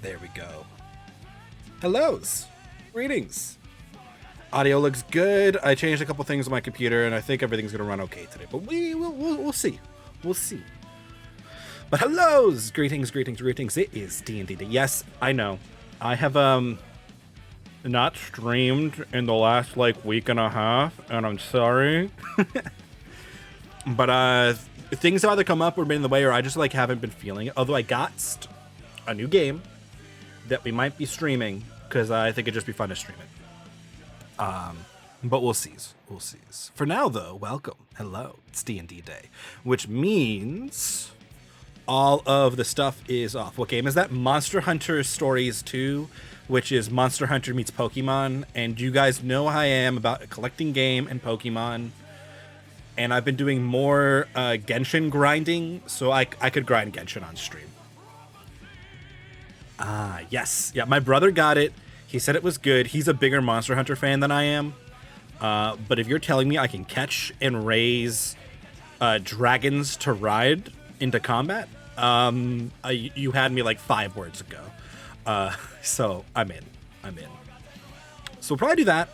There we go. Hellos. Greetings. Audio looks good. I changed a couple things on my computer, and I think everything's going to run okay today. But we'll see. We'll see. But hellos. Greetings. It is D&D Day. Yes, I know. I have not streamed in the last week and a half, and I'm sorry. But things have either come up or been in the way, or I just haven't been feeling it. Although I got a new game that we might be streaming because I think it'd just be fun to stream it. But we'll see. For now, though, welcome. Hello. It's D&D Day, which means all of the stuff is off. What game is that? Monster Hunter Stories 2, which is Monster Hunter meets Pokemon. And you guys know how I am about collecting game and Pokemon. And I've been doing more Genshin grinding, so I could grind Genshin on stream. Yes. Yeah, my brother got it. He said it was good. He's a bigger Monster Hunter fan than I am. But if you're telling me I can catch and raise dragons to ride into combat, you had me 5 words ago. So I'm in. So we'll probably do that.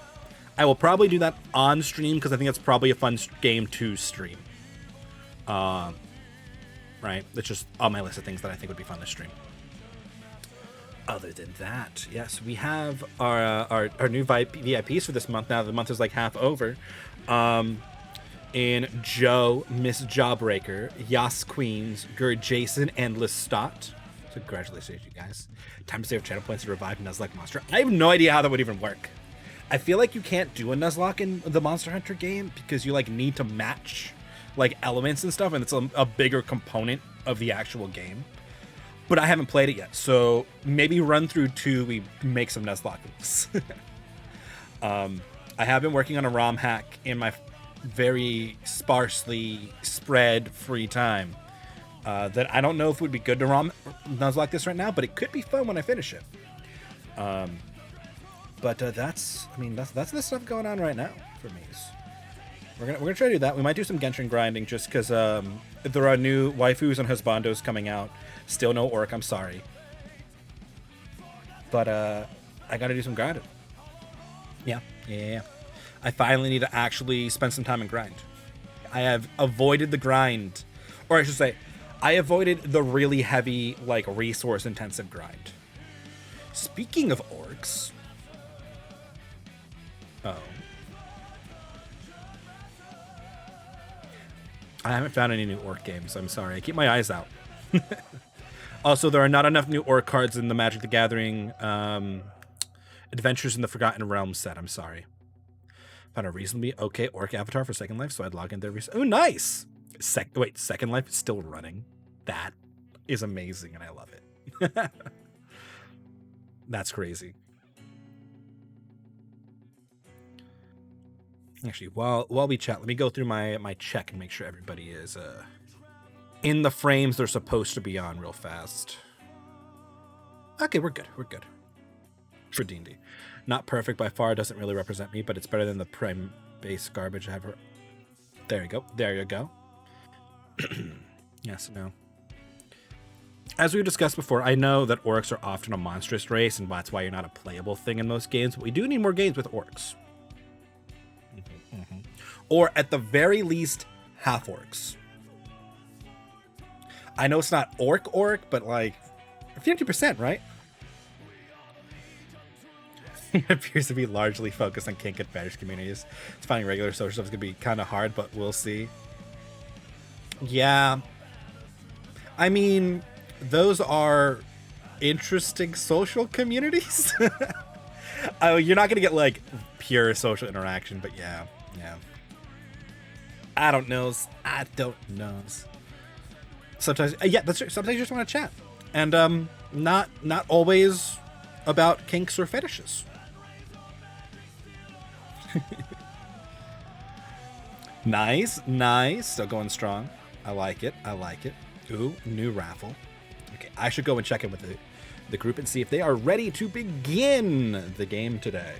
I will probably do that on stream because I think that's probably a fun game to stream. Right? That's just on my list of things that I think would be fun to stream. Other than that, yes, we have our new VIPs for this month. Now the month is half over. And Joe, Miss Jawbreaker, Yas Queens, Gerd Jason, and Lestat. So congratulations, you guys. Time to save channel points to revive Nuzlocke Monster. I have no idea how that would even work. I feel like you can't do a Nuzlocke in the Monster Hunter game because you need to match elements and stuff, and it's a bigger component of the actual game. But I haven't played it yet, so maybe run through 2, we make some Nuzlockes. I have been working on a ROM hack in my very sparsely spread free time that I don't know if it would be good to ROM Nuzlocke this right now, but it could be fun when I finish it. But that's the stuff going on right now for me. We're gonna try to do that. We might do some Genshin grinding just because there are new waifus and husbandos coming out. Still no orc, I'm sorry. But I gotta do some grinding. Yeah. I finally need to actually spend some time and grind. I have avoided the grind. Or I should say, I avoided the really heavy, resource-intensive grind. Speaking of orcs... Oh. I haven't found any new orc games, I'm sorry. I keep my eyes out. Also, there are not enough new orc cards in the Magic the Gathering Adventures in the Forgotten Realms set. I'm sorry. Found a reasonably okay orc avatar for Second Life, so I'd log in there. Oh, nice! Second Life is still running. That is amazing, and I love it. That's crazy. Actually, while we chat, let me go through my check and make sure everybody is in the frames they're supposed to be on real fast. Okay, we're good. For D&D. Not perfect by far, doesn't really represent me, but it's better than the prime base garbage I have. There you go. Yes, no. As we've discussed before, I know that orcs are often a monstrous race, and that's why you're not a playable thing in most games, but we do need more games with orcs. Or at the very least, half orcs. I know it's not orc, but 50%, right? It appears to be largely focused on kink and fetish communities. It's finding regular social stuff is gonna be kind of hard, but we'll see. Yeah. I mean, those are interesting social communities. Oh, you're not gonna get pure social interaction, but yeah. I don't know. Sometimes, that's true. Sometimes you just want to chat, and not always about kinks or fetishes. Nice. Still going strong. I like it. Ooh, new raffle. Okay, I should go and check in with the group and see if they are ready to begin the game today.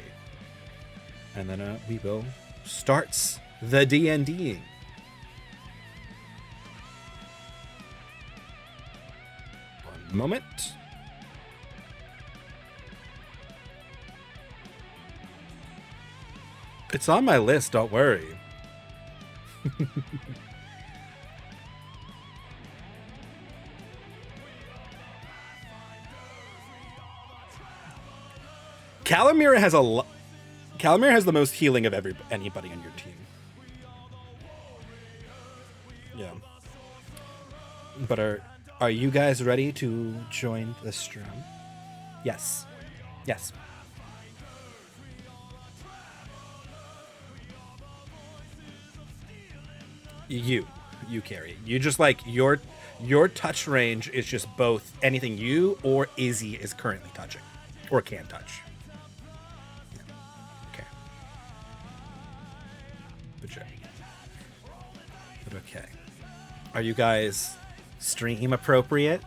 And then we will start the D&Ding. One moment. It's on my list, don't worry. Calamir has the most healing of anybody on your team. Yeah. But are you guys ready to join the stream? Yes. Yes. You carry. You just like your touch range is just both anything you or Izzy is currently touching or can touch. Okay. But okay. Are you guys stream appropriate?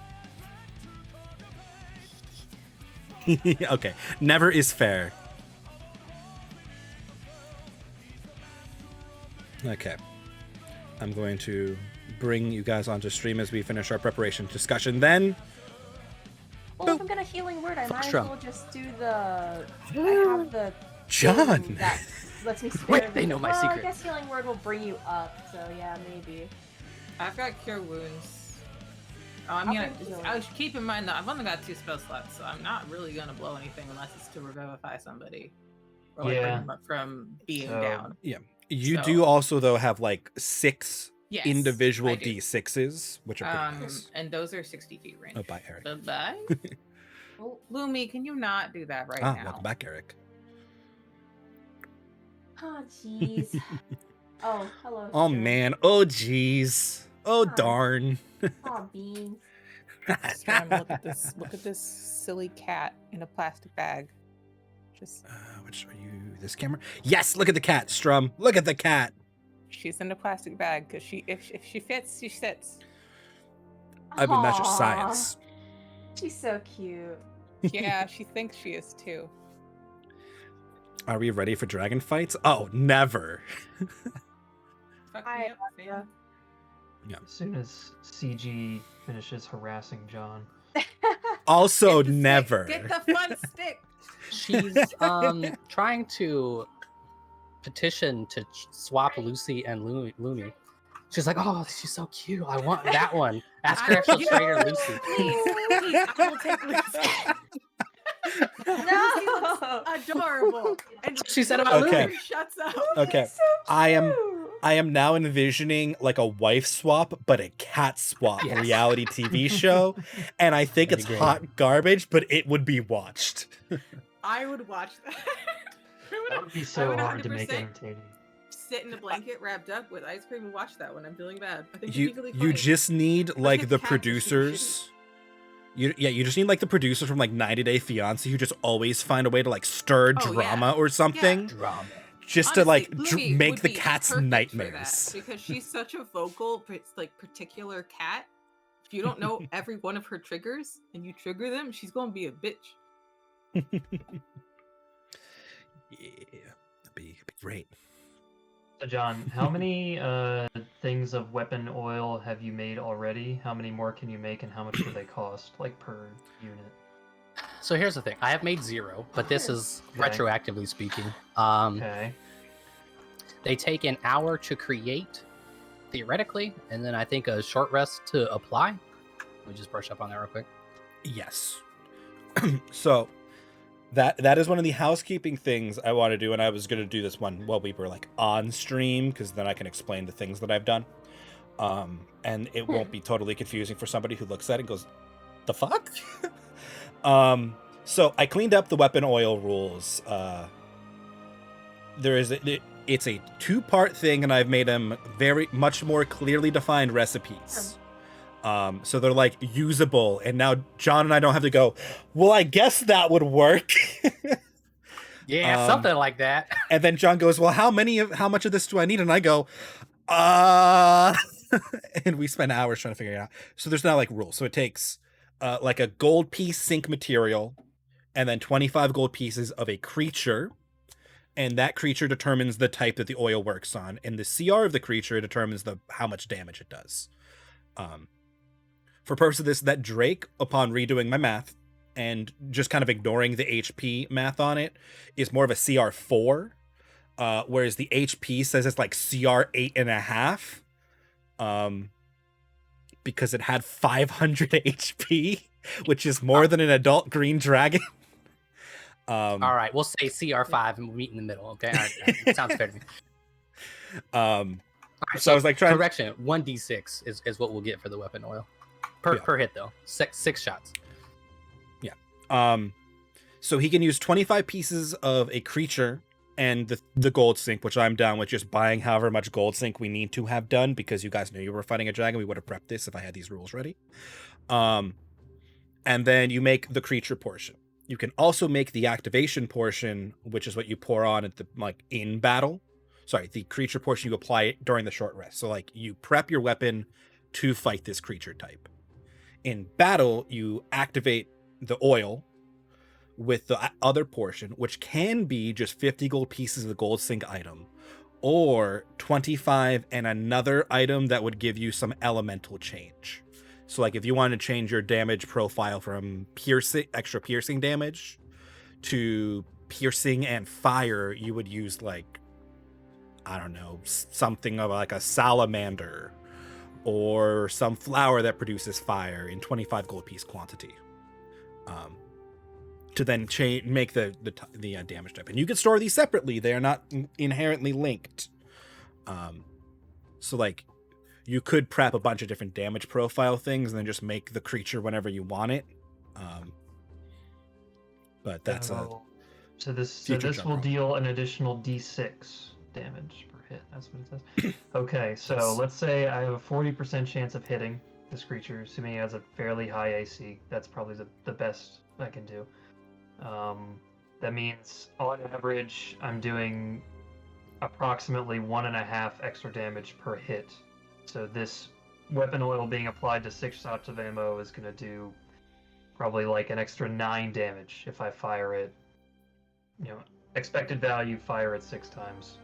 Okay. Never is fair. Okay. I'm going to bring you guys onto stream as we finish our preparation discussion. Then, well, if I'm gonna healing word, I might as well just do the. I have the. John. That lets me. Wait, they know my secret. I guess healing word will bring you up. So yeah, maybe. I've got cure wounds. Oh, I'm gonna. I should keep in mind that I've only got 2 spell slots, so I'm not really gonna blow anything unless it's to revivify somebody, or like bring them up from being down. Yeah. You do also though have like 6 individual D6s, which are pretty nice. And those are 60 feet range. Oh, bye, Eric. Bye. Oh, Lumi, can you not do that right now? Welcome back, Eric. Oh jeez. Oh, hello. Oh man. Oh jeez. Oh darn. Oh beans. Look at this. Look at this silly cat in a plastic bag. Just. Which are you? This camera? Yes. Look at the cat, Strum. Look at the cat. She's in a plastic bag because if she fits, she sits. I mean, that's just science. She's so cute. Yeah, she thinks she is too. Are we ready for dragon fights? Oh, never. Yeah. As soon as CG finishes harassing John. Also, never. Get the fun stick. She's trying to petition to swap Lucy and Lumi. She's like, oh, she's so cute. I want that one. Ask her if she'll trade her Lucy. Please, I will take Lucy. No, adorable. And she said about okay. Lumi. Shuts up. Okay, so I am now envisioning like a wife swap, but a cat swap reality TV show, and I think it's hot garbage, but it would be watched. I would watch that. That would be so hard to make entertaining. Sit in a blanket wrapped up with ice cream and watch that when I'm feeling bad. I think you just need like the producers. You just need like the producers from like 90 Day Fiancé who just always find a way to like stir drama or something. Yeah. Drama. Just honestly, to like make the cat's nightmares. Because she's such a vocal, like particular cat. If you don't know every one of her triggers and you trigger them, she's gonna be a bitch. Yeah, that'd be great. So John, how many things of weapon oil have you made already? How many more can you make, and how much do they cost, like per unit? So here's the thing. I have made 0, but this is retroactively speaking. Okay. They take an hour to create, theoretically, and then I think a short rest to apply. Let me just brush up on that real quick. Yes. So that is one of the housekeeping things I want to do, and I was going to do this one while we were like on stream, because then I can explain the things that I've done. And it won't be totally confusing for somebody who looks at it and goes, the fuck? So I cleaned up the weapon oil rules. It's a 2-part thing, and I've made them very much more clearly defined recipes. So they're like usable, and now John and I don't have to go, well, I guess that would work. Yeah, something like that. And then John goes, well, how much of this do I need? And I go, and we spend hours trying to figure it out. So there's now like rules. So it takes like a gold piece sink material, and then 25 gold pieces of a creature. And that creature determines the type that the oil works on. And the CR of the creature determines how much damage it does. For purpose of this, that Drake, upon redoing my math and just kind of ignoring the HP math on it, is more of a CR4. whereas the HP says it's like CR 8.5, because it had 500 HP, which is more than an adult green dragon. All right, we'll say CR5 and we'll meet in the middle. Okay, all right, sounds fair to me. Right, so I was like trying. Correction, 1d6 is what we'll get for the weapon oil per hit though. Six shots. Yeah. So he can use 25 pieces of a creature and the gold sink, which I'm down with just buying however much gold sink we need to have done, because you guys knew you were fighting a dragon. We would have prepped this if I had these rules ready. And then you make the creature portion. You can also make the activation portion, which is what you pour on at the in battle. Sorry, the creature portion you apply it during the short rest. So you prep your weapon to fight this creature type. In battle, you activate the oil with the other portion, which can be just 50 gold pieces of the gold sink item, or 25 and another item that would give you some elemental change. So if you want to change your damage profile from extra piercing damage to piercing and fire, you would use I don't know, something of a salamander or some flower that produces fire in 25 gold piece quantity. To then make the damage type. And you can store these separately. They are not inherently linked. So you could prep a bunch of different damage profile things and then just make the creature whenever you want it. But that's so this will deal an additional d6 damage per hit. That's what it says. Okay, so let's say I have a 40% chance of hitting this creature, assuming it has a fairly high AC. That's probably the best I can do. That means on average I'm doing approximately 1.5 extra damage per hit. So this weapon oil being applied to 6 shots of ammo is going to do probably an extra 9 damage if I fire it. Expected value, fire it 6 times.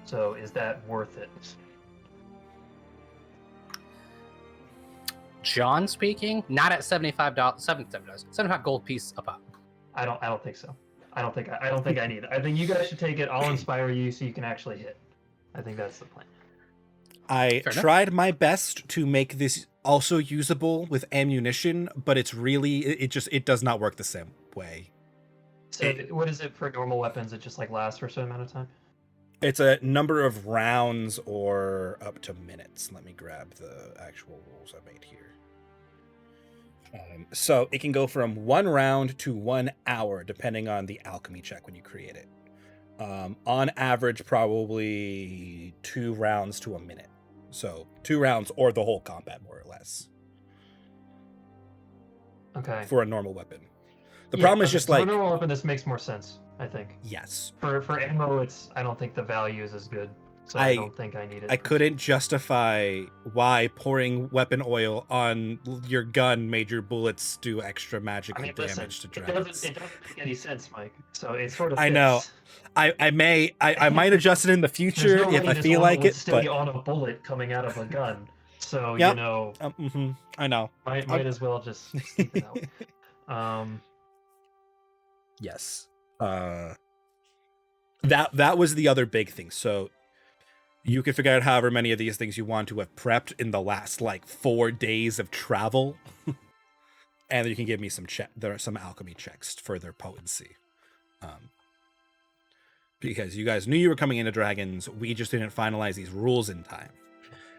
So is that worth it? John speaking, not at $75, 75 gold piece a pop. I don't think so. I don't think I need it. I think you guys should take it. I'll inspire you so you can actually hit. I think that's the plan. I tried my best to make this also usable with ammunition, but it's really it does not work the same way. So what is it for normal weapons? It just lasts for a certain amount of time? It's a number of rounds or up to minutes. Let me grab the actual rules I made here. So it can go from 1 round to 1 hour, depending on the alchemy check when you create it. On average, probably 2 rounds to a minute. So 2 rounds or the whole combat, more or less. Okay. For a normal weapon. The problem is just for a normal weapon, this makes more sense, I think. Yes. For ammo, I don't think the value is as good. So I don't think I need it. I couldn't justify why pouring weapon oil on your gun made your bullets do extra magical damage to dragons. It doesn't make any sense, Mike. So it sort of fits. I know. I might adjust it in the future if I feel like it. But on a bullet coming out of a gun. So I know. Might as well just keep it out. Yes. That was the other big thing. So you can figure out however many of these things you want to have prepped in the last 4 days of travel. And then you can give me some alchemy checks for their potency. Because you guys knew you were coming into dragons, we just didn't finalize these rules in time.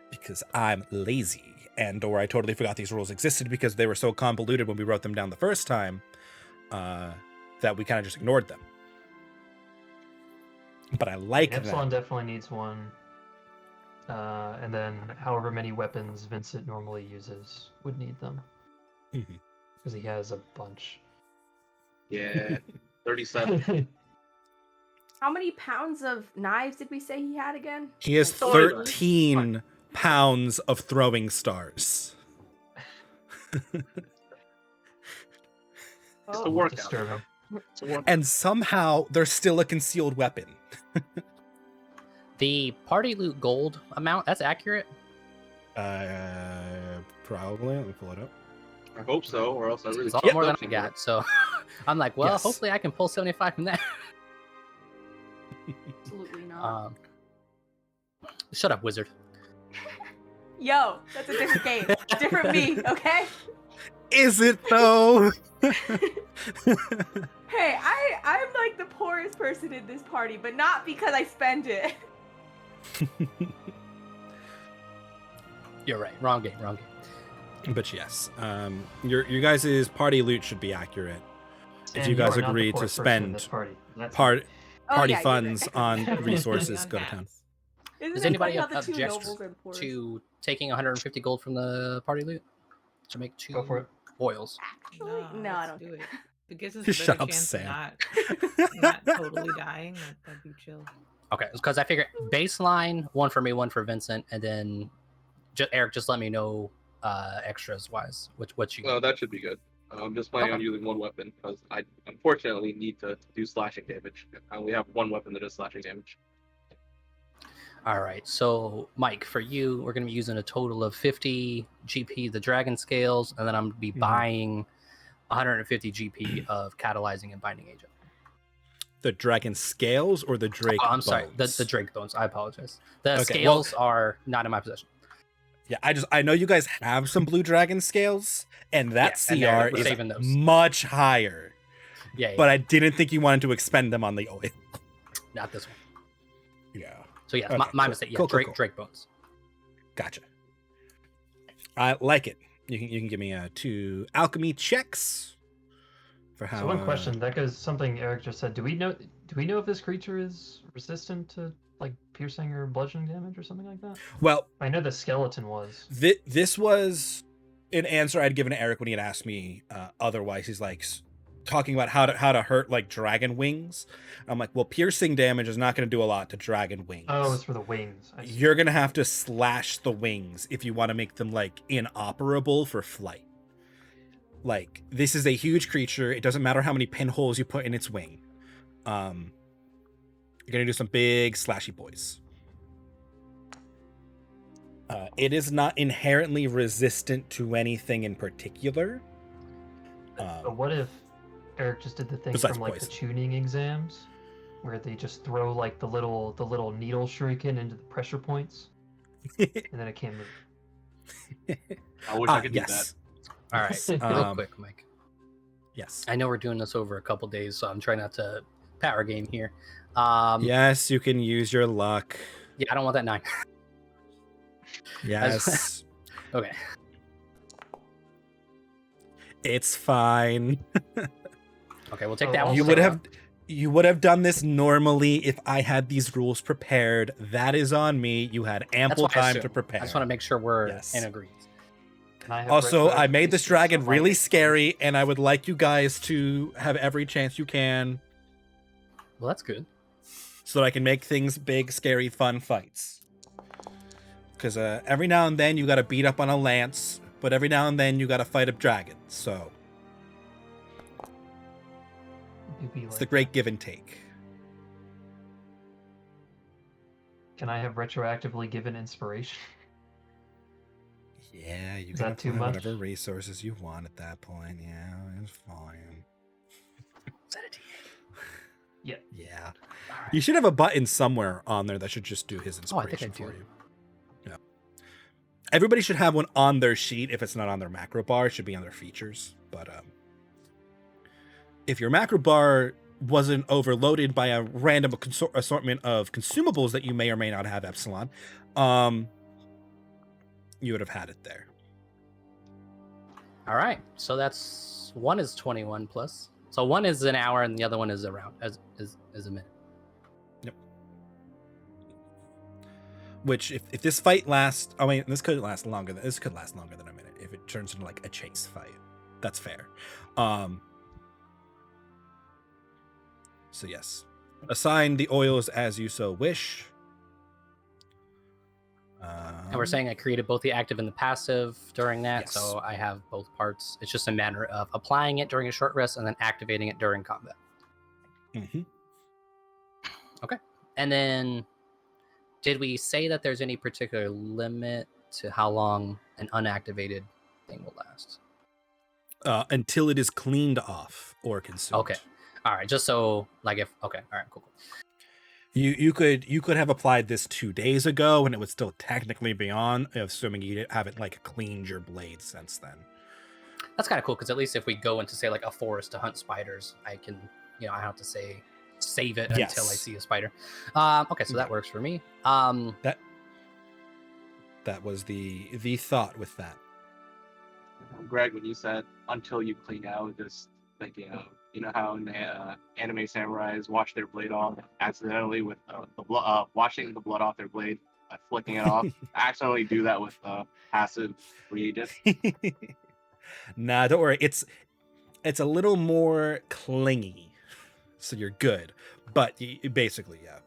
Because I'm lazy, or I totally forgot these rules existed because they were so convoluted when we wrote them down the first time that we kind of just ignored them. But I like them. Epsilon definitely needs one. And then however many weapons Vincent normally uses would need them. Because he has a bunch. Yeah, 37. How many pounds of knives did we say he had again? He has 13 pounds of throwing stars. It's a workout. And somehow they're still a concealed weapon. The party loot gold amount, that's accurate? Probably. Let me pull it up. I hope so, or else I really It's a lot more than I got, so I'm like, well, hopefully I can pull 75 from that. Absolutely not. Shut up, wizard. Yo, that's a different game. Different me, okay? Is it though? Hey, I'm like the poorest person in this party, but not because I spend it. You're right. Wrong game. But yes, your guys' party loot should be accurate. If And you guys are not the agree to poorest person in this spend party. That's party yeah, funds right. on resources, go to town. Isn't Does it anybody funny how the two object nobles are poorest? to taking 150 gold from the party loot to make 2 Go for it. oils? Actually, no, I don't do it. think If it gives us a Shut better up, chance Sam. of not totally dying, that'd be chill. Okay, because I figure baseline 1 for me, 1 for Vincent, and then Eric, just let me know extras wise what you. Well, that should be good. I'm just planning on using 1 weapon because I unfortunately need to do slashing damage. I only have 1 weapon that does slashing damage. All right, so Mike, for you, we're going to be using a total of 50 GP the dragon scales, and then I'm going to be buying 150 GP of catalyzing and binding agent. The dragon scales or the drake? I'm sorry, bones? the drake bones. I apologize. The Okay, scales are not in my possession. Yeah, I know you guys have some blue dragon scales, and that Yeah, and CR we're is saving those. much higher. Yeah, But I didn't think you wanted to expend them on the oil. not this one. Yeah. So yeah, Okay, my cool. mistake. Yeah, Cool, cool, Drake cool. Drake bones. Gotcha. I like it. You can give me 2 alchemy checks for how. So one question, that goes something Eric just said. Do we know if this creature is resistant to like piercing or bludgeoning damage or something like that? Well, I know the skeleton was. this was an answer I'd given to Eric when he had asked me otherwise. He's like talking about how to hurt like dragon wings. I'm like, well, piercing damage is not going to do a lot to dragon wings. Oh, it's for the wings. I see. You're going to have to slash the wings if you want to make them like inoperable for flight. Like, this is a huge creature. It doesn't matter how many pinholes you put in its wing. You're going to do some big slashy boys. It is not inherently resistant to anything in particular. But what if Eric just did the thing Besides from like poison. the tuning exams, where they just throw like the little needle shuriken into the pressure points, and then it can't move. I wish I could do yes. All right, real quick, Mike. Yes. I know we're doing this over a couple days, so I'm trying not to power game here. Yes, you can use your luck. Yeah, I don't want that 9. Yes. Okay. It's fine. Okay, we'll take that one. You would have done this normally if I had these rules prepared. That is on me. You had ample time to prepare. I just want to make sure we're Yes. in agreement. Also, I made this dragon really scary, and I would like you guys to have every chance you can Well, that's good. so that I can make things big, scary, fun fights. Because every now and then you got to beat up on a lance, but every now and then you got to fight a dragon. So it's the great give and take. Can I have retroactively given inspiration? Yeah, you Is can that too find much? whatever resources you want at that point. Yeah, it's fine. Is that a D8? Yeah. Yeah. All right. You should have a button somewhere on there that should just do his Oh, I think I inspiration for do. you. Yeah. Everybody should have one on their sheet. If it's not on their macro bar, it should be on their features. But if your macro bar wasn't overloaded by a random assortment of consumables that you may or may not have, Epsilon, you would have had it there. All right, so that's one is 21 plus. So one is an hour, and the other one is around is a minute. Yep. Which, if this fight lasts, I mean, this could last longer than a minute. If it turns into like a chase fight, that's fair. So yes, assign the oils as you so wish. And we're saying I created both the active and the passive during that, Yes. so I have both parts. It's just a matter of applying it during a short rest and then activating it during combat. Mm-hmm. Okay. And then, did we say that there's any particular limit to how long an unactivated thing will last? Until it is cleaned off or consumed. Okay. All right. Just so, like, if okay. All right. Cool. You could have applied this 2 days ago, and it would still technically be on, assuming you haven't like cleaned your blade since then. That's kind of cool because at least if we go into say like a forest to hunt spiders, I can, I don't have to save it until I see a spider. Okay, so that works for me. That was the thought with that. Greg, when you said until you clean out, just thinking of how in anime samurais wash their blade off accidentally with the blood, washing the blood off their blade by flicking it off. I accidentally do that with passive reagent. Nah, don't worry. It's a little more clingy, so you're good. But basically, yeah.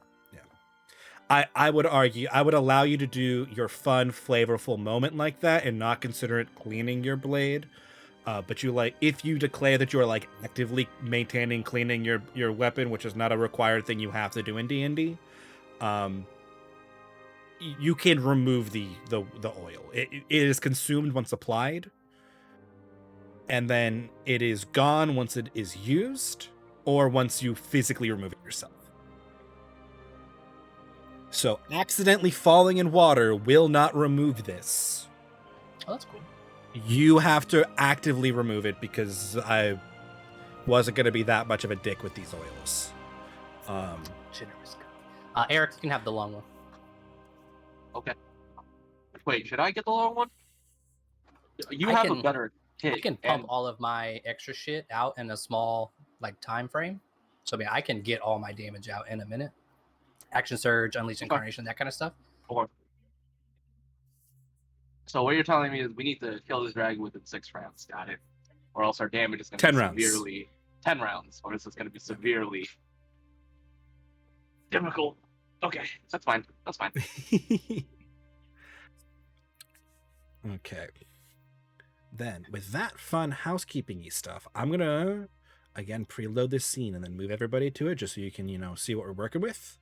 I would argue, I would allow you to do your fun, flavorful moment like that and not consider it cleaning your blade. But if you declare that you are like actively maintaining, cleaning your weapon, which is not a required thing you have to do in D&D, you can remove the oil. It is consumed once applied, and then it is gone once it is used, or once you physically remove it yourself. So accidentally falling in water will not remove this. Oh, that's cool. You have to actively remove it because I wasn't going to be that much of a dick with these oils. Generous. Eric, you can have the long one. Okay. Wait, should I get the long one? You have a better hit. I can pump all of my extra shit out in a small time frame. So I can get all my damage out in a minute. Action Surge, Unleash Incarnation, that kind of stuff. So what you're telling me is we need to kill this dragon within 6 rounds. Got it. Or else our damage is going to 10 be rounds. severely... 10 rounds. Or else it's going to be severely... difficult. Okay, that's fine. That's fine. Okay. Then, with that fun housekeeping-y stuff, I'm going to, again, preload this scene and then move everybody to it just so you can, see what we're working with.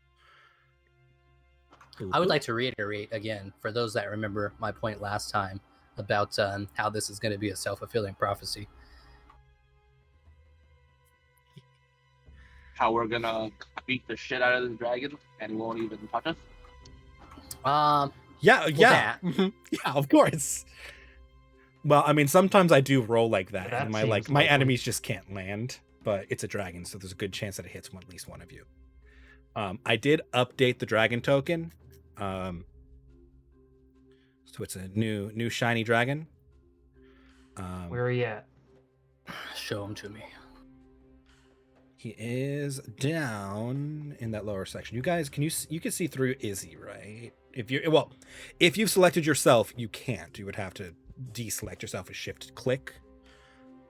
I would like to reiterate again, for those that remember my point last time about how this is going to be a self-fulfilling prophecy. How we're going to beat the shit out of the dragon and he won't even touch us? Yeah, yeah, of course. Well, I mean, sometimes I do roll like that, and my enemies just can't land, but it's a dragon, so there's a good chance that it hits at least one of you. I did update the dragon token. So it's a new shiny dragon. Where are you at? Show him to me. He is down in that lower section. You guys, you can see through Izzy, right? If you've selected yourself, you can't. You would have to deselect yourself with shift click.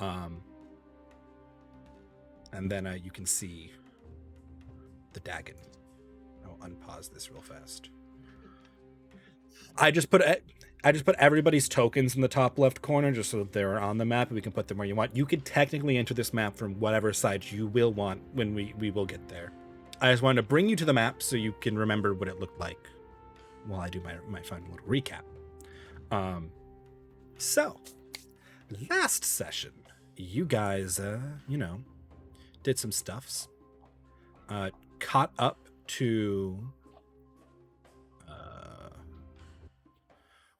And then you can see the dragon. I'll unpause this real fast. I just put everybody's tokens in the top left corner just so that they're on the map and we can put them where you want. You could technically enter this map from whatever side you will want when we will get there. I just wanted to bring you to the map so you can remember what it looked like while I do my fun little recap. So, last session, you guys, did some stuffs. Caught up to...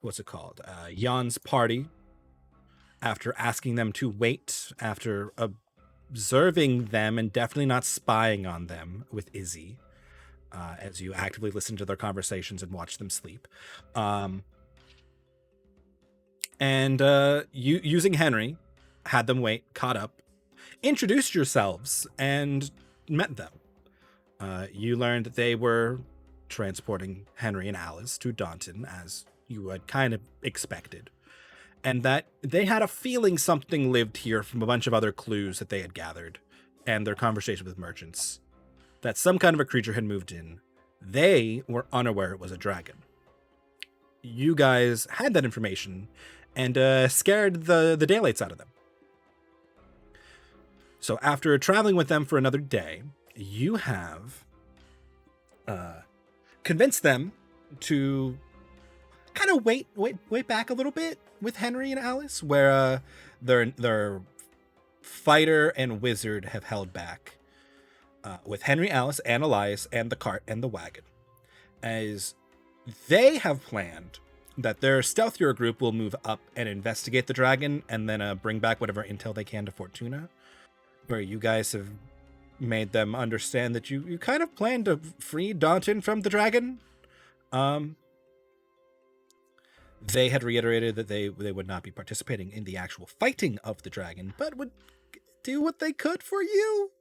what's it called? Jan's party, after asking them to wait, after observing them and definitely not spying on them with Izzy, as you actively listen to their conversations and watch them sleep. And you, using Henry, had them wait, caught up, introduced yourselves, and met them. You learned that they were transporting Henry and Alice to Daunton, as you had kind of expected, and that they had a feeling something lived here from a bunch of other clues that they had gathered and their conversation with merchants, that some kind of a creature had moved in. They were unaware it was a dragon. You guys had that information and scared the daylights out of them. So after traveling with them for another day, you have convinced them to kind of wait back a little bit with Henry and Alice, where their fighter and wizard have held back. with Henry, Alice, and Elias, and the cart and the wagon, as they have planned that their stealthier group will move up and investigate the dragon, and then bring back whatever intel they can to Fortuna, where you guys have made them understand that you kind of plan to free Daunton from the dragon. They had reiterated that they would not be participating in the actual fighting of the dragon, but would do what they could for you.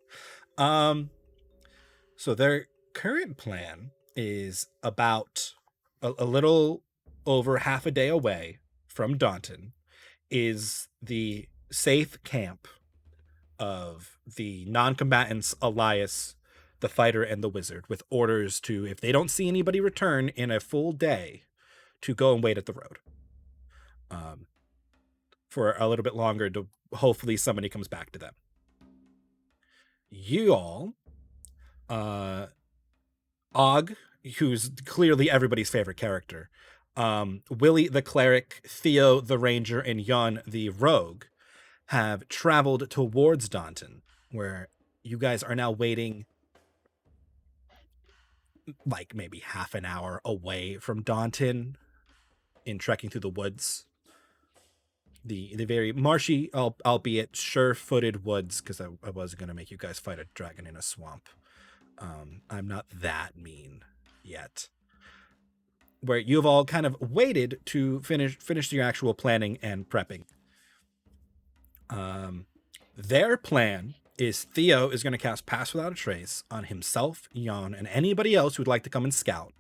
So their current plan is about a little over half a day away from Daunton is the safe camp of the non-combatants, Elias, the fighter, and the wizard, with orders to, if they don't see anybody return in a full day, to go and wait at the road for a little bit longer, to hopefully somebody comes back to them. You all, Og, who's clearly everybody's favorite character, Willie the cleric, Theo the ranger, and Jan the rogue have traveled towards Daunton, where you guys are now waiting like maybe half an hour away from Daunton in trekking through the woods. The very marshy, albeit sure-footed woods, because I was going to make you guys fight a dragon in a swamp. I'm not that mean yet. Where you've all kind of waited to finish your actual planning and prepping. Their plan is Theo is going to cast Pass Without a Trace on himself, Jan, and anybody else who'd like to come and scout,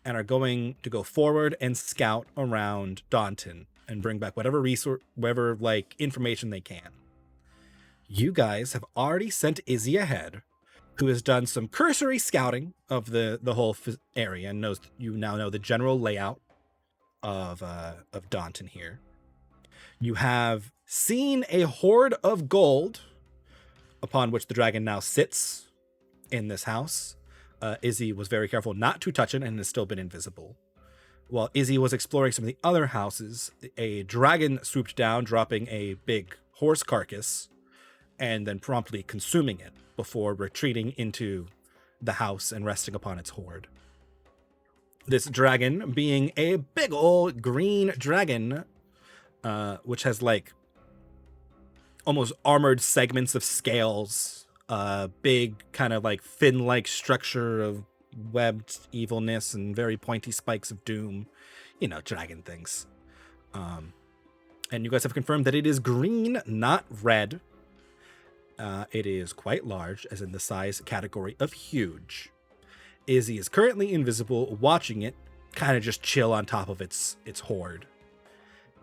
and are going to go forward and scout around Daunton and bring back whatever resource, whatever like information they can. You guys have already sent Izzy ahead, who has done some cursory scouting of the whole area and knows, you now know the general layout of Daunton here. You have seen a hoard of gold upon which the dragon now sits in this house. Izzy was very careful not to touch it and has still been invisible. While Izzy was exploring some of the other houses, a dragon swooped down, dropping a big horse carcass and then promptly consuming it before retreating into the house and resting upon its hoard. This dragon being a big old green dragon, which has like almost armored segments of scales, big kind of like fin-like structure of webbed evilness and very pointy spikes of doom, dragon things. And you guys have confirmed that it is green, not red. It is quite large, as in the size category of huge. Izzy is currently invisible, watching it kind of just chill on top of its hoard.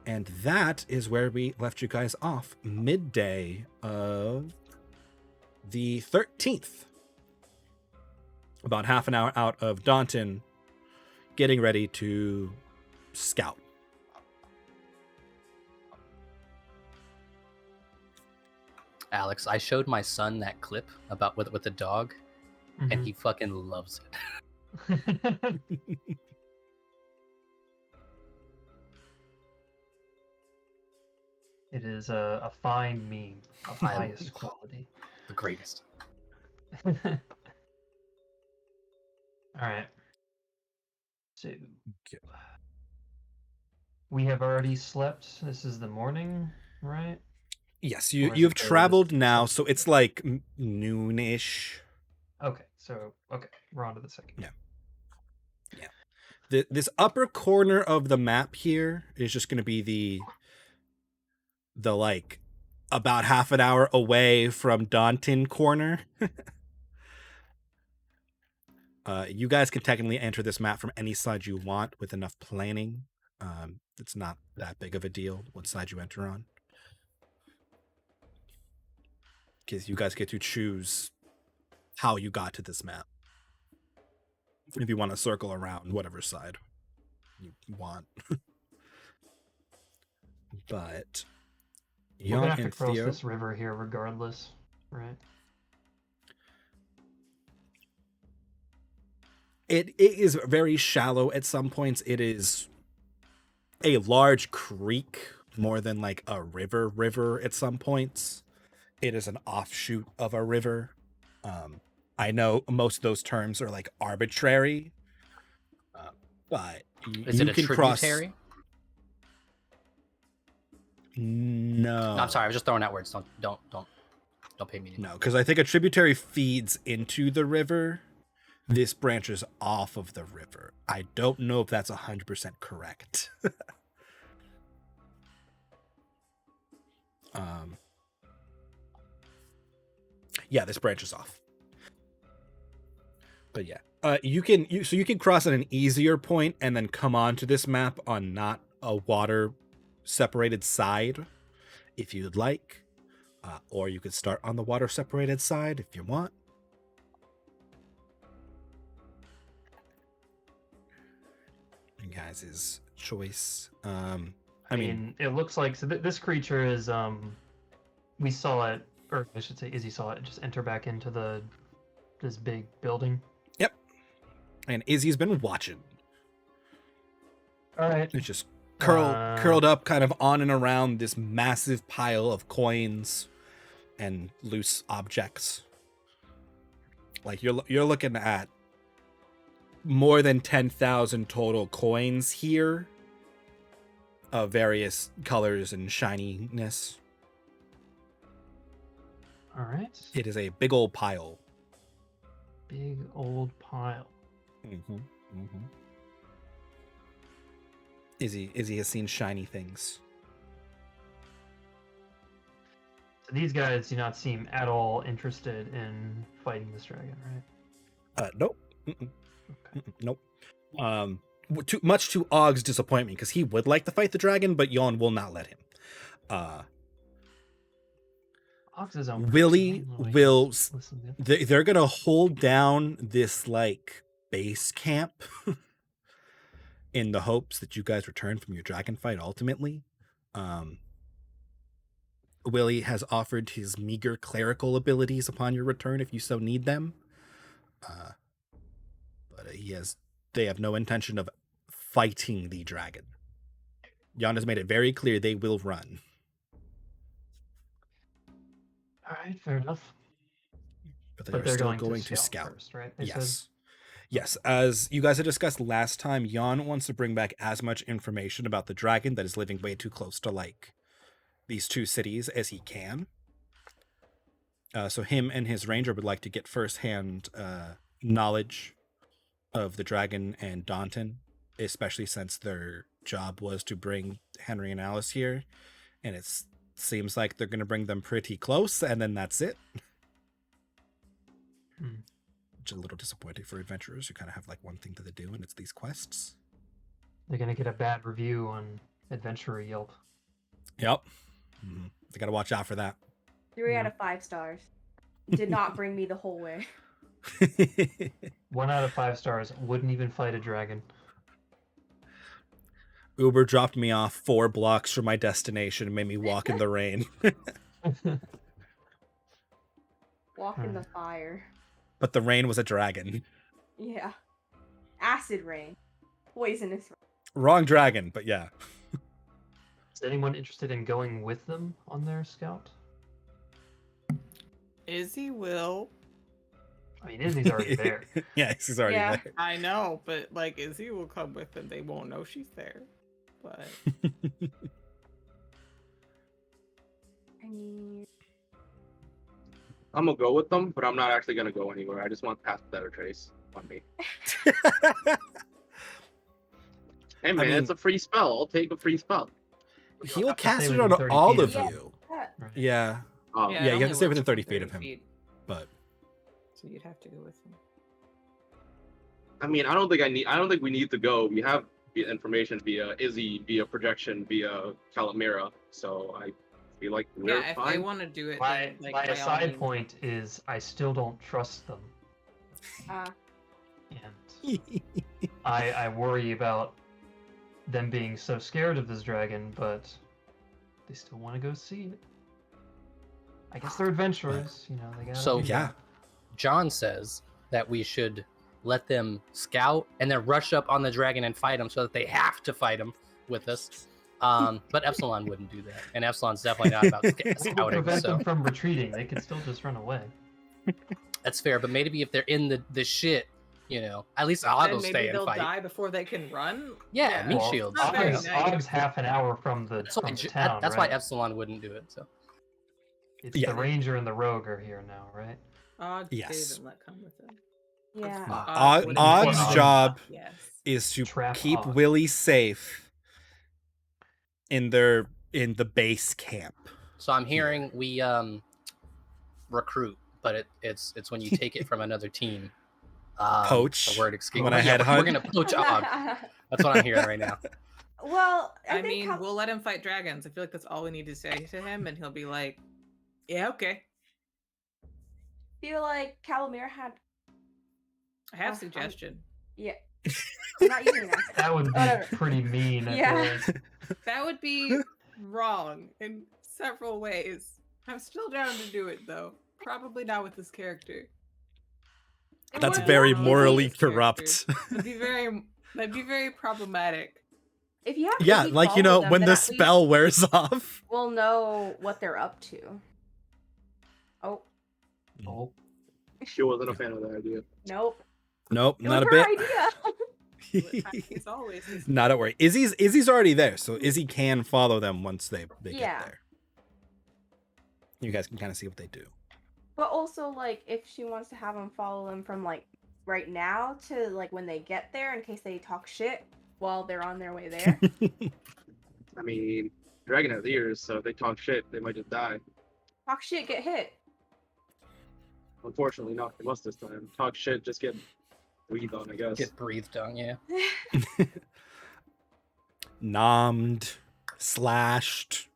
And that is where we left you guys off, midday of the 13th. About half an hour out of Daunton, getting ready to scout. Alex, I showed my son that clip about with the dog, and he fucking loves it. It is a fine meme of highest quality. The greatest. All right. So we have already slept. This is the morning, right? Yes, you've traveled now, so it's like noonish. Okay, we're on to the second. Yeah. This upper corner of the map here is just going to be the like about half an hour away from Daunton corner. You guys can technically enter this map from any side you want with enough planning. It's not that big of a deal what side you enter on, because you guys get to choose how you got to this map. If you want to circle around whatever side you want. But we're gonna have to cross this river here regardless, right? It is very shallow at some points. It is a large creek more than like a river at some points. It is an offshoot of a river. I know most of those terms are like arbitrary, but Is you it a can cross. tributary? No, No, I'm sorry. I was just throwing out words. Don't pay me. No, because I think a tributary feeds into the river. This branches off of the river. I don't know if that's 100% correct. Yeah, this branches off. But yeah, you can cross at an easier point and then come onto this map on not a water separated side, if you'd like, or you could start on the water separated side if you want. You guys' choice. I mean, it looks like this creature is we saw it, or I should say, Izzy saw it just enter back into this big building. Yep. And Izzy's been watching. All right. It's just curled up kind of on and around this massive pile of coins and loose objects. Like you're looking at more than 10,000 total coins here of various colors and shininess. All right. It is a big old pile. Big old pile. Mm-hmm. Mm-hmm. Izzy has seen shiny things. So these guys do not seem at all interested in fighting this dragon, right? Nope. Mm-mm. Okay. Nope. Much to Ogg's disappointment, because he would like to fight the dragon, but Yon will not let him. Ogg's his own Willie will. Listen, They're gonna hold down this like base camp in the hopes that you guys return from your dragon fight. Ultimately, Willie has offered his meager clerical abilities upon your return if you so need them. But they have no intention of fighting the dragon. Jan has made it very clear they will run. All right, fair enough. But they're still going to scout first, right? Yes. Yes, as you guys had discussed last time, Jan wants to bring back as much information about the dragon that is living way too close to like these two cities as he can. So him and his ranger would like to get firsthand knowledge of the dragon and Daunton, especially since their job was to bring Henry and Alice here, and it seems like they're going to bring them pretty close, and then that's it. Which is a little disappointing for adventurers who kind of have like one thing that they do, and it's these quests. They're going to get a bad review on Adventurer Yelp. Yep. Mm-hmm. They got to watch out for that. 3 out of 5 stars. Did not bring me the whole way. 1 out of 5 stars. Wouldn't even fight a dragon. Uber dropped me off 4 blocks from my destination and made me walk in the rain. Walk in the fire. But the rain was a dragon. Yeah. Acid rain. Poisonous rain. Wrong dragon, but yeah. Is anyone interested in going with them on their scout? Izzy will. I mean, Izzy's already there. Yeah, Izzy's already there. I know, but like Izzy will come with them. They won't know she's there. But I mean, I'm gonna go with them, but I'm not actually gonna go anywhere. I just want to pass better trace on me. Hey man, it's a free spell. I'll take a free spell. He'll cast it on all of you. Right. Yeah. Oh. Yeah, you have to stay within 30 feet of him. But so you'd have to go with him. I mean, I don't think we need to go. We have information via Izzy, via projection, via Calamira. So I feel like we're if fine. they want to do it, My then, like, aside point is I still don't trust them. And I worry about them being so scared of this dragon, but they still want to go see it. I guess they're adventurers, you know. They gotta So be- yeah. John says that we should let them scout and then rush up on the dragon and fight him so that they have to fight him with us. But Epsilon wouldn't do that. And Epsilon's definitely not about What would scouting. prevent So them from retreating? They could still just run away. That's fair, but maybe if they're in the shit, at least I'll Then stay maybe and they'll fight. die before they can run. Yeah, meat Well, shields. not very nice. Og's half an hour from the town, That's right? why Epsilon wouldn't do it. So It's the ranger and the rogue are here now, right? Og Yes. didn't let come with him. Yeah. Og's job Yes. is to Trap keep Og. Willie safe in the base camp. So I'm hearing we recruit, but it's when you take it from another team. Poach? The word escape. When I Yeah, headhunt? we're gonna poach Og. That's what I'm hearing right now. Well, I mean, we'll let him fight dragons. I feel like that's all we need to say to him, and he'll be like, "Yeah, okay." I feel like Calamir had. I have suggestion. Yeah. I'm not using that. That would Whatever. be pretty mean. I Yeah. feel like. That would be wrong in several ways. I'm still down to do it though. Probably not with this character. It That's would very be morally This character. corrupt. That'd be very problematic. If you have Yeah, Izzy like, follow them, when then the at least spell wears off. we'll know what they're up to. Oh, Oh, She wasn't a fan of that idea. nope. Nope, It not a was her bit. idea. It's always his Not a worry. Izzy's already there, so Izzy can follow them once they Yeah. get there. You guys can kind of see what they do. But also, like, if she wants to have them follow them from, like, right now to, like, when they get there in case they talk shit while they're on their way there. I mean, dragon has ears, so if they talk shit, they might just die. Talk shit, get hit. Unfortunately, not for us this time. Talk shit, just get breathed on, I guess. Get breathed on, yeah. Nommed, slashed,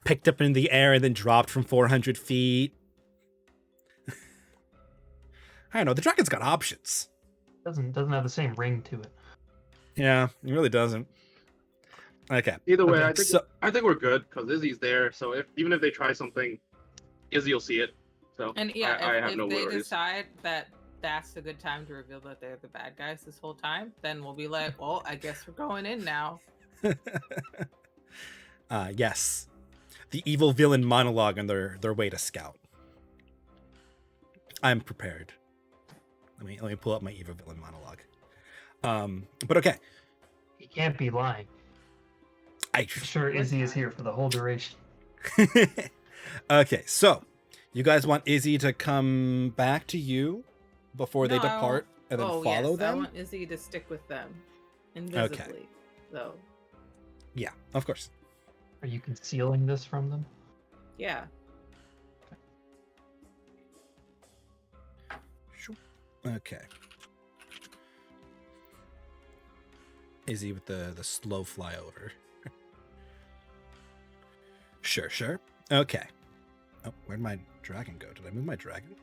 picked up in the air and then dropped from 400 feet. I don't know. The dragon's got options. doesn't have the same ring to it. Yeah, it really doesn't. Okay. Either way, Okay, I think we're good because Izzy's there. So even if they try something, Izzy will see it. So And yeah, I have if no they worries. decide that that's a good time to reveal that they're the bad guys this whole time, then we'll be like, well, I guess we're going in now. Yes. The evil villain monologue on their way to scout. I'm prepared. Let me pull up my evil villain monologue. But okay. He can't be lying. I'm sure Izzy is here for the whole duration. Okay, so you guys want Izzy to come back to you before they No, I depart and then follow yes, I them? want Izzy to stick with them invisibly. So Yeah, of course. Are you concealing this from them? yeah. Okay. Izzy with the slow flyover. Sure. Okay. Oh, where'd my dragon go? Did I move my dragon?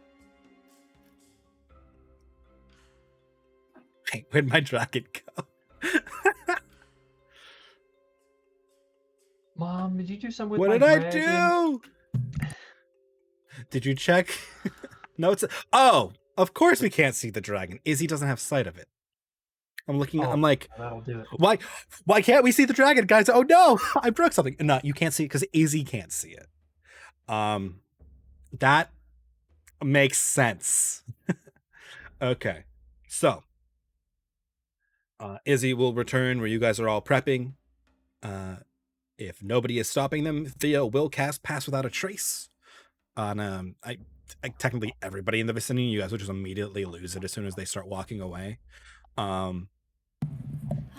Hey, where'd my dragon go? Mom, did you do something with What my did I dragon? do? Did you check? No, it's... Oh, of course we can't see the dragon. Izzy doesn't have sight of it. I'm looking... Oh, I'm like... That'll do it. Why can't we see the dragon, guys? Oh no, I broke something. No, you can't see it because Izzy can't see it. That makes sense. Okay, so Izzy will return where you guys are all prepping. If nobody is stopping them, Theo will cast Pass Without a Trace on I technically everybody in the vicinity. You guys will just immediately lose it as soon as they start walking away. And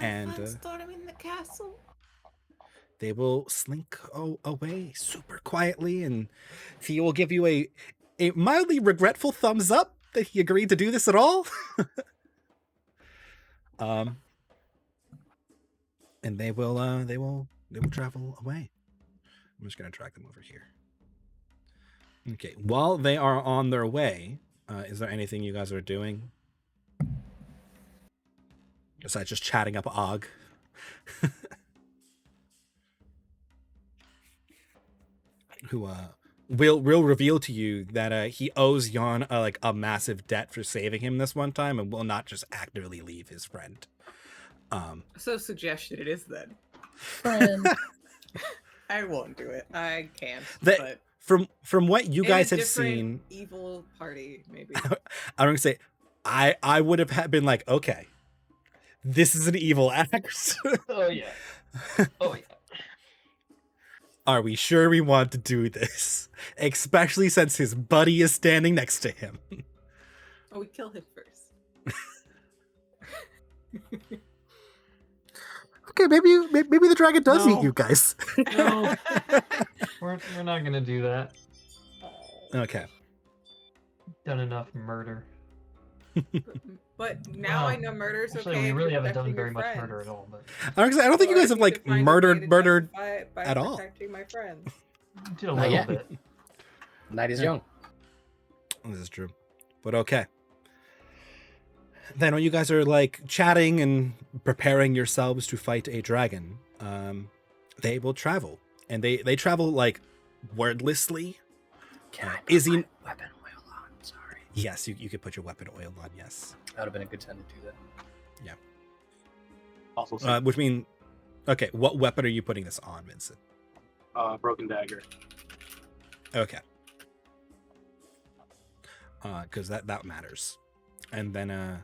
storm in the castle. they will slink away super quietly, and he will give you a mildly regretful thumbs up that he agreed to do this at all. And they will travel away. I'm just gonna drag them over here. Okay, while they are on their way, is there anything you guys are doing besides just chatting up Og? Who will reveal to you that he owes Jan like a massive debt for saving him this one time, and will not just actively leave his friend. So suggestion it is then. Friend. I won't do it. I can't. They- but from what you In guys a have different seen, evil party, maybe. I'm gonna say, I would have been like, okay, this is an evil act. Oh yeah. Oh yeah. Are we sure we want to do this? Especially since his buddy is standing next to him. Oh, we kill him first. Okay, maybe the dragon does No. eat you guys. No. We're not gonna do that. Okay. Done enough murder. But now I Wow. know murder's Actually, okay. we if really you're haven't done protecting very your much friends. murder at all, but I don't think you Or guys I have need to like find a way murdered to justify it by at all. protecting my friends. we did a Not little yet. bit. Night is Yeah. young. This is true. But okay. Then when you guys are like chatting and preparing yourselves to fight a dragon, they will travel. And they travel like wordlessly. Can I put Izzy- my weapon oil on? Sorry. Yes, you could put your weapon oil on, yes. That would have been a good time to do that. Also, Which mean, okay, what weapon are you putting this on, Vincent? broken dagger. Okay. Because that matters. And then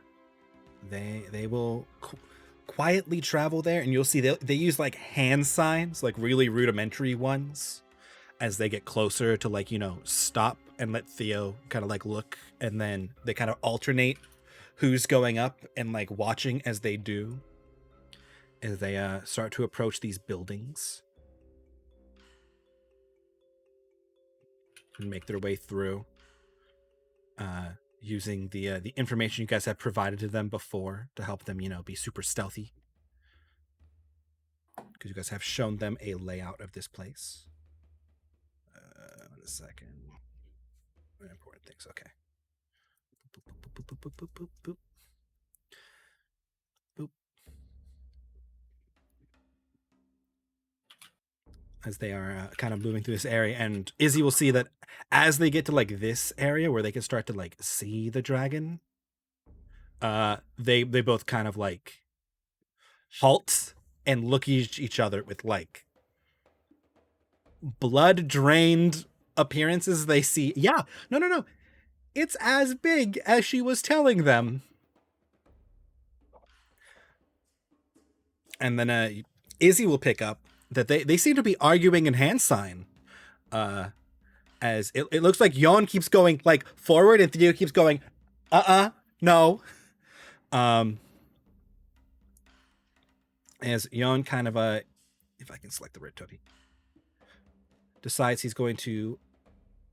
they will quietly travel there, and you'll see they use like hand signs, like really rudimentary ones, as they get closer to like, stop and let Theo kind of like look, and then they kind of alternate who's going up and like watching as they do, as they start to approach these buildings and make their way through, using the information you guys have provided to them before to help them, be super stealthy. Because you guys have shown them a layout of this place. One second. Very important things. Okay. Boop, boop, boop, boop, boop, boop, boop. Boop. As they are kind of moving through this area, and Izzy will see that as they get to like this area where they can start to like see the dragon, they both kind of like halt and look at each other with like blood drained appearances. They see, yeah, no, it's as big as she was telling them. And then Izzy will pick up that they seem to be arguing in hand sign, as it looks like Yon keeps going like forward and Theo keeps going no, as Yon kind of if I can select the red toady, decides he's going to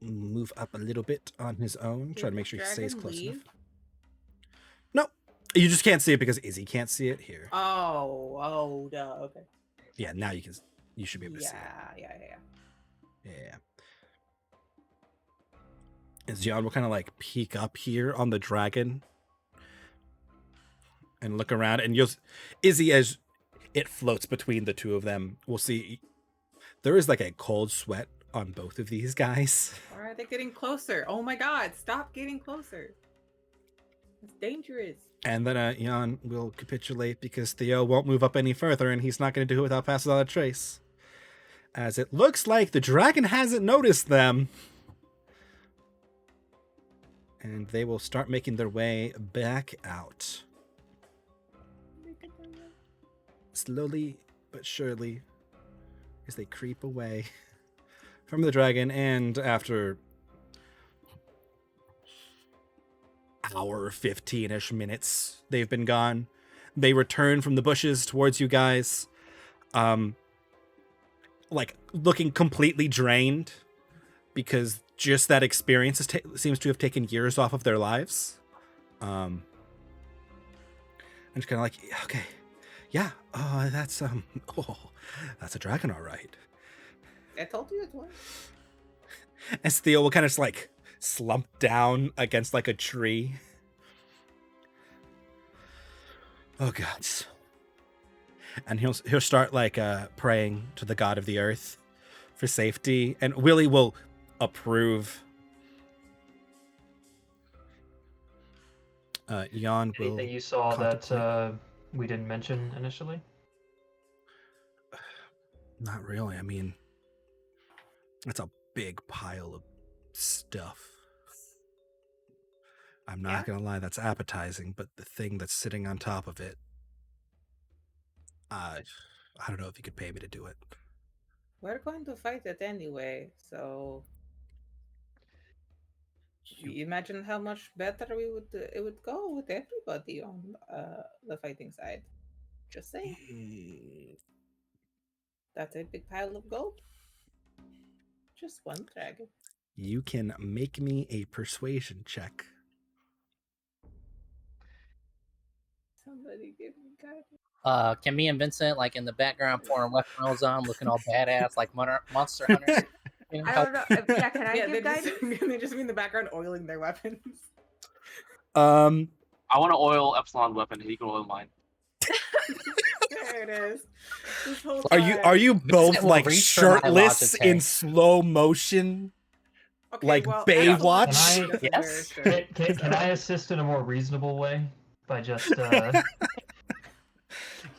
move up a little bit on his own, try to make sure he stays close enough. No, you just can't see it because Izzy can't see it here. Oh, duh. Okay. Yeah, now you should be able to see it. Yeah. As Jan will kind of like peek up here on the dragon and look around, and Izzy, as it floats between the two of them, will see there is like a cold sweat on both of these guys. All right, they're getting closer. Oh my God! Stop getting closer. It's dangerous. And then Jan will capitulate because Theo won't move up any further, and he's not going to do it without passing on a trace. As it looks like the dragon hasn't noticed them. And they will start making their way back out. Slowly but surely, as they creep away from the dragon, and after hour 15-ish minutes they've been gone, they return from the bushes towards you guys, like looking completely drained, because just that experience seems to have taken years off of their lives. I'm just kind of like, okay, yeah, that's that's a dragon, all right. I told you it was. As Theo will kind of just like slump down against like a tree. Oh God. And he'll start like praying to the god of the earth for safety, and Willie will approve. Jan will. Anything you saw that we didn't mention initially? Not really. I mean, it's a big pile of stuff. I'm not gonna lie, that's appetizing, but the thing that's sitting on top of it, I don't know if you could pay me to do it. We're going to fight it anyway, so imagine how much better it would go with everybody on the fighting side. Just saying. That's a big pile of gold. Just one dragon. You can make me a persuasion check. Somebody give me guidance. Can me and Vincent, like in the background, pouring weapon rolls on, looking all badass like monster hunters? You know, I don't know. Yeah, can I give guidance? They just be in the background oiling their weapons. I want to oil Epsilon's weapon. He can oil mine. There it is. This whole Are you both will like reach for my shirtless Logitech. in slow motion? Okay, like well, Baywatch? Epsilon Yes. doesn't wear a shirt. Can I assist in a more reasonable way by just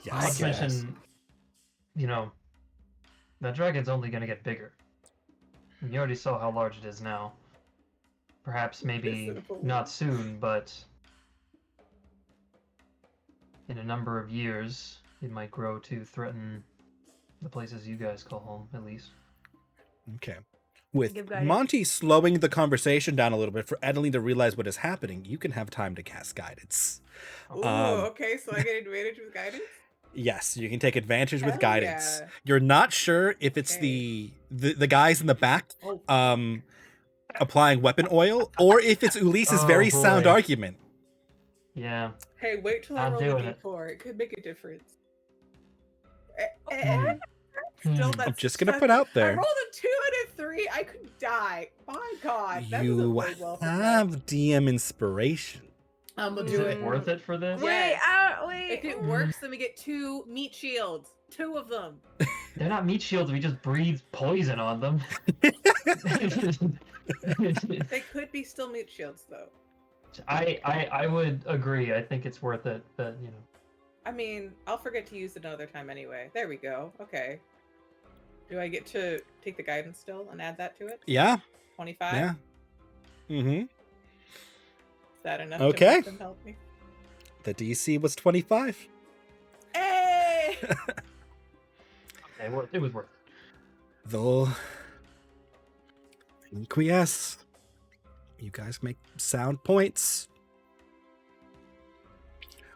Yes. mention, that dragon's only going to get bigger. And you already saw how large it is now. Perhaps maybe not soon, but in a number of years, it might grow to threaten the places you guys call home, at least. Okay. With Give guidance. Monty slowing the conversation down a little bit for Adeline to realize what is happening, you can have time to cast guidance. Ooh, okay, so I get advantage with guidance? Yes, you can take advantage with Hell guidance. yeah. You're not sure if it's Okay. the guys in the back Oh. applying weapon oil, or if it's Ulise's Oh, very boy. sound argument. Yeah. Hey, wait till I I'm roll doing the it. d4. It could make a difference. Hmm. Still, Hmm. that's I'm just gonna such- put out I there. rolled a 2 and a 3. I could die. My God, that doesn't You bode well for have DM inspiration. I'm gonna Is do it it. worth it for this? Yes. Wait. If it works, then we get 2 meat shields. 2 of them. They're not meat shields, we just breathe poison on them. They could be still meat shields, though. I would agree. I think it's worth it, but I mean, I'll forget to use it another time anyway. There we go. Okay. Do I get to take the guidance still and add that to it? Yeah. 25? Yeah. Mm-hmm. Is that enough Okay. to make them help me? The DC was 25. Hey! it was worth it. They'll acquiesce. You guys make sound points.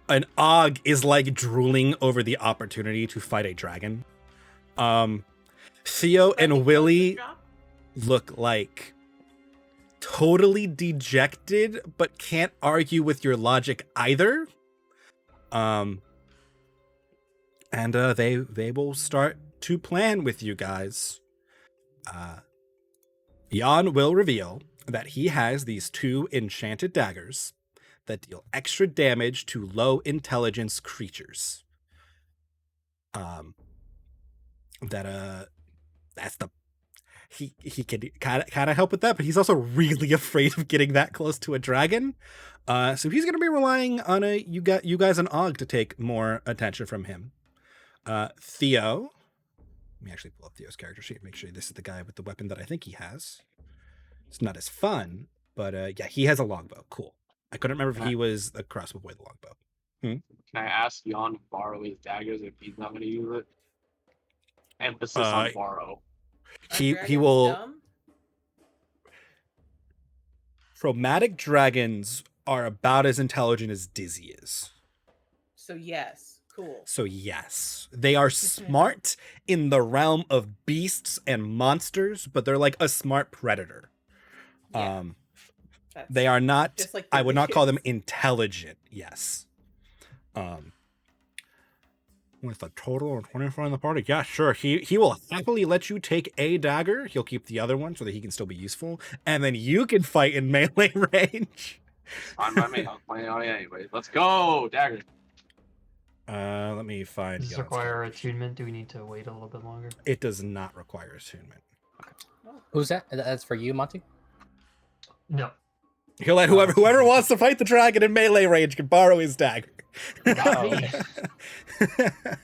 An Og is like drooling over the opportunity to fight a dragon. Theo and Willie look like totally dejected, but can't argue with your logic either. And they will start to plan with you guys. Jan will reveal that he has these 2 enchanted daggers that deal extra damage to low intelligence creatures. That's the he can kind of help with that, but he's also really afraid of getting that close to a dragon. So he's going to be relying on you guys and Og to take more attention from him. Theo, let me actually pull up Theo's character sheet and make sure this is the guy with the weapon that I think he has. It's not as fun, but yeah, he has a longbow. Cool. I couldn't remember if he was the crossbow boy, the longbow. Can I ask Jan to borrow his daggers if he's not going to use it? Emphasis on borrow. He Dragon's will. dumb? Chromatic dragons are about as intelligent as Dizzy is. So yes, cool. So yes, they are smart in the realm of beasts and monsters, but they're like a smart predator. Yeah, that's They are not. just like I would not call them kids. intelligent. Yes. With a total of 24 in the party, yeah, sure. He will happily let you take a dagger. He'll keep the other one so that he can still be useful, and then you can fight in melee range. On by me. I'll play on it anyway. Let's go, dagger. Let me find. Does this Jan's require character sheet. attunement? Do we need to wait a little bit longer? It does not require attunement. Who's that? That's for you, Monty? No. He'll let whoever wants to fight the dragon in melee range can borrow his dagger. Not me. I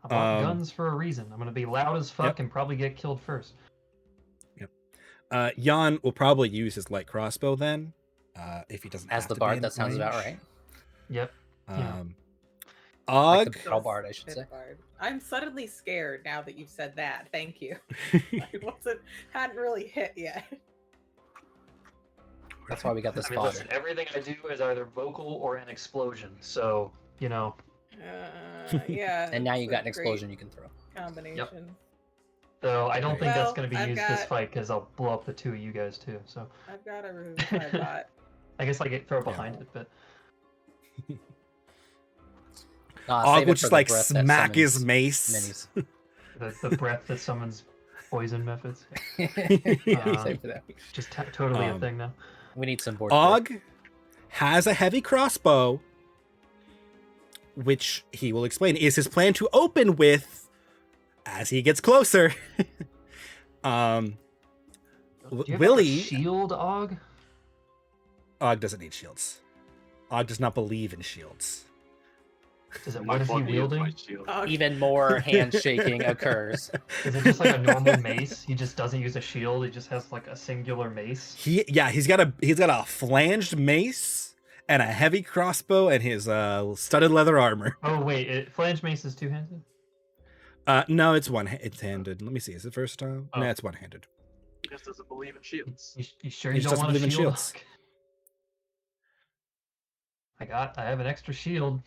bought Um, guns for a reason. I'm gonna be loud as fuck Yep. and probably get killed first. Yep. Jan will probably use his light crossbow then, if he doesn't. As have the to be bard, in that sounds about range. right. Yep. Yeah. Like the Og, battle bard, I should Pit say. bard. I'm suddenly scared now that you've said that. Thank you. Hadn't really hit yet. That's why we got this I mean, fodder. listen, everything I do is either vocal or an explosion. So, you know. Yeah. And now you it's got a an explosion you can throw. great combination. So I don't think that's Well, going to be I've used this got- fight because I'll blow up the two of you guys too. So I've got a revivify bot. I guess like throw it behind it, but Og would just like smack his mace. Minis. the breath that summons poison methods. Yeah, save for that. Just totally a thing now. We need some board. Og has a heavy crossbow, which he will explain is his plan to open with as he gets closer. Do you have, like, a Willie, shield, Og? Og doesn't need shields. Og does not believe in shields. What is he wielding? Even more handshaking occurs. Is it just like a normal mace? He just doesn't use a shield. He just has like a singular mace. He's got a flanged mace and a heavy crossbow and his studded leather armor. Oh wait, flange mace is two-handed? No, it's handed. Let me see. Is it first time? Oh. No, it's one-handed. He just doesn't believe in shields. You sure He you just don't doesn't want a believe in shield? shields. I have an extra shield.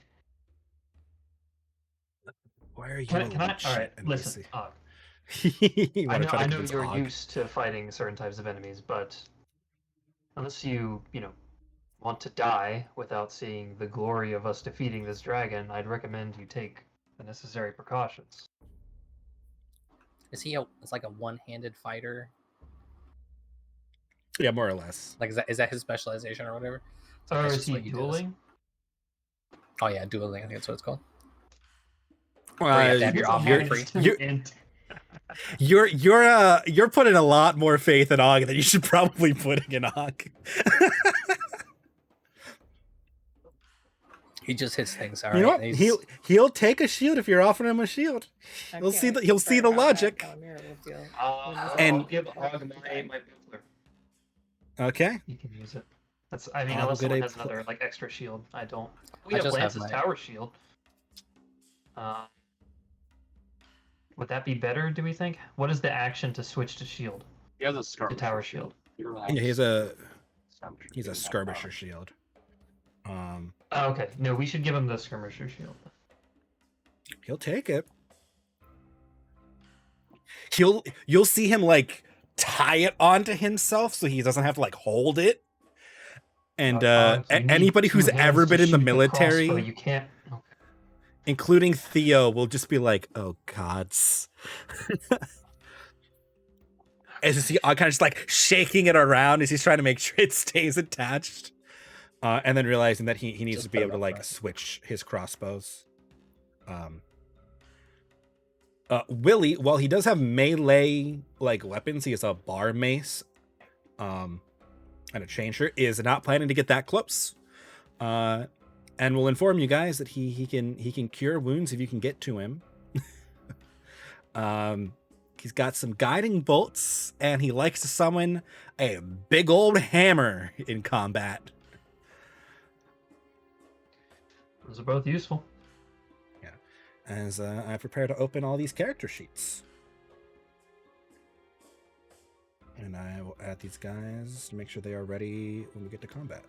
Why are you? Can I? All right, NPC? listen. You wanna try to I know convince you're Og? used to fighting certain types of enemies, but unless you want to die without seeing the glory of us defeating this dragon, I'd recommend you take the necessary precautions. Is he it's like a one-handed fighter? Yeah, more or less. Like is that his specialization or whatever? Or That's is just he what he does. dueling? Oh yeah, dueling. I think that's what it's called. Or you have to have your offhand free. You're putting a lot more faith in Og than you should probably put in Og. He just hits things. All You know right. what? He'll take a shield if you're offering him a shield. He'll see the logic. I'll give Og my buckler. Okay. You can use it. Unless get someone a has another extra shield. I don't. We I have just have Lance's my- tower shield. Would that be better? Do we think? What is the action to switch to shield? He has a scar. To tower shield. Yeah, he's a skirmisher shield. Oh, okay. No, we should give him the skirmisher shield. He'll take it. You'll see him like tie it onto himself so he doesn't have to like hold it. And So you need anybody two who's hands ever to been in the shoot military, crossbow. You can't. Okay. including Theo, will just be like, "Oh gods." As you see, kind of just like shaking it around as he's trying to make sure it stays attached, and then realizing that he needs Just to be put it able to up like front. switch his crossbows. Willie, while he does have melee like weapons, he has a bar mace, and a chain shirt, is not planning to get that close. And will inform you guys that he can cure wounds if you can get to him. He's got some guiding bolts, and he likes to summon a big old hammer in combat. Those are both useful. As I prepare to open all these character sheets. And I will add these guys to make sure they are ready when we get to combat.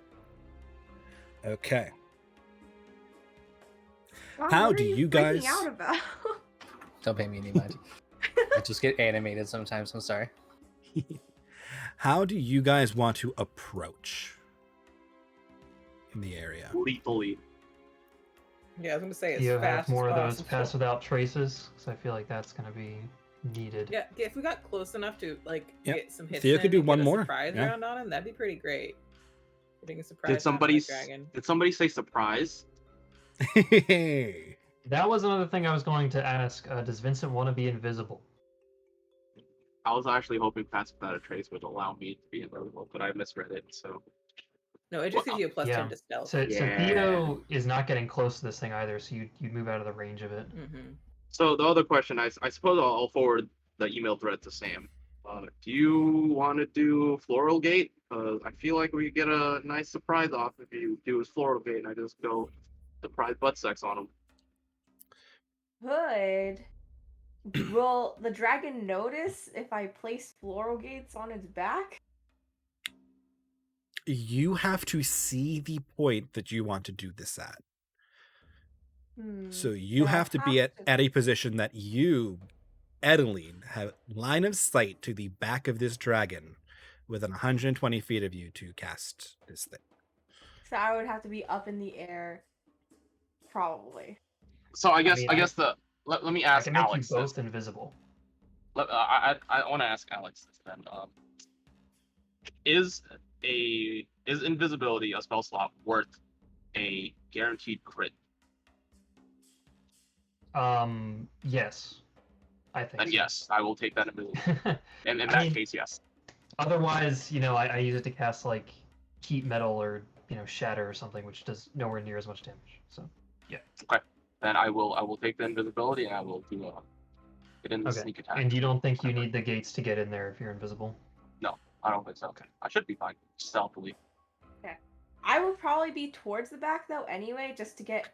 Okay. Wow, How what do are you freaking guys- out about? Don't pay me any mind. I just get animated sometimes. I'm sorry. How do you guys want to approach in the area? Lethally. Yeah, I was gonna say as You have fast more as of those possible. pass without traces, because I feel like that's going to be needed. Yeah, if we got close enough to like Yep. get some hits, Theo in could do and one get a more, surprise yeah. round on him. That'd be pretty great. Getting a surprise. Did somebody dragon. did somebody say surprise? That was another thing I was going to ask. Does Vincent want to be invisible? I was actually hoping Pass Without a Trace would allow me to be invisible, but I misread it, so No, it just Well, gives you a plus yeah. 10 to stealth. So Yeah. Theo is not getting close to this thing either, so you'd move out of the range of it. Mm-hmm. So the other question, I suppose I'll forward the email thread to Sam. Do you want to do Floral Gate? I feel like we get a nice surprise off if you do his Floral Gate and I just go surprise butt sex on him. Good. Will the dragon notice if I place floral gates on its back? You have to see the point that you want to do this at. So you Then have to be at a position that you, Edeline, have line of sight to the back of this dragon within 120 feet of you to cast this thing. So I would have to be up in the air, probably. So I guess let me ask I can make Alex you this. both invisible. I want to ask Alex this then. Is invisibility a spell slot worth a guaranteed crit? Yes. I think Then so. yes, I will take that invisibility. And in that case, yes. Otherwise, I use it to cast like heat metal or shatter or something, which does nowhere near as much damage. So yeah. Okay. Then I will take the invisibility and I will do get in the sneak attack. And you don't think you need the gates to get in there if you're invisible? No, I don't think so. Okay. I should be fine. Stealthily. Okay. I would probably be towards the back though anyway, just to get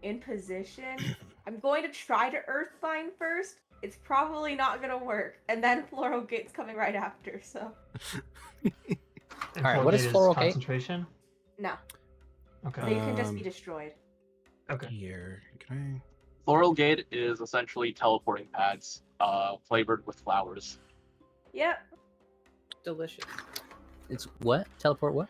in position. I'm going to try to Earthbind first. It's probably not gonna work, and then Floral Gate's coming right after. So. All right, what is Floral Gate? Concentration? No. Okay. They can just be destroyed. Okay. Here, can Floral Gate is essentially teleporting pads, flavored with flowers. Yep. Delicious. It's what? Teleport what?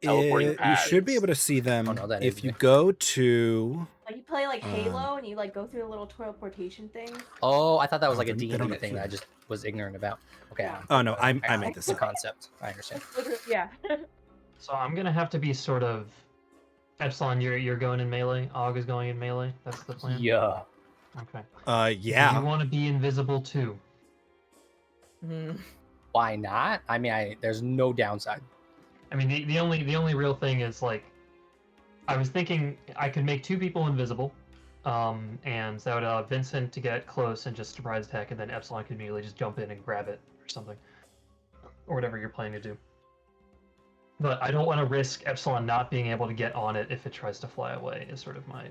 Teleporting you pads. should be able to see them Oh, no, that if is you me. go to. Like you play like Halo and you like go through a little teleportation thing. Oh, I thought that was Oh, like a they don't D&D have thing that I here. just was ignorant about. Okay. Yeah. Oh no, I made this the up. concept. I understand. Yeah. So I'm gonna have to be sort of. Epsilon, you're going in melee. Og is going in melee. That's the plan. Yeah. Okay. Yeah. Do you want to be invisible too? Why not? I mean, there's no downside. I mean, the only real thing is like, I was thinking I could make two people invisible, and that would allow Vincent to get close and just surprise attack, and then Epsilon could immediately just jump in and grab it or something, or whatever you're planning to do. But I don't want to risk Epsilon not being able to get on it if it tries to fly away. Is sort of my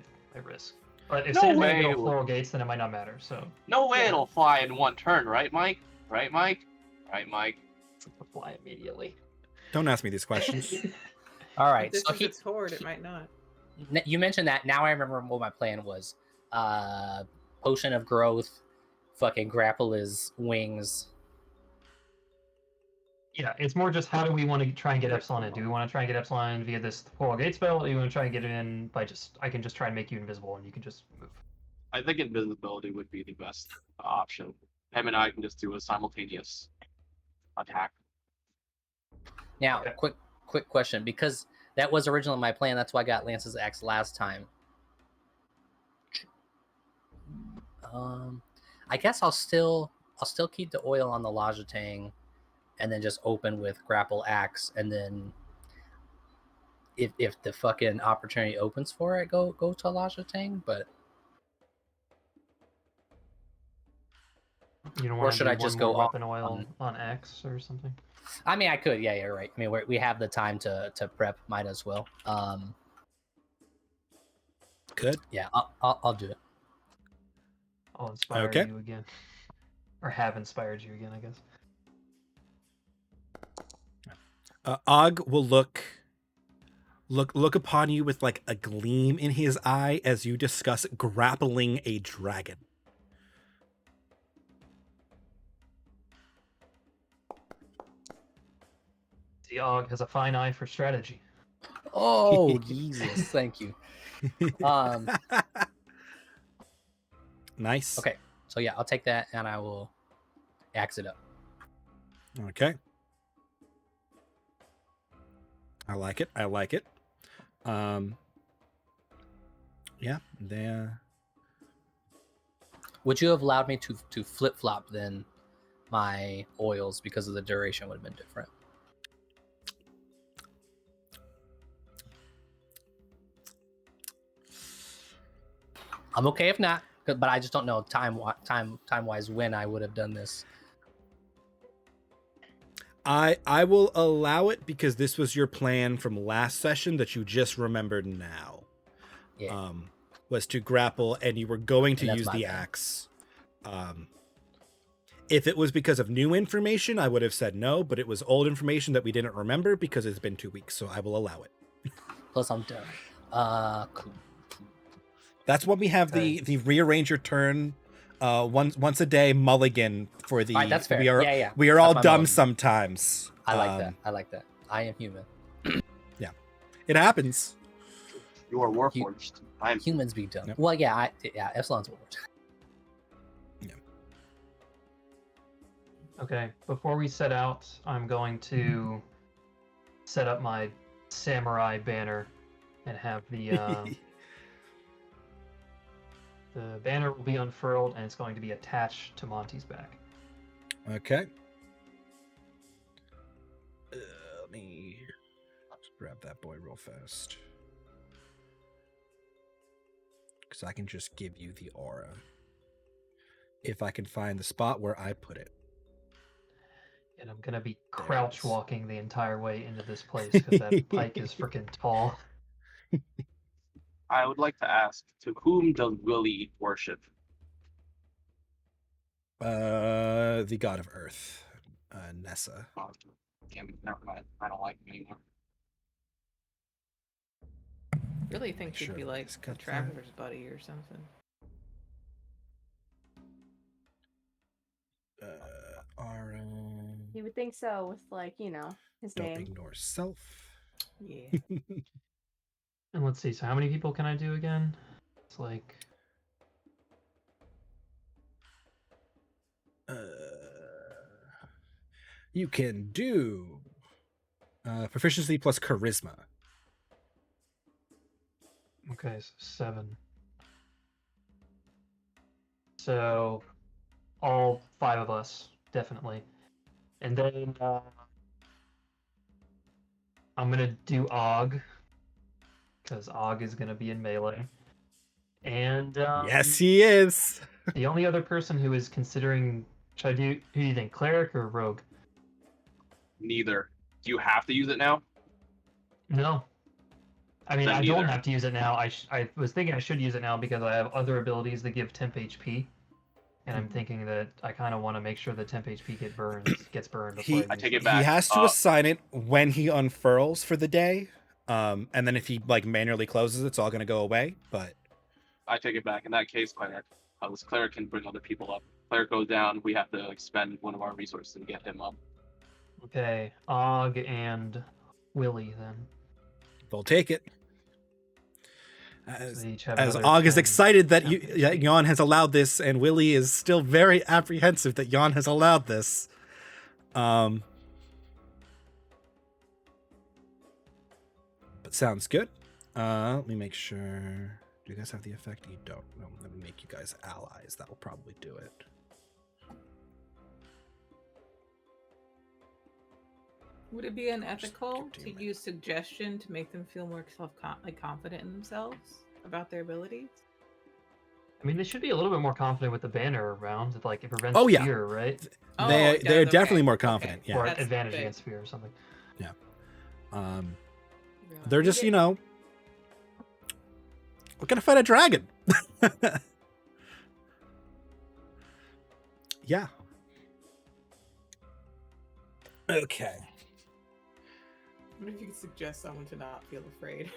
risk. But if No Sam's way gonna it go will. Floral Gates, then it might not matter. So No way it'll fly in one turn, right, Mike? Right, Mike? Right, Mike? it'll fly immediately. Don't ask me these questions. All right. This So is its horde. It might not. you mentioned that. Now I remember what my plan was. Potion of growth, fucking grapple his wings. Yeah, it's more just how do we want to try and get Epsilon in? Do we want to try and get Epsilon in via this Floral Gate spell, or do you want to try and get it in by I can just try and make you invisible and you can just move? I think invisibility would be the best option. Him and I can just do a simultaneous attack. Now, Okay. quick question, because that was originally my plan. That's why I got Lance's axe last time. I guess I'll still keep the oil on the Lajatang, and then just open with grapple axe, and then if the fucking opportunity opens for it, go to Lajatang. But You don't Or want to should do I just one more go weapon oil on X or something? I mean, I could. Yeah, you're right. I mean, we have the time to prep. Might as well. Good. Yeah, I'll do it. I'll inspire Okay. you again, or have inspired you again, I guess. Og will look upon you with like a gleam in his eye as you discuss grappling a dragon. The Og has a fine eye for strategy. Oh, Jesus! Thank you. Nice. Okay, so yeah, I'll take that and I will axe it up. Okay. I like it. Yeah, there. Would you have allowed me to flip flop then my oils, because of the duration would have been different? I'm okay if not, but I just don't know time wise when I would have done this. I will allow it because this was your plan from last session that you just remembered now. Yeah. Was to grapple, and you were going to And that's use my the bad. axe. If it was because of new information, I would have said no, but it was old information that we didn't remember because it's been 2 weeks, so I will allow it. Plus, I'm done. Cool. That's when we have the rearrange your turn once a day mulligan for the. All right, that's fair. We are Yeah. we are all That's my dumb mulligan. sometimes. I like that. I am human. Yeah, it happens. You are warforged. I'm Humans be dumb. Yep. Well, yeah, Epsilon's warped. Okay, before we set out, I'm going to set up my samurai banner and have the the banner will be unfurled and it's going to be attached to Monty's back. Okay. Let me just grab that boy real fast. Because I can just give you the aura. If I can find the spot where I put it. And I'm gonna be There it crouch is. walking the entire way into this place because that pike is freaking tall. I would like to ask, to whom does Willie worship? The god of earth, Nessa. Oh, damn it, never mind. I don't like him anymore. Really think she'd Sure, be like it's a got that. traveler's buddy or something. Aron. You would think so with, like, his Don't name. ignore self. Yeah. And let's see, so how many people can I do again? It's like You can do proficiency plus charisma. okay, so 7. So all 5 of us, definitely. And then I'm gonna do Og, because Og is gonna be in melee. And Yes, he is. the only other person who is considering, should I do, who do you think, cleric or rogue? Neither. Do you have to use it now? No. I mean, Then I don't neither. have to use it now. I was thinking I should use it now because I have other abilities that give temp HP. And I'm thinking that I kind of want to make sure the temp HP gets burned before He- I I use take it. it back. He has to assign it when he unfurls for the day. And then if he like manually closes, it's all gonna go away. But I take it back. In that case, cleric. This cleric can bring other people up. Cleric goes down, we have to expend one of our resources to get him up. Okay, Og and Willie then. they'll take it. So As they each have as another Og is 10 excited that temp HP. Jan has allowed this, and Willie is still very apprehensive that Jan has allowed this. But sounds good. Let me make sure. Do you guys have the effect? You don't. No, let me make you guys allies. That will probably do it. Would it be unethical Just to give use suggestion to make them feel more confident in themselves about their abilities? I mean, they should be a little bit more confident with the banner around. Like, it prevents Oh, yeah. fear, right? Oh, They're it does, definitely okay, more okay. confident. Yeah. Or That's advantage good. against fear or something. They're just, we're gonna fight a dragon. Yeah. Okay. What if you could suggest someone to not feel afraid?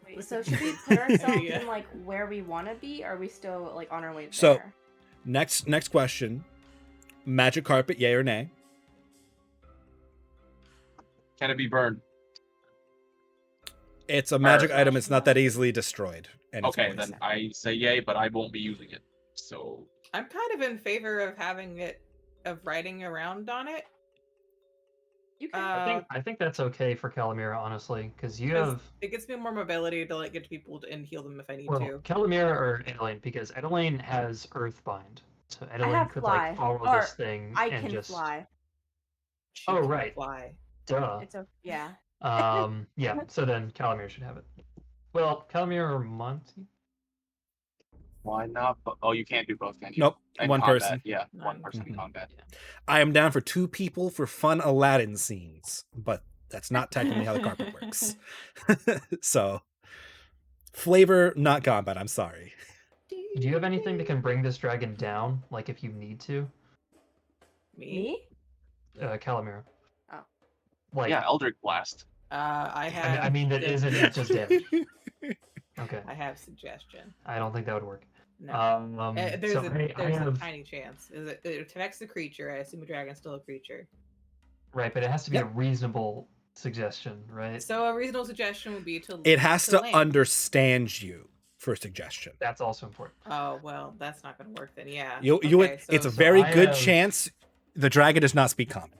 Wait, so should we put ourselves Yeah. in, like, where we want to be, or are we still, like, on our way there? So- Next question. Magic carpet, yay or nay? Can it be burned? It's a magic Alright. item. It's not that easily destroyed. And it's Okay, poison. then I say yay, but I won't be using it. So I'm kind of in favor of having it, of riding around on it. You can. I think that's okay for Calamira, honestly, because you 'Cause have it gives me more mobility to like get to people and heal them if I need well, to. Calamira or Edaline, because Edaline has Earthbind, so Edaline have could fly, like follow or this thing I and can just fly. She Oh, can right. Fly. duh. It's a yeah. Yeah. So then Calamira should have it. Well, Calamira or Monty. Why not? Oh, you can't do both, can you? Nope, And one combat, person. Yeah, one person in Mhm. combat. I am down for 2 people for fun Aladdin scenes, but that's not technically how the carpet works. So, flavor, not combat. I'm sorry. Do you have anything that can bring this dragon down, like if you need to? Me? Calamera. Oh. Like, Yeah, Eldritch Blast. I have. I mean, that isn't just damage. Okay. I have suggestion. I don't think that would work. No. There's so a have... tiny chance. It affects the creature. I assume a dragon's still a creature. Right, but it has to be a reasonable suggestion, right? So a reasonable suggestion would be to. It has to land. understand you for a suggestion. That's also important. Oh well, that's not going to work then. Yeah. It's a very good chance the dragon does not speak common.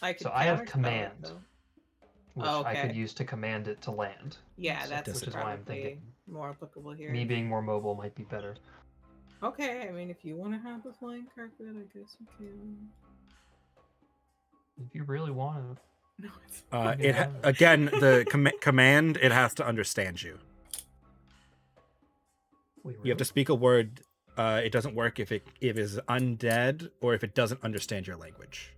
I have command, which I could use to command it to land. Yeah, which is why I'm thinking more applicable here. Me being more mobile might be better. Okay, I mean, if you want to have a flying carpet, I guess you can. If you really want to. No, it's again, the command, it has to understand you. Wait, really? You have to speak a word. It doesn't work if it is undead or if it doesn't understand your language.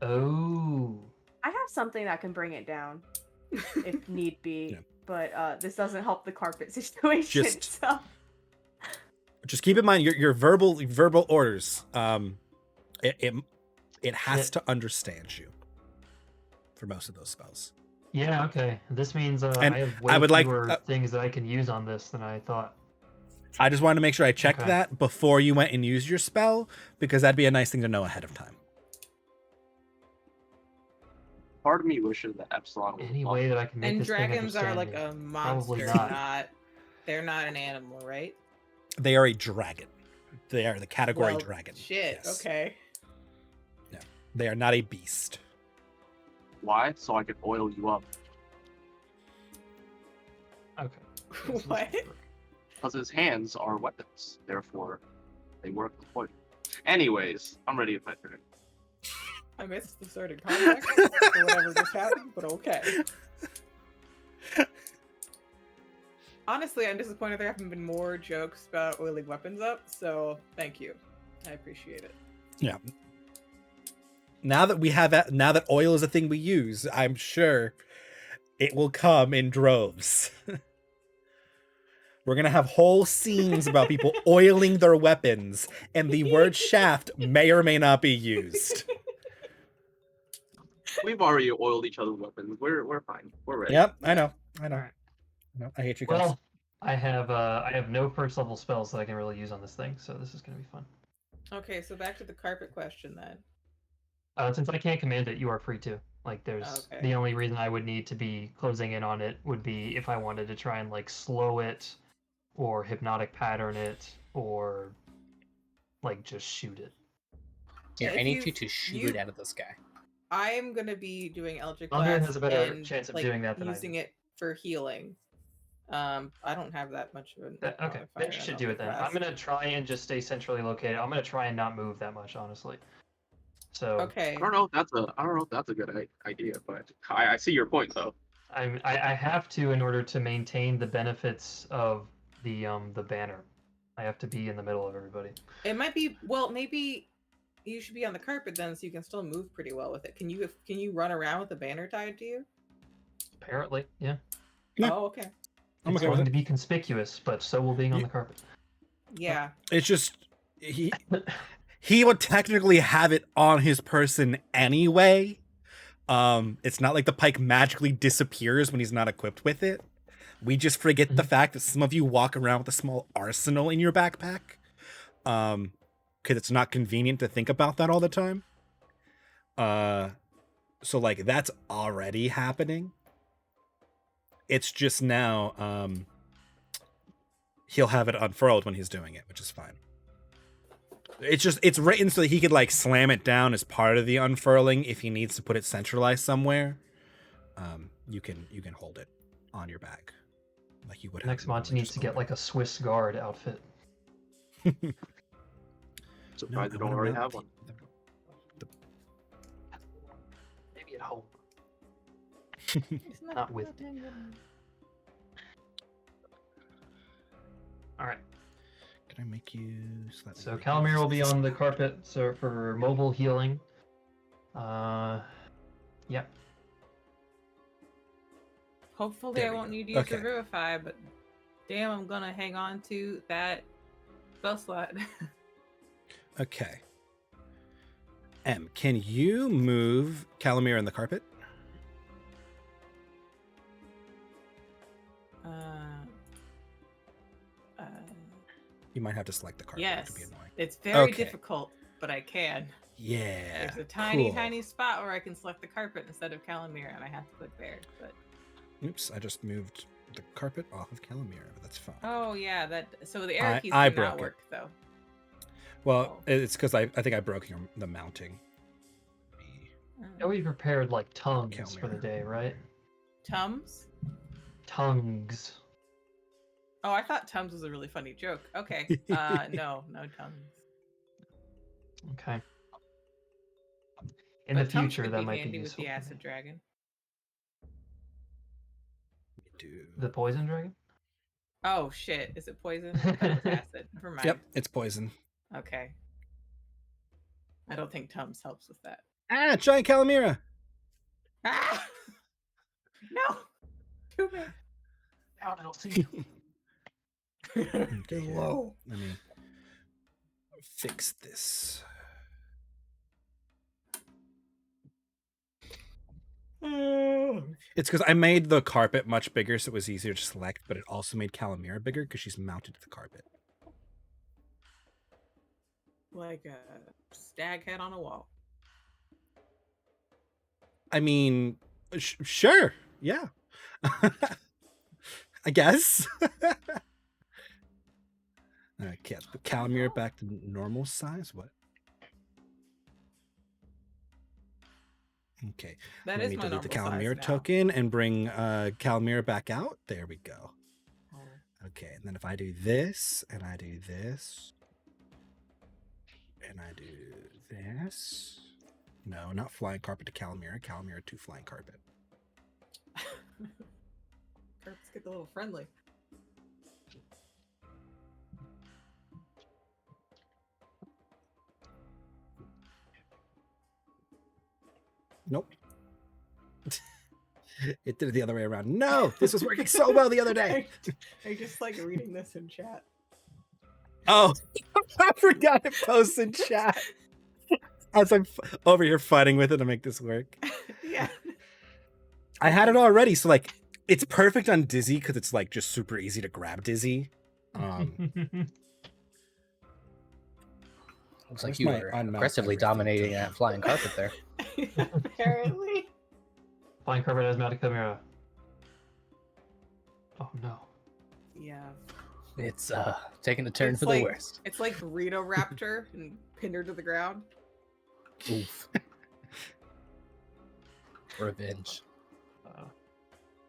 Oh. I have something that can bring it down if need be, Yeah. but this doesn't help the carpet situation. Just keep in mind your verbal orders. It has to understand you for most of those spells. Yeah. Okay. This means I have way fewer things that I can use on this than I thought. I just wanted to make sure I checked that before you went and used your spell, because that'd be a nice thing to know ahead of time. Part of me wishes that Epsilon was any way that I can make and this dragons thing are like a monster, they're not an animal, right? They are a dragon. They are the category dragon. Shit. Yes. Okay. Yeah. They are not a beast. Why? So I could oil you up. Okay. What? Because his hands are weapons, therefore they work with oil. Anyways, I'm ready to fight for it. I missed the certain context for whatever just happened, but okay. Honestly, I'm disappointed there haven't been more jokes about oiling weapons up, so thank you. I appreciate it. Yeah. Now that oil is a thing we use, I'm sure it will come in droves. We're going to have whole scenes about people oiling their weapons, and the word shaft may or may not be used. We've already oiled each other's weapons. We're fine. We're ready. Yep, I know. No, I hate you guys. Well, I have no first level spells that I can really use on this thing, so this is going to be fun. Okay, so back to the carpet question then. Since I can't command it, you are free to. Like, there's the only reason I would need to be closing in on it would be if I wanted to try and like slow it, or hypnotic pattern it, or like just shoot it. Yeah, I need you to shoot it out of the sky. I am gonna be doing Eldritch Thunder Blast has a better and, chance of doing that than using it for healing. I don't have that much of an. Okay, then you should do it then. I'm gonna try and just stay centrally located. I'm gonna try and not move that much, honestly. So okay. I don't know if that's a good idea, but I see your point though. I have to in order to maintain the benefits of the banner. I have to be in the middle of everybody. It might be maybe you should be on the carpet then, so you can still move pretty well with it. Can you run around with the banner tied to you? Apparently, yeah. Oh, okay. It's going to be conspicuous, but so will being on the carpet. Yeah. It's just he would technically have it on his person anyway. It's not like the pike magically disappears when he's not equipped with it. We just forget the fact that some of you walk around with a small arsenal in your backpack. Because it's not convenient to think about that all the time. So like that's already happening. It's just now he'll have it unfurled when he's doing it, which is fine. It's written so that he could like slam it down as part of the unfurling if he needs to put it centralized somewhere. You can hold it on your back. Like you would have. Next Monty needs to get like a Swiss Guard outfit. Surprised you don't already have one. Maybe at home. Not with me. Alright. Can I make you slightly? So Calamir will be on the carpet, so for mobile healing. Yep. Hopefully I won't need to use Revivify, but damn, I'm gonna hang on to that spell slot. Okay. M, can you move Calamir on the carpet? You might have to select the carpet. Yes, to be annoying. It's very difficult, but I can. Yeah. There's a tiny spot where I can select the carpet instead of Calamir, and I have to click there. But oops, I just moved the carpet off of Calamir, but that's fine. Oh yeah, so the arrow keys I do not broke work though. Well, it's because I think I broke the mounting. Yeah, we prepared like tongues for the day, right? Tums? Tongues. Oh, I thought Tums was a really funny joke. Okay. No Tums. Okay. In the future, that might be handy useful. With the acid dragon. The poison dragon? Oh shit! Is it poison? I thought it was acid. Never mind. Yep, it's poison. Okay. I don't think Tums helps with that. Ah, giant Calamira! Ah! No! Too bad. I don't see you. Okay, whoa. Let me fix this. It's because I made the carpet much bigger, so it was easier to select, but it also made Calamira bigger because she's mounted to the carpet. Like a stag head on a wall. I mean, sure. Yeah. I guess. Okay, let's put Calamir back to normal size. What? Okay. That Let is me my delete the normal Calamir size token and bring Calamir back out. There we go. Oh. Okay, and then if I do this, and I do this, and I do this. No, not flying carpet to Calamir. Calamir to flying carpet. Carpets get a little friendly. Nope. It did it the other way around. No, this was working so well the other day. I just like reading this in chat. Oh, I forgot to post in chat. As I'm over here fighting with it to make this work. Yeah. I had it already, so like it's perfect on Dizzy because it's like just super easy to grab Dizzy. Looks like you were aggressively dominating that flying carpet there. Apparently. Flying carpet has Magic Chimera. Oh no. Yeah. It's taking a turn for the worst. It's like Burrito Raptor and pinned her to the ground. Oof. Revenge.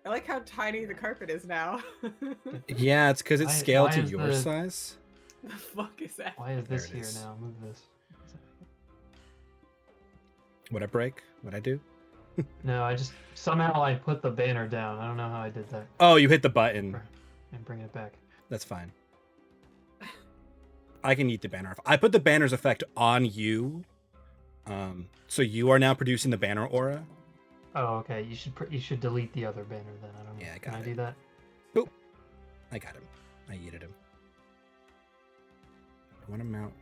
I like how tiny the carpet is now. Yeah, it's because it's scaled to your size. The fuck is that? Why is this here now? Move this. Would I break? Would I do? No, I just somehow I put the banner down. I don't know how I did that. Oh, you hit the button. And bring it back. That's fine. I can eat the banner off. I put the banner's effect on you. So you are now producing the banner aura. Oh, okay. You should delete the other banner then. I don't know. Yeah, I got Can I it. do that? Boop. I got him. I yeeted him. I want to mount.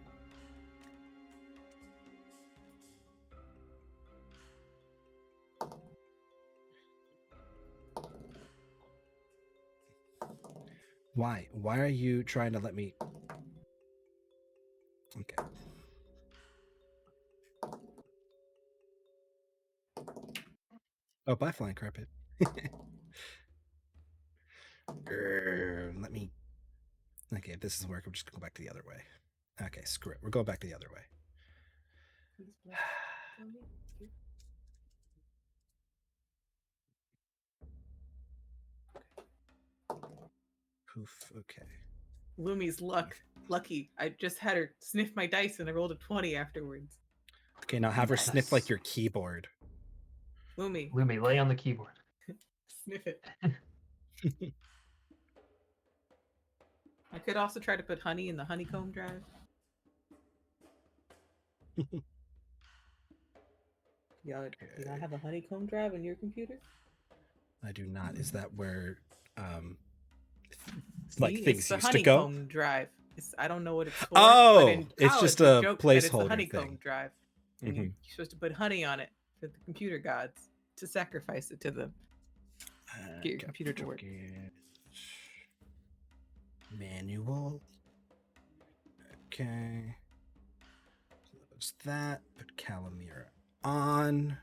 Why? Why are you trying to let me? Okay. Oh, bye, flying carpet. Let me. Okay, if this doesn't work, I'm just gonna go back to the other way. Okay, screw it. We're going back to the other way. Poof. Okay. Lumi's lucky. I just had her sniff my dice and I rolled a 20 afterwards. Okay, now have her sniff like your keyboard. Lumi, lay on the keyboard. sniff it. I could also try to put honey in the honeycomb drive. Y'all, do not have a honeycomb drive in your computer? I do not. Is that where, See, things it's the used to go? honeycomb drive. I don't know what it's for. Oh, but in it's college, just we a joked that it's the placeholder honeycomb thing. drive, and you're supposed to put honey on it for the computer gods to sacrifice it to them. Get your computer to work. Manual. Okay. So that was that. Put Calamira on.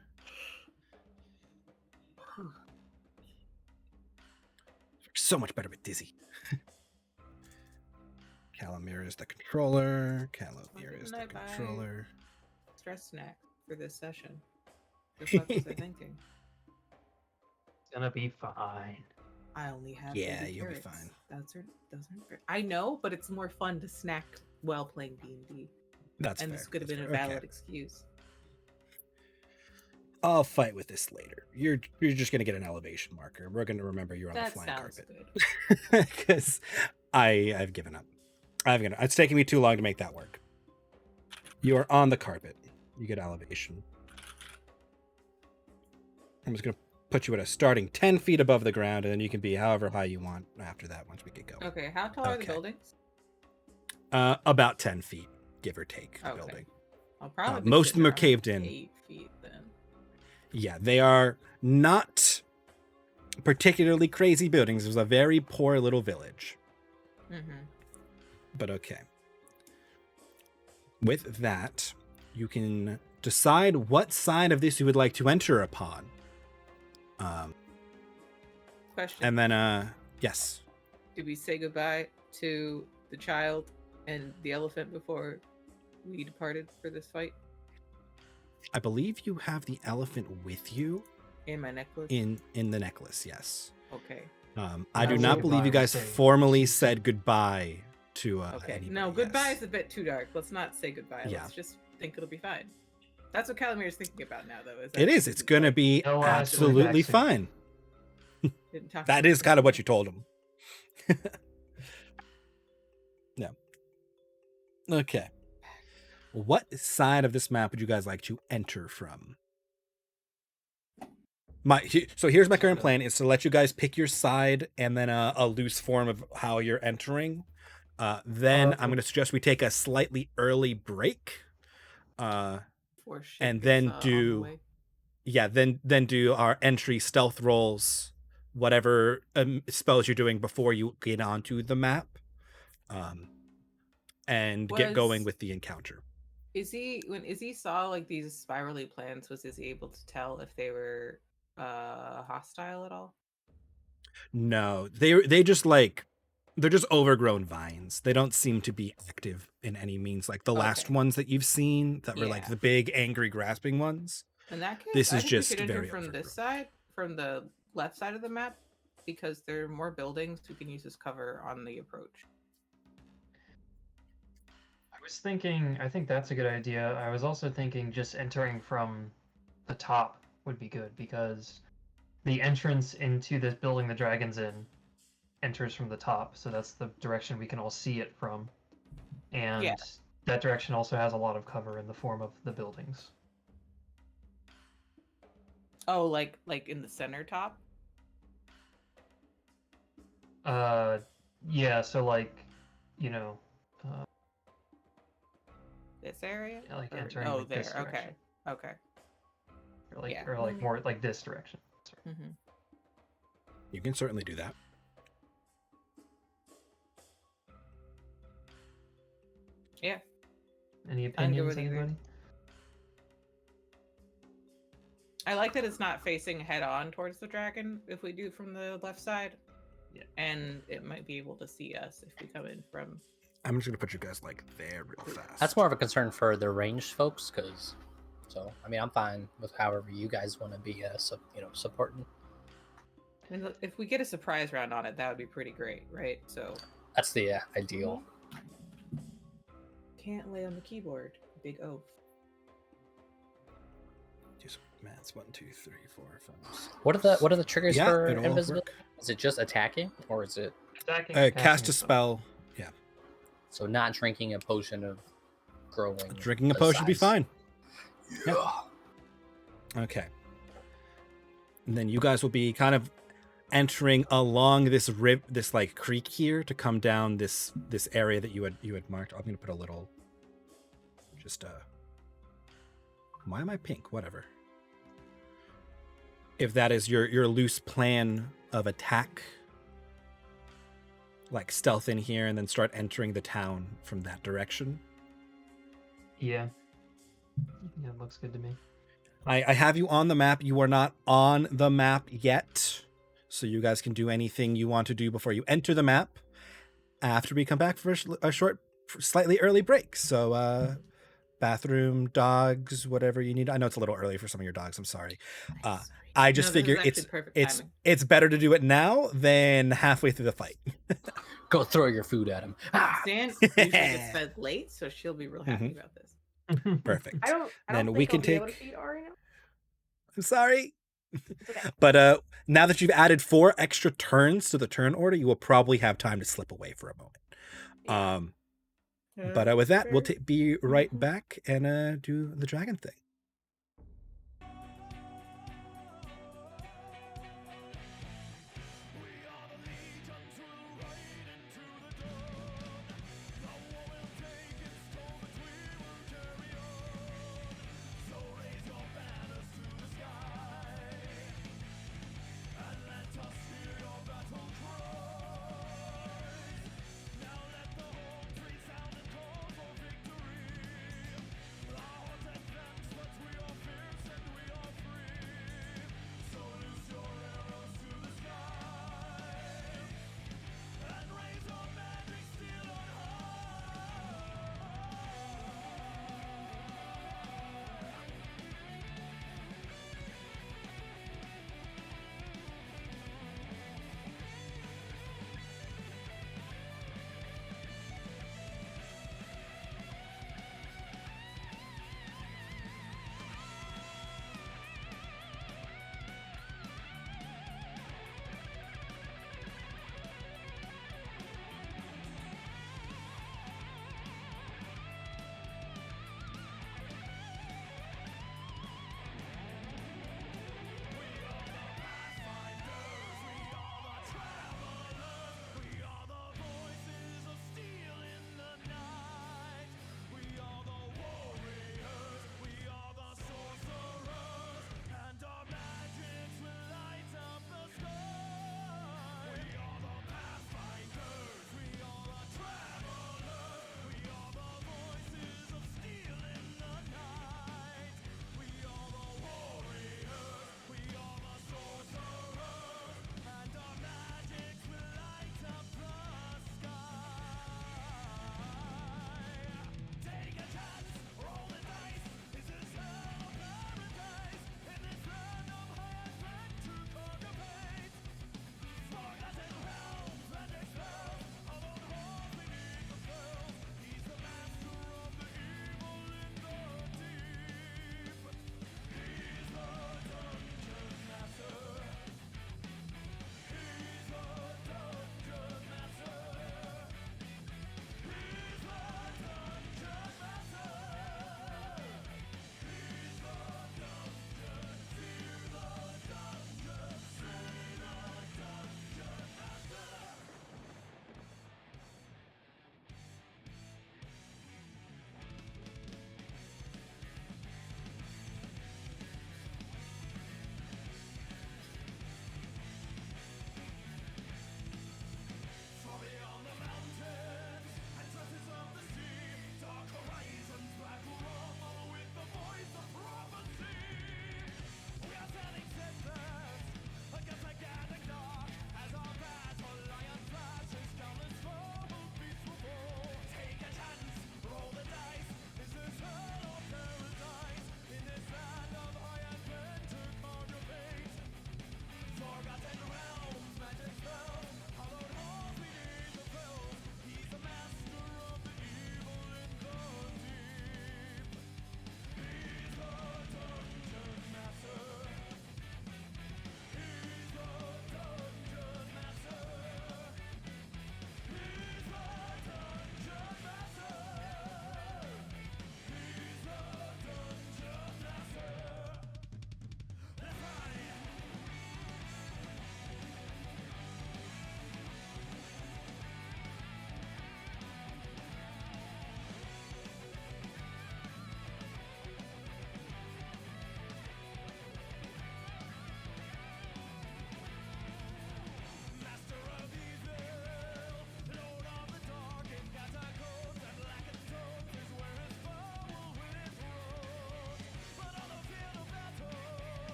So much better with Dizzy. Calamira is the controller. Calamira is the controller. Stress snack for this session. Just what was I thinking? It's gonna be fine. I only have Yeah, baby you'll be carrots. fine. Those are I know, but it's more fun to snack while playing D&D. That's and fair. this could have That's been a fair. valid Okay. excuse. I'll fight with this later. You're just gonna get an elevation marker. We're gonna remember you're on the That flying sounds carpet. good. Because I've given up. It's taking me too long to make that work. You are on the carpet. You get elevation. I'm just gonna put you at a starting 10 feet above the ground, and then you can be however high you want after that once we get going. Okay, how tall are the Okay. buildings? About 10 feet, give or take, the Okay. building. I'll probably be most of sitting them are around caved in. 8 feet then. Yeah, they are not particularly crazy buildings. It was a very poor little village. Mm-hmm. But okay. With that, you can decide what side of this you would like to enter upon. Question. And then, yes. Did we say goodbye to the child and the elephant before we departed for this fight? I believe you have the elephant with you In my necklace? in the necklace, yes. Okay. I do was not goodbye, believe you we guys say. formally said goodbye to Okay. anybody, No, goodbye yes. is a bit too dark. Let's not say goodbye. Yeah. Let's just think it'll be fine. That's what Calamir's thinking about now, though. It is. It's going to be No, absolutely actually, fine. Didn't talk That to is kind of what you told him. No. Okay. What side of this map would you guys like to enter from? So here's my current plan is to let you guys pick your side and then a loose form of how you're entering. Then I'm going to suggest we take a slightly early break. Before shit And gets, then on the do way. then do our entry stealth rolls, whatever spells you're doing before you get onto the map, and get going with the encounter. When Izzy saw like these spirally plants, was Izzy able to tell if they were hostile at all? No, they just like they're just overgrown vines. They don't seem to be active in any means like the last Okay. ones that you've seen that were like Yeah. the big angry grasping ones. In that case, This I is think just we could enter very from overgrown. this side, from the left side of the map, because there are more buildings we can use as cover on the approach. I think that's a good idea. I was also thinking just entering from the top would be good because the entrance into this building the dragon's in enters from the top, so that's the direction we can all see it from. And Yeah. that direction also has a lot of cover in the form of the buildings. Oh, like in the center top? Yeah, so like, This area? Yeah, like Or- entering, oh, like, there. this Okay. direction. Okay. Yeah. or like more like this direction. Sorry. Mm-hmm. You can certainly do that. Yeah. Any I'm good opinions, with either. anybody? I like that it's not facing head on towards the dragon if we do from the left side. Yeah. And it might be able to see us if we come in from. I'm just gonna put you guys like there real fast. That's more of a concern for the ranged folks, because. So I mean, I'm fine with however you guys want to be, supporting. I mean, if we get a surprise round on it, that would be pretty great, right? So That's the ideal. can't lay on the keyboard. Big oaf. Do some maths. 1, 2, 3, 4, 5. 6. What are the triggers Yeah, for it'll all invisibility? work. Is it just attacking, or is it? Attacking, Cast casting a spell. Yeah. So not drinking a potion of growing. Drinking a the potion would be size. fine. Yeah. Okay. And then you guys will be kind of entering along this this like creek here to come down this area that you had marked. I'm gonna put a little just why am I pink? Whatever. If that is your loose plan of attack, like stealth in here and then start entering the town from that direction. Yeah. Yeah, it looks good to me. I have you on the map. You are not on the map yet. So you guys can do anything you want to do before you enter the map after we come back for a short, slightly early break. So bathroom, dogs, whatever you need. I know it's a little early for some of your dogs. I'm sorry. I just figure it's better to do it now than halfway through the fight. Go throw your food at him. Stan usually gets fed late, so she'll be real happy about this. Perfect. I don't Then think we can I'll be take. able to feed Ari now. I'm sorry. It's okay. But now that you've added 4 extra turns to the turn order, you will probably have time to slip away for a moment. But with that, we'll be right back and do the dragon thing.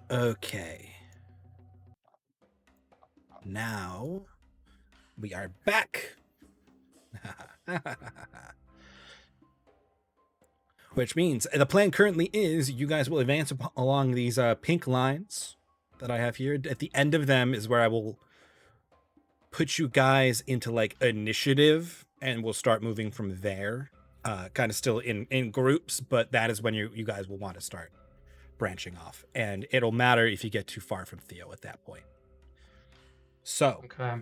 Okay. Now we are back. Which means the plan currently is you guys will advance along these pink lines that I have here. At the end of them is where I will put you guys into like initiative, and we'll start moving from there. Kind of still in groups, but that is when you guys will want to start branching off, and it'll matter if you get too far from Theo at that point. So, Okay.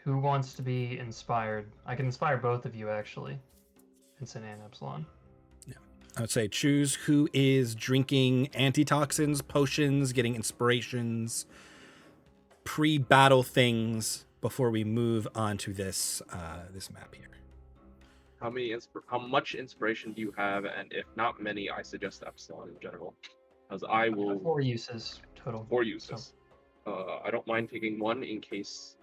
Who wants to be inspired? I can inspire both of you, actually. Vincent and Epsilon. yeah, I would say choose who is drinking antitoxins, potions, getting inspirations, pre-battle things before we move on to this this map here. How much inspiration do you have? And if not many, I suggest Epsilon in general, because I will 4 uses total. 4 uses. I don't mind taking 1 in case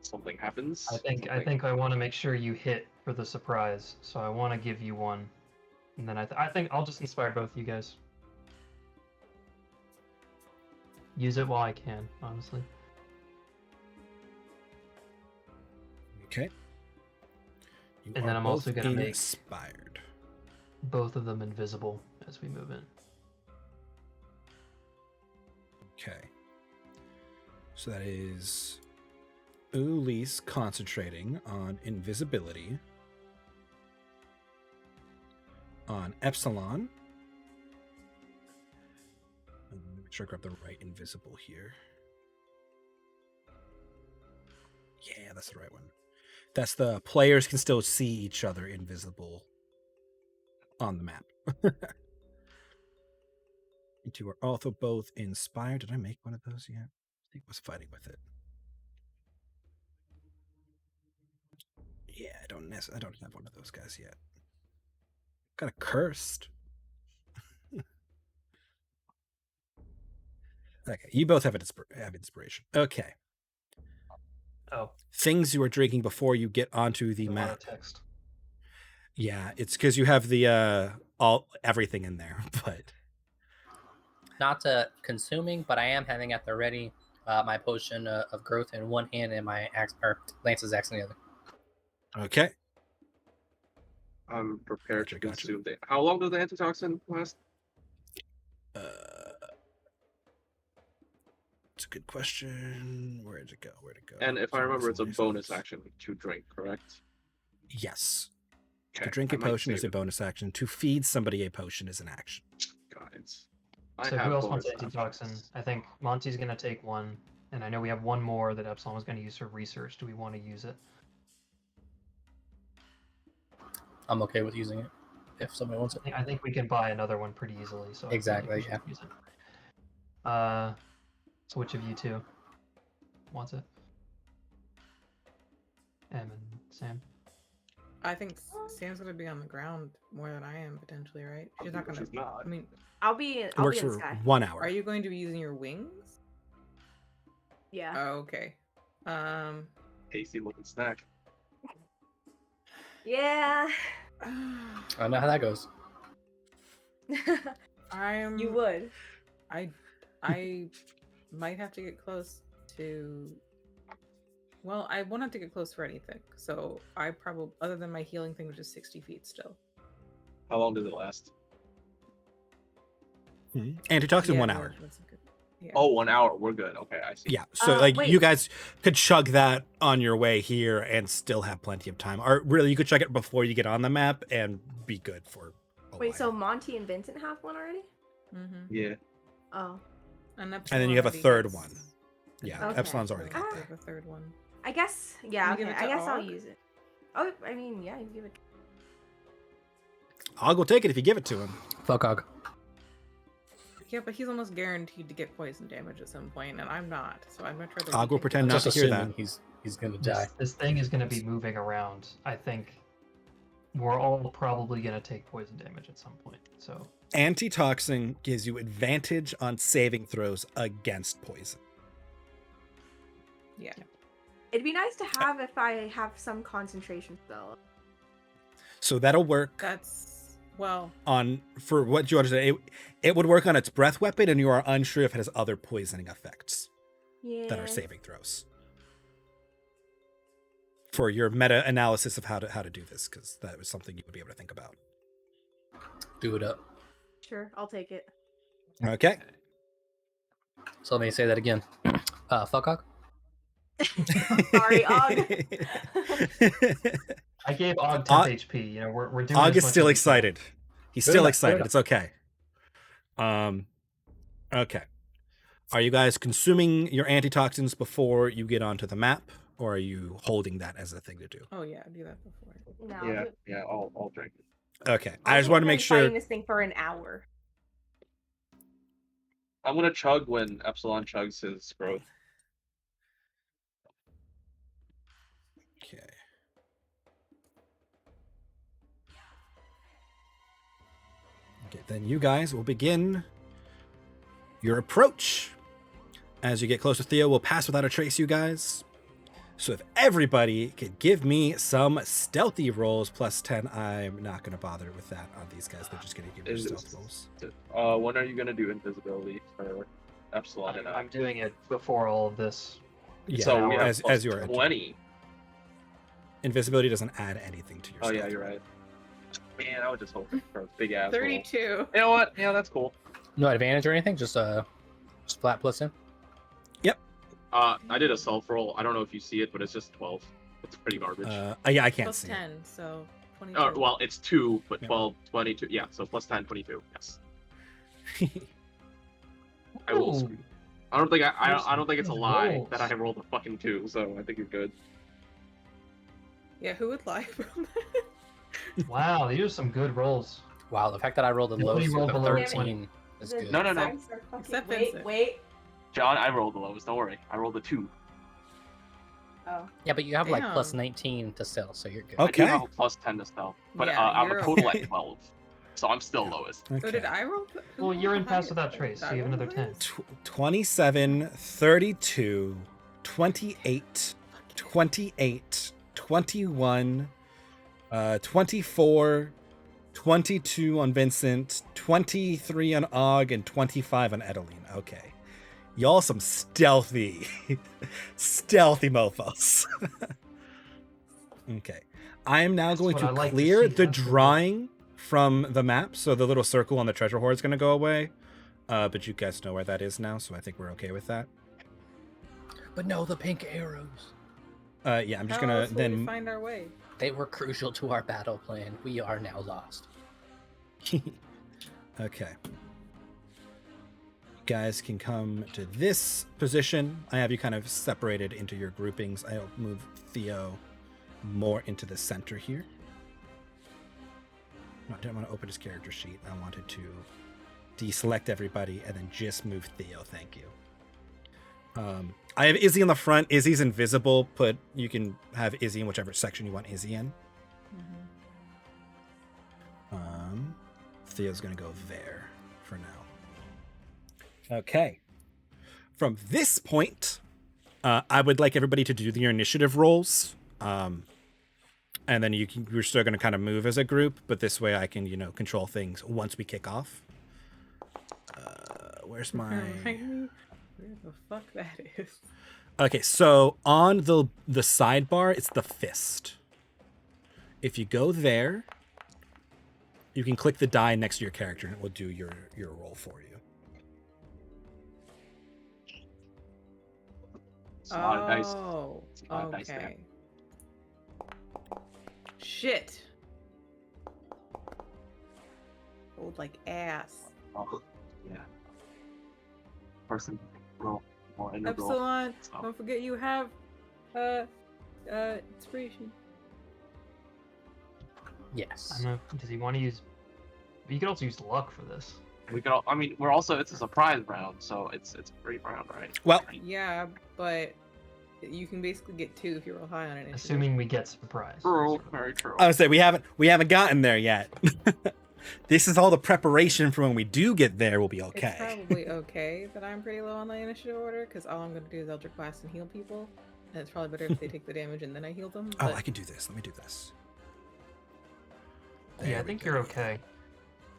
something happens. I think I want to make sure you hit for the surprise, so I want to give you 1, and then I think I'll just inspire both you guys. Use it while I can, honestly. Okay. You And then are I'm also both gonna make inspired. both of them invisible as we move in. Okay. So that is Ulysse concentrating on invisibility. On Epsilon. Let me make sure I grab the right invisible here. Yeah, that's the right one. That's the players can still see each other invisible on the map. You two are also both inspired. Did I make one of those yet? I think I was fighting with it. Yeah, I don't have one of those guys yet. Got a cursed. Okay, you both have inspiration. Okay. Oh, Things you are drinking before you get onto the a lot map. of text. Yeah, it's because you have the everything in there, but Not consuming, but I am having at the ready my potion of growth in one hand and my Lance's axe in the other. okay. I'm prepared to Gotcha. consume it. How long does the antitoxin last? It's a good question. Where'd it go? And if I remember, it's a bonus action to drink, correct? Yes. Okay, To drink I a might potion is save a bonus action. To feed somebody a potion is an action. Guys. So who else wants antitoxin? I think Monty's gonna take 1, and I know we have 1 more that Epsilon was gonna use for research. Do we want to use it? I'm okay with using it if somebody wants it. I think we can buy another one pretty easily. So Exactly, I think we should use it. So which of you two wants it? Em and Sam. I think Sam's gonna be on the ground more than I am potentially, right? She's not gonna. She's not. I mean, I'll be It works in for sky. 1 hour. are you going to be using your wings? Yeah. Oh, okay. Tasty looking snack. Yeah. I know how that goes. You would. I might have to get close to. Well, I won't have to get close for anything. So I probably, other than my healing thing, which is 60 feet still. How long does it last? Antitoxin 1 hour. That's good. Yeah. Oh, 1 hour. We're good. Okay, I see. Yeah, so wait. you guys could chug that on your way here and still have plenty of time. Or really, you could chug it before you get on the map and be good for a Wait, while. so Monty and Vincent have one already? Mm-hmm. Yeah. Oh. And then you have a third one. Yeah, Okay. Epsilon's already got I that. have a third one. I guess. Yeah. Can you Okay. give it I to guess I'll Og? use it. Oh, I mean, yeah, you give it. I'll go take it if you give it to him. Fuck Og. Yeah, but he's almost guaranteed to get poison damage at some point, and I'm not. So I'd much rather. Og will pretend not Just to hear that. assuming he's gonna die. This thing is gonna be moving around. I think we're all probably gonna take poison damage at some point. So Antitoxin gives you advantage on saving throws against poison. Yeah. It'd be nice to have if I have some concentration spell. So that'll work. That's for what you understand. It would work on its breath weapon, and you are unsure if it has other poisoning effects that are saving throws. For your meta analysis of how to do this, because that was something you would be able to think about. Do it up. Sure, I'll take it. Okay. So let me say that again. Fuck Og. Sorry, Og. I gave Og 10 HP. You know, we're doing. Og as is much still as we can. excited. He's still excited. It's okay. Okay. Are you guys consuming your antitoxins before you get onto the map, or are you holding that as a thing to do? Oh yeah, do that before. No, Yeah. I'll drink it. Okay. I just want to make sure. Fighting this thing for an hour. I'm gonna chug when Epsilon chugs his growth. Okay. Okay, then you guys will begin your approach. As you get closer, Theo will pass without a trace, you guys. So if everybody could give me some stealthy rolls plus 10, I'm not going to bother with that on these guys. They're just going to give me stealth rolls. When are you gonna do invisibility for Epsilon and I? I'm doing it before all of this. Yeah, So we have as you are 20. Invisibility doesn't add anything to your Oh stealth. yeah, you're right. Man, I would just hope for a big ass. 32. Roll. You know what? Yeah, that's cool. No advantage or anything? Just flat plus 10? I did a self roll. I don't know if you see it, but it's just 12. It's pretty garbage. Yeah, I can't Plus see 10, it. so 22. Well, it's 2, but Yeah. 12, 22. Yeah, so plus 10, 22. Yes. I will. Ooh. I don't think it's a Those lie rolls. that I rolled a fucking 2. So I think you're good. Yeah, who would lie from that? Wow, these are some good rolls. Wow, the fact that I rolled a low Nobody rolled of below 13 is The good. No. dice are fucking- Except wait, Vincent. wait. John, I rolled the lowest. Don't worry. I rolled a 2. Oh. Yeah, but you have like plus Damn. 19 to stealth, so you're good. Okay. I do have a plus 10 to stealth, but Yeah, I'm a you're total okay. at 12. So I'm still lowest. So did I roll? Who Well, you're in rolled the pass highest? without trace, Did so I you have roll the another 10. highest? 27, 32, 28, 28, 21, 24, 22 on Vincent, 23 on Og, and 25 on Edeline. Okay. Y'all some stealthy mofos. Okay. I am now That's going what to I like to clear see. the That's what I like. drawing from the map, so the little circle on the treasure hoard is going to go away. But you guys know where that is now, so I think we're okay with that. But no, the pink arrows. Yeah, I'm just How gonna else will we then. find our way. They were crucial to our battle plan. We are now lost. Okay. You guys can come to this position. I have you kind of separated into your groupings. I'll move Theo more into the center here. No, I didn't want to open his character sheet. I wanted to deselect everybody and then just move Theo. Thank you. I have Izzy in the front. Izzy's invisible, but you can have Izzy in whichever section you want Izzy in. Theo's gonna go there for now. Okay. From this point, I would like everybody to do your initiative rolls. And then you're still gonna kind of move as a group, but this way I can, control things once we kick off. Where's my... Where the fuck that is? Okay, so on the sidebar, it's the fist. If you go there, you can click the die next to your character, and it will do your roll for you. It's a lot of dice. Oh, It's a lot of dice there. okay. Shit. Old like ass. Oh, yeah. Person roll more integral. Epsilon, So- don't forget you have inspiration. Yes. I don't know. Does he want to use? You could also use luck for this. We could. It's a surprise round, so it's a free round, right? Well, Yeah, but you can basically get 2 if you roll high on it. Assuming we get surprise. True, very true. I would say we haven't gotten there yet. This is all the preparation for when we do get there. We'll be It's okay. probably okay that I'm pretty low on the initiative order, because all I'm going to do is Eldritch Blast and heal people. And it's probably better if they take the damage and then I heal them. Oh, But I can do this. Let me do this. Yeah, There I we think go. you're okay.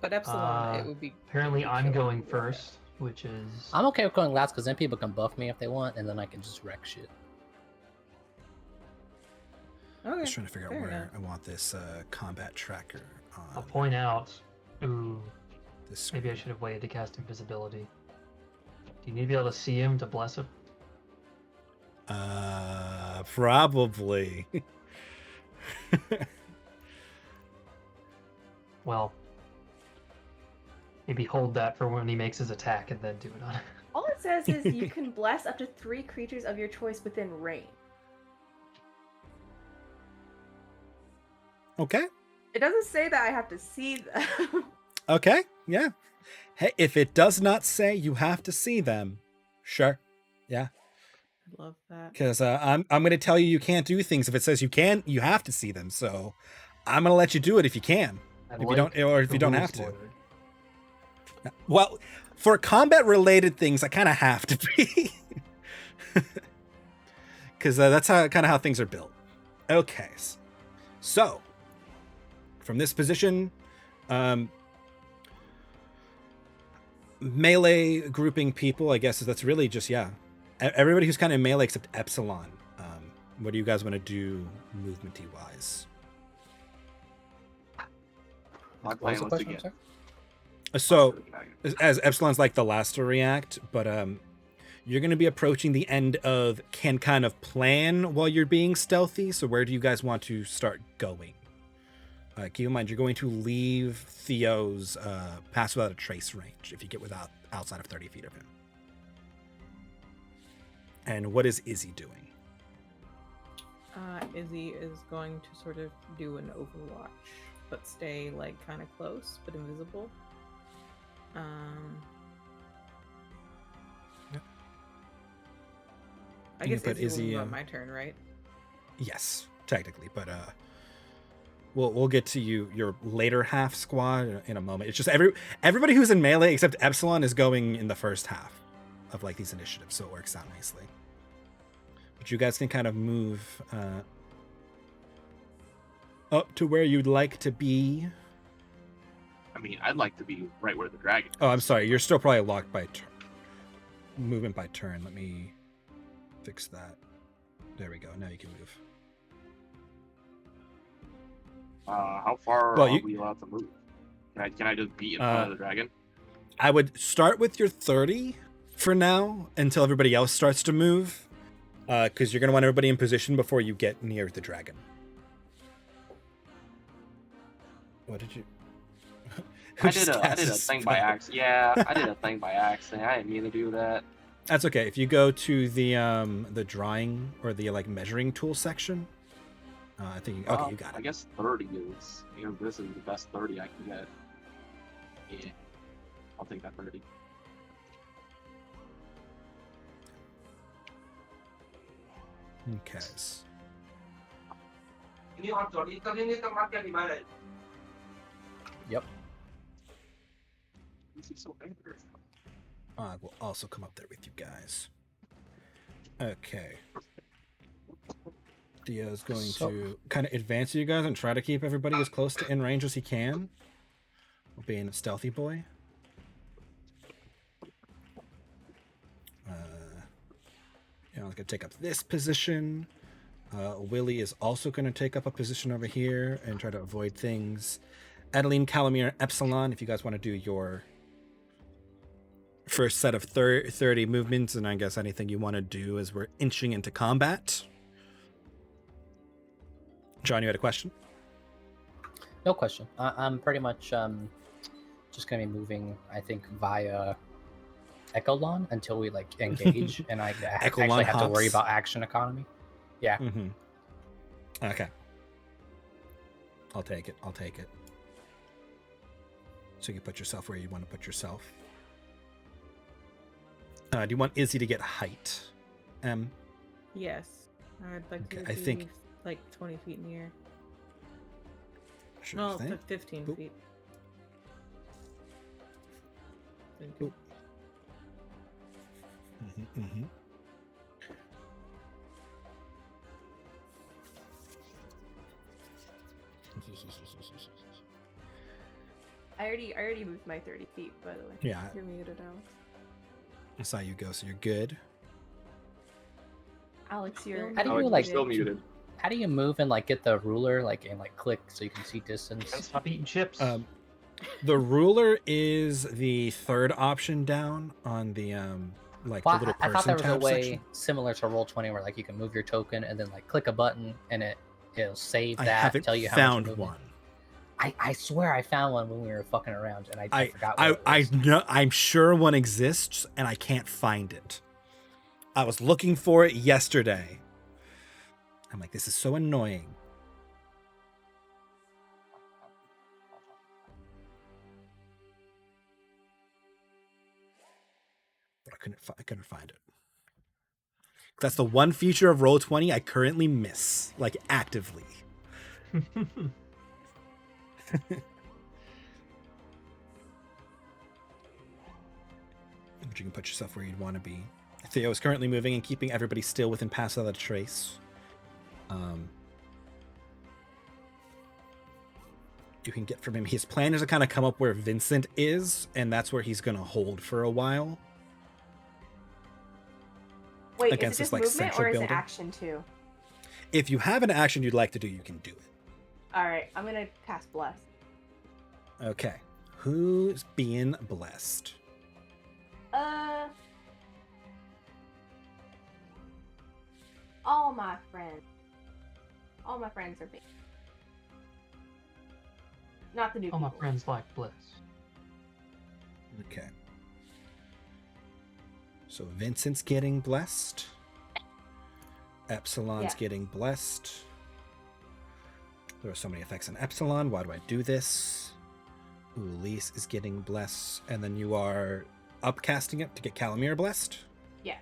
But Epsilon, it would be. Apparently, I'm going first, which is. I'm okay with going last because then people can buff me if they want, and then I can just wreck shit. Okay. Just trying to figure out where enough. I want this combat tracker on. I'll point out. Ooh, This maybe I should have waited to cast invisibility. Do you need to be able to see him to bless him? Probably. Well, maybe hold that for when he makes his attack and then do it on it. All it says is you can bless up to 3 creatures of your choice within range. Okay. It doesn't say that I have to see them. Okay. Yeah. Hey, if it does not say you have to see them, sure. Yeah. I love that. Because I'm going to tell you can't do things. If it says you can, you have to see them. So I'm going to let you do it if you can. If you don't, or if you don't have to. Well, for combat-related things, I kind of have to be. Because that's kind of how things are built. Okay. So, from this position, melee grouping people, I guess that's really just, yeah. Everybody who's kind of melee except Epsilon. What do you guys want to do movement-y wise? My What was plan the was to question? get. So, as Epsilon's like the last to react, but you're going to be approaching the end of can kind of plan while you're being stealthy. So where do you guys want to start going? Keep in mind, you're going to leave Theo's pass without a trace range if you get outside of 30 feet of him. And what is Izzy doing? Izzy is going to sort of do an overwatch, but stay like kind of close, but invisible. Yep. I You guess can put Izzy Izzy, will move on my turn, right? Yes, technically, but we'll get to your later half squad in a moment. It's just everybody who's in melee except Epsilon is going in the first half of like these initiatives, so it works out nicely. But you guys can kind of move up to where you'd like to be. I mean, I'd like to be right where the dragon is. Oh, I'm sorry. You're still probably locked by movement by turn. Let me fix that. There we go. Now you can move. How far Well, are we allowed to move? Can I just be in front of the dragon? I would start with your 30 for now until everybody else starts to move, because you're going to want everybody in position before you get near the dragon. What did you... I did a thing by accident. Yeah, I did a thing by accident. I didn't mean to do that. That's okay. If you go to the drawing or the like measuring tool section, I think okay, you got it. I guess 30 is. This is the best 30 I can get. Yeah, I'll take that 30. Okay. Yep. This is so angry. I will also come up there with you guys. Okay. Theo's going to kind of advance you guys and try to keep everybody as close to in range as he can. Being a stealthy boy. I was going to take up this position. Willie is also going to take up a position over here and try to avoid things. Adeline, Calamir, Epsilon, if you guys want to do your first set of 30 movements, and I guess anything you want to do as we're inching into combat. John, you had a question? No question. I'm pretty much just going to be moving, I think, via Echelon until we like engage and I actually have to worry about action economy. Yeah. Mm-hmm. Okay. I'll take it. So you can put yourself where you want to put yourself. Do you want Izzy to get height? Yes. I'd like to I think like 20 feet in the air. Sure No, thing. 15 Oop. feet. Oop. Mm-hmm. I already moved my 30 feet, by the way. Yeah, You're muted, Alex. I saw you go, so you're good. Alex, you're. How do you Alex, like? you're still muted. How do you move and like get the ruler and like click so you can see distance? Stop eating chips. The ruler is the third option down on the like Well, the little I person thought there was a tab way section. similar to Roll20 where like you can move your token and then like click a button and it'll save I that, haven't tell you how found much you're moving. one. I swear I found one when we were fucking around and I forgot. I What it was. know, I'm sure one exists and I can't find it. I was looking for it yesterday. I'm like, this is so annoying. But I couldn't find it. That's the one feature of Roll20 I currently miss, like actively. But you can put yourself where you'd want to be. Theo is currently moving and keeping everybody still within pass without a trace. You can get from him. His plan is to kind of come up where Vincent is, and that's where he's going to hold for a while. Wait, against is this, it like, just movement central or is building. it action too? If you have an action you'd like to do, you can do it. All right, I'm gonna cast Bless. Okay. Who's being blessed? All my friends. All my friends are being. Not the new All people. my friends like bliss. Okay. So Vincent's getting blessed. Epsilon's Yeah. getting blessed. There are so many effects in Epsilon. Why do I do this? Elise is getting blessed. And then you are upcasting it to get Calamir blessed? Yes.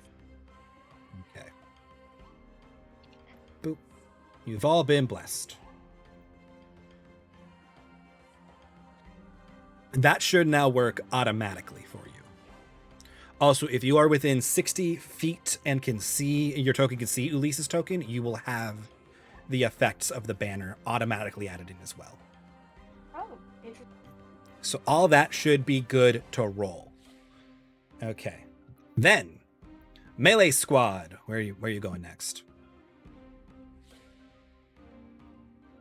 Okay. Boop. You've all been blessed. That should now work automatically for you. Also, if you are within 60 feet and can see, your token can see Ulise's token, you will have the effects of the banner automatically added in as well. Oh, interesting. So all that should be good to roll. Okay. Then, melee squad. Where are you going next?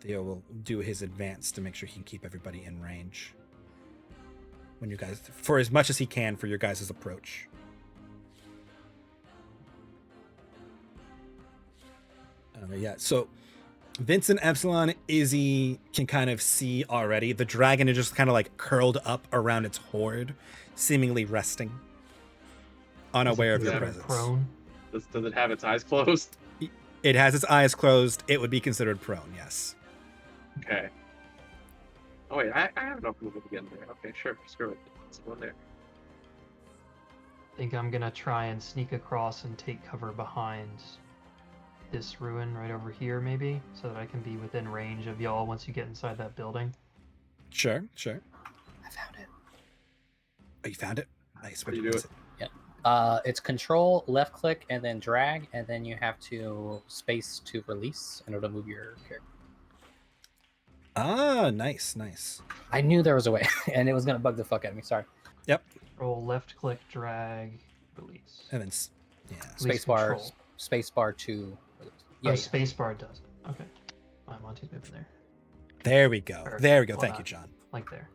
Theo will do his advance to make sure he can keep everybody in range. When you guys, for as much as he can for your guys' approach. Yeah, so Vincent, Epsilon, Izzy can kind of see already. The dragon is just kind of like curled up around its hoard, seemingly resting, unaware of your presence. Prone. Does it have its eyes closed? It has its eyes closed. It would be considered prone, yes. Okay. Oh wait, I have enough movement again there. Okay, sure, screw it. Let's go in there. I think I'm gonna try and sneak across and take cover behind this ruin right over here, maybe, so that I can be within range of y'all once you get inside that building. Sure, sure. I found it. Oh, you found it? Nice. How do you do it? It's control, left click, and then drag, and then you have to space to release in order to move your character. Ah, nice, nice. I knew there was a way, and it was gonna bug the fuck out of me. Sorry. Yep. Roll left click, drag, release. And then, yeah. Release Space bar to release. Yeah, space bar does it. Okay. I'm on moving there. There we go. Or, There we go. hold Thank on. you, John. Like there.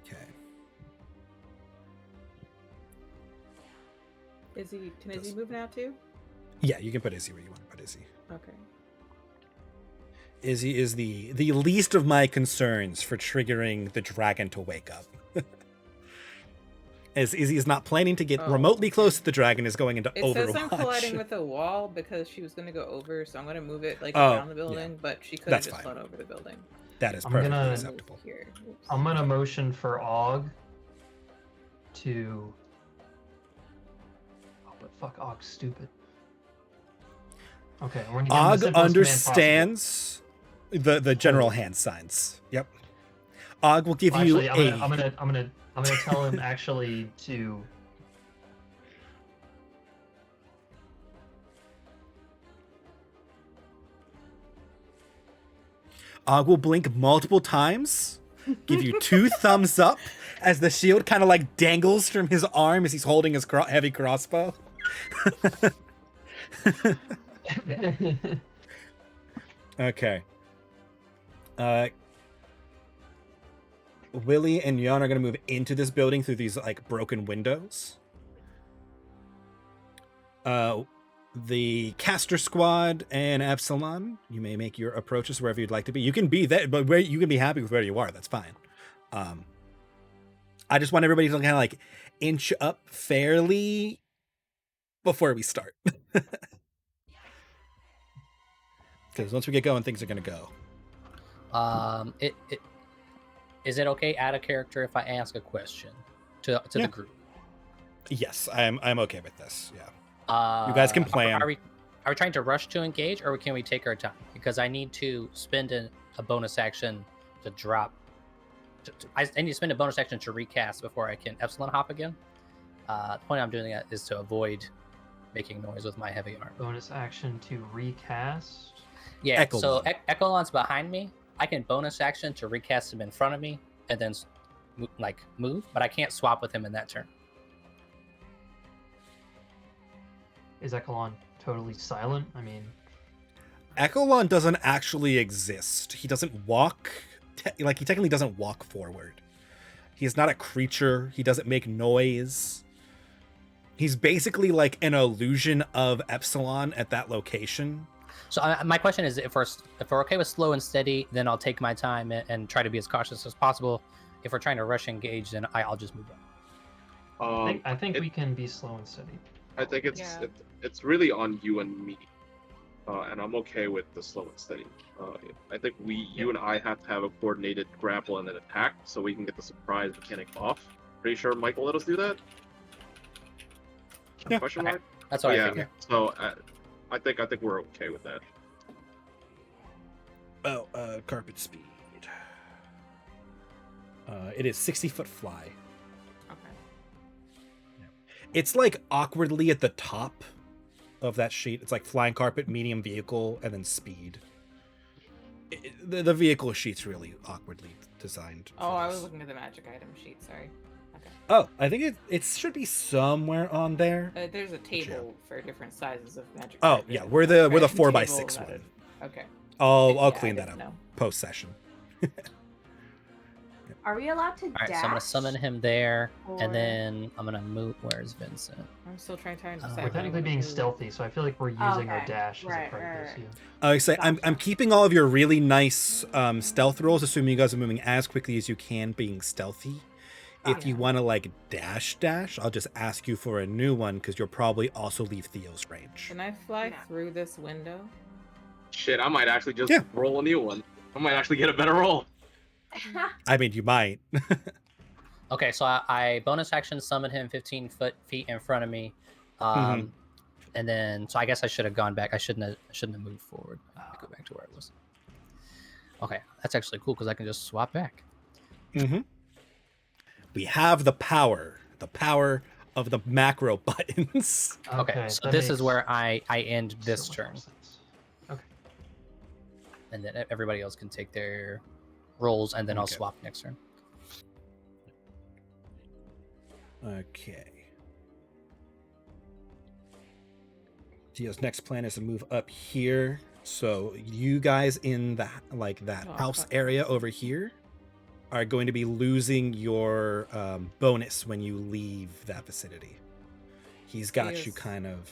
Okay. Can Izzy move now too? Yeah, you can put Izzy where you want to put Izzy. Okay. Izzy is the least of my concerns for triggering the dragon to wake up. As Izzy is not planning to get remotely close to the dragon, is going into It Overwatch. says I'm colliding with a wall because she was going to go over, so I'm going to move it like around the building, but she could have That's just fine. flown over the building. That is I'm perfectly gonna- acceptable. Here. Oops. I'm gonna motion for Og to. Oh, but fuck, Og's stupid. Okay, we're gonna give him the Og simplest command understands the general hand signs. Yep. Og will give possible. you Well, actually, a. I'm gonna tell him actually to Og will blink multiple times, give you 2 thumbs up as the shield kind of like dangles from his arm as he's holding his heavy crossbow. Okay. Willie and Jan are going to move into this building through these like broken windows. The caster squad and Epsilon, you may make your approaches wherever you'd like to be. You can be there, but you can be happy with where you are. That's fine. I just want everybody to kind of like inch up fairly before we start. Because once we get going, things are going to go. Is it okay out of character if I ask a question to the group? Yes, I'm okay with this. Yeah. You guys can plan. Are we trying to rush to engage, or can we take our time? Because I need to spend a bonus action to drop. I need to spend a bonus action to recast before I can Epsilon hop again. The point I'm doing that is to avoid making noise with my heavy armor. Bonus action to recast. Yeah. Echelon. So Echelon's behind me. I can bonus action to recast him in front of me and then move, but I can't swap with him in that turn. Is Echelon totally silent? I mean, Echelon doesn't actually exist. He doesn't walk. He technically doesn't walk forward. He's not a creature. He doesn't make noise. He's basically like an illusion of Epsilon at that location. So my question is, if we're okay with slow and steady, then I'll take my time and try to be as cautious as possible. If we're trying to rush engage, then I'll just move on. I think we can be slow and steady. I think it's really on you and me, and I'm okay with the slow and steady. I think you and I have to have a coordinated grapple and an attack so we can get the surprise mechanic off. Pretty sure Mike will let us do that. Yeah. Question mark? That's what I figured. So I think we're okay with that. Oh, carpet speed. It is 60-foot fly. Okay. It's like awkwardly at the top of that sheet. It's like flying carpet, medium vehicle, and then speed. The vehicle sheet's really awkwardly designed. Oh, I was looking at the magic item sheet. Sorry. Okay. Oh, I think it should be somewhere on there. There's a table for different sizes of magic. Oh items. yeah, we're the Right, 4x6 table, one. Okay. I'll Yeah, clean I that up didn't know. post session. Are we allowed to All right, dash? so I'm gonna summon him there, Or- and then I'm gonna move. Where's Vincent? I'm still trying to decide. We're what I technically wanna being do. stealthy, so I feel like we're using our Okay. dash as a Right, purpose. right. Yeah. I say I'm keeping all of your really nice stealth rolls, assuming you guys are moving as quickly as you can, being stealthy. If you Yeah. want to like dash, I'll just ask you for a new one because you'll probably also leave Theo's range. Can I fly through this window? Shit, I might actually just roll a new one. I might actually get a better roll. I mean, you might. Okay, so I bonus action summon him 15 feet in front of me, and then so I guess I should have gone back. I shouldn't have moved forward. Let me go back to where I was. Okay, that's actually cool because I can just swap back. Mm-hmm. We have the power of the macro buttons. Okay, so that this is makes where I end this so much turn, more sense. Okay. and then everybody else can take their rolls, and then I'll Okay. swap next turn. Okay. Theo's next plan is to move up here. So you guys in the that house area over here are going to be losing your bonus when you leave that vicinity. He's got you kind of.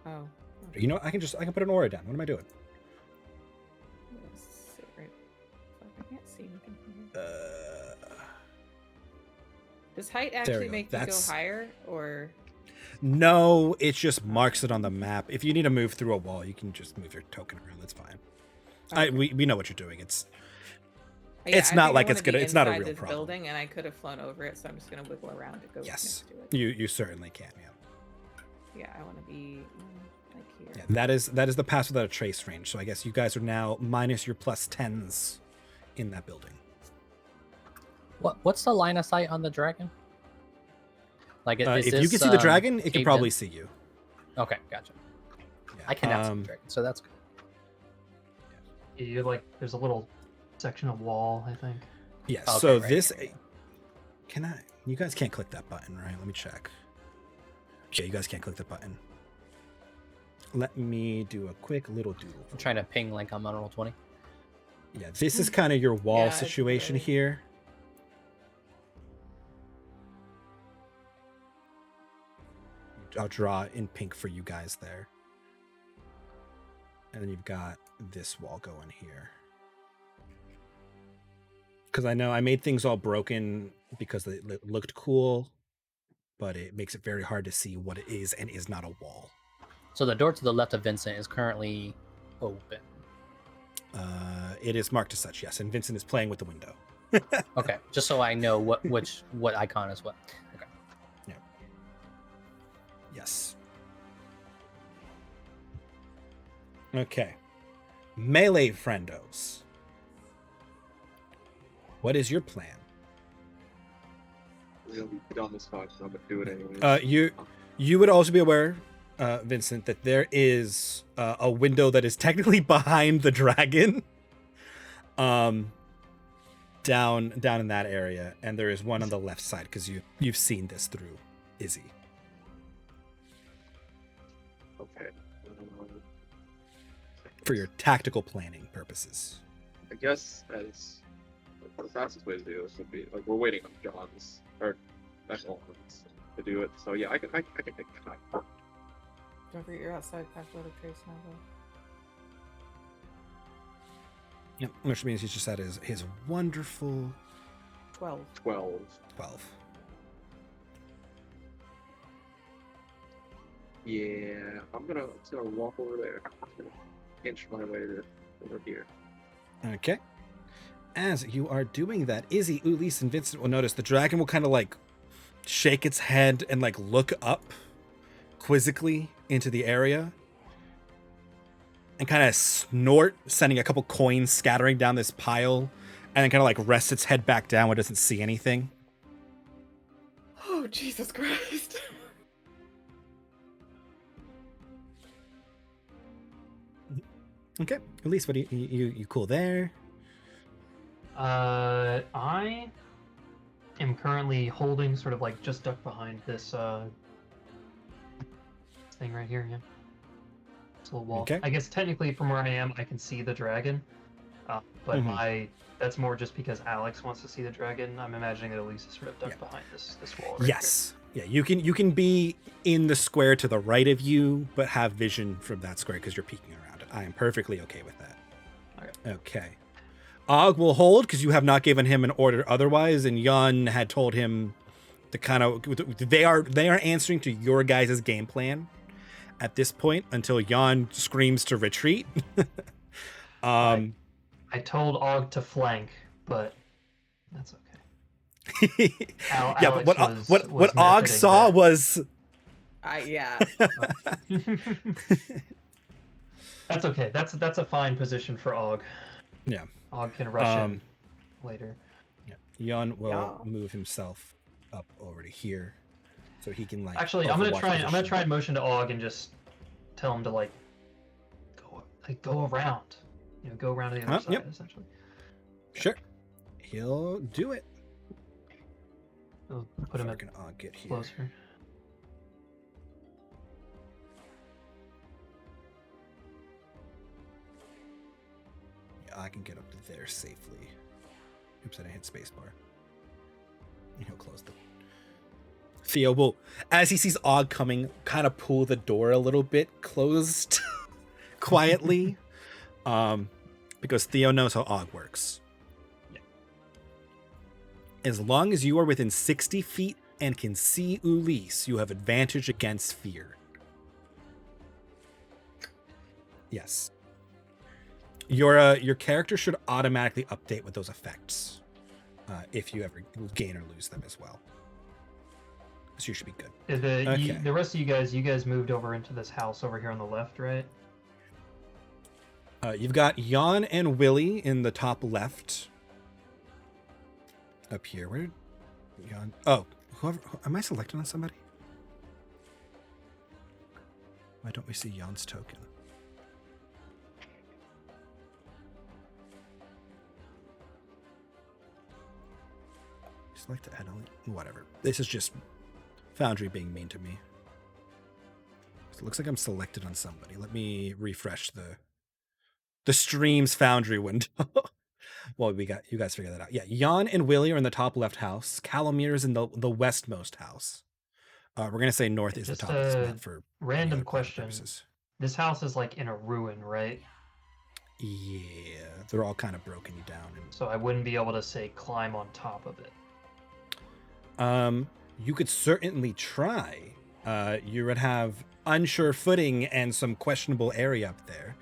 Oh. You know, I can put an aura down. What am I doing? Sit right. I can't see anything from here. Does height we actually go. make That's- you go higher, or? No, it just marks it on the map. If you need to move through a wall, you can just move your token around. That's fine. Okay. We know what you're doing. It's Yeah, it's I not think I like wanna it's gonna- be it's not a inside real this problem. building, and I could have flown over it, so I'm just gonna wiggle around to go yes, next to it. you certainly can. Yeah. Yeah, I want to be like here. Yeah, that is the pass without a trace range. So I guess you guys are now minus your plus 10s in that building. What's the line of sight on the dragon? Like, If you can see the dragon, it can probably see you. Okay, gotcha. Yeah. I cannot see the dragon, so that's good. You like, there's a little section of wall, I think. Yeah, Okay, so right this... here. Can I... You guys can't click that button, right? Let me check. Yeah, you guys can't click the button. Let me do a quick little doodle. I'm trying to ping like I'm on roll 20. Yeah, this is kind of your wall Yeah, it's situation really- here. I'll draw in pink for you guys there. And then you've got this wall going here. Because I know I made things all broken because it looked cool, but it makes it very hard to see what it is and is not a wall. So the door to the left of Vincent is currently open. It is marked as such, yes, and Vincent is playing with the window. Okay, just so I know what icon is what. Okay. Yeah. Yes. Okay. Melee friendos. What is your plan? We'll be done this far, so I'm gonna do it anyway. You would also be aware, Vincent, that there is a window that is technically behind the dragon. Down in that area, and there is one on the left side because you've seen this through Izzy. Okay. For your tactical planning purposes. I guess as the fastest way to do this would be like we're waiting on John's or special to do it. So yeah, I can take time. Don't forget you're outside Pathway of Trace now, though. Yep, which means he's just at his wonderful 12. 12. 12. Yeah, I'm gonna walk over there. I'm gonna inch my way to over here. Okay. As you are doing that, Izzy, Ulysse, and Vincent will notice the dragon will kind of like shake its head and like look up quizzically into the area and kind of snort, sending a couple coins scattering down this pile, and then kind of like rests its head back down when it doesn't see anything. Oh, Jesus Christ. Okay, Ulysse, what do you cool there? I am currently holding sort of like just ducked behind this thing right here, yeah. This little wall. Okay. I guess technically from where I am, I can see the dragon, but Mhm. that's more just because Alex wants to see the dragon. I'm imagining that Elise is sort of ducked behind this wall. Right Yes. Yeah, you can be in the square to the right of you, but have vision from that square because you're peeking around it. I am perfectly okay with that. Okay. Og will hold because you have not given him an order otherwise, and Yun had told him to kind of they are answering to your guys' game plan at this point until Yun screams to retreat. I told Og to flank, but that's okay. Yeah, but what Og saw was Yeah. That's okay. That's a fine position for Og. Yeah. Og can rush in later. Yeah. Yun will move himself up over to here, so he can like. Actually, I'm gonna try and motion to Og and just tell him to go around. Go around to the other side essentially. Sure. He'll do it. I'll put him get here. Closer. I can get up to there safely. Oops, I didn't hit spacebar. And he'll close the... Theo will, as he sees Og coming, kind of pull the door a little bit closed quietly. Because Theo knows how Og works. Yeah. As long as you are within 60 feet and can see Ulysse, you have advantage against fear. Yes. Your character should automatically update with those effects if you ever gain or lose them as well. So you should be good. The rest of you guys moved over into this house over here on the left, right? You've got Jan and Willie in the top left. Up here. Where did Jan... Oh, am I selected on somebody? Why don't we see Jan's token? Select the Adeline. Whatever. This is just Foundry being mean to me. So it looks like I'm selected on somebody. Let me refresh the stream's Foundry window. Well, we got you guys figure that out. Yeah, Jan and Willie are in the top left house. Calomir's in the westmost house. We're gonna say north is the top of this map for random question. Purposes. This house is like in a ruin, right? Yeah, they're all kind of broken down. So I wouldn't be able to say climb on top of it. You could certainly try. You would have unsure footing and some questionable area up there.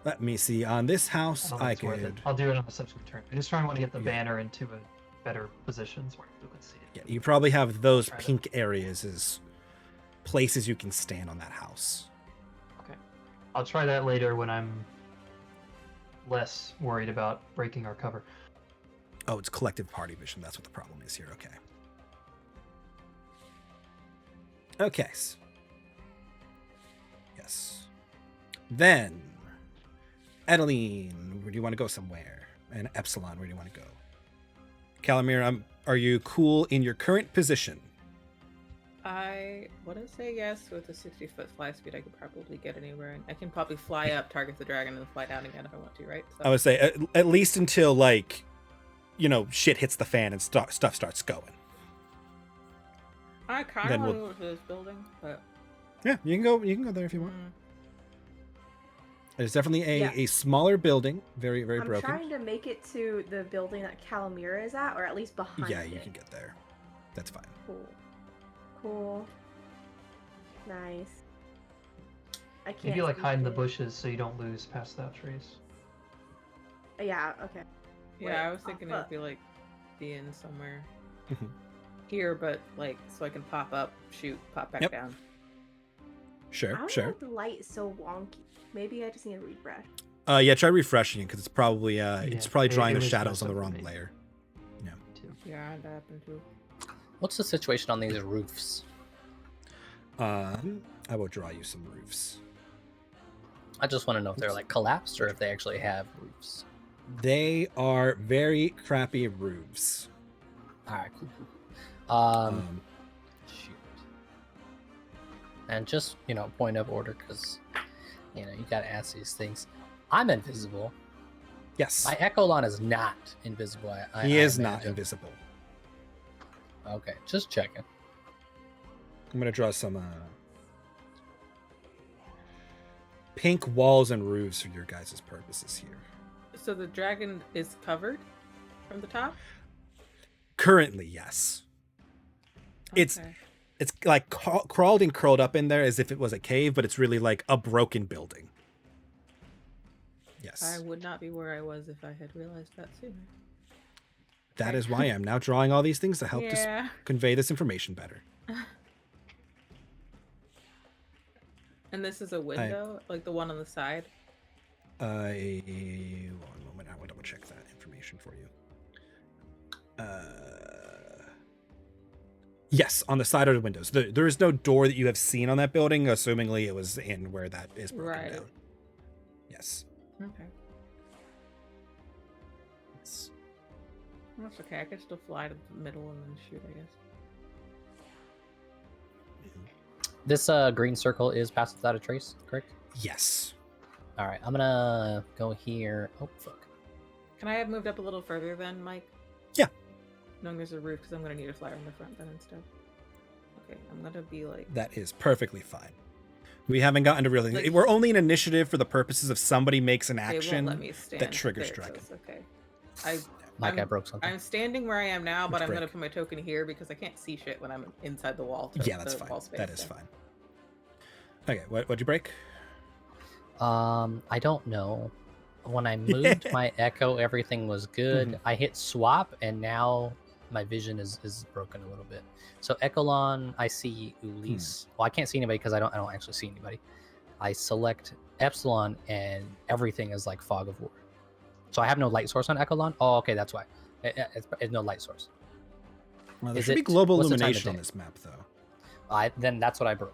Let me see. On this house, I could. I'll do it on a subsequent turn. I just trying to get the banner into a better position so we can see it. Yeah, you probably have those pink areas as places you can stand on that house. Okay. I'll try that later when I'm less worried about breaking our cover. Oh, it's collective party vision. That's what the problem is here. Okay. Okay. Yes. Then, Adeline, where do you want to go somewhere? And Epsilon, where do you want to go? Calamir, are you cool in your current position? I want to say yes. With a 60-foot fly speed, I could probably get anywhere. I can probably fly up, target the dragon, and then fly down again if I want to, right? So. I would say at least until, like, shit hits the fan and stuff starts going. I kind of want to go to this building, but... Yeah, you can go there if you want. It's definitely a smaller building, very, very broken. I'm trying to make it to the building that Calamira is at, or at least behind Yeah, it. you can get there. That's fine. Cool. Nice. I can't. Maybe like hide in the bushes so you don't lose past that trace. Yeah. Okay. Yeah, Wait, I was thinking it would be like being somewhere here, but like so I can pop up, shoot, pop back down. Sure. I don't know if the light is so wonky. Maybe I just need a refresh. Yeah, try refreshing it because it's probably drawing the shadows on the wrong me. layer. Yeah. Yeah, that happened too. What's the situation on these roofs? I will draw you some roofs. I just want to know if they're like collapsed or if they actually have roofs. They are very crappy roofs. All right, cool. Shoot. And just point of order because you gotta ask these things. I'm invisible. Yes. My Echolon is not invisible. He is not invisible. Okay, just checking. I'm gonna draw some pink walls and roofs for your guys' purposes here. So the dragon is covered from the top? Currently, yes. Okay. It's like crawled and curled up in there as if it was a cave, but it's really like a broken building. Yes. I would not be where I was if I had realized that sooner. That is why I'm now drawing all these things to help convey this information better. And this is a window, like the one on the side? 1 moment, I will double check that information for you. Yes, on the side of the windows. There is no door that you have seen on that building, assumingly it was in where that is broken down. Yes. Okay. Yes. That's okay. I can still fly to the middle and then shoot, I guess. This green circle is passed without a trace, correct? Yes. All right, I'm gonna go here. Oh, fuck. Can I have moved up a little further then, Mike? Yeah. Knowing there's a roof, because I'm going to need a flyer in the front then instead. Okay, I'm going to be like... That is perfectly fine. We haven't gotten to really... we're only an initiative for the purposes of somebody makes an action that triggers dragon. Okay. Mike, I broke something. I'm standing where I am now, but I'm going to put my token here because I can't see shit when I'm inside the wall. Yeah, that's fine. That is fine. Okay, what'd you break? I don't know. When I moved my echo, everything was good. I hit swap, and now my vision is broken a little bit. So Echolon, I see Ulysse. Well, I can't see anybody because I don't actually see anybody. I select Epsilon, and everything is like fog of war. So I have no light source on Echolon. Oh, okay, that's why. It's no light source. Well, there should be global illumination on this map, though. Then that's what I broke.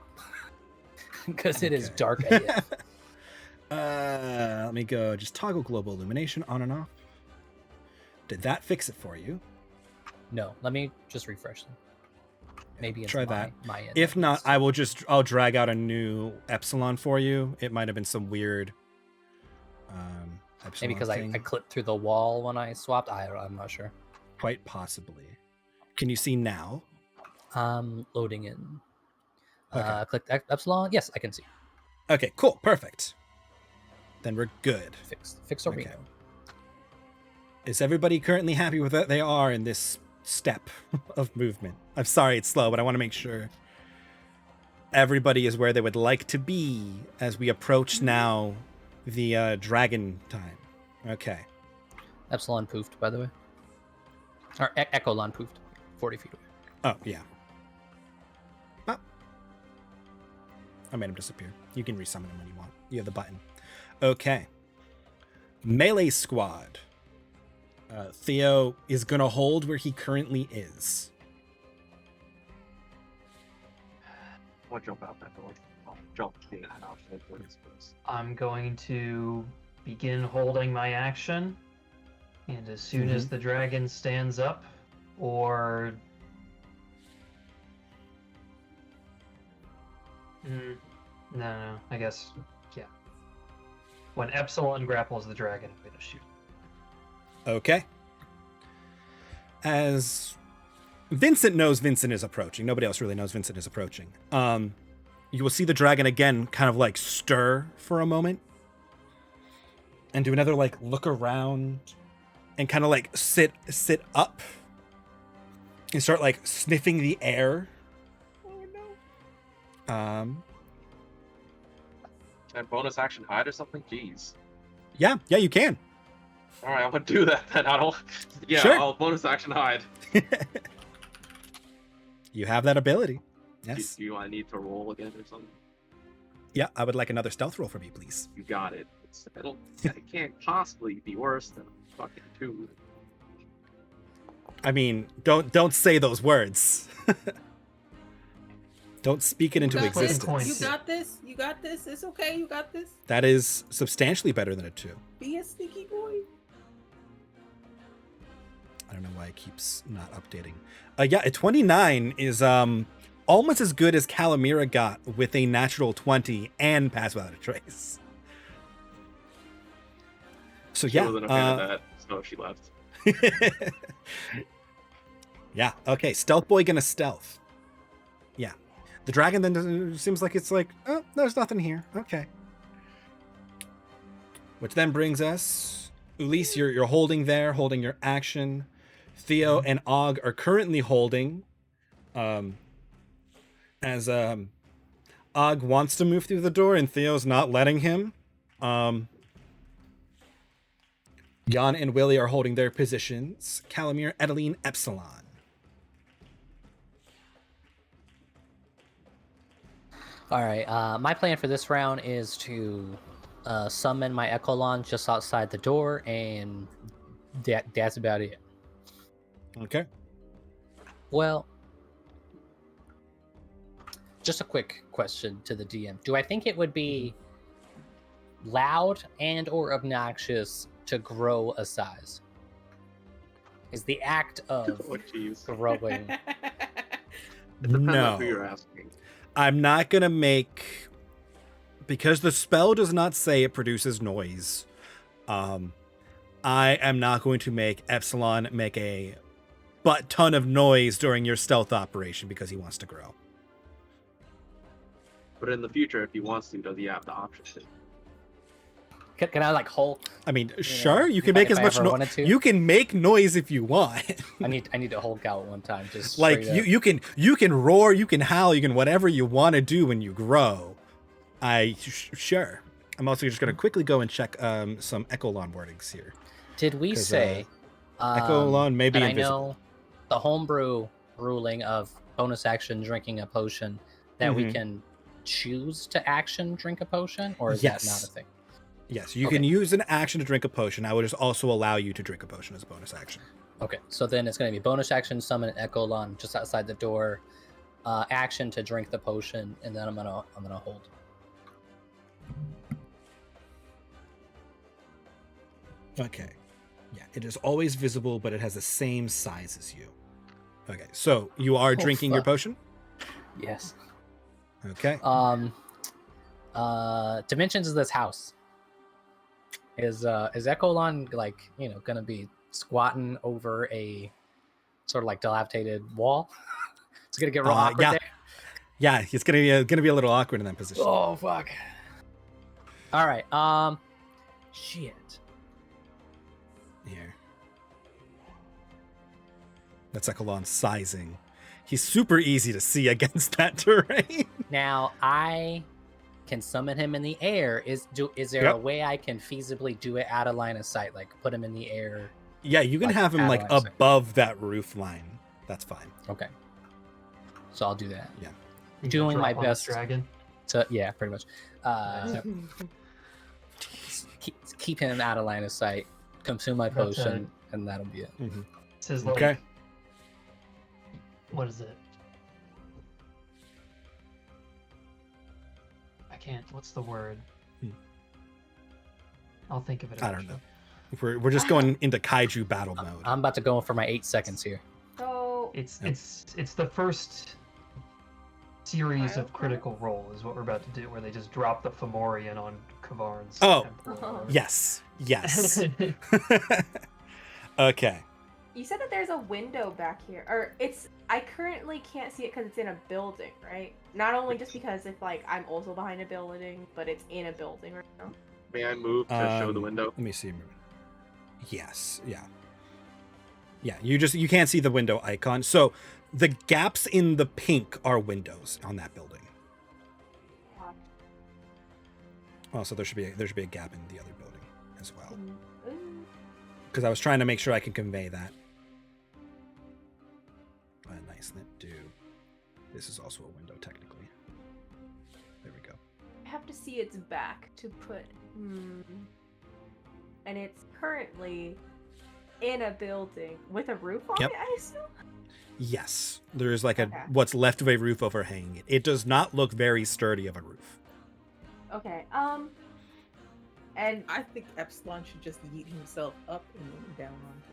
Because it is dark AF. Let me go. Just toggle global illumination on and off. Did that fix it for you? No, let me just refresh them. Maybe it's try that. my end. If not, I'll drag out a new epsilon for you. It might have been some weird epsilon maybe because I clipped through the wall when I swapped. I'm not sure. Quite possibly. Can you see now? Loading in. Okay. Click epsilon. Yes, I can see. Okay, cool, perfect. Then we're good. Fix arena. Okay. Is everybody currently happy with what they are in this step of movement? I'm sorry it's slow, but I want to make sure everybody is where they would like to be as we approach now the dragon time. Okay. Epsilon poofed, by the way. Or Echolon poofed, 40 feet away. Oh, yeah. Oh. I made him disappear. You can resummon him when you want. You have the button. Okay. Melee squad. Theo is going to hold where he currently is. I'll jump out that door. I'll jump in that outfit for this place. I'm going to begin holding my action, and as soon as the dragon stands up, or no, I guess, yeah. When Epsilon grapples the dragon, I'm going to shoot. Okay. As Vincent knows Vincent is approaching. Nobody else really knows Vincent is approaching. You will see the dragon again kind of like stir for a moment and do another like look around and kind of like sit up and start like sniffing the air. Oh no. And bonus action hide or something? Jeez. Yeah, you can. All right, I'm gonna do that then. Sure. I'll bonus action hide. You have that ability. Yes. Do I need to roll again or something? Yeah, I would like another stealth roll from you, please. You got it. It can't possibly be worse than a fucking 2. I mean, don't say those words. Don't speak it into existence. You got this. You got this. It's okay. You got this. That is substantially better than a 2. Be a sneaky boy. I don't know why it keeps not updating. Yeah, a 29 is almost as good as Calamira got with a natural 20 and pass without a trace. So She yeah, wasn't a fan of that, so she left. Yeah, okay, stealth boy gonna stealth. Yeah. The dragon then seems like it's like, oh, there's nothing here. Okay. Which then brings us, Ulysse, you're holding there, holding your action. Theo and Og are currently holding. As Og wants to move through the door and Theo's not letting him. Jan and Willie are holding their positions. Calamir, Edeline, Epsilon. All right. My plan for this round is to summon my Echolon just outside the door, and that's about it. Okay. Well, just a quick question to the DM. Do I think it would be loud and or obnoxious to grow a size? Is the act of growing... It depends on who you're asking. I'm not going to make... Because the spell does not say it produces noise, I am not going to make Epsilon make a butt-ton of noise during your stealth operation because he wants to grow. But in the future, if he wants to, does he have the option to? Can I like Hulk? I mean, sure, you can make as much noise. You can make noise if you want. I need to Hulk out one time. Just like you can roar, you can howl, you can whatever you want to do when you grow. Sure. I'm also just going to quickly go and check some Echolon wordings here. Did we say Echolon may be invisible? I know the homebrew ruling of bonus action drinking a potion that we can choose to action drink a potion, or is that not a thing? Yes, you can use an action to drink a potion. I would just also allow you to drink a potion as a bonus action. Okay, so then it's going to be bonus action, summon an Echolon just outside the door, action to drink the potion, and then I'm gonna hold. Okay. Yeah, it is always visible, but it has the same size as you. Okay, so you are drinking your potion? Yes. Okay. Dimensions of this house. Is Ecolon like, gonna be squatting over a sort of like dilapidated wall? It's gonna get real awkward there. Yeah, it's gonna be a little awkward in that position. Oh fuck. All right. Shit. Here. That's Ecolon sizing. He's super easy to see against that terrain. Now I can summon him in the air. Is there a way I can feasibly do it out of line of sight? Like put him in the air? Yeah, you can have him like above that roof line. That's fine. Okay. So I'll do that. Yeah. Doing my best. Dragon. Yeah, pretty much. Keep him out of line of sight. Consume my potion, and that'll be it. Mm-hmm. This is okay. Like, what is it? I can't. What's the word? I'll think of it. I don't know. We're just going into kaiju battle mode. I'm about to go for my 8 seconds here. So it's the first series of Critical Role is what we're about to do, where they just drop the Fomorian on Kavarn's. Oh, yes. Okay. You said that there's a window back here, or I currently can't see it because it's in a building, right? Not only just because if like I'm also behind a building, but it's in a building right now. May I move to show the window? Let me see. Yes. Yeah. Yeah. You can't see the window icon. So the gaps in the pink are windows on that building. Oh, so there should be a gap in the other building as well. Because I was trying to make sure I can convey that. Nice. This is also a window technically. There we go. I have to see its back to put. And it's currently in a building with a roof on it, I assume? Yes. There is like what's left of a roof overhanging it. It does not look very sturdy of a roof. Okay. And I think Epsilon should just yeet himself up and then down onto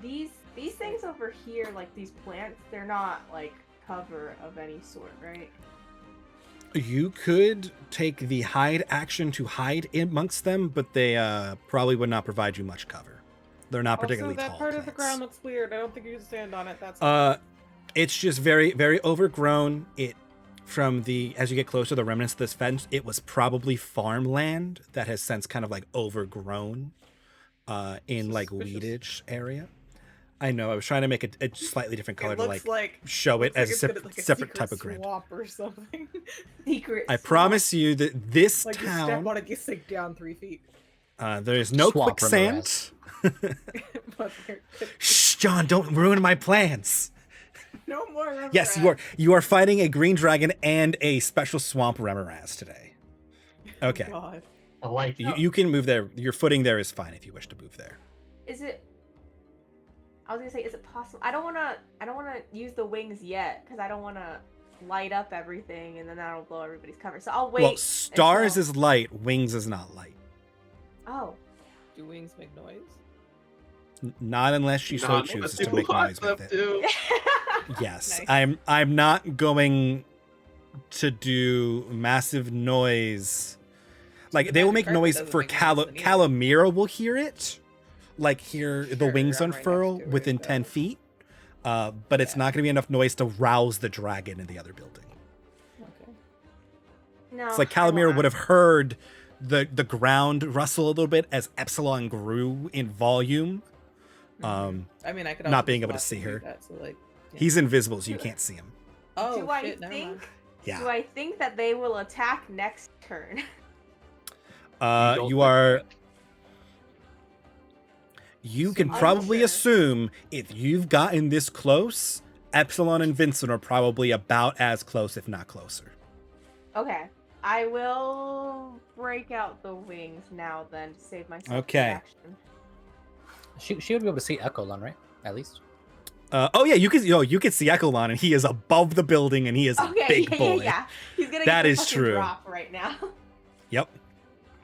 these things over here, like these plants, they're not like cover of any sort, right? You could take the hide action to hide amongst them, but they probably would not provide you much cover. They're not particularly tall. That part plants. of the ground looks weird. I don't think you can stand on it. That's it's just very, very overgrown. As you get closer, the remnants of this fence, it was probably farmland that has since kind of like overgrown in like weedage area. I know. I was trying to make it a slightly different color to like show it as a separate type of grid. Swamp or something. Secret. I promise you that this like town. You step on it, you sink down 3 feet. There is no quicksand. Shh, John! Don't ruin my plans. No more Remoraz. Yes, you are fighting a green dragon and a special swamp Remoraz today. Okay. Oh, God. I like you can move there. Your footing there is fine if you wish to move there. Is it? I was gonna say, is it possible? I don't wanna use the wings yet because I don't wanna light up everything and then that'll blow everybody's cover. So I'll wait. Well, stars is light, wings is not light. Oh. Do wings make noise? Not unless she so chooses to make noise with it. Yes, Nice. I'm not going to do massive noise. Like they will make noise for Calamira will hear it. Like hear the wings unfurl within 10 feet. But it's not going to be enough noise to rouse the dragon in the other building. Okay. No. It's like Calamira would have heard the ground rustle a little bit as Epsilon grew in volume. I mean, I could not being able to see her. That, so like, yeah. He's invisible, so you can't see him. Oh, do I shit, never mind. think? Yeah. Do I think that they will attack next turn? You can probably assume if you've gotten this close, Epsilon and Vincent are probably about as close, if not closer. Okay. I will break out the wings now then to save myself. Okay. Action. She would be able to see Ecolon, right? At least. Oh yeah, you can see Ecolon, and he is above the building, and he is a big boy. Yeah. He's gonna that get is true. Drop right now. Yep.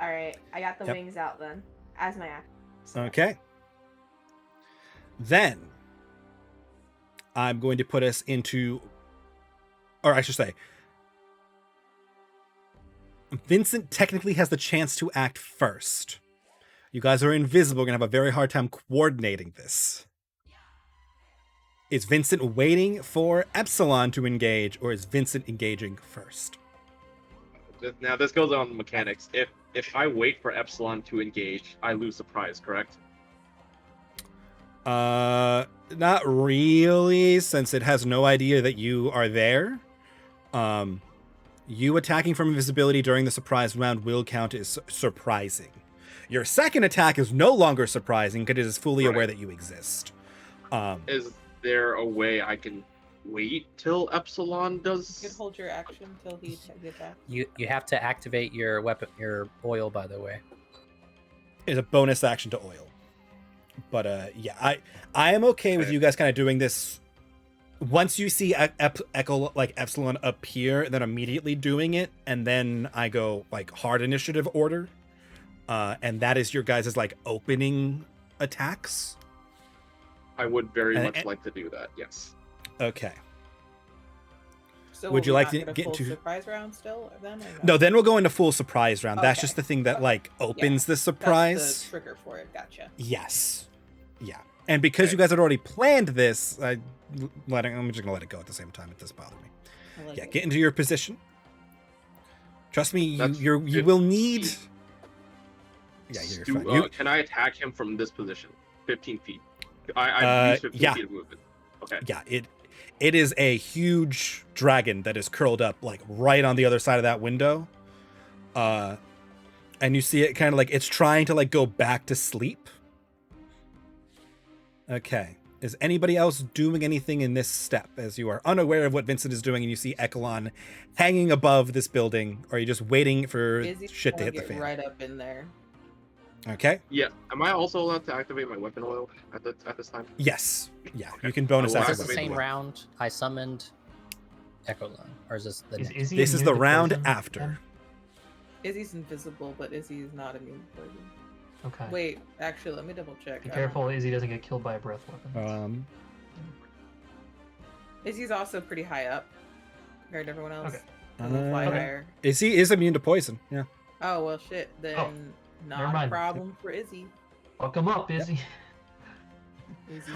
All right, I got the wings out then as my action. Okay. Then, I'm going to put us into, or I should say, Vincent technically has the chance to act first. You guys are invisible. We're going to have a very hard time coordinating this. Is Vincent waiting for Epsilon to engage, or is Vincent engaging first? Now this goes on mechanics. If I wait for Epsilon to engage, I lose surprise, correct? Not really, since it has no idea that you are there. You attacking from invisibility during the surprise round will count as surprising. Your second attack is no longer surprising because it is fully aware that you exist. Is there a way I can wait till Epsilon does? You can hold your action till he gets back. You have to activate your weapon, your oil, by the way. It's a bonus action to oil. But yeah, I am okay with you guys kind of doing this. Once you see Epsilon appear, then immediately doing it, and then I go like hard initiative order, and that is your guys' like opening attacks. I would very much like to do that. Yes. Okay. So would you like to get into into surprise round still? Then no, then we'll go into full surprise round. Okay. That's just the thing that like opens the surprise. That's the trigger for it. Gotcha. Yes. Yeah. And because you guys had already planned this, I'm just gonna let it go at the same time. It doesn't bother me. Like get into your position. Trust me, you will need. Yeah, you're fine. Can I attack him from this position? 15 feet. I use 15 feet of movement. Okay. Yeah, it is a huge dragon that is curled up like right on the other side of that window. And you see it kind of like it's trying to like go back to sleep. Okay. Is anybody else doing anything in this step as you are unaware of what Vincent is doing and you see Echelon hanging above this building? Or are you just waiting for shit to hit the fan? Right up in there. Okay. Yeah. Am I also allowed to activate my weapon oil at this time? Yes. Yeah. Okay. You can bonus Is activate. this the same round I summoned Echelon? Or is this the next? This is the round after. Izzy's invisible, but Izzy's not immune to poison. Okay. Wait, actually, let me double check. Be careful, Izzy doesn't get killed by a breath weapon. Izzy's also pretty high up compared to everyone else. Okay. Fly higher. Izzy is immune to poison. Yeah. Oh well, shit. Then not a problem for Izzy. Fuck him up, Izzy.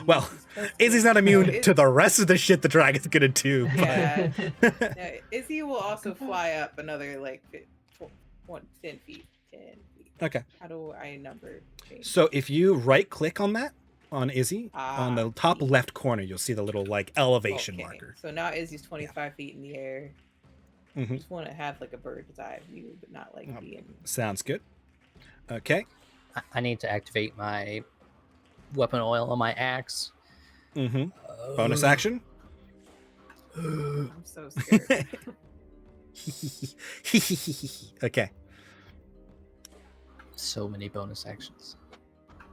Well, Izzy's not immune to the rest of the shit the dragon's gonna do. Yeah. Izzy will also fly up another like 10 feet. 10 feet. Okay. How do I number change? So if you right click on that, on Izzy, on the top left corner, you'll see the little like elevation marker. So now Izzy's 25 feet in the air. Mm-hmm. Just want to have like a bird's eye view, but not like being. Sounds good. Okay. I need to activate my weapon oil on my axe. Mm-hmm. Bonus action. I'm so scared. Okay. So many bonus actions.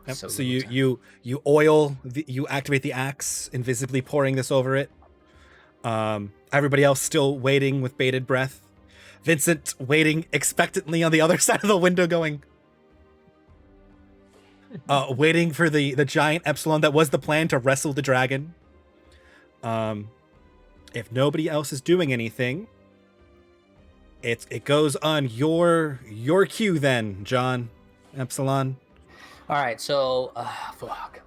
Yep. So you oil you activate the axe, invisibly pouring this over it. Everybody else still waiting with bated breath. Vincent waiting expectantly on the other side of the window, going, waiting for the giant Epsilon that was the plan to wrestle the dragon. If nobody else is doing anything, it goes on your cue then, John. Epsilon. All right, so fuck.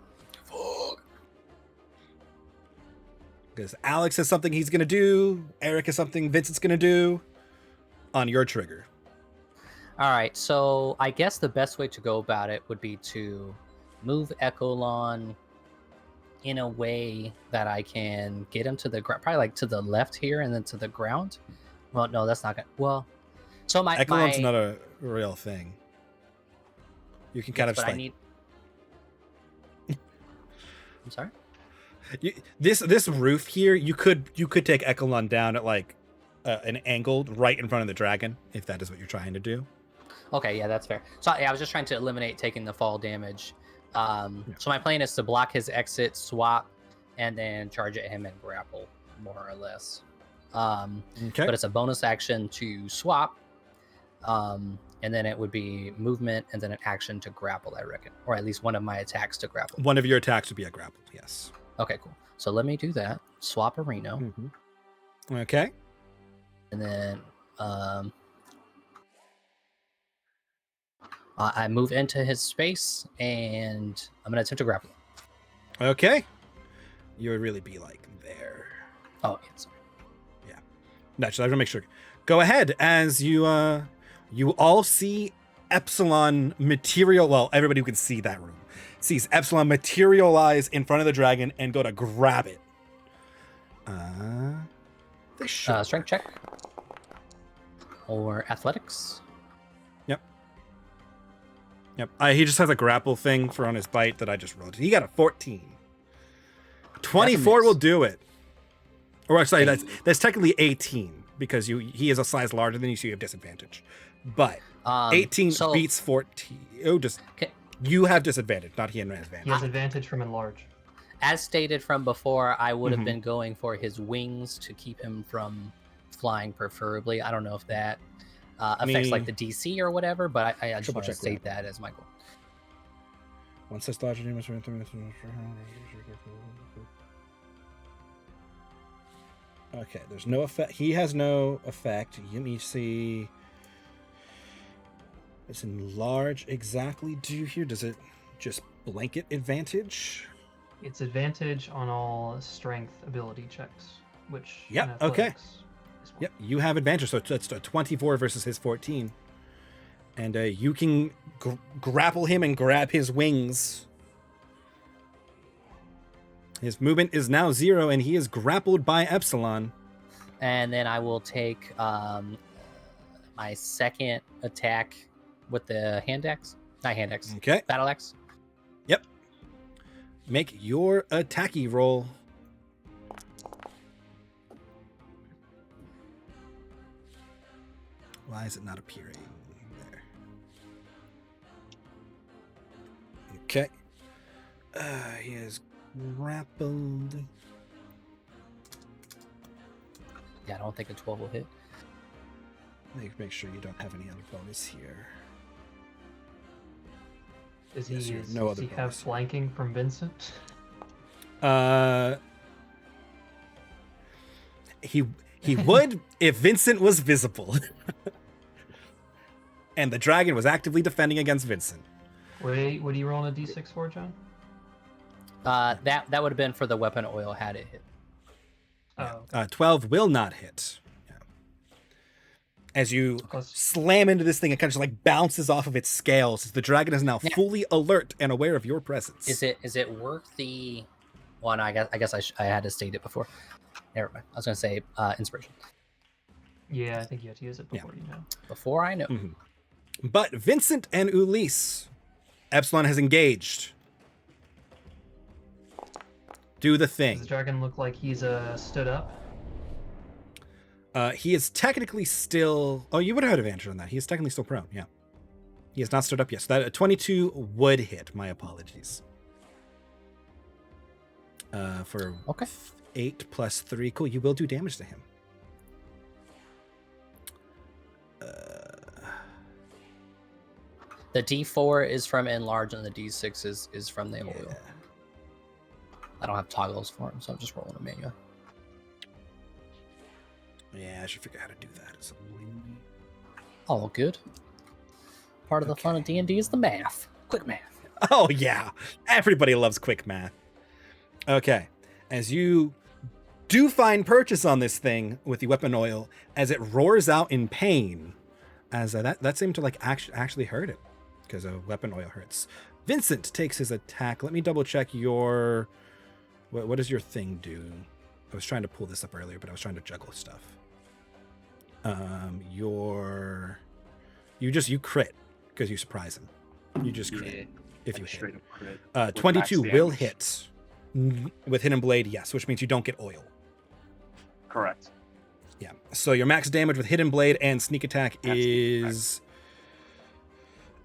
Because Alex has something he's gonna do. Eric has something Vincent's gonna do. On your trigger. All right, so I guess the best way to go about it would be to move Echelon in a way that I can get him to the ground, probably like to the left here and then to the ground. Well, no, that's not gonna. Well, so Echelon's not a real thing. You can kind of just like. I'm sorry. This roof here, you could take Echelon down at like an angle right in front of the dragon if that is what you're trying to do. Okay, yeah, that's fair. So yeah, I was just trying to eliminate taking the fall damage. So my plan is to block his exit, swap, and then charge at him and grapple, more or less. Okay. But it's a bonus action to swap, and then it would be movement and then an action to grapple, I reckon, or at least one of my attacks to grapple. One of your attacks would be a grapple, yes. Okay, cool. So let me do that. Swap a Reno. Mm-hmm. Okay. And then I move into his space, and I'm going to attempt to grapple him. Okay. You would really be like there. Oh, yes. Yeah. No, just I have to make sure. Go ahead as you all see Epsilon material. Well, everybody who can see that room sees Epsilon materialize in front of the dragon and go to grab it. They should. Strength check or athletics. Yep. He just has a grapple thing for on his bite that I just rolled. He got a 14. 24 will do it. Or sorry, that's technically 18 because he is a size larger than you, so you have disadvantage. But 18 beats 14. Oh, you have disadvantage, not he has advantage. He has advantage from enlarge. As stated from before, I would have been going for his wings to keep him from flying, preferably. I don't know if that affects like the DC or whatever, but I just want to state that as my goal. One size larger. Okay, there's no effect. He has no effect. Let me see. It's enlarge exactly do here. Does it just blanket advantage? It's advantage on all strength ability checks, which yep. Okay. Yep, you have advantage, so it's a 24 versus his 14. And you can grapple him and grab his wings. His movement is now 0, and he is grappled by Epsilon. And then I will take my second attack with the hand axe. Not hand axe. Okay. Battle axe. Yep. Make your attacky roll. Why is it not appearing there? Okay. He is grappled. Yeah, I don't think a 12 will hit. Make sure you don't have any other bonus here. Does he other have flanking from Vincent? He would if Vincent was visible. And the dragon was actively defending against Vincent. What are you rolling a d6 for, John? That would have been for the weapon oil had it hit. Oh, okay. 12 will not hit. Yeah. As you slam into this thing, it kind of just like bounces off of its scales. The dragon is now fully alert and aware of your presence. Is it worth the one? I guess I had to state it before. Never mind. I was going to say inspiration. Yeah, I think you have to use it before you know. Before I know. Mm-hmm. But Vincent and Ulysse, Epsilon has engaged. Do the thing. Does the dragon look like he's stood up? He is technically still... Oh, you would have had advantage on that. He is technically still prone, yeah. He has not stood up yet. So that 22 would hit. My apologies. For 8 plus 3. Cool, you will do damage to him. The D4 is from enlarge and the D6 is from the oil. I don't have toggles for him, so I'm just rolling a manual. Yeah, I should figure out how to do that. All good. Part of the fun of D&D is the math. Quick math. Oh, yeah. Everybody loves quick math. Okay. As you do find purchase on this thing with the weapon oil, as it roars out in pain, as that seemed to like actually hurt it, because weapon oil hurts. Vincent takes his attack. Let me double check your... What does your thing do? I was trying to pull this up earlier, but I was trying to juggle stuff. You crit because you surprise him. You just crit if you hit. Crit 22 will hit with hidden blade, yes, which means you don't get oil. Correct. Yeah. So your max damage with hidden blade and sneak attack is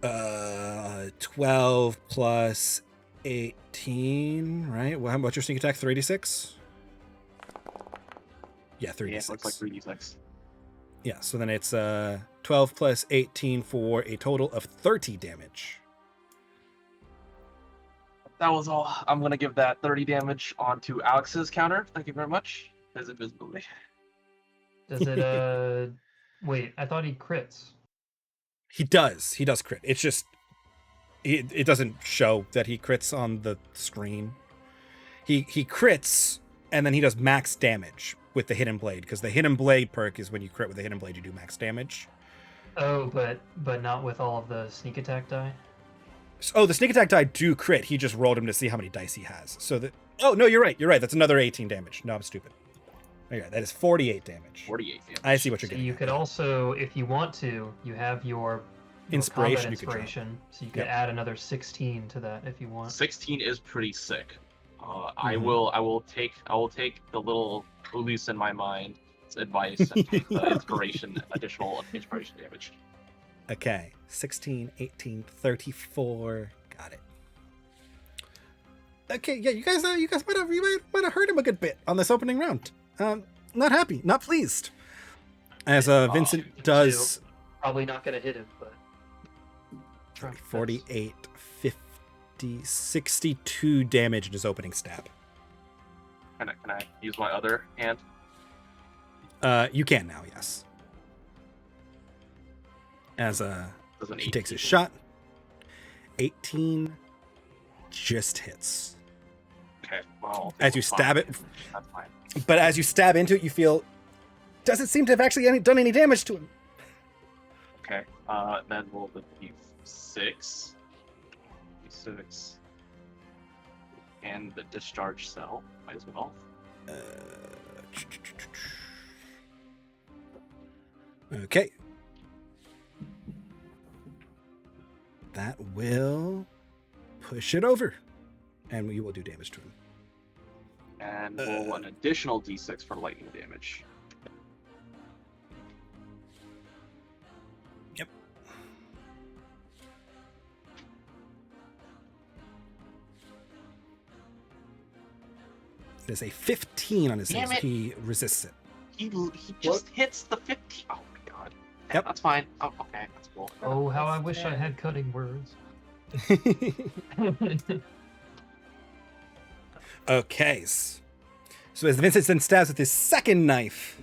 12 plus 18, right? Well, how about your sneak attack? 3d6? Yeah, 3d6. Yeah, it looks like 3d6. Yeah, so then it's 12 plus 18 for a total of 30 damage. That was all. I'm gonna give that 30 damage onto Alex's counter. Thank you very much. His invisibility. Does it? Wait, I thought he crits. He does crit. It's just it doesn't show that he crits on the screen. He crits, and then he does max damage with the hidden blade, because the hidden blade perk is when you crit with the hidden blade, you do max damage. Oh, but not with all of the sneak attack die. Oh, the sneak attack die do crit. He just rolled him to see how many dice he has. So that. Oh no, you're right. That's another 18 damage. No, I'm stupid. Okay, that is 48 damage. 48 damage. I see what you're So getting. you at. could also, if you want to, you have your Inspiration, combat you could drop. inspiration, so you could Yep. add another 16 to that if you want. 16 is pretty sick. I Mhm. will take the little Ulysse in my mind advice and take the additional inspiration damage. Okay, 16, 18, 34. Got it. Okay, yeah, you guys might have hurt him a good bit on this opening round. Not happy, not pleased. As Vincent does Probably not going to hit him, but 48, 50, 62 damage in his opening stab. Can I use my other hand? You can now, yes. As Does an he takes 18 his shot. 18 just hits. Okay, well. As you stab it, That's fine. but as you stab into it, you feel doesn't seem to have actually done any damage to him. Okay, then roll the d6. D6. And the discharge cell, might as well. Okay. That will push it over. And we will do damage to him. And roll an additional d6 for lightning damage. Yep. There's a 15 on his Damn saves. it. He resists it. He just hits the 15. Oh my god. Yep. That's fine. Oh, okay, that's cool. oh, how I wish I had cutting words. Okay. So as Vincent then stabs with his second knife,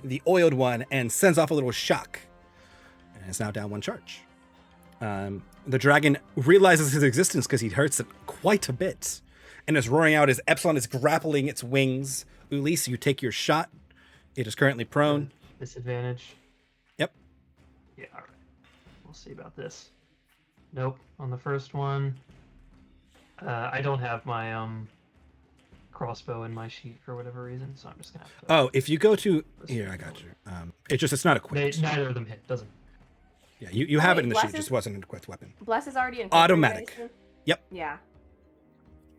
the oiled one, and sends off a little shock. And is now down one charge. The dragon realizes his existence because he hurts it quite a bit. And is roaring out as Epsilon is grappling its wings. Ulysse, you take your shot. It is currently prone. Disadvantage. Yep. Yeah, alright. We'll see about this. Nope. On the first one, I don't have my crossbow in my sheet for whatever reason, so I'm just gonna have to. Oh, if you go to here, I got you. It's not equipped. Neither of them hit. Doesn't. Yeah, you have it in the sheet. Bless Just wasn't an equipped weapon. Bless is already in Automatic. Yep. Yeah.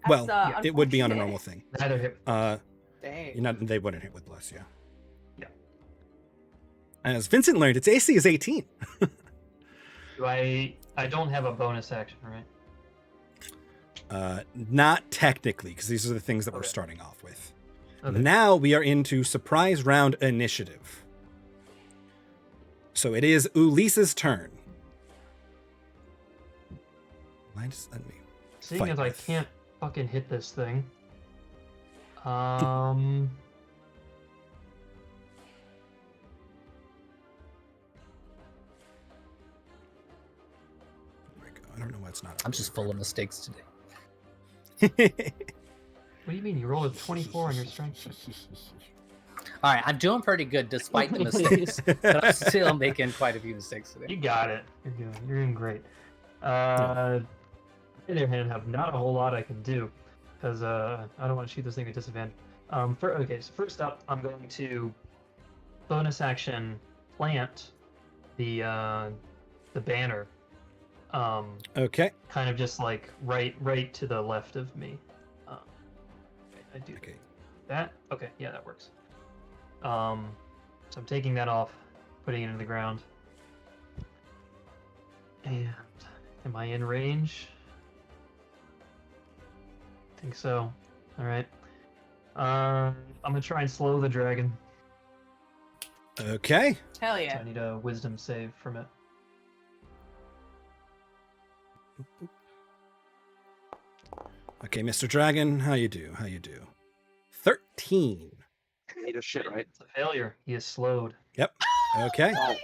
Well, That's, it would be on a unfortunate. normal thing. Neither hit. Dang. They wouldn't hit with Bless, yeah. Yeah. As Vincent learned, its AC is 18. Do I don't have a bonus action, right? Not technically, because these are the things that we're Okay. starting off with. Okay. Now we are into surprise round initiative. So it is Ulysses' turn. Why does that mean? Seeing fight as I with. can't fucking hit this thing. I don't know why it's not. I'm just full of mistakes today. What do you mean? You rolled a 24 on your strength check. All right, I'm doing pretty good despite the mistakes, but I'm still making quite a few mistakes today. You got it. You're doing great. On the other hand, I have not a whole lot I can do because I don't want to shoot this thing at disadvantage. Okay, so first up, I'm going to bonus action plant the banner. Okay. Kind of just like right to the left of me. I do Okay. that. Okay, yeah, that works. So I'm taking that off, putting it in the ground. And am I in range? I think so. All right. I'm gonna try and slow the dragon. Okay. Hell So yeah. I need a wisdom save from it. Okay, Mr. Dragon, how you do? 13. Need a shit, right? It's a failure. He is slowed. Yep. Okay. Oh,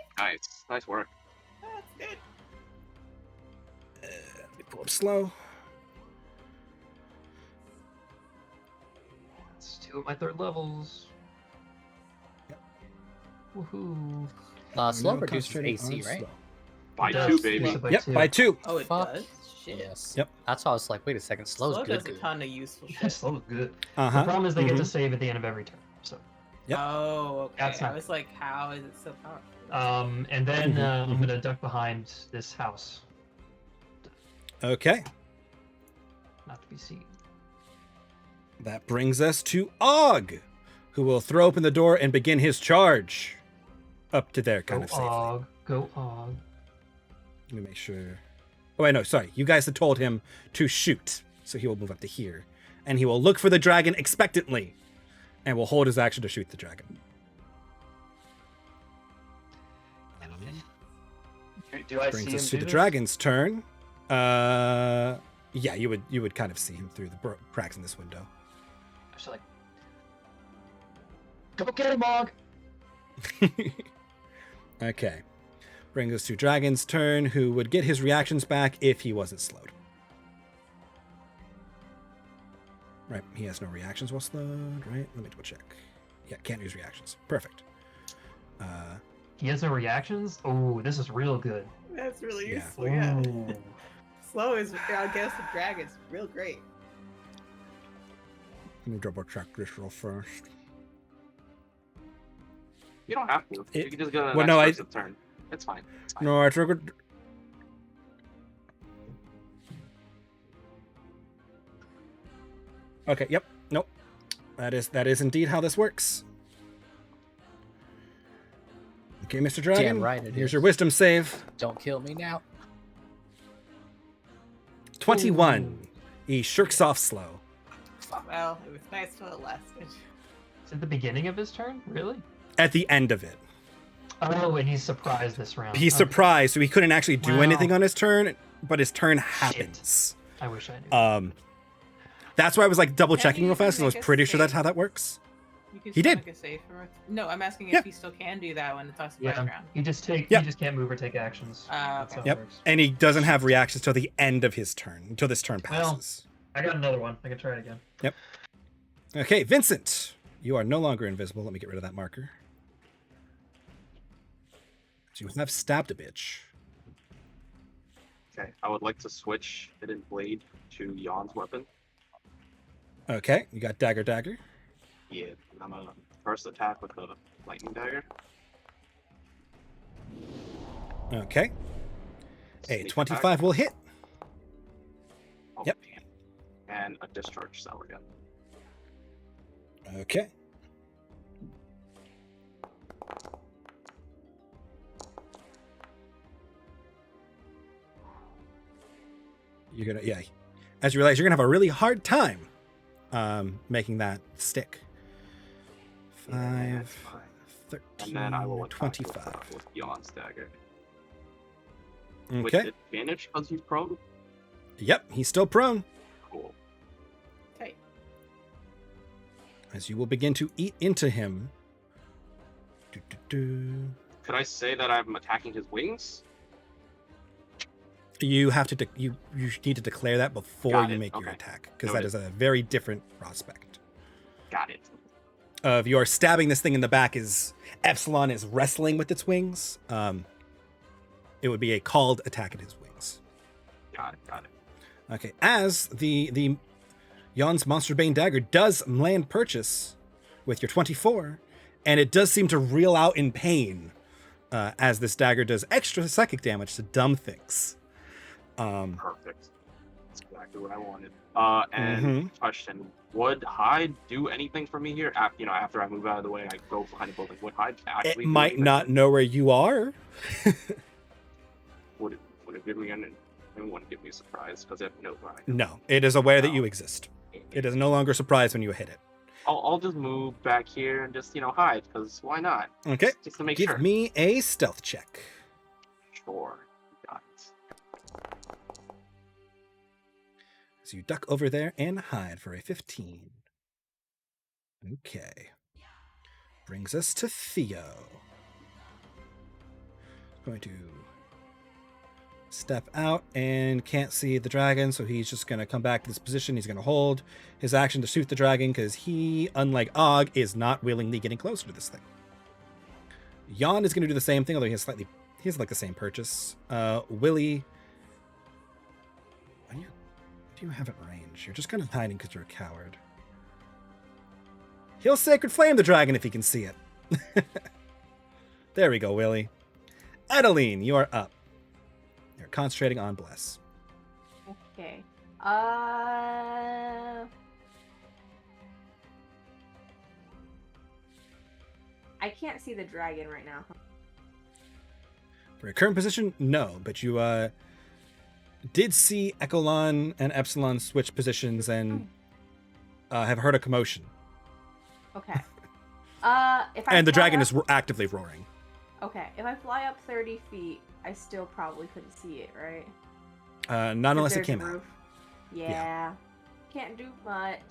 nice work. That's good. Let me pull up slow. It's 2 of my 3rd levels. Yep. Woohoo. Slow No reduces concentrating AC, on right? slow. By It does. 2, baby. Reduce it by Yep, 2. by 2. Oh, it Fuck. does? Shit. Yes. Yep. That's why I was like, wait a second. Slow's Slow good. does a ton of useful Yeah, shit. slow is good. Uh-huh. The problem is they get to Mhm. save at the end of every turn. So, Yep. Oh, okay. That's not I was like, how is it so powerful? and then Mhm, I'm gonna duck behind this house, Okay. not to be seen. That brings us to Og, who will throw open the door and begin his charge up to there kind Go of safely. Og, go Og. Let me make sure. Oh, wait, no, sorry. You guys had told him to shoot, so he will move up to here. And he will look for the dragon expectantly and will hold his action to shoot the dragon. Okay, do I see Brings him us to do the this? dragon's turn. Yeah, you would kind of see him through the cracks in this window. I'm just like, go get him, Og. Okay. Brings us to dragon's turn, who would get his reactions back if he wasn't slowed. Right, he has no reactions while slowed, right? Let me double check. Yeah, can't use reactions. Perfect. He has no reactions. Oh, this is real good. That's really Yeah. useful, yeah. Ooh. Slow is, I guess, the dragon's real great. Let me double check this real fast. You don't have to. It- You can just go to the well, next no, person's turn. It's fine. It's fine. No, I triggered. Okay, yep. Nope. That is indeed how this works. Okay, Mr. Dragon. Damn right it Here's is. your wisdom save. Don't kill me now. 21. He shirks off slow. Well, it was nice to it lasted. Is it the beginning of his turn? Really? At the end of it. Oh, and he's surprised this round. He's Okay. surprised, so he couldn't actually do Wow. anything on his turn, but his turn happens. I wish I knew. That's why I was like double Can checking you real fast, because I was make a pretty sure that's save? how that works. You can He still did. make a save from it. No, I'm asking Yeah. if he still can do that when it's us Yeah, first round. you just take. Yep. You just can't move or take actions. That's Okay. how it Yep. works. And he doesn't have reactions till the end of his turn, until this turn Well- passes. I got another one. I can try it again. Okay, Vincent, you are no longer invisible. Let me get rid of that marker. So you have stabbed a bitch. Okay. I would like to switch Hidden Blade to Yon's weapon. Okay, you got dagger. Yeah. I'm gonna first attack with the lightning dagger. Okay, a Sneak 25 attack. will hit. Oh, Yep. damn. And a discharge cell again. Okay. You're gonna, yeah. As you realize, you're gonna have a really hard time making that stick. Yeah, that's 5, fine. 13, And then I will attack 25. with Yon's dagger. With Okay. advantage because he's prone. Yep, he's still prone. Cool. Okay. As you will begin to eat into him. Do. Could I say that I'm attacking his wings? You have to you need to declare that before Got you it, make your okay. attack, because that Noted. is a very different prospect. Got it. Of you're stabbing this thing in the back is Epsilon is wrestling with its wings. It would be a called attack at his wings. Got it. Okay, as the Yon's Monster Bane dagger does land purchase with your 24, and it does seem to reel out in pain as this dagger does extra psychic damage to dumb things. Perfect. That's exactly what I wanted. And Mhm. question: would hide do anything for me here? After I move out of the way, I go behind the building. Would hide It actually? do might anything? not know where you are. Would it give me it wouldn't give me a surprise because it knows where I am. No, it is aware that Oh. you exist. It is no longer surprised when you hit it. I'll just move back here and just hide because why not? Okay, Just to make give sure. me a stealth check. Sure. Got it. So So you duck over there and hide for a 15. Okay. Brings us to Theo. Going to step out and can't see the dragon, so he's just going to come back to this position. He's going to hold his action to shoot the dragon because he, unlike Og, is not willingly getting closer to this thing. Jan is going to do the same thing, although he has like the same purchase. Willie, what do you have at range? You're just kind of hiding because you're a coward. He'll Sacred Flame the dragon if he can see it. There we go, Willie. Adeline, you are up. You're concentrating on Bless. Okay. I can't see the dragon right now. For your current position, no, but you did see Echelon and Epsilon switch positions and have heard a commotion. Okay. And the dragon is actively roaring. Okay, if I fly up 30 feet, I still probably couldn't see it, right? Not unless it came out. Yeah. Can't do much.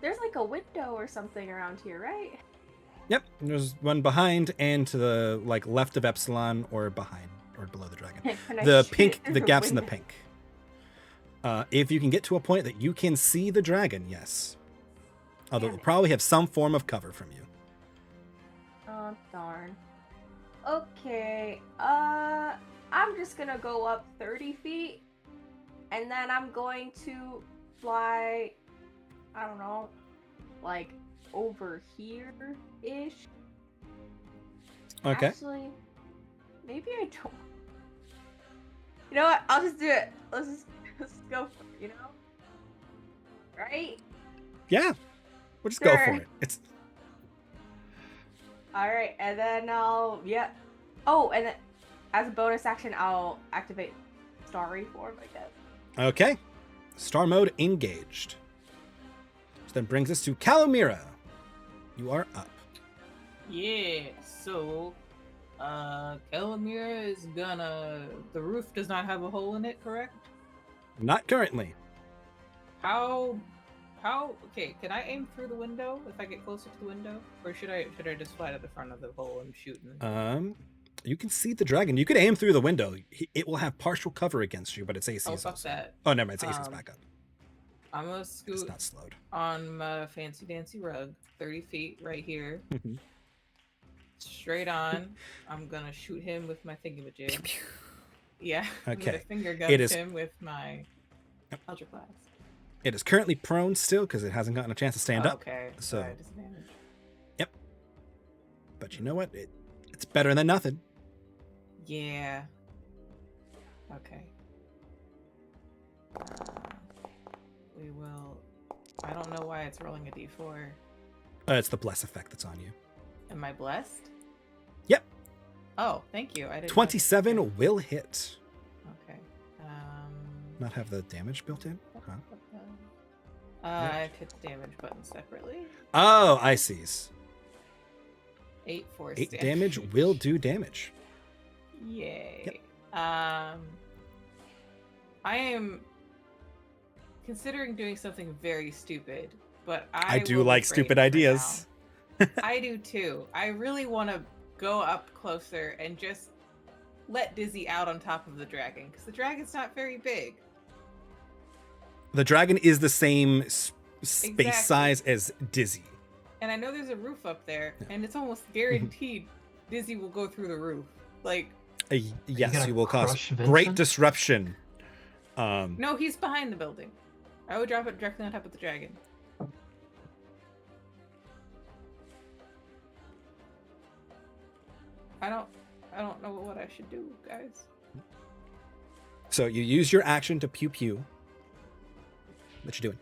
There's like a window or something around here, right? Yep, there's one behind and to the left of Epsilon or behind or below the dragon. The gaps in the pink. If you can get to a point that you can see the dragon, yes. Although it will probably have some form of cover from you. Oh, darn. Okay, I'm just gonna go up 30 feet, and then I'm going to fly, I don't know, like over here-ish. Okay. Actually, maybe I don't. You know what? I'll just do it. Let's just go for it, you know? Right? Yeah. We'll just go for it. It's alright, and then I'll Oh, and then as a bonus action I'll activate Starry Form, I guess. Okay. Star mode engaged. Which then brings us to Calamira. You are up. Yeah, so Calamira is gonna, the roof does not have a hole in it, correct? Not currently. How okay, can I aim through the window if I get closer to the window? Or should I just fly to the front of the hole and shoot? You can see the dragon. You could aim through the window. It will have partial cover against you, but its AC is fuck also... that. Oh, never mind. Its AC is back up. I'm gonna scoot it's not slowed. On my fancy dancy rug, 30 feet right here. Straight on. I'm gonna shoot him with my thingamajig. Yeah. Okay. I'm gonna finger gun him with my Ultra Blast. It is currently prone still because it hasn't gotten a chance to stand up. Okay. So. Disadvantage. Yep. But you know what? It's better than nothing. Yeah. Okay. We will. I don't know why it's rolling a d4. It's the bless effect that's on you. Am I blessed? Yep. Oh, thank you. I didn't. 27 will hit. Okay. Not have the damage built in? Huh? I've hit the damage button separately. Oh, I see. 8 force 8 damage will do damage. Yay. Yep. I am considering doing something very stupid, but I do like stupid ideas. I do too. I really want to go up closer and just let Dizzy out on top of the dragon, because the dragon's not very big. The dragon is the same space size as Dizzy. And I know there's a roof up there, and it's almost guaranteed Dizzy will go through the roof. Like, yes, you will cause great disruption. No, he's behind the building. I would drop it directly on top of the dragon. I don't know what I should do, guys. So you use your action to pew pew. What you doing?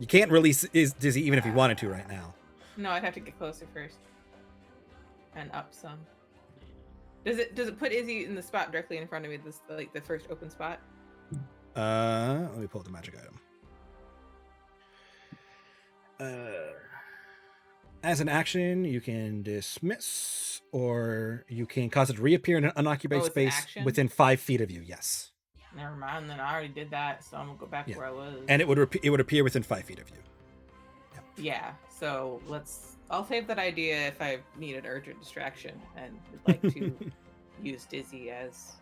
You can't release Dizzy even if you wanted to right now. No, I'd have to get closer first. And up some. Does it put Izzy in the spot directly in front of me, this like the first open spot? Let me pull up the magic item. As an action, you can dismiss or you can cause it to reappear in an unoccupied it's an space action? within 5 feet of you. Yes. Never mind. Then I already did that, so I'm gonna go back where I was. And it would appear within 5 feet of you. Yeah. So I'll save that idea if I need an urgent distraction and would like to use Dizzy as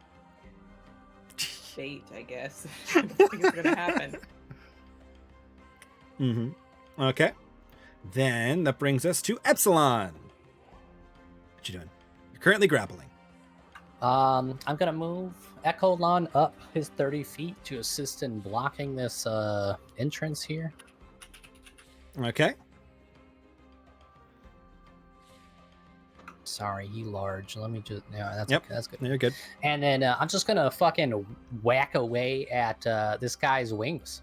bait, I guess. I think it's gonna happen. Mm-hmm. Okay. Then that brings us to Epsilon. What you doing? You're currently grappling. I'm gonna move Echolon up his 30 feet to assist in blocking this entrance here. Okay. Sorry, you large. Let me just. Yeah, that's Yep. okay. That's good. You're good. And then I'm just gonna fucking whack away at this guy's wings.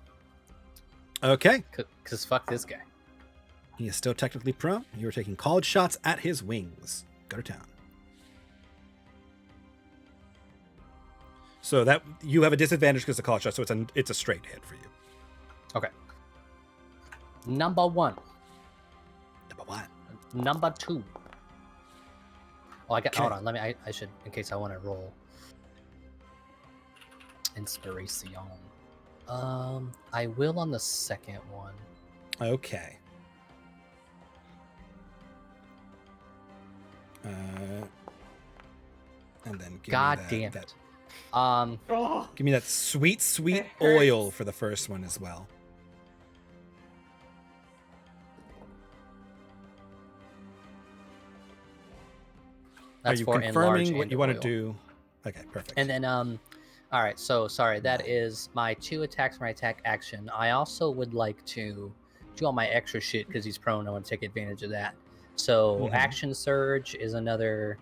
Okay. Cause fuck this guy. He is still technically prone. You are taking called shots at his wings. Go to town. So that you have a disadvantage because of called shot, so it's a straight hit for you. Okay. Number 1. Number 1. Number 2. Oh, I got. Okay. Hold on. Let me. I should, in case I want to roll. Inspiration. I will on the second one. Okay. And then give God me damn that, it. give me that sweet It oil hurts. for the first one as well. That's Are you for confirming enlarge what and you want to oil. do? Okay, perfect. And then all right, so sorry, that is my 2 attacks for my attack action. I also would like to do all my extra shit because he's prone. I want to take advantage of that. So Mhm. action surge is another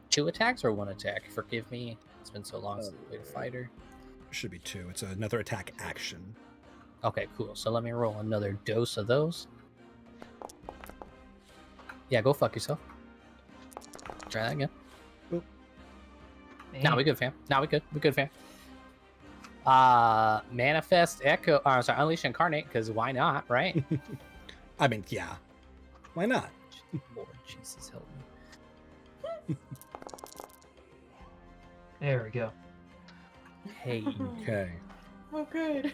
2 attacks or 1 attack. Forgive me, it's been so long since I played a fighter. Should be 2. It's another attack action. Okay, cool. So let me roll another dose of those. Yeah, go fuck yourself. Try that again. No, we good, fam. No, we good. We good, fam. Manifest Echo. Oh, sorry, Unleash Incarnate, because why not, right? I mean, yeah. Why not? Lord Jesus, help me. There we go. Hey. Okay. Oh, good.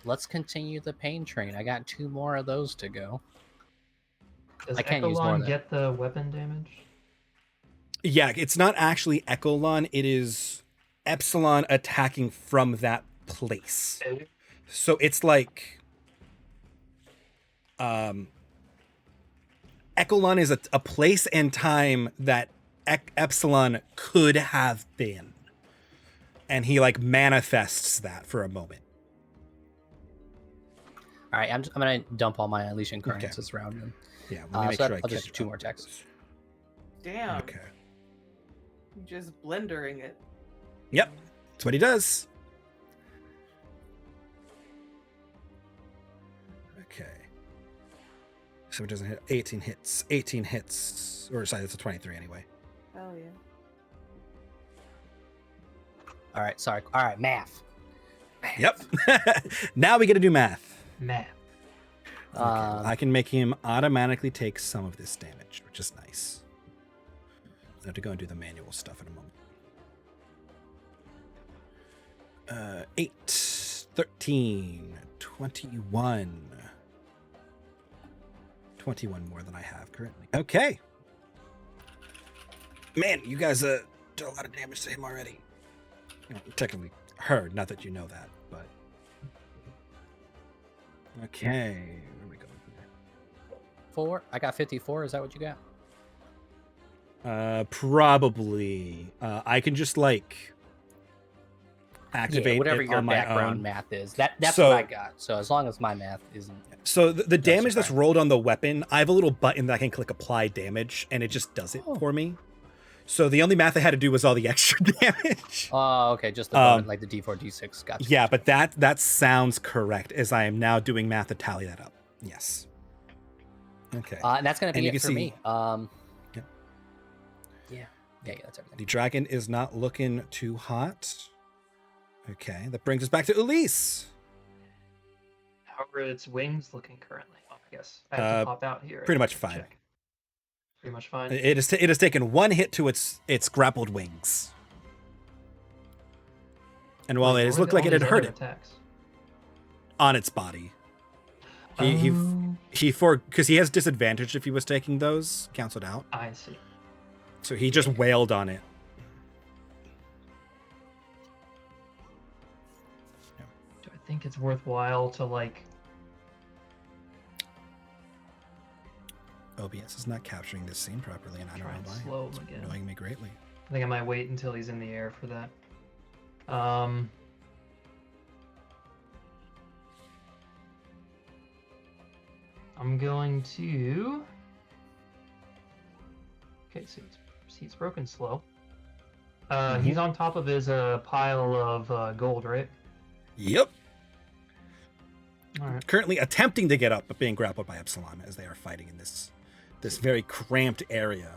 Let's continue the pain train. I got 2 more of those to go. Does I can't use more of Echolon that. get the weapon damage? Yeah, it's not actually Echolon. It is Epsilon attacking from that place. So it's like Echolon is a place and time that Epsilon could have been. And he like manifests that for a moment. All right, I'm gonna dump all my Unleash Incarnates around him. Yeah, let me make so sure I I'll just catch do 2 up more with attacks. this. Damn. Okay. Just blendering it. Yep. That's what he does. Okay. So it doesn't hit 18 hits. 18 hits. Or sorry, that's a 23 anyway. Hell yeah. All right, sorry. All right, math. Yep. Now we get to do math. Man. Okay, I can make him automatically take some of this damage, which is nice. I have to go and do the manual stuff in a moment. 8, 13, 21. 21 more than I have currently. Okay. Man, you guys did a lot of damage to him already. You know, technically her, not that you know that, but. Okay. Where are we going here? 4. I got 54. Is that what you got? Probably. I can just like activate whatever it your on my background own. math is. That's So- what I got. So as long as my math isn't. So the damage that's fine. rolled on the weapon, I have a little button that I can click apply damage, and it just does it Oh. for me. So the only math I had to do was all the extra damage. Oh, okay, just the bonus, like the D4, D6. Gotcha. Yeah, but that sounds correct, as I am now doing math to tally that up. Yes. Okay. And that's gonna And be you it can for see- me. Yep. Yeah, that's everything. The dragon is not looking too hot. Okay, that brings us back to Elise. How are its wings looking currently? Oh, I guess I have to pop out here. Pretty and much fine. check. Pretty much fine. It has taken one hit to its grappled wings. And while it has looked like it had hurt it attacks? on its body, because he has disadvantage if he was taking those, canceled out. I see. So he just wailed on it. Do I think it's worthwhile to like? OBS is not capturing this scene properly, and I don't know why. Slow It's again. annoying me greatly. I think I might wait until he's in the air for that. I'm going to. Okay, so he's broken slow. He's on top of his pile of gold, right? Yep. All right. Currently attempting to get up, but being grappled by Epsilon as they are fighting in this very cramped area.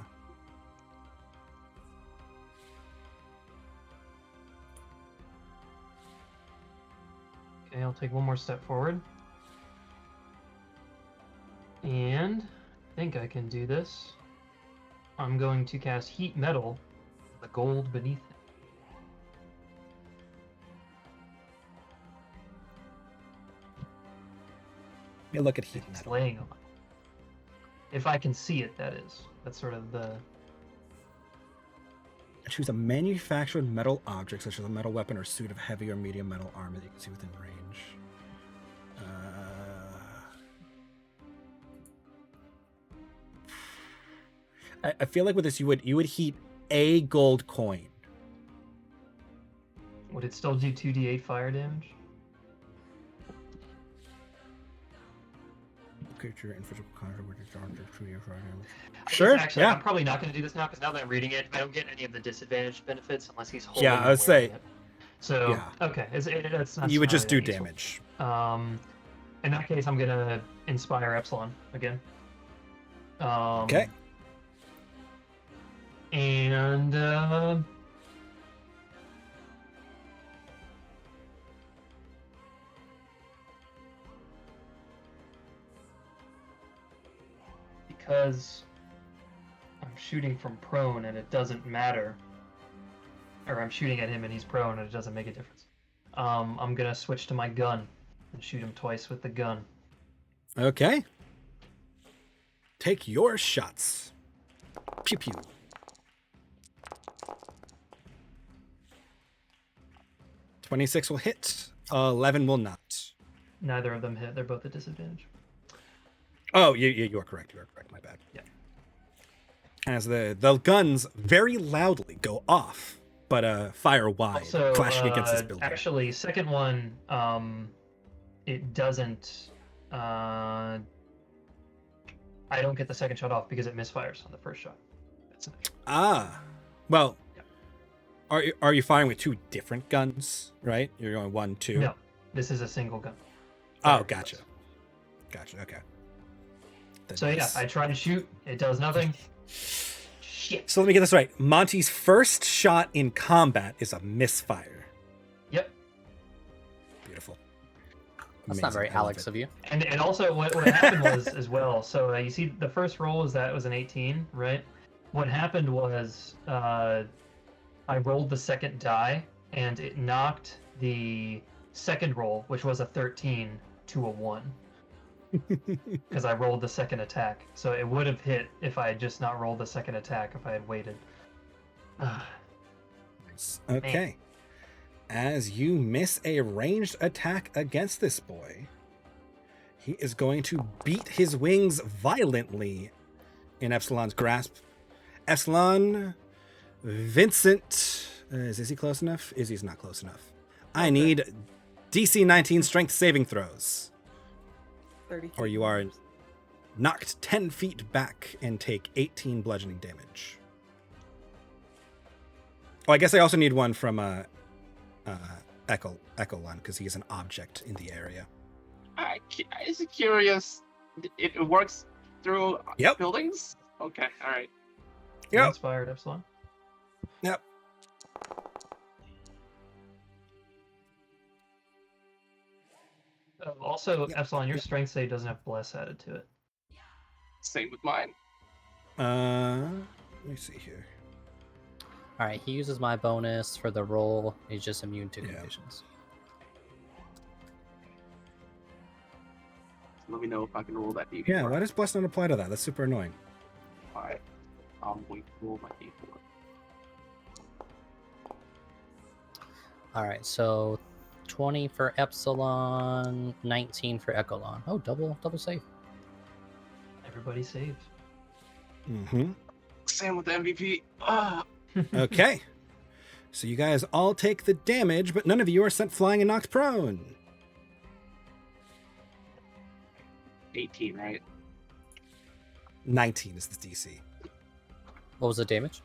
Okay, I'll take one more step forward. And I think I can do this. I'm going to cast Heat Metal, the gold beneath it. Let me look at heat It's metal. laying on. If I can see it, that is. That's sort of the... Choose a manufactured metal object, such as a metal weapon or suit of heavy or medium metal armor that you can see within range. I feel like with this, you would heat a gold coin. Would it still do 2d8 fire damage? Creature and physical contact with your charge of 2d8 fire damage. Sure. Actually, yeah. I'm probably not going to do this now because now that I'm reading it, I don't get any of the disadvantage benefits unless he's holding. Yeah, I would say. It. So Yeah. okay, that's not. You would just do that useful. damage. In that case, I'm gonna inspire Epsilon again. Okay. And because I'm shooting from prone and it doesn't matter, or I'm shooting at him and he's prone and it doesn't make a difference. I'm gonna switch to my gun and shoot him twice with the gun. Okay. Take your shots. Pew pew. 26 will hit. 11 will not. Neither of them hit. They're both at disadvantage. Oh, you are correct. You are correct. My bad. Yeah. As the guns very loudly go off, but fire wide, Also, clashing against this building. Actually, second one, it doesn't. I don't get the second shot off because it misfires on the first shot. That's nice. Well, Yeah. are you firing with two different guns? Right, you're going 1, 2. No, this is a single gun. Oh, gotcha. Okay. So yeah, I try to shoot. It does nothing. Shit. So let me get this right. Monty's first shot in combat is a misfire. Yep. Beautiful. That's not very Amazing. I love Alex it. of you. And also what happened was as well. So you see the first roll was that was an 18, right? What happened was I rolled the second die and it knocked the second roll, which was a 13, to a 1. Because I rolled the second attack. So it would have hit if I had just not rolled the second attack if I had waited. Okay. As you miss a ranged attack against this boy, he is going to beat his wings violently in Epsilon's grasp. Epsilon, Vincent, is he close enough? Izzy's not close enough. I need DC 19 strength saving throws. 30. Or you are knocked 10 feet back and take 18 bludgeoning damage. Oh, I guess I also need one from Echo one, because he is an object in the area. I'm just curious. It works through Yep. buildings? Okay, alright. Yep. Inspired Epsilon. Yep. Also, Epsilon, your strength save doesn't have bless added to it. Same with mine. Let me see here. All right, he uses my bonus for the roll. He's just immune to conditions. Let me know if I can roll that D4. Yeah, why does Bless not apply to that? That's super annoying. Alright. I'm going to roll my D4. All right, so 20 for Epsilon, 19 for Echelon. Oh, double save. Everybody saved. Mm-hmm. Sam with the MVP. Ah. Okay. So you guys all take the damage, but none of you are sent flying and knocked prone. 18, right? 19 is the DC. What was the damage?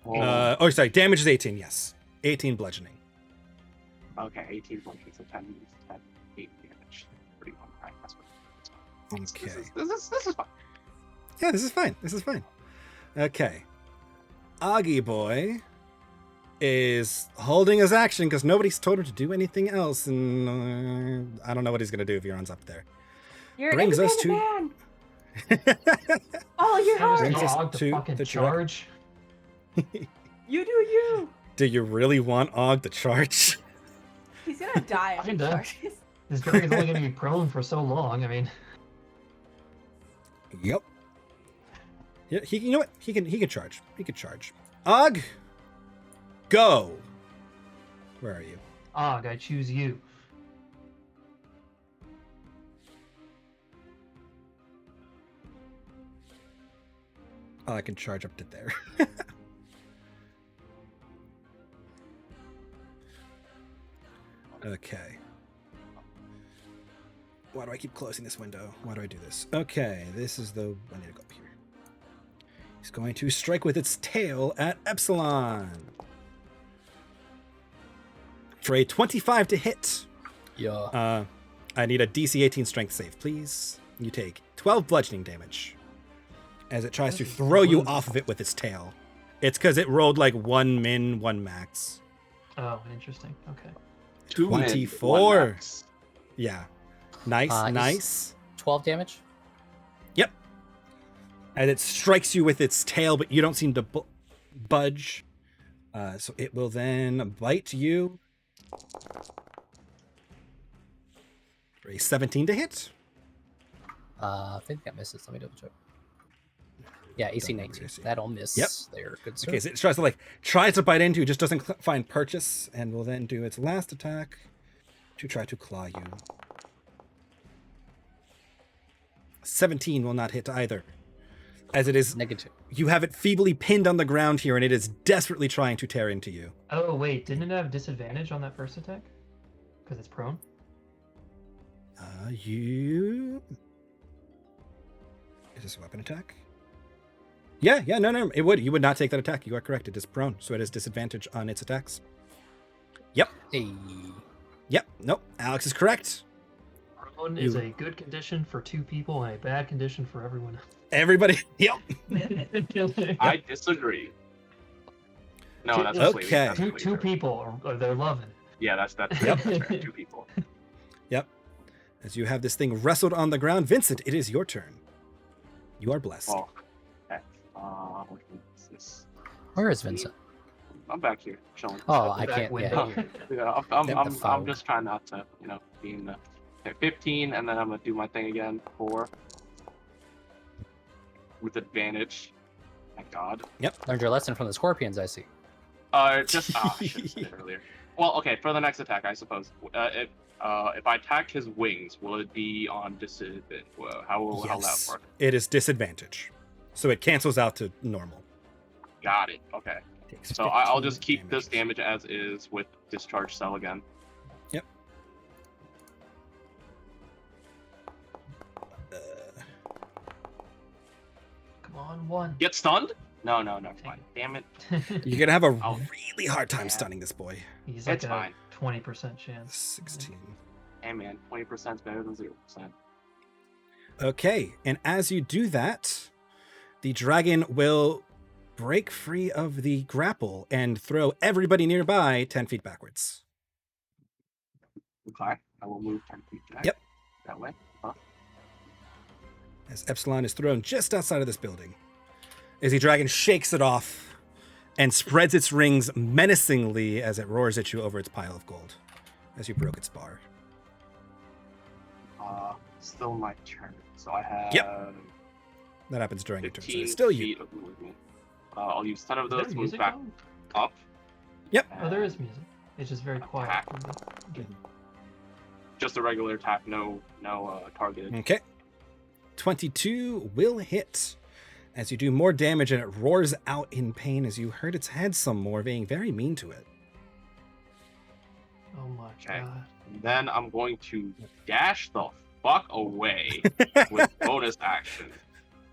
Sorry. Damage is 18, yes. 18 bludgeoning. Okay, 18 points. So 10, 8 damage. 31. Right, that's what. Okay. This is fine. Yeah, this is fine. Okay. Augie Boy is holding his action because nobody's told him to do anything else, and I don't know what he's gonna do if Euron's up there. You're Brings an us to. man. Oh, you're Just hard. Brings us Og to to fucking the charge. You do you. Do you really want Og to charge? He's gonna die if he Kinda. charges. This dragon's only gonna be prone for so long. I mean, Yep. Yeah, you know what? He can charge. He can charge. Og, go. Where are you? Og, I choose you. Oh, I can charge up to there. Okay. Why do I keep closing this window? Why do I do this? Okay, this is the... I need to go up here. He's going to strike with its tail at Epsilon. For a 25 to hit. Yeah. I need a DC 18 strength save, please. You take 12 bludgeoning damage as it tries to throw you off of it with its tail. It's because it rolled like 1 min, 1 max. Oh, interesting. Okay. 24. Yeah. Nice, nice. 12 damage? Yep. And it strikes you with its tail, but you don't seem to budge. So it will then bite you. For a 17 to hit. I think that misses. Let me double check. Yeah, AC 19. That'll miss. Yep. There, good sir. Okay, so it tries to bite into you, just doesn't find purchase, and will then do its last attack to try to claw you. 17 will not hit either, as it is Negative. You have it feebly pinned on the ground here, and it is desperately trying to tear into you. Oh wait, didn't it have disadvantage on that first attack? Because it's prone. Is this a weapon attack? Yeah, no, it would. You would not take that attack. You are correct. It is prone, so it has disadvantage on its attacks. Yep. Hey. Yep. Nope. Alex is correct. Prone is a good condition for 2 people and a bad condition for everyone else. Everybody. Yep. I disagree. No, that's okay. Two people, or they're loving. Yeah, that's fair. 2 people. Yep. As you have this thing wrestled on the ground, Vincent, it is your turn. You are blessed. Oh, okay. What is this? Where is Vincent? I'm back here chilling. Oh, I can't. window. Yeah, Yeah, I'm just trying not to, be in the 15, and then I'm gonna do my thing again. 4 with advantage. My God. Yep. Learned your lesson from the scorpions, I see. I should have said it earlier. Well, okay, for the next attack, I suppose. If I attack his wings, will it be on disadvantage? How that work? It is disadvantage, so it cancels out to normal. Got it. Okay. Takes So I'll just 15 keep this damage as is with discharge cell again. Yep. Come on, 1. Get stunned? No, fine. Damn it. You're gonna have a Oh. really hard time stunning this boy. He's like It's a fine. 20% chance. 16. Hey man, 20% is better than 0%. Okay, and as you do that, the dragon will break free of the grapple and throw everybody nearby 10 feet backwards. Okay, I will move 10 feet back. Yep. That way. as Epsilon is thrown just outside of this building. As the dragon shakes it off and spreads its rings menacingly as it roars at you over its pile of gold as you broke its bar. Still my turn. So I have That happens during your turn, so 15 it's still feet you. of movement. I'll use 10 of Is there those to move music back on? up. Yep. Oh, there is music. It's just very quiet. Attack. Okay. Just a regular attack, no targeted. Okay. 22 will hit as you do more damage and it roars out in pain as you hurt its head some more, being very mean to it. Oh my Okay. god. And then I'm going to dash the fuck away with bonus action.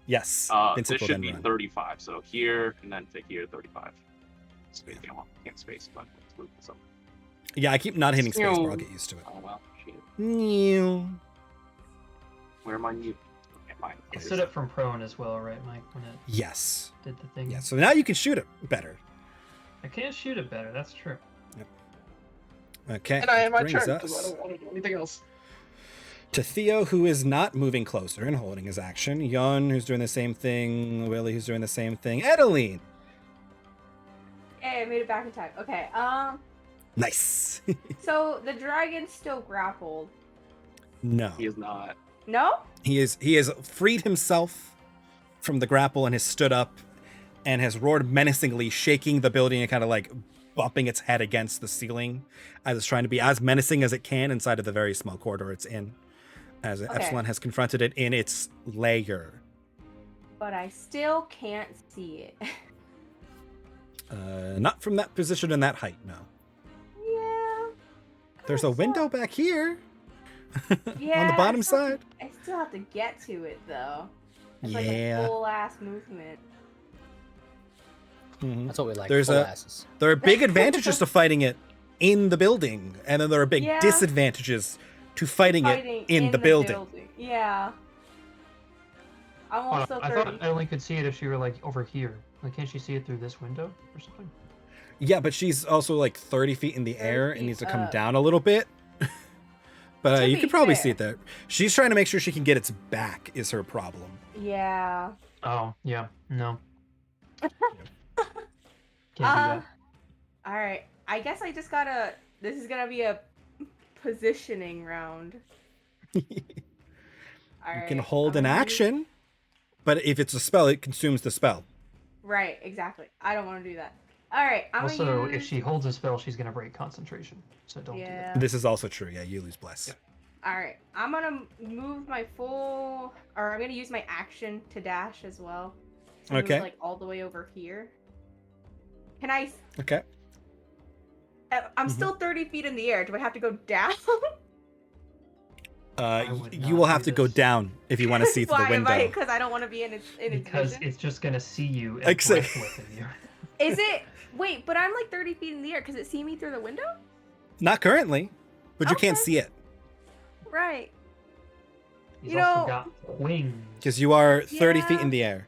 Yes. This Vincent will should then be run. 35. So here and then to here, 35. Space, can't space, but let's move this up. Yeah, I keep not hitting space, but I'll get used to it. Oh well, shit. Meow. Where am I? Okay, fine. It stood up from prone as well, right, Mike? When it Yes. did the thing. Yeah, so now you can shoot it better. I can't shoot it better. That's true. Okay. And I have my brings turn because I us don't want to do anything else. to Theo, who is not moving closer and holding his action. Yun, who's doing the same thing. Willie, who's doing the same thing. Edeline. Hey, I made it back in time. Okay, Nice. so the dragon's still grappled. No. He is not. No? He has freed himself from the grapple and has stood up and has roared menacingly, shaking the building and kind of like bumping its head against the ceiling as it's trying to be as menacing as it can inside of the very small corridor it's in, as Epsilon has confronted it in its lair. But I still can't see it. Not from that position and that height, no. Yeah. There's a window back here Yeah. on the bottom I still- side. I still have to get to it though. It's like Yeah. a full ass movement. Mhm. That's what we like. There's full a- asses. There are big advantages to fighting it in the building, and then there are big Yeah. disadvantages to fighting it in the building. Yeah. I'm Hold on, also I 30. thought I only could see it if she were like over here. Like, can't she see it through this window or something? Yeah, but she's also like 30 feet in the 30 air and feet needs to come up. down a little bit. But To you be can probably fair. see it there. She's trying to make sure she can get its back is her problem. Yeah. Oh, yeah. No. Can't do All right. I guess I just gotta. This is gonna be a positioning round. All right. You can hold an I'm gonna action, but if it's a spell, it consumes the spell. Right. Exactly. I don't want to do that. All right. that. I'm Also, gonna use... if she holds a spell, she's gonna break concentration. So don't do Yeah. that. This is also true. Yeah, you lose bless. All right. I'm gonna move my full, or I'm gonna use my action to dash as well. So Okay. Move, like all the way over here. Can I? Okay. I'm still 30 feet in the air. Do I have to go down? I would You not will have do to go this. down if you want to see through the Why? window. Because I don't want to be in its Because vision. it's just gonna see you and Except- breath with you. Is it? Wait, but I'm like 30 feet in the air. Does it see me through the window? Not currently, but you can't Okay. see it Right. He's You also know- got wings. because you are 30 feet Yeah. in the air.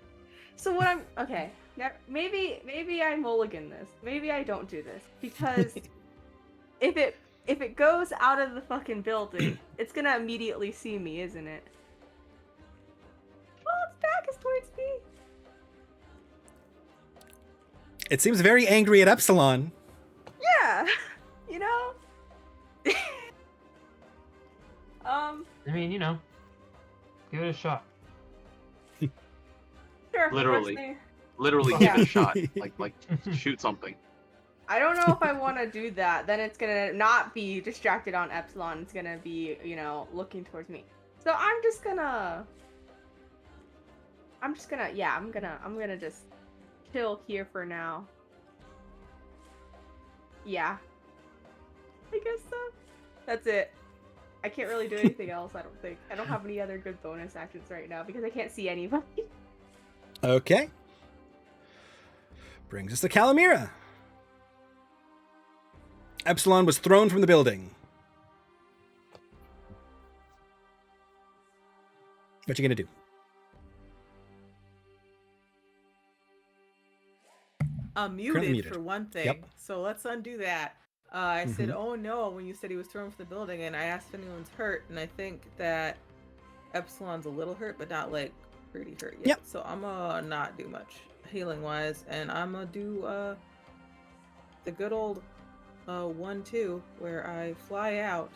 So what I'm okay. Now, maybe I mulligan this. Maybe I don't do this because if it goes out of the fucking building, it's gonna immediately see me, isn't it? Well, its back is towards me. It seems very angry at Epsilon. Yeah. You know. I mean, you know, give it a shot. Sure. Literally. first thing- Literally Yeah. give it a shot. Like shoot something. I don't know if I want to do that. Then it's gonna not be distracted on Epsilon. It's gonna be, looking towards me. So I'm gonna just chill here for now. Yeah. I guess so. That's it. I can't really do anything else, I don't think. I don't have any other good bonus actions right now because I can't see anybody. Okay. Brings us to Calamira. Epsilon was thrown from the building. What you gonna do? I'm Currently muted muted. for one thing. Yep. So let's undo that. I said, Mhm. "Oh no," when you said he was thrown from the building, and I asked if anyone's hurt, and I think that Epsilon's a little hurt, but not like pretty hurt yet. Yep. So I'm gonna not do much healing wise, and I'm gonna do the good old 1-2 where I fly out,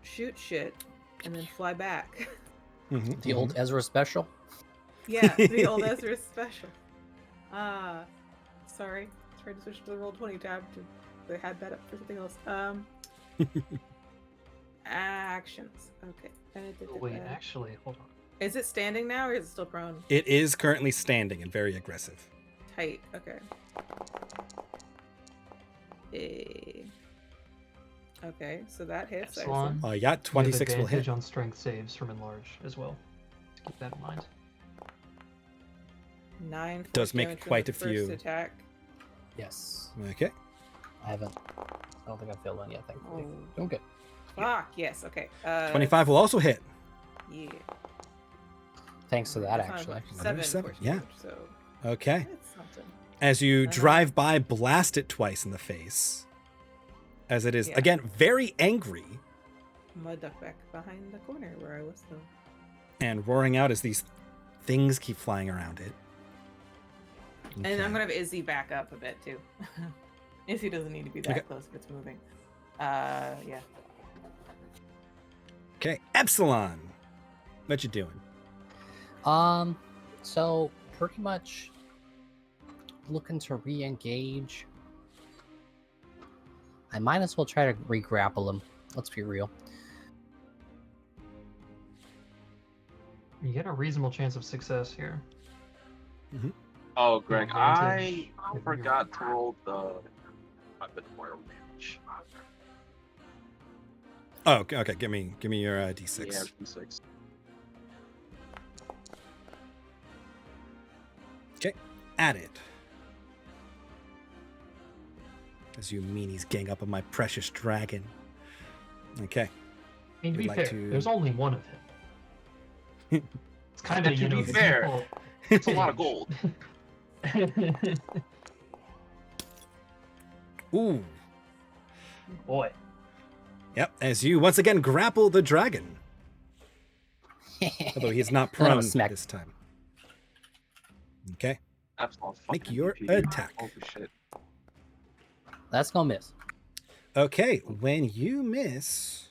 shoot shit, and then fly back. The old Ezra special. Yeah, the old Ezra special. Sorry. Tried to switch to the Roll20 tab. They had that up for something else. Actions. Okay. Wait, actually, hold on. Is it standing now or is it still prone? It is currently standing and very aggressive. Tight. Okay. Okay, so that hits. Epsilon. Yeah, 26 will hit. On strength saves from enlarge as well. Keep that in mind. 9 does make damage from quite the a few. first attack. Yes. Okay. I don't think I've failed one yet, thankfully. Oh. Okay. Fuck, yes, okay. 25 will also hit. Yeah. Thanks to that, That's actually. Another 7 seven, force yeah. damage, so Okay. that's something. As you Uh-huh. drive by, blast it twice in the face. As it is, Yeah. again, very angry I'm gonna duck back behind the corner where I was, though. and roaring out as these things keep flying around it. And Okay. I'm gonna have Izzy back up a bit, too. Izzy doesn't need to be that Okay. close if it's moving. Yeah. Okay, Epsilon. What you doing? So pretty much looking to re-engage. I might as well try to re-grapple him. Let's be real. You get a reasonable chance of success here. Oh, Greg, Advantage I if forgot to roll the weapon oil damage. Oh, okay. Give me your D6. Yeah, D6. Okay, add it. As you meanies gang up on my precious dragon. Okay. I mean, to Would be like fair, to- there's only one of him. It's kind of, To you know, be fair, simple. It's a lot of gold. Ooh. Boy. Yep. As you once again grapple the dragon, although he is not Then I'll prone smack- this time. Okay. Absolute Make fucking your MVP. attack. Holy shit. That's gonna miss. Okay. When you miss,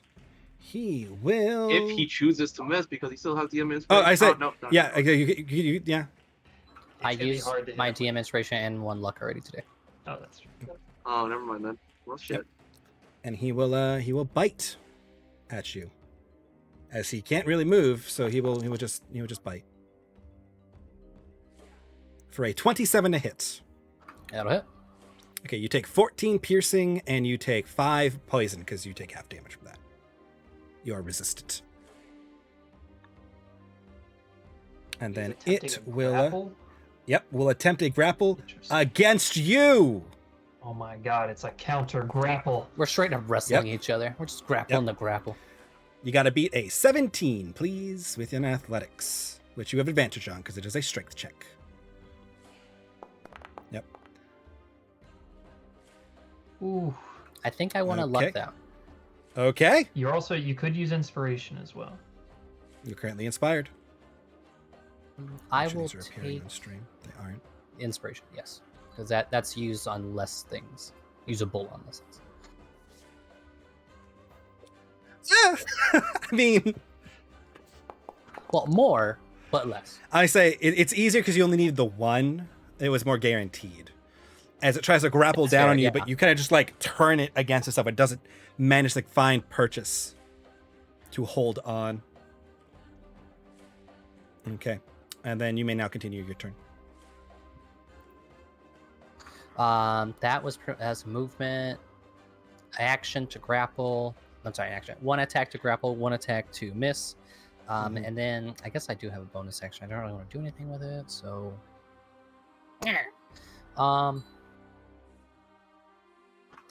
he will. If he chooses to miss because he still has the immense. Oh, I said. no. Yeah. Yeah. I It's gonna be used hard to hit my him. DM inspiration and 1 luck already today. Oh, that's true. Oh, never mind then. Well, shit. Yep. And he will bite at you, as he can't really move, so he will just bite for a 27 to hit. That'll hit. Okay, you take 14 piercing and you take 5 poison because you take half damage from that. You are resistant. And then He's it attempting a will grapple? will attempt a grapple Interesting. against you. Oh my god, it's a counter grapple. We're straight up wrestling each other. We're just grappling the grapple. You got to beat a 17, please, with an athletics, which you have advantage on because it is a strength check. Yep. Ooh. I think I want to Okay. luck that. Okay. You could use inspiration as well. You're currently inspired. I Actually, will these are appearing take on stream. They aren't. inspiration, yes. Because that's used on less things. Usable on less things. Yeah. I mean, Well, more, but less. I say it's easier because you only needed the one. It was more guaranteed. As it tries to grapple That's down fair, on you, yeah. but you kind of just like turn it against itself. It doesn't manage to find purchase to hold on. Okay. And then you may now continue your turn. That was as movement, action to grapple. I'm sorry, action. 1 attack to grapple, 1 attack to miss. Mhm. And then I guess I do have a bonus action. I don't really want to do anything with it, so.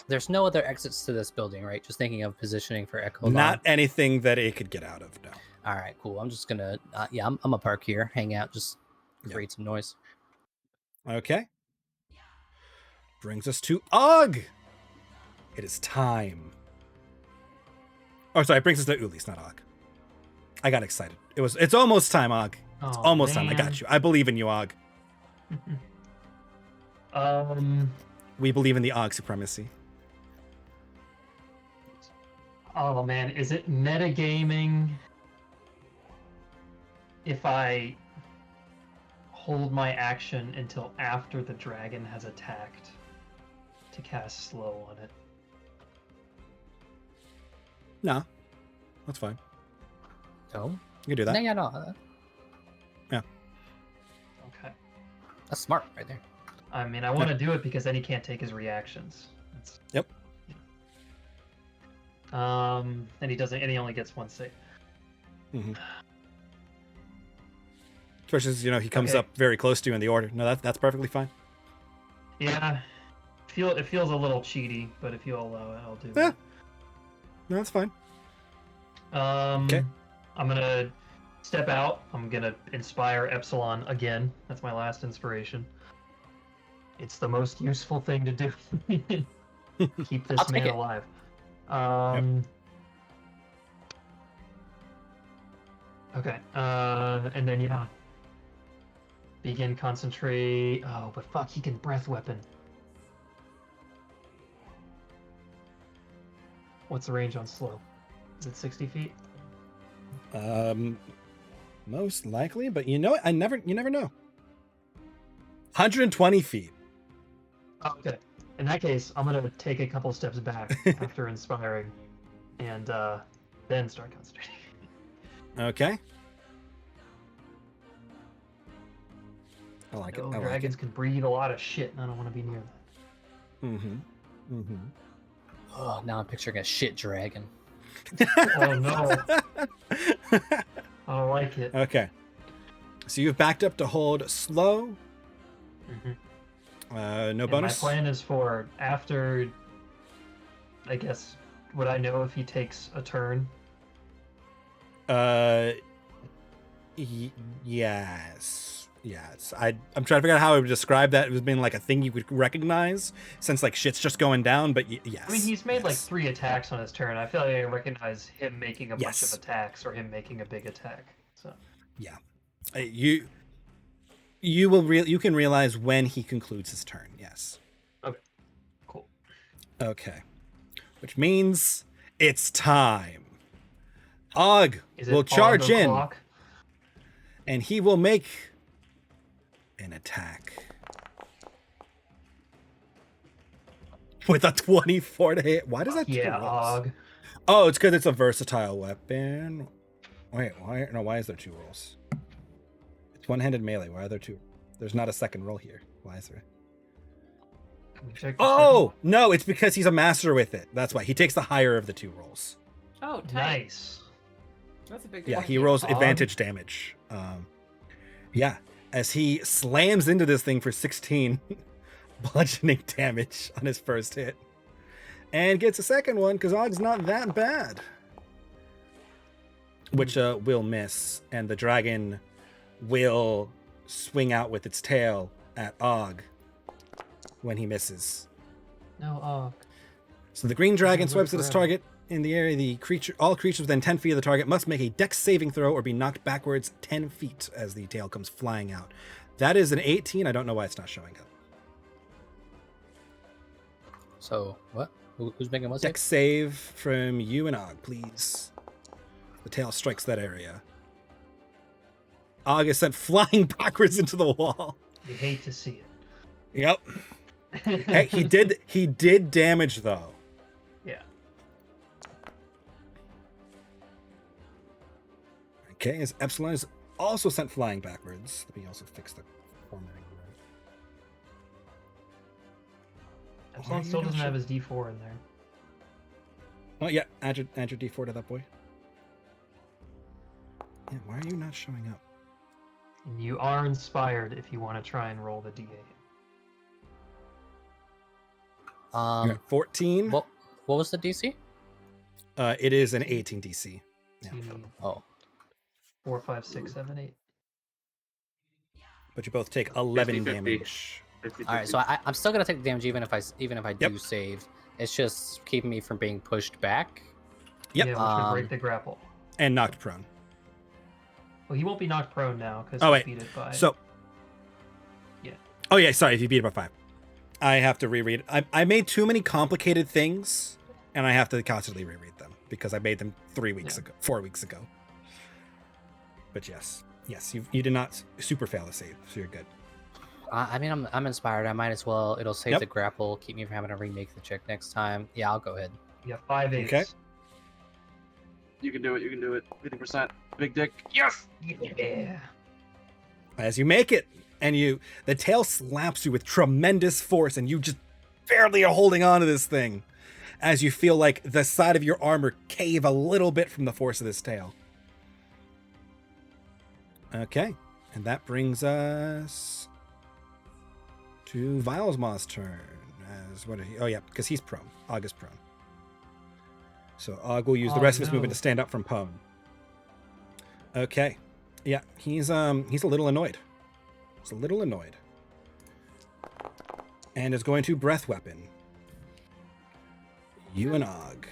There's no other exits to this building, right? Just thinking of positioning for Echo. Not anything that it could get out of, no. All right, cool. I'm just gonna, I'm gonna park here, hang out, just Yeah. create some noise. Okay. Brings us to Og. It is time. Oh, sorry. It brings us to Ulyss, not Og. I got excited. It's almost time, Og. It's Oh, almost time. I man. got you. I believe in you, Og. We believe in the Og supremacy. Oh man, is it metagaming if I hold my action until after the dragon has attacked to cast slow on it? No, that's fine. No. You can do that. Yeah, no. Okay. That's smart right there. I mean, I want to do it because then he can't take his reactions. Yep. And he doesn't, and he only gets one save. Mm-hmm. Especially as, he comes Okay. up very close to you in the order. No, that's perfectly fine. Yeah. It feels a little cheaty, but if you'll allow it, I'll do Yeah. it. No, that's fine. Okay. I'm gonna step out. I'm gonna inspire Epsilon again. That's my last inspiration. It's the most useful thing to do. Keep I'll this take man it. alive. Okay. And then begin concentrate. Oh, but fuck, he can breath weapon. What's the range on slow? Is it 60 feet? Most likely, but you never know. 120 feet. Oh, okay. In that case, I'm gonna take a couple steps back after inspiring, and then start concentrating. Okay. I like it. I like Dragons it. can breathe a lot of shit, and I don't want to be near that. Mm-hmm. Oh, now I'm picturing a shit dragon. Oh no! I don't like it. Okay. So you've backed up to hold slow. Mm-hmm. No And bonus. my plan is for after. I guess would I know if he takes a turn? Yes. I'm trying to figure out how I would describe that as being like a thing you would recognize, since like shit's just going down. But yes. I mean, he's made like yes. 3 attacks on his turn. I feel like I recognize him making a bunch Yes. of attacks or him making a big attack. So Yeah. You can realize when he concludes his turn. Yes. okay, cool. Okay. Which means it's time. Og Is it will on charge the in, clock? and he will make an attack with a 24 to hit. Why does that? Yeah, two rolls? Og. Oh, it's because it's a versatile weapon. Wait, why? No, why is there 2 rolls? It's one-handed melee. Why are there 2? There's not a second roll here. Why is there? Can we check the Oh no, it's because he's a master with it. That's why he takes the higher of the 2 rolls. Oh, second? tight. Nice. That's a big Yeah, one. he rolls Og? advantage damage. Yeah, as he slams into this thing for 16 bludgeoning damage on his first hit, and gets a second one because Og's not that bad, which will miss, and the dragon will swing out with its tail at Og when he misses. No, Og. So the green dragon live swipes at its forever. target. In the area, all creatures within 10 feet of the target must make a dex saving throw or be knocked backwards 10 feet as the tail comes flying out. That is an 18. I don't know why it's not showing up. So what? Who's making what? Dex save from you and Og, please. The tail strikes that area. Og is sent flying backwards into the wall. You hate to see Yep. it. Hey, he did damage though. Yeah. Okay, his Epsilon is also sent flying backwards. Let me also fix the formatting. Epsilon still doesn't have his D4 in there. Oh yeah, add your D4 to that boy. Yeah, why are you not showing up? And you are inspired if you want to try and roll the D8. You're at 14. What was the DC? It is an 18 DC. Yeah. You need Oh, 4, 5, 6, 7, 8. But you both take 11 50-50. damage. 50, all right. So I'm still gonna take the damage even if I Yep. do save. It's just keeping me from being pushed back. Yep. Yeah, which would break Um, the grapple. And knocked prone. Well, he won't be knocked prone now because Oh, he wait. beat it by. So. Yeah. Oh, yeah, sorry, if you beat it by 5. I have to reread. I made too many complicated things, and I have to constantly reread them because I made them 4 weeks ago. But yes, you did not super fail to save, so you're good. I mean, I'm inspired. I might as well. It'll save Yep. the grapple, keep me from having to remake the check next time. Yeah, I'll go ahead. Yeah, 5 8s. Okay. You can do it. 50%. Big dick. Yes. Yeah. As you make it, and the tail slaps you with tremendous force, and you just barely are holding on to this thing as you feel like the side of your armor cave a little bit from the force of this tail. Okay, and that brings us to Vilesmaw's turn. Because he's prone. Og is prone. So Og will use the rest of his movement to stand up from prone. Okay. Yeah, he's a little annoyed. And is going to breath weapon you and Og.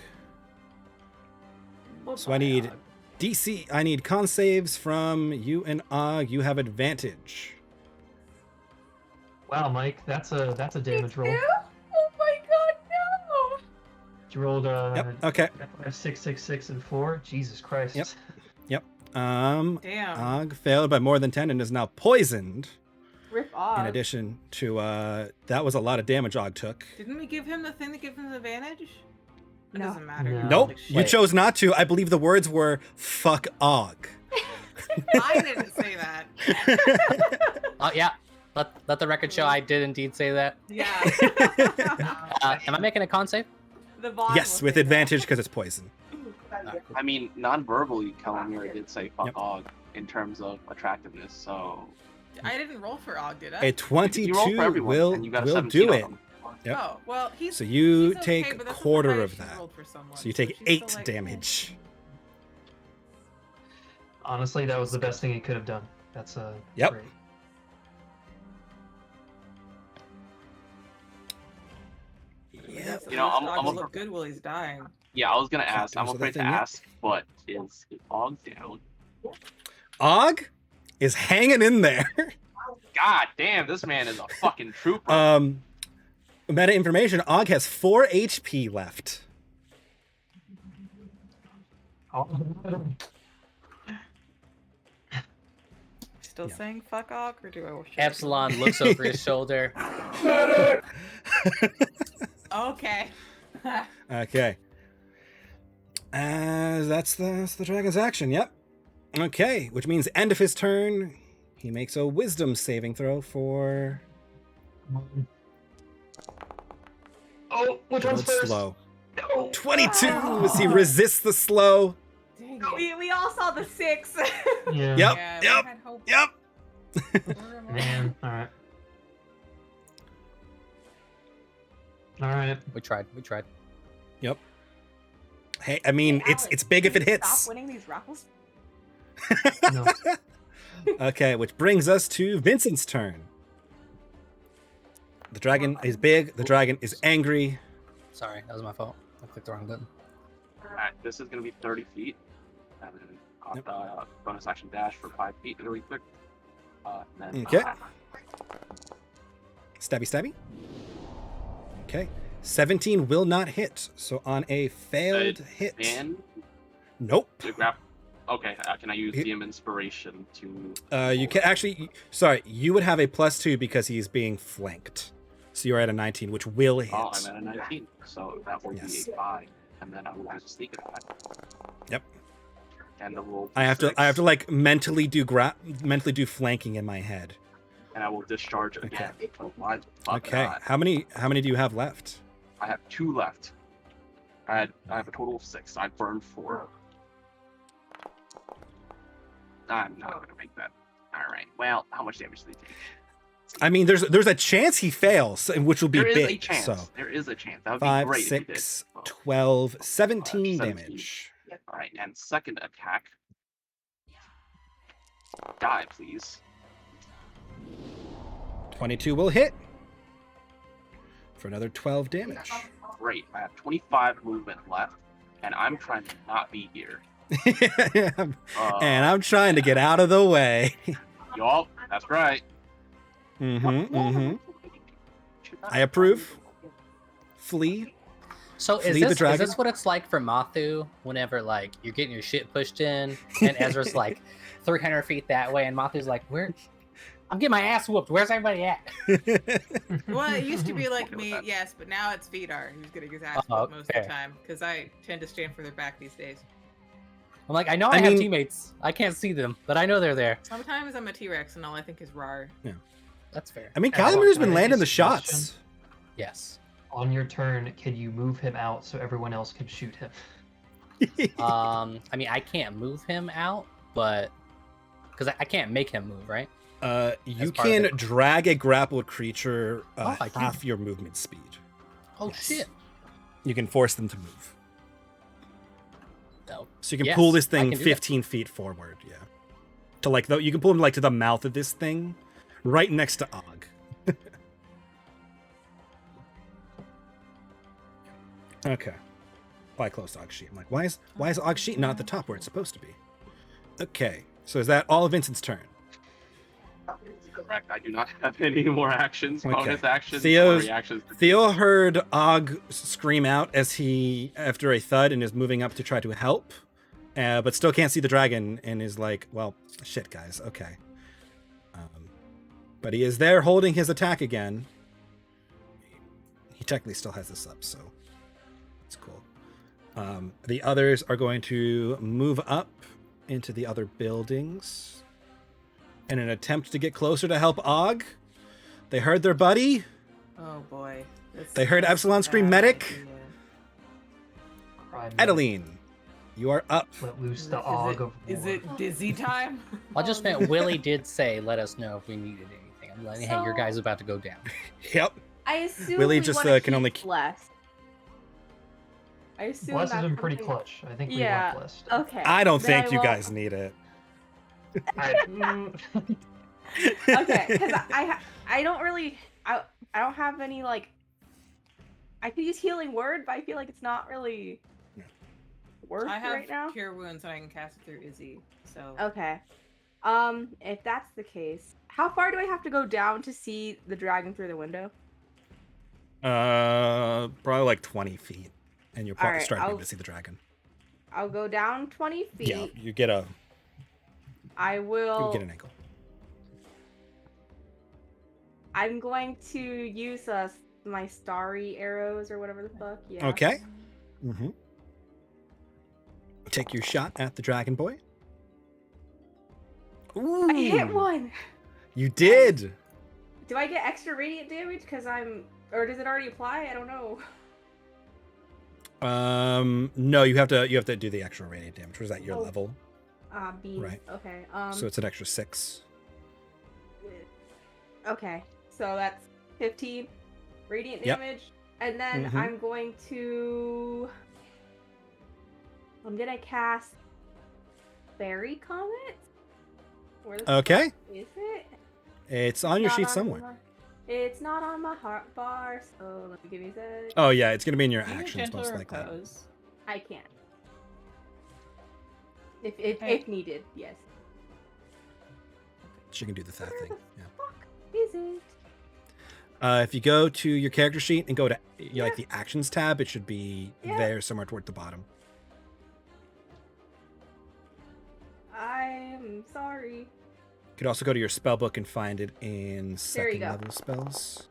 So I need con saves from you and Og. You have advantage. Wow, Mike, that's a damage roll. Oh my god, no! You rolled Yep. Okay. 6, 6, 6, and 4. Jesus Christ. Yep. Damn. Og failed by more than 10 and is now poisoned. Rip off. In addition to that was a lot of damage Og took. Didn't we give him the thing that gives him the advantage? It No. doesn't matter. No. Nope, Like, you Wait. chose not to. I believe the words were "fuck Og." I didn't say that. Oh yeah, let the record show I did indeed say that. Yeah. Am I making a con save? The bot Yes, will with say advantage because it's poison. I mean, non-verbally, Kalamir did say fuck Yep. Og in terms of attractiveness, so I didn't roll for Og, did I? A you roll 22 for everyone, will and you got a will 17 do on it. them. Yep. Oh, well, he's So you he's okay, take but a that's not the quarter highest of she's that. rolled for someone, So you take she's 8 still like, damage. Honestly, that was the best thing he could have done. That's Yep. great. Yep. You know, I'm gonna a- look good while he's dying. Yeah, I was gonna ask. Those I'm are the afraid to thing, yeah. ask, but is Og down? Og is hanging in there. God damn, this man is a fucking trooper. Meta information: Og has 4 HP left. Still Yeah. saying fuck Og, or do I wish? Epsilon looks over his shoulder. Okay. Okay. That's the dragon's action. Yep. Okay, which means end of his turn, he makes a wisdom saving throw for Oh, which one's first? slow. No. 22 as he resists the slow. Dang it. it. We all saw the 6. Yeah. Yep. Yeah, we Yep. had hope. Yep. Man. All right. All right. We tried. Yep. Hey, I mean, Hey, it's Alex, big if can it you hits. Stop winning these raffles. No. Okay, which brings us to Vincent's turn. The dragon is big. The dragon is angry. Sorry, that was my fault. I clicked the wrong button. Alright, this is gonna be 30 feet. And then bonus action dash for 5 feet really quick. And then, Okay. Stabby. Okay. 17 will not hit. So on a failed hit. And Nope. to grab. Okay, can I use DM inspiration to? You can actually. Sorry, you would have a +2 because he's being flanked. So you're at a 19, which will hit. Oh, I'm at a 19, so that will Yes. be a 5, and then I will use a sneak attack. Yep. And the roll. I have to 6, like mentally do flanking in my head. And I will discharge again. Oh, my fuck Okay. God. How many do you have left? I have 2 left. I have a total of 6. I burned 4. I'm not gonna make that. All right. Well, how much damage did he take? I mean, there's a chance he fails, which will be There is big. a chance. So There is a chance. That would 5, be great. 6, if he did. 12, 17 17. damage. All right, and second attack. Die, please. 22 will hit for another 12 damage. Great. I have 25 movement left, and I'm trying to not be here. And I'm trying to get out of the way. Yup, that's right. I approve. Flee. So Flee the is dragon? this what it's like for Mathu whenever like you're getting your shit pushed in and Ezra's like 300 feet that way and Mathu's like, where? I'm getting my ass whooped. Where's everybody at? Well, it used to be like me, yes, but now it's Vidar who's getting his ass whooped most of the time because I tend to stand further back these days. I'm like, I know I have teammates. I can't see them, but I know they're there. Sometimes I'm a T-Rex and all I think is rar. Yeah, that's fair. I mean, Calamir's been landing the shots. Yes. On your turn, can you move him out so everyone else can shoot him? I mean, I can't move him out, but because I can't make him move, right? You can drag a grappled creature I half your movement speed. Oh shit! You can force them to move. No. So you can pull this thing 15 feet forward. Yeah. To like you can pull him like to the mouth of this thing, right next to Og. Okay. I closed Og's sheet. I'm like, why is Og's sheet not at the top where it's supposed to be? Okay. So is that all of Vincent's turn? Correct. I do not have any more actions, bonus actions, or reactions. Theo heard Og scream out after a thud and is moving up to try to help, but still can't see the dragon and is like, well, shit, guys. Okay. But he is there holding his attack again. He technically still has this up, so it's cool. The others are going to move up into the other buildings in an attempt to get closer to help Og. They heard their buddy. Oh boy. They heard Epsilon scream medic. Adeline, you are up. Let loose the Og of war. Is it dizzy time? I just meant Willie did say, let us know if we needed anything. I'm like, hey, your guy's about to go down. Yep. I assume Willie we just wanna can only bless. I assume Bless has that's been pretty something- clutch. I think we Yeah. want blessed. Okay. I don't then think I you will- guys need it. Okay, because I don't really I don't have any like I could use healing word, but I feel like it's not really worth I have right now. cure wounds and I can cast it through Izzy. So Okay. If that's the case, how far do I have to go down to see the dragon through the window? Probably like 20 feet, and you're probably Alright, starting to see the dragon. I'll go down 20 feet. Yeah, you get a I will. you get an ankle. I'm going to use my starry arrows or whatever the fuck. Yeah. Okay. Mm-hmm. Take your shot at the dragon boy. Ooh, I hit one. You did. Do I get extra radiant damage because or does it already apply? I don't know. No, you have to do the extra radiant damage. Was that your level? B. Right. Okay. So it's an extra 6. Okay. So that's 15 radiant Yep. damage, and then Mhm. I'm gonna cast Fairy Comet. Where the Okay. fuck is it? It's on your Not sheet on somewhere. It's not on my heart bar, so let me give you a sec. Oh yeah, it's gonna be in your Use actions gentle most likely. repose. I can't. If needed, yes. She can do the that thing. Yeah. Fuck is it? If you go to your character sheet and go to like the actions tab, it should be there somewhere toward the bottom. I'm sorry. You could also go to your spell book and find it in There you second go. level spells.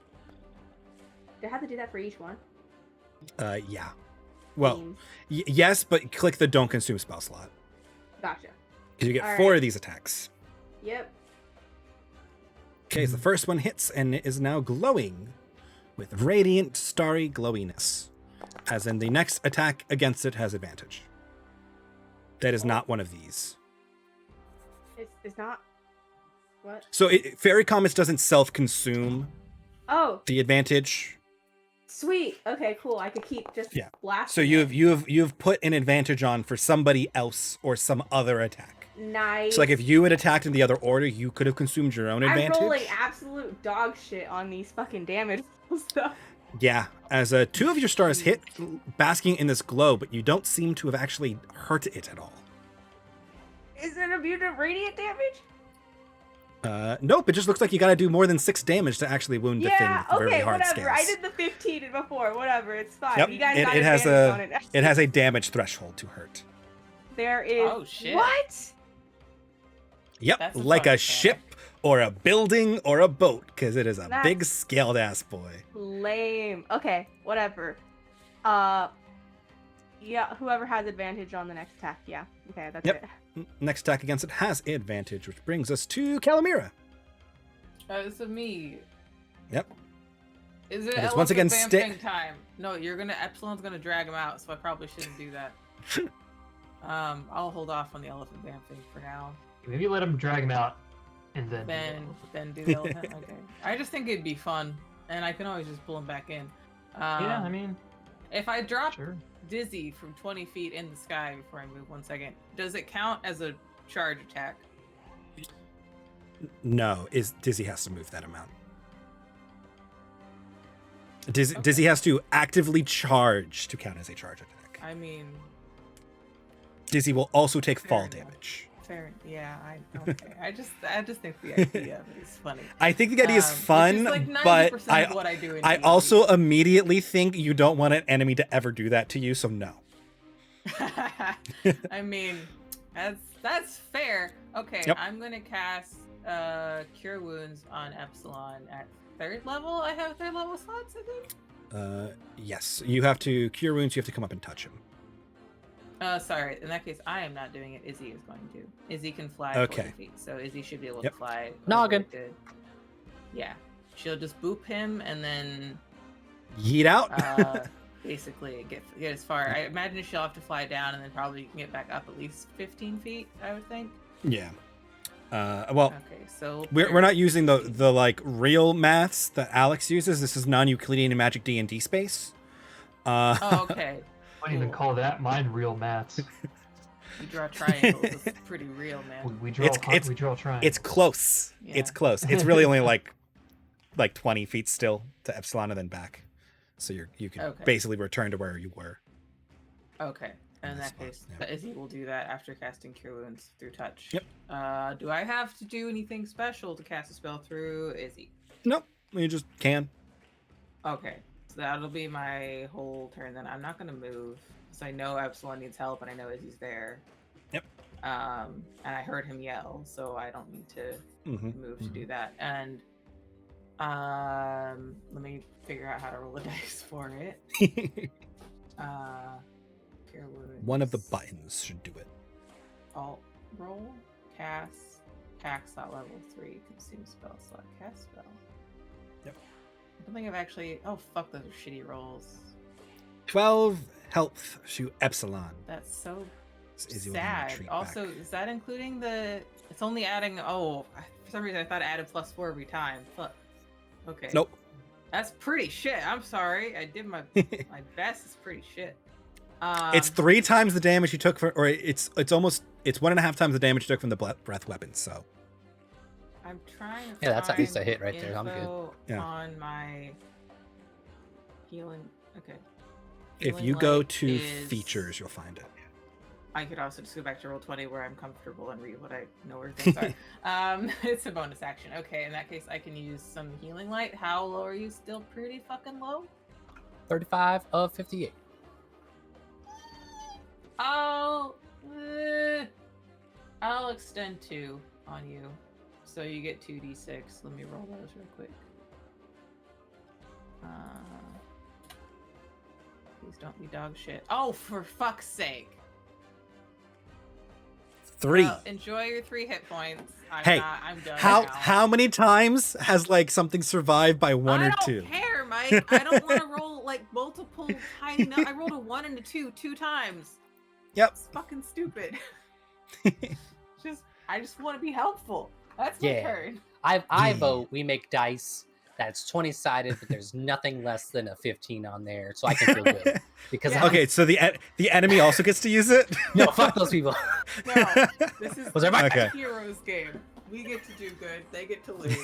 Do I have to do that for each one? Yeah. Well, Seems- yes, but click the don't consume spell slot. Gotcha. Because you get All 4 right. of these attacks. Yep. Okay, so the first one hits and it is now glowing with radiant starry glowiness. As in the next attack against it has advantage. That is not one of these. It's not. What? So Fairy Comets doesn't self-consume Oh, the advantage. sweet. Okay, cool. I could keep just Yeah. blasting. So you've put an advantage on for somebody else or some other attack. Nice. So like if you had attacked in the other order, you could have consumed your own advantage. I'm rolling absolute dog shit on these fucking damage stuff. Yeah, as 2 of your stars hit, basking in this glow, but you don't seem to have actually hurt it at all. Is it immune to radiant damage? Nope, it just looks like you gotta do more than 6 damage to actually wound the thing with very hard whatever. scales. I did the 15 before. Whatever, it's fine. Yep. You guys it got has advantage on it. it has a damage threshold to hurt. There is. Oh, shit. What? Yep, That's a like fun a ship or a building or a boat, because it is a That's big scaled ass boy. Lame. Okay, whatever. Yeah, whoever has advantage on the next attack. Yeah. Okay, that's Yep. it. Next attack against it has advantage, which brings us to Calamira. It's a me. Yep. Is it It is once again vamping time? No, Epsilon's gonna drag him out, so I probably shouldn't do that. I'll hold off on the elephant vamping for now. Maybe let him drag him out, and then Then do the elephant. Okay. I just think it'd be fun, and I can always just pull him back in. yeah, I mean, if I drop sure. Dizzy from 20 feet in the sky before I move 1 second, does it count as a charge attack? No, Dizzy has to move that amount. Dizzy has to actively charge to count as a charge attack. I mean, Dizzy will also take fall enough. damage. fair. Yeah, I just think the idea of it is funny. I think the idea is Which fun, is like 90% but of what I do in I D&D. also immediately think you don't want an enemy to ever do that to you, so no. I mean, that's fair. Okay, Yep. I'm gonna cast Cure Wounds on Epsilon at 3rd level. I have 3rd level slots, I think. Yes, you have to cure wounds. You have to come up and touch him. Sorry. In that case, I am not doing it. Izzy is going to. Izzy can fly 40 Okay. feet, so Izzy should be able Yep. to fly. Noggin. over to- Yeah, she'll just boop him and then Yeet out. basically get as far. I imagine she'll have to fly down and then probably get back up at least 15 feet. I would think. Yeah. Well, Okay, so we're not using the like real maths that Alex uses. This is non-Euclidean magic D&D space. Oh, okay. I wouldn't even call that mine real maths. You draw triangles. It's pretty real, man. We draw triangles. It's close. Yeah. It's close. It's really only like 20 feet still to Epsilon and then back. So you can Okay. basically return to where you were. Okay. And in That's that fine, case, yeah. Izzy will do that after casting Cure Wounds through touch. Yep. Do I have to do anything special to cast a spell through Izzy? Nope. You just can. Okay. So that'll be my whole turn then. I'm not going to move because I know Epsilon needs help and I know Izzy's there. Yep. And I heard him yell, so I don't need to move to do that. And let me figure out how to roll the dice for it. Cure Wounds. One of the buttons should do it. Alt roll, cast, tax at level 3, consume spell slot, cast spell. Yep. I don't think I've actually. Oh fuck, those are shitty rolls. 12 health to Epsilon. That's so It's Izzy will then sad. retreat Also, back. is that including the? It's only adding. Oh, for some reason I thought it added +4 every time. Fuck. Okay. Nope. That's pretty shit. I'm sorry. I did my my best. It's pretty shit. It's 3 times the damage you took or it's 1.5 times the damage you took from the breath weapon. So I'm trying to Yeah, that's at least a find hit right there. I'm good. info Yeah. On my healing. Okay. if Healing you go light to is- features, you'll find it. I could also just go back to roll 20 where I'm comfortable and read what I know where things are. It's a bonus action. Okay, in that case, I can use some healing light. How low are you? Still pretty fucking low? 35 of 58. I'll extend 2 on you, so you get 2d6. Let me roll those real quick. Please don't be dog shit. Oh, for fuck's sake! 3. Well, enjoy your 3 hit points. Hey, I'm done. How now. how many times has like something survived by 1 or 2? I don't care, Mike. I don't want to roll like multiple tiny. I rolled a 1 and a 2 times. Yep. It's fucking stupid. I just want to be helpful. That's my Yeah. turn. I vote we make dice that's 20-sided, but there's nothing less than a 15 on there, so I can feel good. Because Yeah. Okay, so the enemy also gets to use it? no, fuck those people. No, this is Was there my- Okay. a hero's game. We get to do good. They get to lose.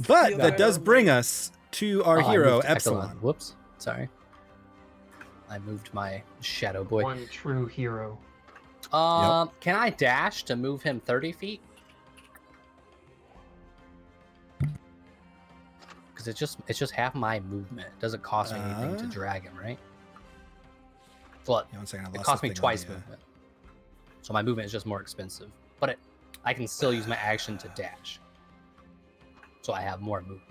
But Feel that good does only. bring us to our Oh, I hero, moved Epsilon. Whoops. Sorry. I moved my shadow boy. One true hero. Can I dash to move him 30 feet? Because it's just half my movement. It doesn't cost me anything to drag him, right? Well, Yeah, 1 second, it cost me twice movement. So my movement is just more expensive. But I can still use my action to dash. So I have more movement.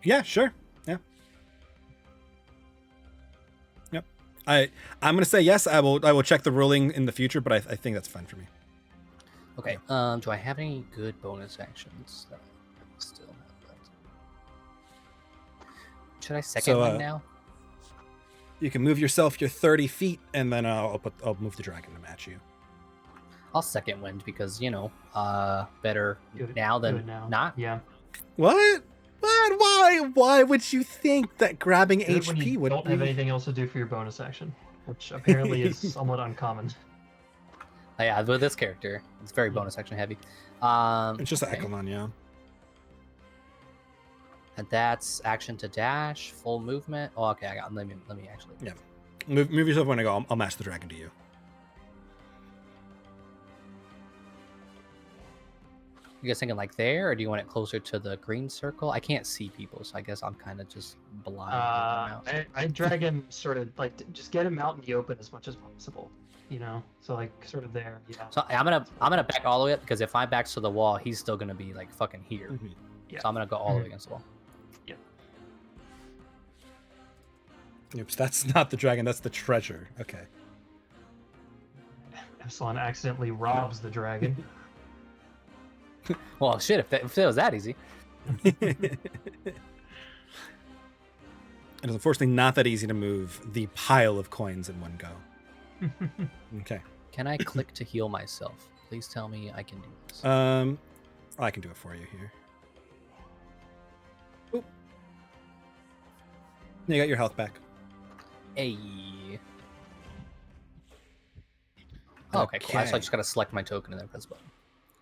Yeah, sure. Yeah. Yep. I'm gonna say yes. I will check the ruling in the future, but I think that's fine for me. Okay. Do I have any good bonus actions that I still have left? Should I second one now? You can move yourself your 30 feet, and then I'll move the dragon to match you. I'll second wind because better now than not. Yeah. What? Why would you think that grabbing HP when you would don't have anything else to do for your bonus action, which apparently is somewhat uncommon. Yeah, with this character, it's very bonus action heavy. It's just Echelon, yeah. And that's action to dash, full movement. Oh, okay, I got. Let me actually. Yeah, move yourself when I go. I'll match the dragon to you. You guys thinking like there, or do you want it closer to the green circle? I can't see people, so I guess I'm kind of just blind. I drag him sort of like just get him out in the open as much as possible. You know, so like sort of there. Yeah. So I'm gonna back all the way up because if I back to the wall, he's still gonna be like fucking here. Mm-hmm. Yeah. So I'm gonna go all the way against the wall. Yep. Oops, that's not the dragon. That's the treasure. Okay. Epsilon accidentally robs the dragon. Well, shit, if it was that easy. It is unfortunately not that easy to move the pile of coins in one go. Okay. Can I click to heal myself? Please tell me I can do this. I can do it for you here. Oop. You got your health back. Hey. Oh, okay, cool. So I just gotta select my token and then press button.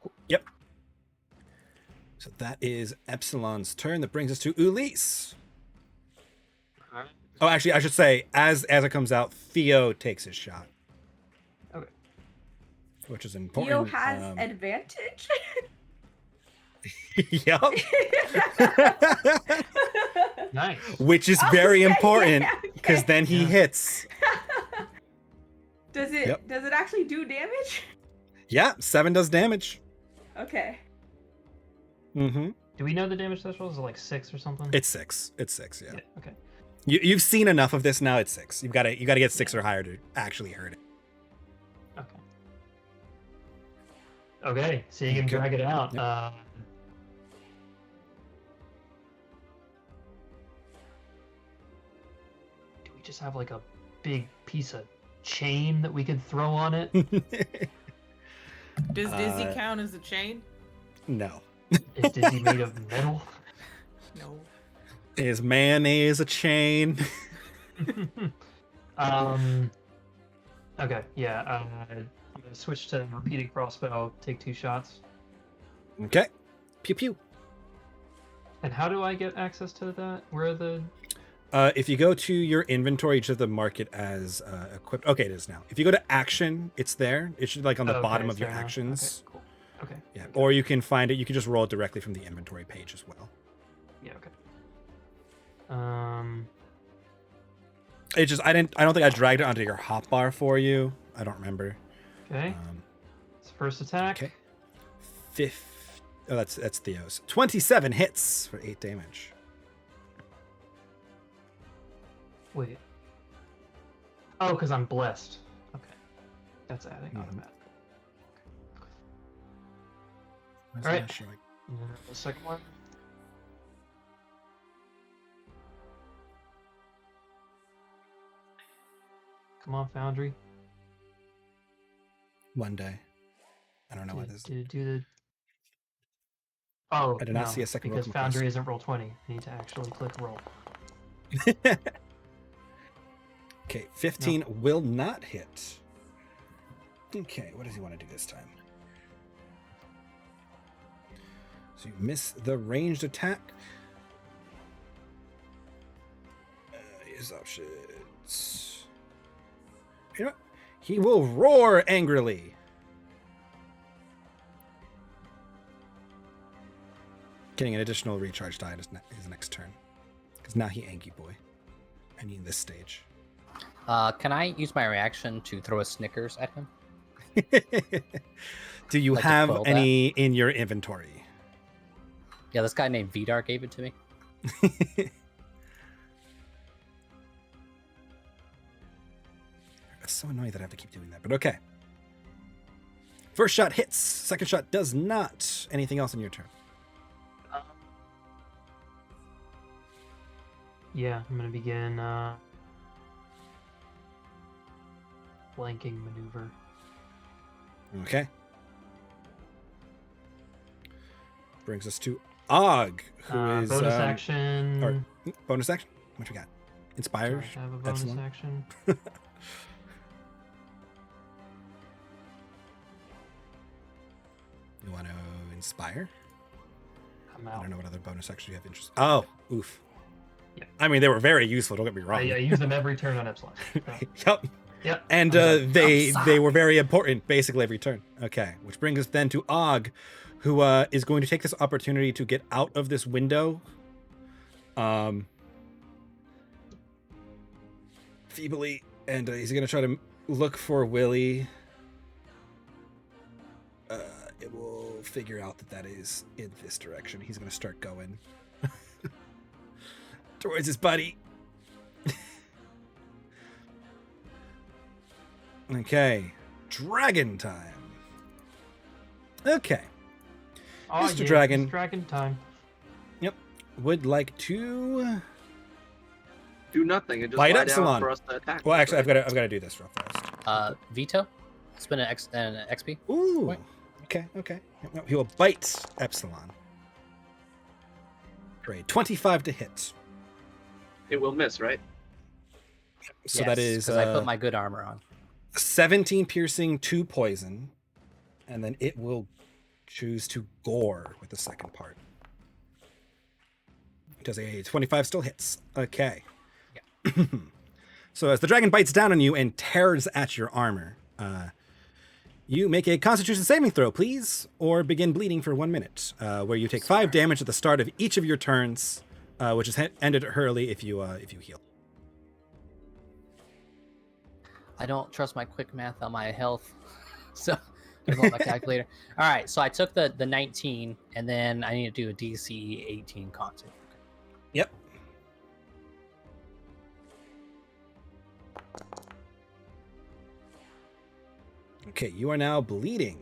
Cool. Yep. So that is Epsilon's turn. That brings us to Ulysse. Oh, actually, I should say, as it comes out, Theo takes his shot. Okay. Which is important. Theo has advantage? Yep. Nice. Which is very important, because then he hits. Does it actually do damage? Yeah, 7 does damage. Okay. Mm-hmm. Do we know the damage threshold? Is it like 6 or something? It's 6. It's 6, yeah. Okay. You've seen enough of this now. It's 6. You gotta get 6 or higher to actually hurt it. Okay. Okay. Seeing him drag it out. Yep. Do we just have like a big piece of chain that we could throw on it? Does Dizzy count as a chain? No. Is Dizzy made of metal? No. Is mayonnaise a chain? Okay, yeah. I'm gonna switch to repeating crossbow. Take 2 shots. Okay. Pew pew. And how do I get access to that? Where are the? If you go to your inventory, you just have to mark it as equipped. Okay, it is now. If you go to action, it's there. It should on the bottom of your actions. Okay, cool. Okay. Yeah, or you can find it. You can just roll it directly from the inventory page as well. Yeah. Okay. It just I don't think I dragged it onto your hotbar for you. I don't remember. Okay. It's first attack. Okay. Oh, that's Theo's. 27 hits for 8 damage. Wait. Oh, because I'm blessed. Okay. That's adding automatic. All right. The second one. Come on, Foundry. One day. I don't know what this is. Did it do the... Oh, I did not see a second because roll Foundry isn't roll 20. I need to actually click roll. Okay, 15 will not hit. Okay, what does he want to do this time? So you miss the ranged attack. His options. You know what? He will roar angrily. Getting an additional recharge die his next turn. Because now he Anky Boy. I mean this stage. Can I use my reaction to throw a Snickers at him? Do you Like to have quell any in your inventory? Yeah, this guy named Vidar gave it to me. It's so annoying that I have to keep doing that, but okay. First shot hits. Second shot does not. Anything else in your turn? Yeah, I'm gonna begin flanking maneuver. Okay. Brings us to Og, who is bonus action. Or bonus action. What you got? Inspire. Sorry, I have a bonus Epsilon? action. You want to inspire? I'm I out. don't know what other bonus actions you have interest. Oh, oof. Yeah. I mean, they were very useful. Don't get me wrong. I use them every turn on Epsilon. Yep. Yep. And they were very important basically every turn. Okay, which brings us then to Og, who is going to take this opportunity to get out of this window. Feebly, and he's going to try to look for Willie. It will figure out that is in this direction. He's going to start going towards his buddy. Okay, dragon time. Okay, Oh, Mr. yeah, Dragon. It's dragon time. would like to Do nothing and just Light lie Epsilon. down for us to attack. Well, actually, I've got to do this real fast. Veto. Spend an XP. Ooh. Wait. Okay. No, he will bite Epsilon. Great. 25 to hit. It will miss, right? So Yes, that is 'cause I put my good armor on. 17 piercing, 2 poison, and then it will choose to gore with the second part. Does a 25 still hits? Okay. Yeah. So as the dragon bites down on you and tears at your armor, you make a Constitution saving throw, please, or begin bleeding for 1 minute, where you take 5 damage at the start of each of your turns, which is ended early if you heal. I don't trust my quick math on my health, so I pull out my calculator. All right, so I took the 19, and then I need to do a DC 18 con save. Yep. Okay, you are now bleeding.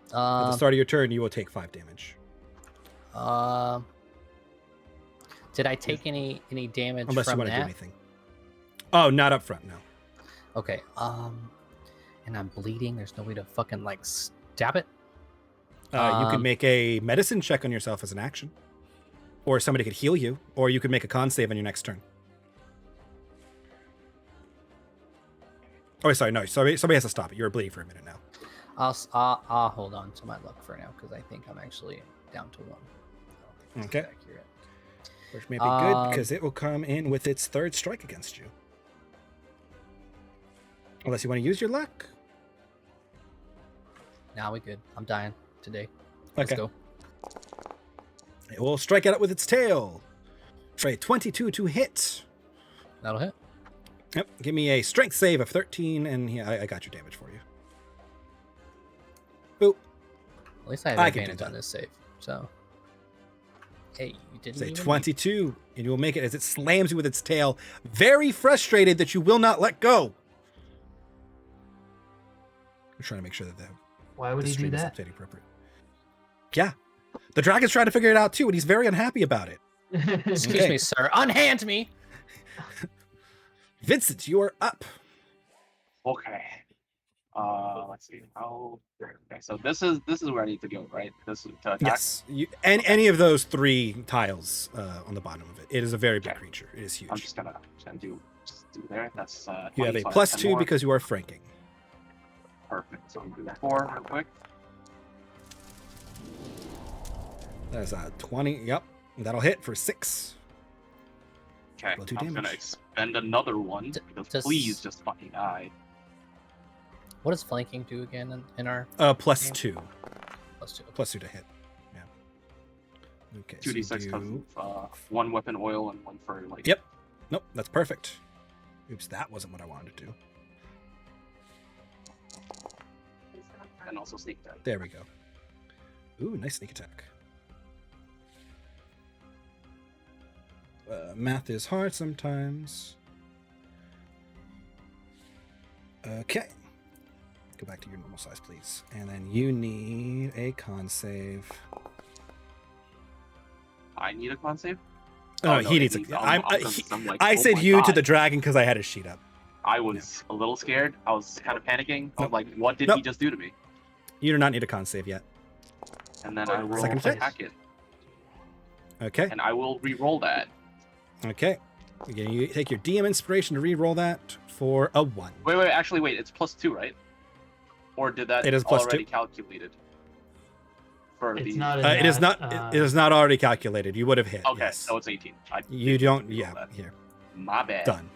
At the start of your turn, you will take 5 damage. Did I take any damage Unless you from want to do that? anything. Oh, not up front, no. Okay. And I'm bleeding. There's no way to fucking like stab it. You can make a medicine check on yourself as an action. Or somebody could heal you. Or you could make a con save on your next turn. Oh, sorry, no. Somebody has to stop it. You're bleeding for a minute now. I'll hold on to my luck for now because I think I'm actually down to 1. I don't think Okay. that's accurate. Which may be good because it will come in with its 3rd strike against you. Unless you want to use your luck. Now we good. I'm dying today. Let's Okay. go. It will strike at it with its tail. Try 22 to hit. That'll hit. Yep. Give me a strength save of 13, and yeah, I got your damage for you. Boop. At least I have I can do advantage that. on this save. So, hey, you didn't Say even 22, and you will make it as it slams you with its tail, very frustrated that you will not let go. I'm trying to make sure that Why would the he do stream is that? updating appropriate. Yeah. The dragon's trying to figure it out too, and he's very unhappy about it. Excuse Okay. me, sir. Unhand me. Vincent, you are up. Okay. Let's see. Okay, so this is where I need to go, right? This is to attack. Yes. And any of those 3 tiles on the bottom of it. It is a very big Okay. creature. It is huge. I'm just gonna do there. That's You have 20, a so I plus 10 2 more. because you are franking. Perfect. So I'm gonna do 4 real quick. That is a 20. Yep. That'll hit for 6. Okay. Well, 2 I'm gonna damage. expend spend another one because please just fucking die. What does flanking do again in our Plus game? 2. Plus 2. Plus 2 to hit. Yeah. Okay. 2d6 because of one weapon oil and one for like. Yep. Nope. That's perfect. Oops, that wasn't what I wanted to do. And also sneak attack. There we go. Ooh, nice sneak attack. Math is hard sometimes. Okay. Go back to your normal size, please. And then you need a con save. I need a con save? Oh, no, he needs a. I said you to the dragon because I had his sheet up. I was a little scared. I was kind of panicking. I was like, what did he just do to me? You do not need a con save yet. And then I will Second phase. attack it. Okay. And I will re-roll that. Okay. Again, you take your DM inspiration to re-roll that for a 1. Wait. Actually, wait. It's plus 2, right? Or did that It is plus already 2. calculated? For It's the... not. It is not. It is not already calculated. You would have hit. Okay, Yes. so it's 18. You don't. Yeah. that. Here. My bad. Done.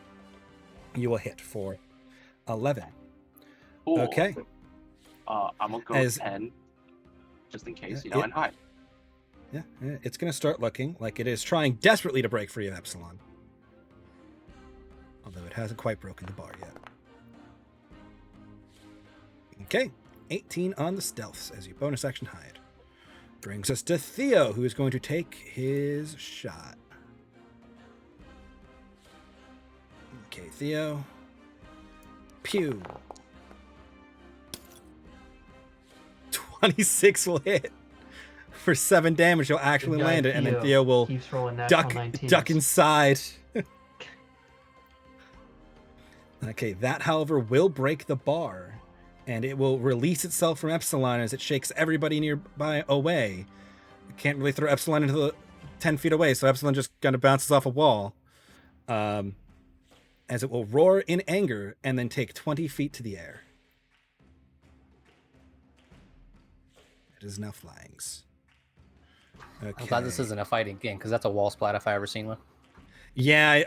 You will hit for 11. Cool. Okay. I'm gonna go 10, just in case, and hide. Yeah. It's gonna start looking like it is trying desperately to break free of Epsilon. Although it hasn't quite broken the bar yet. Okay. 18 on the stealths as you bonus action hide. Brings us to Theo, who is going to take his shot. Okay, Theo. Pew. 26 will hit. For 7 damage, you'll actually land it, and then Theo will duck inside. Okay, that, however, will break the bar, and it will release itself from Epsilon as it shakes everybody nearby away. It can't really throw Epsilon into the 10 feet away, so Epsilon just kind of bounces off a wall. As it will roar in anger and then take 20 feet to the air. It is now flying. Okay. I'm glad this isn't a fighting game because that's a wall splat if I ever seen one. Yeah,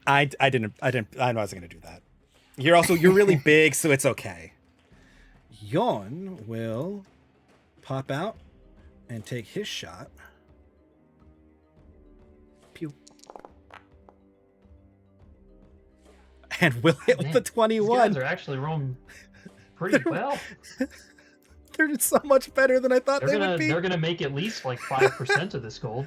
I wasn't gonna do that. You're really big, so it's okay. Yon will pop out and take his shot. Pew. And will hit with the 21. These guys are actually rolling pretty well. They're so much better than I thought they would be. They're gonna make at least like 5% of this gold.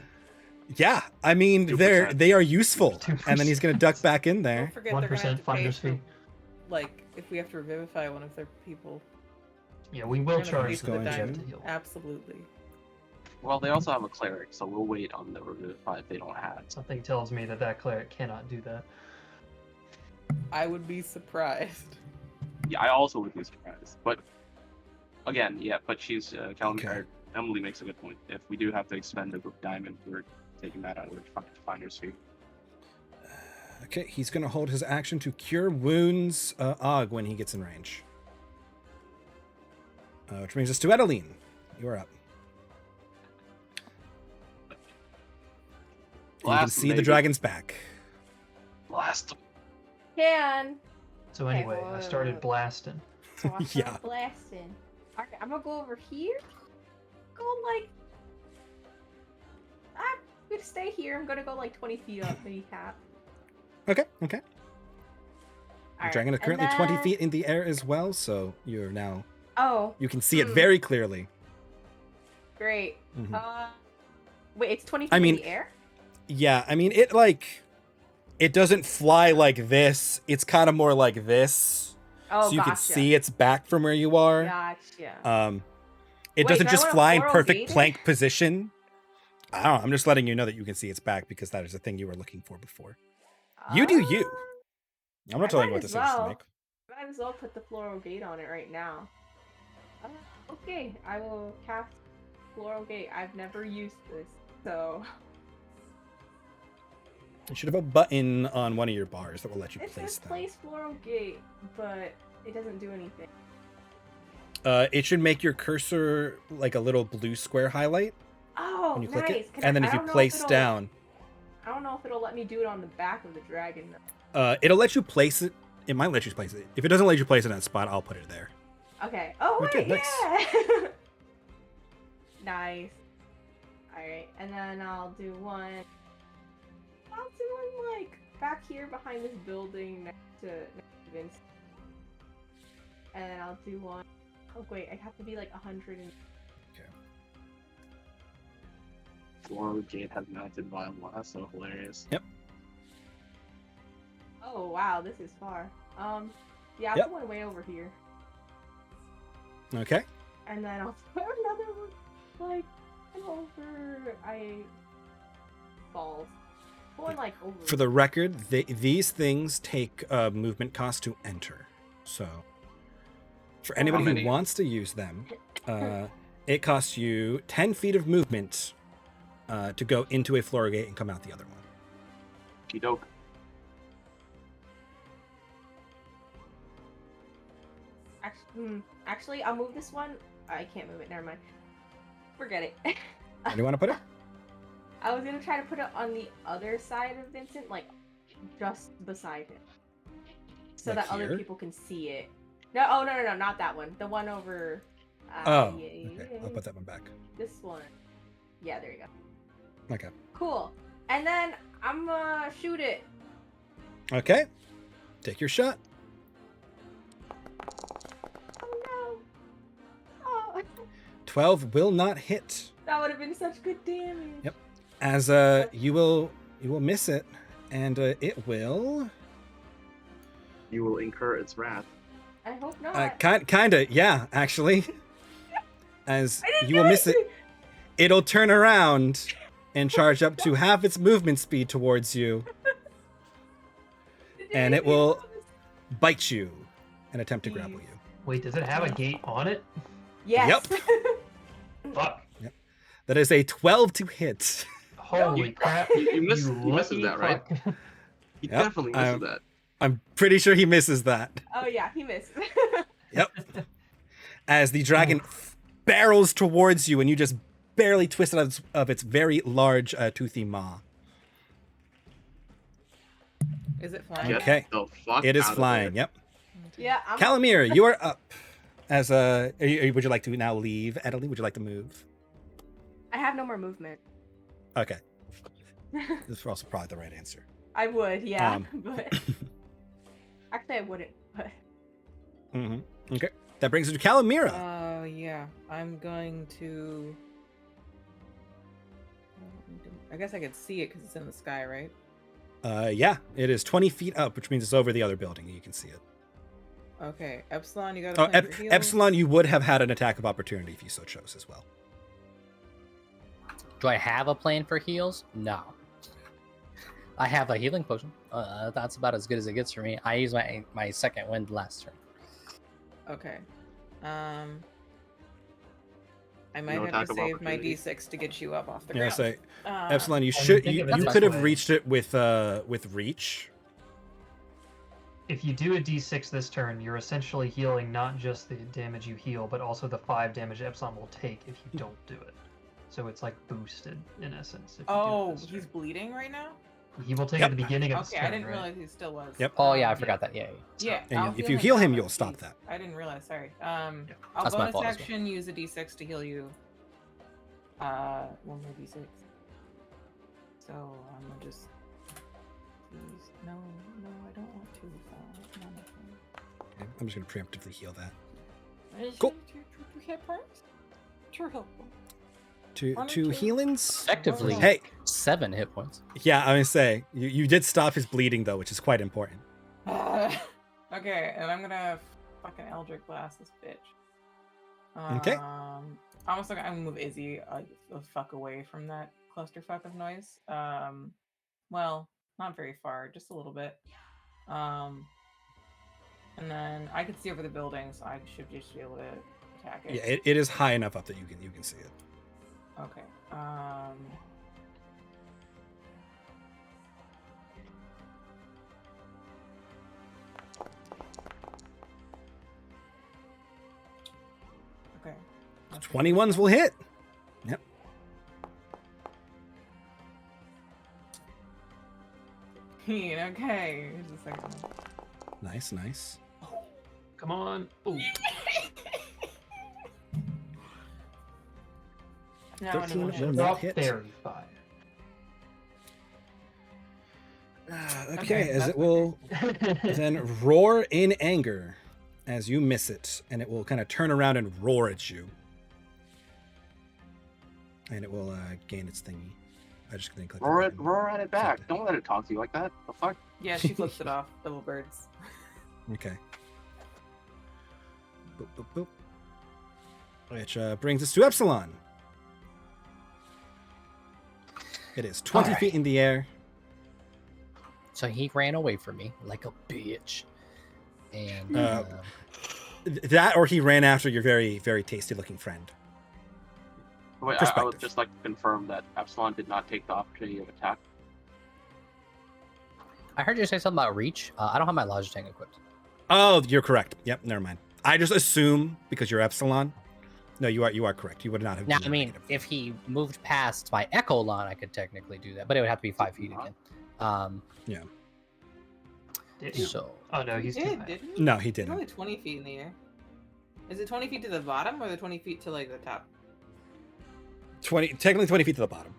Yeah, I mean 2%. they are useful, 2%. and then he's gonna duck back in Don't there. forget they're gonna have 1% to pay finder's for, fee. like, if we have to revivify one of their people. Yeah, we They're will gonna charge pay for for the the going dive to. to heal. Absolutely. Well, they also have a cleric, so we'll wait on the revivify if they don't have it. Something tells me that cleric cannot do that. I would be surprised. Yeah, I also would be surprised. But again, yeah, but she's Okay. Emily makes a good point. If we do have to expend a diamond, we're taking that out of the finder's fee. Okay, he's gonna hold his action to cure wounds Og when he gets in range. Which brings us to Edeline. You are up. You can Blast see him, the baby. dragon's back. Blast him. Can. So anyway, I started blasting. So I Yeah. start blasting. Okay, I'm gonna go over here. Go like. I'm gonna stay here. I'm gonna go like 20 feet up, maybe half. Okay. The Alright, dragon is and currently 20 then- feet in the air as well, so you're now. Oh, You can see it very clearly. great. Mhm. Wait, it's 20 feet I mean, in the air? Yeah, I mean, it doesn't fly like this. It's kind of more like this. Oh, So you gotcha. can see its back from where you are. Gotcha. It Wait, doesn't do I just wanna fly in floral perfect gate it? plank position. I don't know. I'm just letting you know that you can see its back because that is the thing you were looking for before. You do you. I'm I not telling you might what as decisions to well. make. Might as well put the floral gate on it right now. Okay, I will cast floral gate. I've never used this, so You should have a button on one of your bars that will let you it place says them. place floral gate, but it doesn't do anything. It should make your cursor like a little blue square highlight Oh, when you click nice. it, and then if you place down, I don't know if it'll let me do it on the back of the dragon. It'll let you place it. It might let you place it. If it doesn't let you place it in that spot, I'll put it there. Okay. Oh, Okay, wait, nice. yeah! Nice. Alright, and then I'll do one... like, back here behind this building next to Vince. And then I'll do one... Oh, wait, I have to be, like, 100 and... Floor gate has mounted biomass, so hilarious. Yep. Oh, wow, this is far. Yeah, I'll Yep. put one way over here. Okay. And then I'll put another one, like, over... Balls. One, like, over... For the record, these things take movement cost to enter. So, for anybody many? who wants to use them, it costs you 10 feet of movement to go into a floor gate and come out the other one. Okey-doke. Actually, I'll move this one. I can't move it. Never mind. Forget it. Where do you want to put it? I was gonna try to put it on the other side of Vincent, like just beside him, so Like that other here? people can see it. No, oh no, not that one. The one over. Oh, yeah, okay. I'll put that one back. This one. Yeah, there you go. Okay. Cool. And then I'm gonna shoot it. Okay. Take your shot. Oh no. Oh, 12 will not hit. that would have been such good damage. Yep. As you will miss it, and it will. You will incur its wrath. I hope not. Kinda, yeah, actually. As I didn't you will do miss it, it'll turn around and charge up to half its movement speed towards you, and it will bite you and attempt to grapple you. Wait, does it have a gate on it? Yes. Fuck. That is a 12 to hit. Holy crap. You misses lucky that, right? fuck. He Yep, definitely misses that. I'm pretty sure he misses that. Oh yeah, he missed. Yep. As the dragon barrels towards you, and you just barely twist it of its very large, toothy maw. Is it flying? Get Okay. the fuck It is out of flying. there. Yep. Yeah. I'm... Calamir, you are up. As would you like to now leave, Adelie? Would you like to move? I have no more movement. Okay. This is also probably the right answer. I would, yeah, Um, but actually I wouldn't. But Okay. That brings us to Calamira. Yeah. I'm going to. I guess I could see it because it's in the sky, right? Yeah, it is 20 feet up, which means it's over the other building, and you can see it. Okay, Epsilon, you got a plan for healing? Epsilon, you would have had an attack of opportunity if you so chose as well. Do I have a plan for heals? No. I have a healing potion. That's about as good as it gets for me. I used my second wind last turn. Okay. I might No have attack to of save my opportunity. D6 to get you up off the Yeah, ground. say Uh, Epsilon, you think of it you this could have way. reached it with reach. If you do a d6 this turn, you're essentially healing not just the damage you heal, but also the 5 damage Epsilon will take if you don't do it. So it's like boosted in essence. If you do it Oh, this he's turn. bleeding right now? He will take Yep. at the beginning of his Okay, turn, I didn't right? realize he still was. Yep. Oh yeah, I forgot that. Yeah. Yeah. And I'll if you heal him, now. you'll stop Jeez, that. I didn't realize. Sorry. Yeah. I'll That's my bonus fault as well. action use a D6 to heal you. One more D6. So I'm gonna just. Please, no, I don't want to. Okay, I'm just going to preemptively heal that. Cool. Cool. Hit points. Sure helpful. Two One or two two. healings. Effectively, Hey, 7 hit points. yeah, I was say you did stop his bleeding though, which is quite important. Okay, and I'm gonna fucking Eldritch Blast this bitch. Okay. I'm also gonna move Izzy the fuck away from that clusterfuck of noise. Well, not very far, just a little bit. And then I can see over the building, so I should just be able to attack it. Yeah, it is high enough up that you can see it. Okay. Okay. 21s will hit. Yep. 15. Okay. Here's the second one. Nice. Come on. Ooh. Now 13 what will is not hit. Fairy fire. Okay, as it will then roar in anger as you miss it, and it will kind of turn around and roar at you. And it will gain its thingy. I just didn't click the button. Roar at it back. Don't let it talk to you like that. The fuck? Yeah, she flips it off. Double birds. Okay. Boop. Which brings us to Epsilon. It is 20 feet in the air. So he ran away from me like a bitch. And That or he ran after your very, very tasty looking friend. Wait, I would just like to confirm that Epsilon did not take the opportunity of attack. I heard you say something about reach. I don't have my Logitech equipped. Oh, you're correct. Yep, never mind. I just assume because you're Epsilon. No, you are correct. You would not have. Now, I mean, if he moved past my Echolon, I could technically do that, but it would have to be 5 feet again. Yeah. So. Oh no, he's too high. Didn't he? No, he He's didn't. only 20 feet in the air. Is it 20 feet to the bottom or the 20 feet to like the top? 20 feet to the bottom.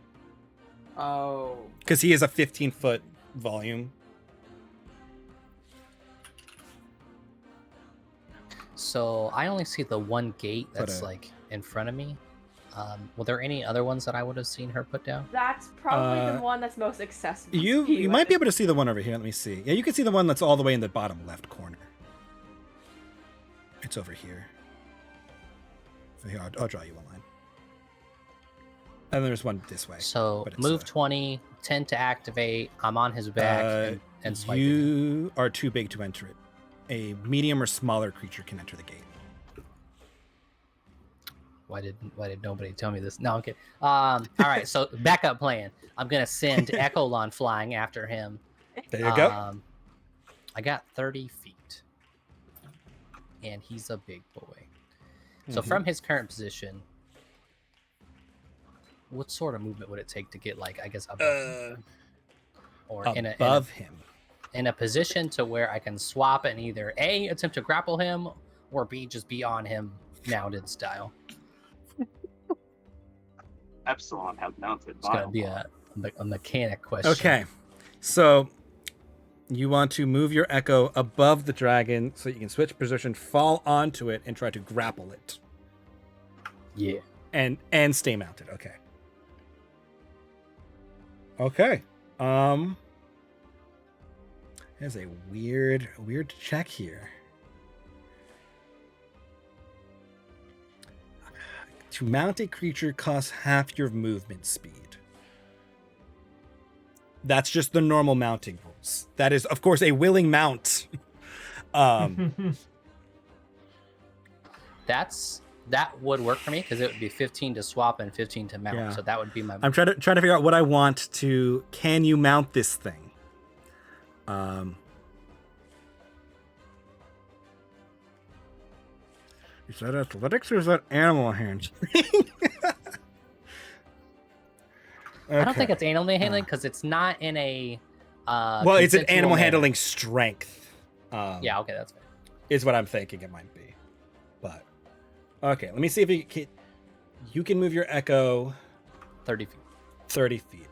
Oh. Because he is a 15-foot volume. So I only see the one gate that's like in front of me. Were there any other ones that I would have seen her put down? That's probably the one that's most accessible. You might be able to see the one over here. Let me see. Yeah, you can see the one that's all the way in the bottom left corner. It's over here. So here, I'll draw you a line. And there's one this way. So but it's, move 20, 10 to activate. I'm on his back and swiping. You are too big to enter it. A medium or smaller creature can enter the gate. Why did nobody tell me this? No, I'm kidding. All right, so backup plan. I'm gonna send Echolon flying after him. There you go. I got 30 feet, and he's a big boy. So from his current position, what sort of movement would it take to get, like, I guess above him? Or above him? In a position to where I can swap and either A, attempt to grapple him, or B, just be on him mounted style. Epsilon has mounted. It's gonna be a mechanic question. Okay, so you want to move your echo above the dragon so you can switch position, fall onto it, and try to grapple it. Yeah. And stay mounted. Okay. Okay. There's a weird check here. To mount a creature costs half your movement speed. That's just the normal mounting rules. That is, of course, a willing mount. That would work for me because it would be 15 to swap and 15 to mount. Yeah. So that would be my. I'm trying to figure out what I want to. Can you mount this thing? Is that athletics or is that animal handling? I don't think it's animal handling because it's not in a. Well, it's an animal manner. handling strength. Yeah, okay, that's fair. Is what I'm thinking it might be. But okay, let me see if you can move your echo 30 feet. 30 feet.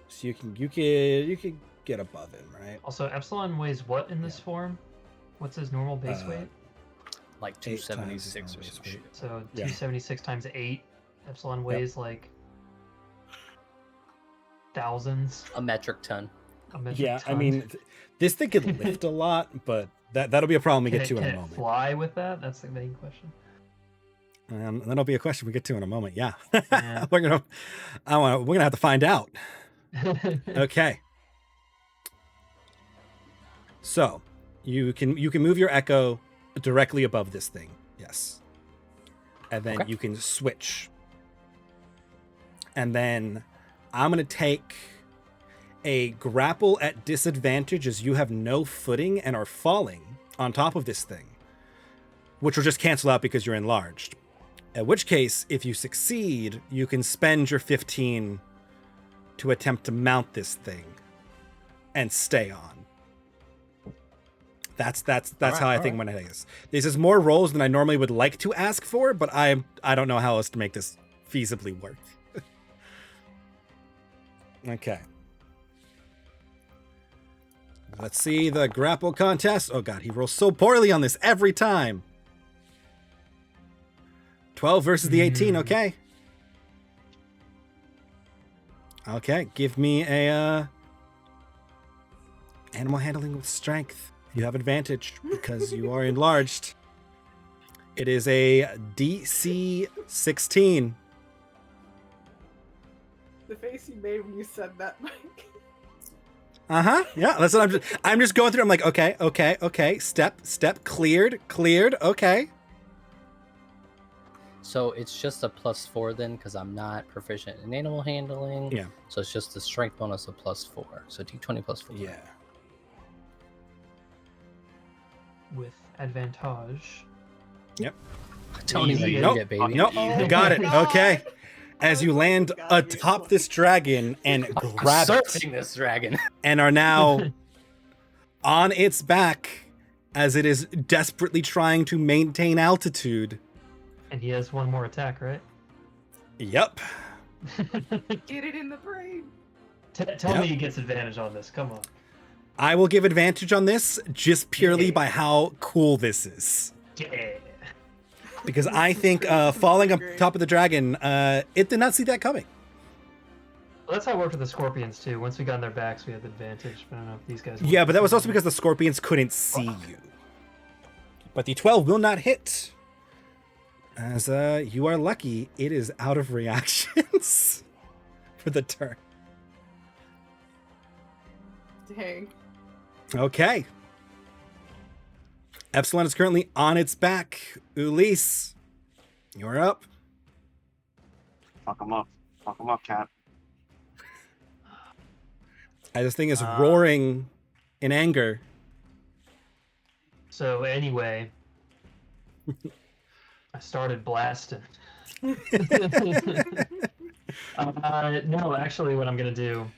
So you can get above him, right? Also, Epsilon weighs what in this form? What's his normal base weight? Like 276 or some shit. So 276 times 8. Epsilon weighs like thousands. A metric ton. Yeah, ton. I mean, this thing could lift a lot, but that'll be a problem we get to in a moment. Can it fly with that? That's the main question. That'll be a question we get to in a moment. Yeah, we're gonna have to find out. Okay. So you can move your echo directly above this thing. Yes. And then you can switch. And then I'm going to take a grapple at disadvantage as you have no footing and are falling on top of this thing, which will just cancel out because you're enlarged. At which case, if you succeed, you can spend your 15 to attempt to mount this thing and stay on. That's how I think when I think this. This is more rolls than I normally would like to ask for, but I don't know how else to make this feasibly work. Okay. Let's see the grapple contest. Oh god, he rolls so poorly on this every time. 12 versus the 18, okay. Okay, give me a animal handling with strength. You have advantage because you are enlarged. It is a DC 16. The face you made when you said that, Mike. Yeah, that's what I'm just going through. I'm like, okay. Step cleared, okay. So it's just a +4 then, because I'm not proficient in animal handling. Yeah. So it's just the strength bonus of +4. So D20 +4. Yeah. With advantage. Yep. Don't even Easy. need it, baby. Nope. You got it. Okay. As you land atop this dragon and grab it, Surfing this dragon. and are now on its back as it is desperately trying to maintain altitude. And he has one more attack, right? Yep. Get it in the brain. Tell me he gets advantage on this. Come on. I will give advantage on this just purely Yeah. by how cool this is. Yeah. Because I think falling up top of the dragon, it did not see that coming. Well, that's how it worked with the scorpions too. Once we got on their backs, we had the advantage. But I don't know if these guys. Yeah, but that was also because the scorpions couldn't see you. But the 12 will not hit. As you are lucky, it is out of reactions for the turn. Dang. Okay. Epsilon is currently on its back. Ulysse, you're up. Fuck him up, cat. As this thing is roaring in anger. So anyway, I started blasting. No, actually, what I'm gonna do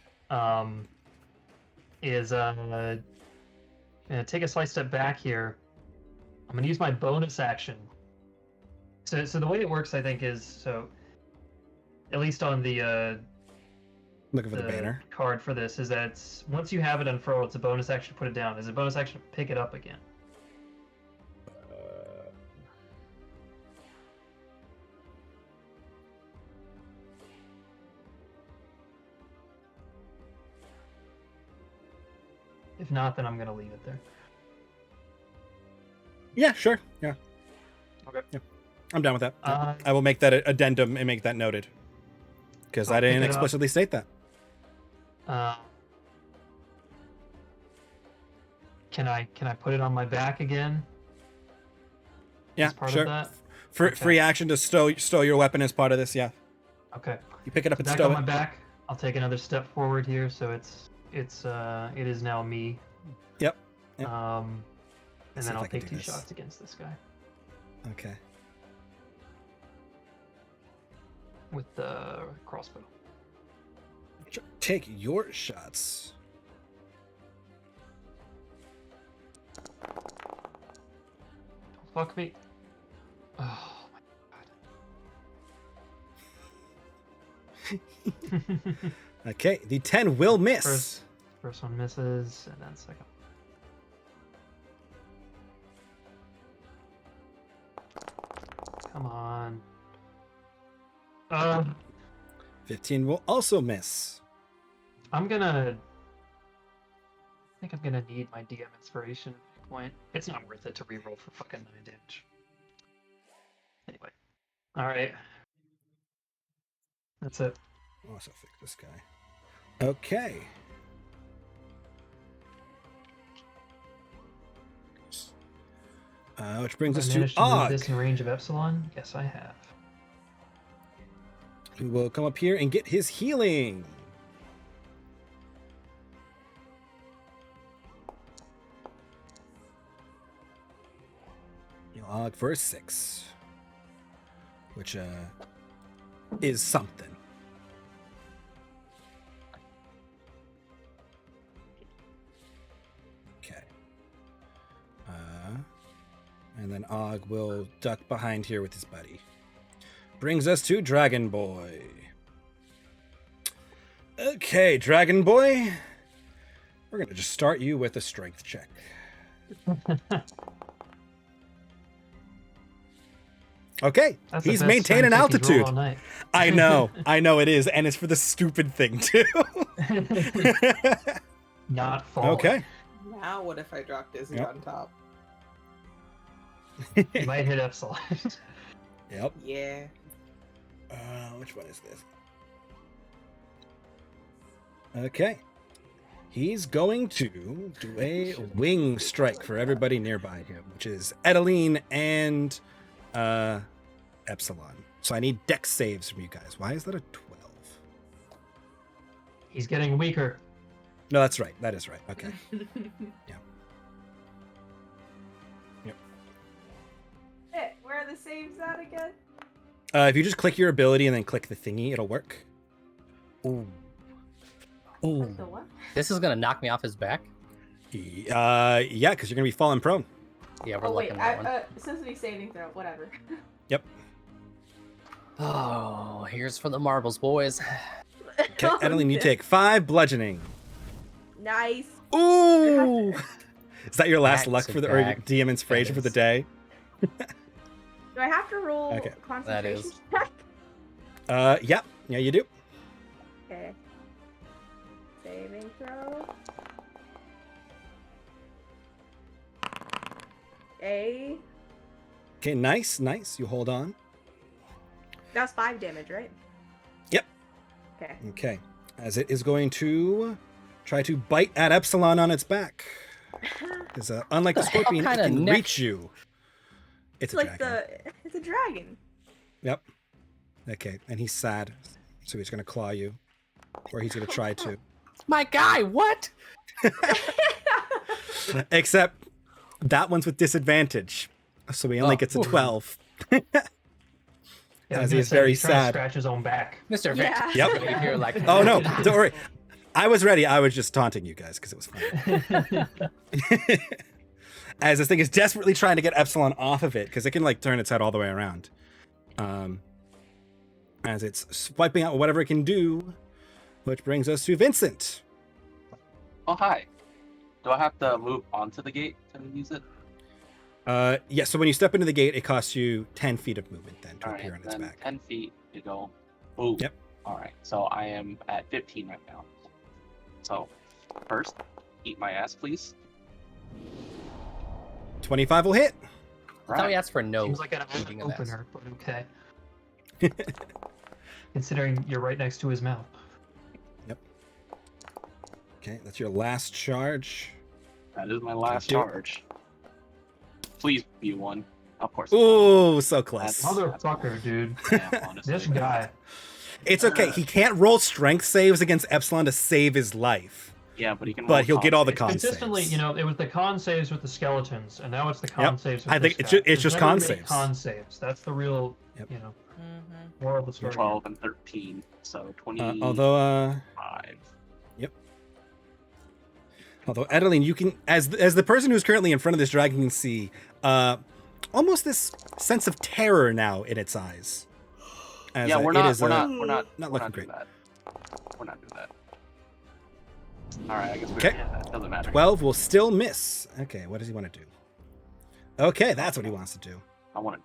is gonna take a slight step back here. I'm gonna use my bonus action. So the way it works, I think, is so. At least on the Looking for the banner. card for this, is that it's, once you have it unfurled, it's a bonus action to put it down. Is a bonus action to pick it up again. If not, then I'm gonna leave it there. Yeah, sure. Yeah. Okay. Yeah. I'm down with that. Uh, I will make that addendum and make that noted. Because I I'll pick didn't it up. explicitly state that. Can I put it on my back again? Yeah, As part sure. of that? Free action to stow your weapon as part of this, yeah. Okay. You pick it up and Back stow on it. my back. I'll take another step forward here, so it is now me. Yep. Yep. And Let's see then if I'll I can take do 2 this. shots against this guy Okay. with the crossbow. Take your shots. Don't fuck me. Oh my god. Okay, the 10 will miss. First one misses, and then second. Come on. 15 will also miss. I think I'm gonna need my DM inspiration point. It's not worth it to reroll for fucking 9 damage. Anyway. Alright. That's it. I'll also fix this guy. Okay. Which brings Have us I to managed to move Og, this in range of Epsilon? Yes, I have. who will come up here and get his healing. Og for a 6, which is something. And then Og will duck behind here with his buddy. Brings us to Dragon Boy. Okay, Dragon Boy. We're going to just start you with a strength check. Okay, he's maintaining altitude. I know it is, and it's for the stupid thing too. Not falling. Okay. Now what if I drop Dizzy on top? You might hit Epsilon. Yep. Yeah. Which one is this? Okay. He's going to do a wing strike for everybody nearby him, which is Edeline and Epsilon. So I need dex saves from you guys. Why is that a 12? He's getting weaker. No, that's right. That is right. Okay. Yeah. Yep. Hey, where are the saves at again? If you just click your ability and then click the thingy, it'll work. Ooh. Like the what? This is gonna knock me off his back. Yeah, because you're gonna be falling prone. Yeah, we're Oh wait, looking at that one. Sensitivity saving throw, whatever. Yep. Oh, here's for the marbles, boys. Okay, Edeline, you take 5 bludgeoning. Nice. Ooh! Is that your last That's luck a for the or bag. DM inspiration for the is. day? Do I have to roll Okay. concentration is. check? Yeah, you do. Okay. Saving throw. A. Okay, nice. You hold on. That's 5 damage, right? Yep. Okay. Okay, as it is going to try to bite at Epsilon on its back. Because unlike the scorpion, it kinda can neck- reach you. It's a like dragon. it's a dragon. Yep. Okay, and he's sad, so he's gonna claw you, or he's gonna try to. My guy, what? Except that one's with disadvantage, so he only gets a ooh. 12. Yeah, I was As gonna he's say, very he's trying to sad. scratch his own back. Mr. Vic. Yeah. Yep. You're like, Oh no, don't worry. I was ready. I was just taunting you guys because it was fun. As this thing is desperately trying to get Epsilon off of it, because it can like turn its head all the way around. As it's swiping out whatever it can do, which brings us to Vincent. Oh, hi. Do I have to move onto the gate to use it? Yeah, so when you step into the gate, it costs you 10 feet of movement then to All appear right, on its then back. 10 feet to go. Boom. Yep. All right, so I am at 15 right now. So, first, eat my ass, please. 25 will hit. I thought we asked for no. Seems like an eating of ass. opener, but okay. Considering you're right next to his mouth. Okay, that's your last charge. That is my last Do it. charge. Please be one. Of course. Ooh, so close. Motherfucker, dude. Yeah, honestly. This guy. It's okay. He can't roll strength saves against Epsilon to save his life. Yeah, but he can. But roll he'll get all the con con saves. Consistently, saves. you know, it was the con saves with the skeletons, and now it's the con saves with I think this it's guy. it's just There's never con many saves. Con saves. That's the real, Yep. you know, Mm-hmm. moral of the story. 12 and 13, so 25. Although Edeline, you can, as the person who's currently in front of this dragon can see, almost this sense of terror now in its eyes. As, yeah, we're it not. is, We're not not looking great. doing that. We're not doing that. All right, I guess we Okay. that doesn't matter. 12 will still miss. Okay, what does he want to do? Okay, that's what he wants to do. I'm gonna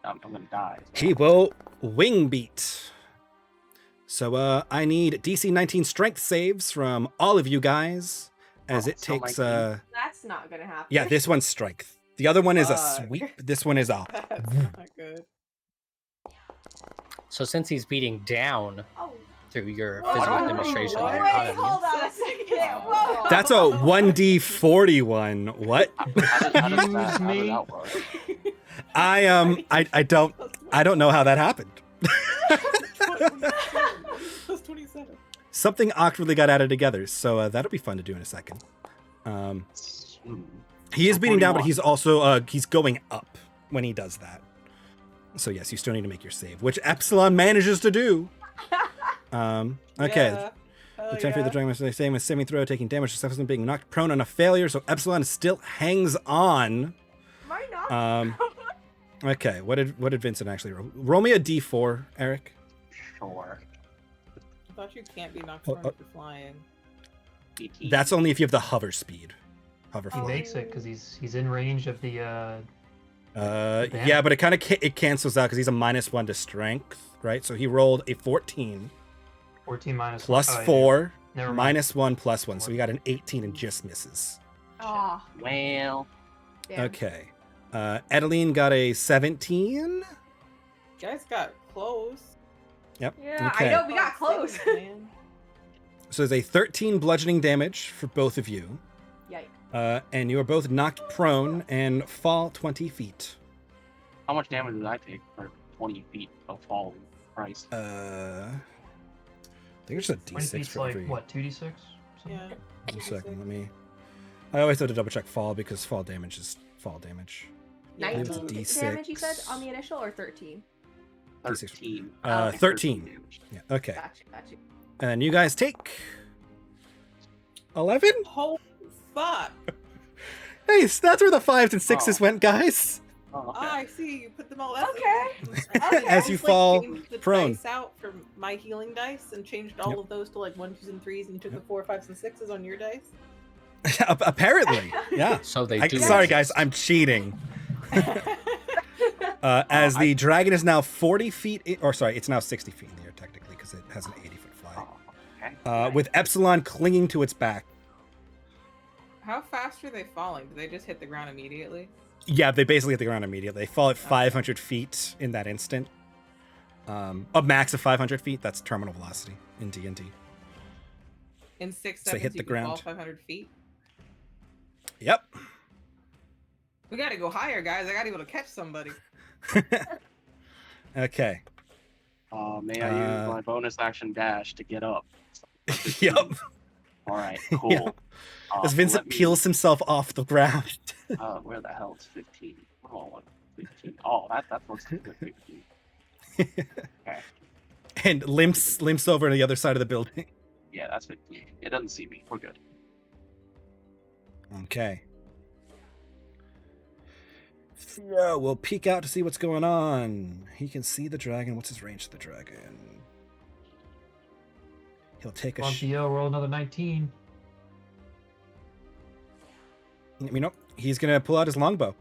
die. He will wing beat. So I need DC 19 strength saves from all of you guys, as it so takes Mikey. That's not gonna happen. yeah, this one's strength. The other one is a Fuck. sweep. This one is a That's not good. So since he's beating down Oh. through your Whoa. physical Whoa. demonstration, Whoa. you're Wait, out of hold you. on a second. Whoa. that's a 1d41. What? How does Excuse me? that work? I don't know how that happened. Plus 27. Something awkwardly got added together, so that'll be fun to do in a second. He is So beating down, but 41. he's also he's going up when he does that. So yes, you still need to make your save, which Epsilon manages to do. Okay. Yeah. The 10 feet of the dragon must stay same as saving throw, taking damage to Epsilon being knocked prone on a failure, so Epsilon still hangs on. Am I not? Okay, what did Vincent actually roll? Roll me a d4, Eric. Sure. I thought you can't be knocked prone if you're flying. 18. That's only if you have the hover speed. Hover He fly. makes it because he's in range of the. Yeah, but it kind of it cancels out because he's a -1 to strength, right? So he rolled a 14 14 minus plus 1. 4 Never mind. -1 plus 1, so he got an 18 and just misses. Aw. Well, Damn. Okay. Adeline got a 17. You guys got close. Yep. Yeah, Okay. I know we got close. Man. So there's a 13 bludgeoning damage for both of you. Yikes. And you are both knocked prone and fall 20 feet. how much damage did I take for 20 feet of falling? Christ. I think it's a 20 d6 feet's for like, every... what, 2d6? Yeah. One second, let me... I always have to double check fall because fall damage is fall damage. Yeah. It was a 19 D6. damage you said on the initial or 13? 13. 13. damage. Yeah, okay. Gotcha. And you guys take 11? Holy fuck. Hey, that's where the 5s and 6s Oh. went, guys. Oh, okay. I see. You put them all. That's Okay. As you Just, fall changed the prone. dice out from my healing dice and changed all Yep. of those to like 1s, 2s, and 3s, and took the 4, 5s, and 6s on your dice. Apparently, yeah. So they do. Sorry, guys, I'm cheating. As the dragon is now 40 feet, it's now 60 feet in the air technically because it has an 80-foot fly. Oh, okay. With Epsilon clinging to its back. How fast are they falling? Do they just hit the ground immediately? Yeah, they basically hit the ground immediately. They fall at 500 feet in that instant. A max of 500 feet. That's terminal velocity in D&D. In 6 So they seconds, hit the you can fall ground. 500 feet. Yep. We gotta go higher, guys. I gotta be able to catch somebody. Okay. May I use my bonus action dash to get up? Yep. All right, cool. Yeah. As Vincent peels himself off the ground. Where the hell is 15? Oh, 15. Oh, that looks good. 15. Okay. And limps over to the other side of the building. Yeah, that's 15. It doesn't see me. We're good. Okay. Yeah, we'll peek out to see what's going on. He can see the dragon. What's his range to the dragon? He'll take a On Theo, roll another 19. You know, he's gonna pull out his longbow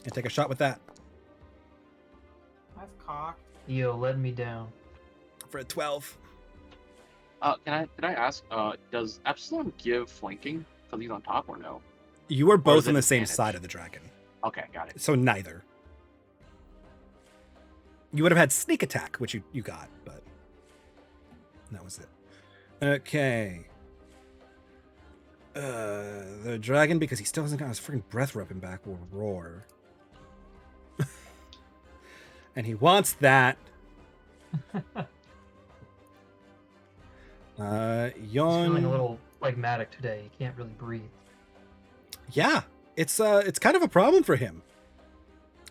and take a shot with that That's cocked. Theo, let me down. for a 12. Can I ask? Does Epsilon give flanking because he's on top or no? You are is both it on the same advantage? side of the dragon, Okay, got it. so neither. You would have had sneak attack, which you got, but that was it. Okay. The dragon, because he still hasn't got his freaking breath weapon back, will roar. And he wants that. He's Yawn. feeling a little phlegmatic today. He can't really breathe. Yeah, it's kind of a problem for him.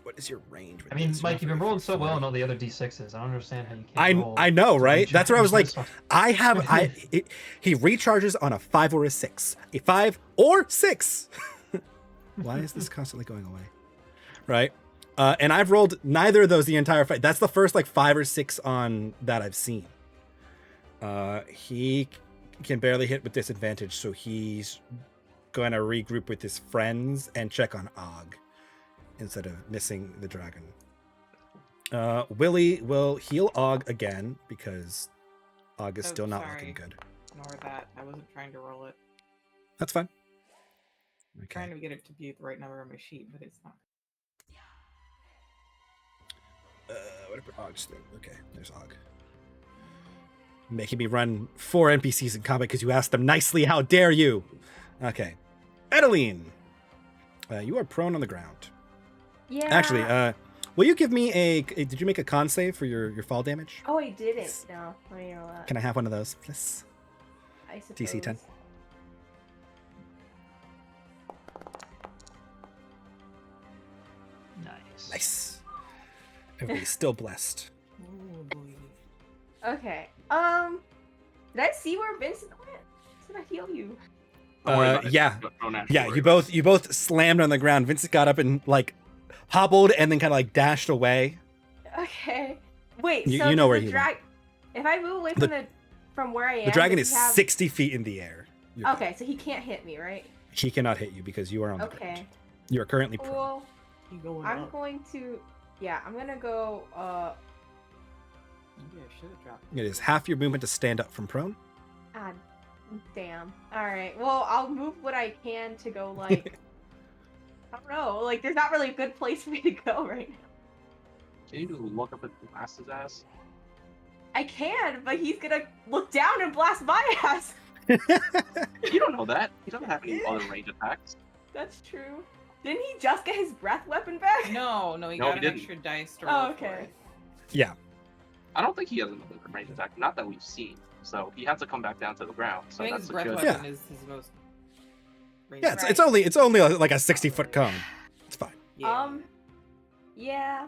What is your range? I mean, Mike, you've been rolling so well on all the other d6s. I don't understand how you can't roll. I know, right? That's where I was like, this one. he recharges on a 5 or a 6. A 5 or 6. Why is this constantly going away? Right? And I've rolled neither of those the entire fight. That's the first like 5 or 6 on that I've seen. He can barely hit with disadvantage, so he's going to regroup with his friends and check on Og instead of missing the dragon. Willie will heal Og again because Og is Oh, still not sorry. looking good. Ignore that. I wasn't trying to roll it. That's fine. Trying Okay. to get it to be the right number on my sheet, but it's not. What about Og's thing? Okay, there's Og. Making me run 4 NPCs in combat because you asked them nicely. How dare you? Okay. Adeline, you are prone on the ground. Yeah. Actually, will you give me did you make a con save for your fall damage? Oh, I didn't. No, let me roll that. Can I have one of those, please? I suppose. DC 10. Nice. Nice. Everybody's still blessed. Oh boy. Okay. Did I see where Vincent went? Did I heal you? Don't worry about it. Yeah. Don't actually Yeah, worry you about both slammed on the ground. Vincent got up and like hobbled and then kind of like dashed away. Okay. Wait, You- so you know where the he went. if I move away from where I am, The dragon does is he have... 60 feet in the air. You're good. Okay, so he can't hit me, right? He cannot hit you because you are on the ground. Okay. You are currently prone. Cool. You going I'm up. going to... Yeah, I'm gonna go... Maybe I should have dropped. It is half your movement to stand up from prone. Ah, damn. Alright, well, I'll move what I can to go, like... I don't know, like, there's not really a good place for me to go right now. Can you just look up and blast his ass? I can, but he's gonna look down and blast my ass! You don't know that. He doesn't have any other range attacks. That's true. Didn't he just get his breath weapon back? No, No, he got he an didn't. extra dice to Oh, roll for okay. it. Yeah. I don't think he has another range attack. Not that we've seen. So he has to come back down to the ground. So I think his that's a breath good. weapon is his most. Yeah, it's only like a 60-foot cone. It's fine. Yeah.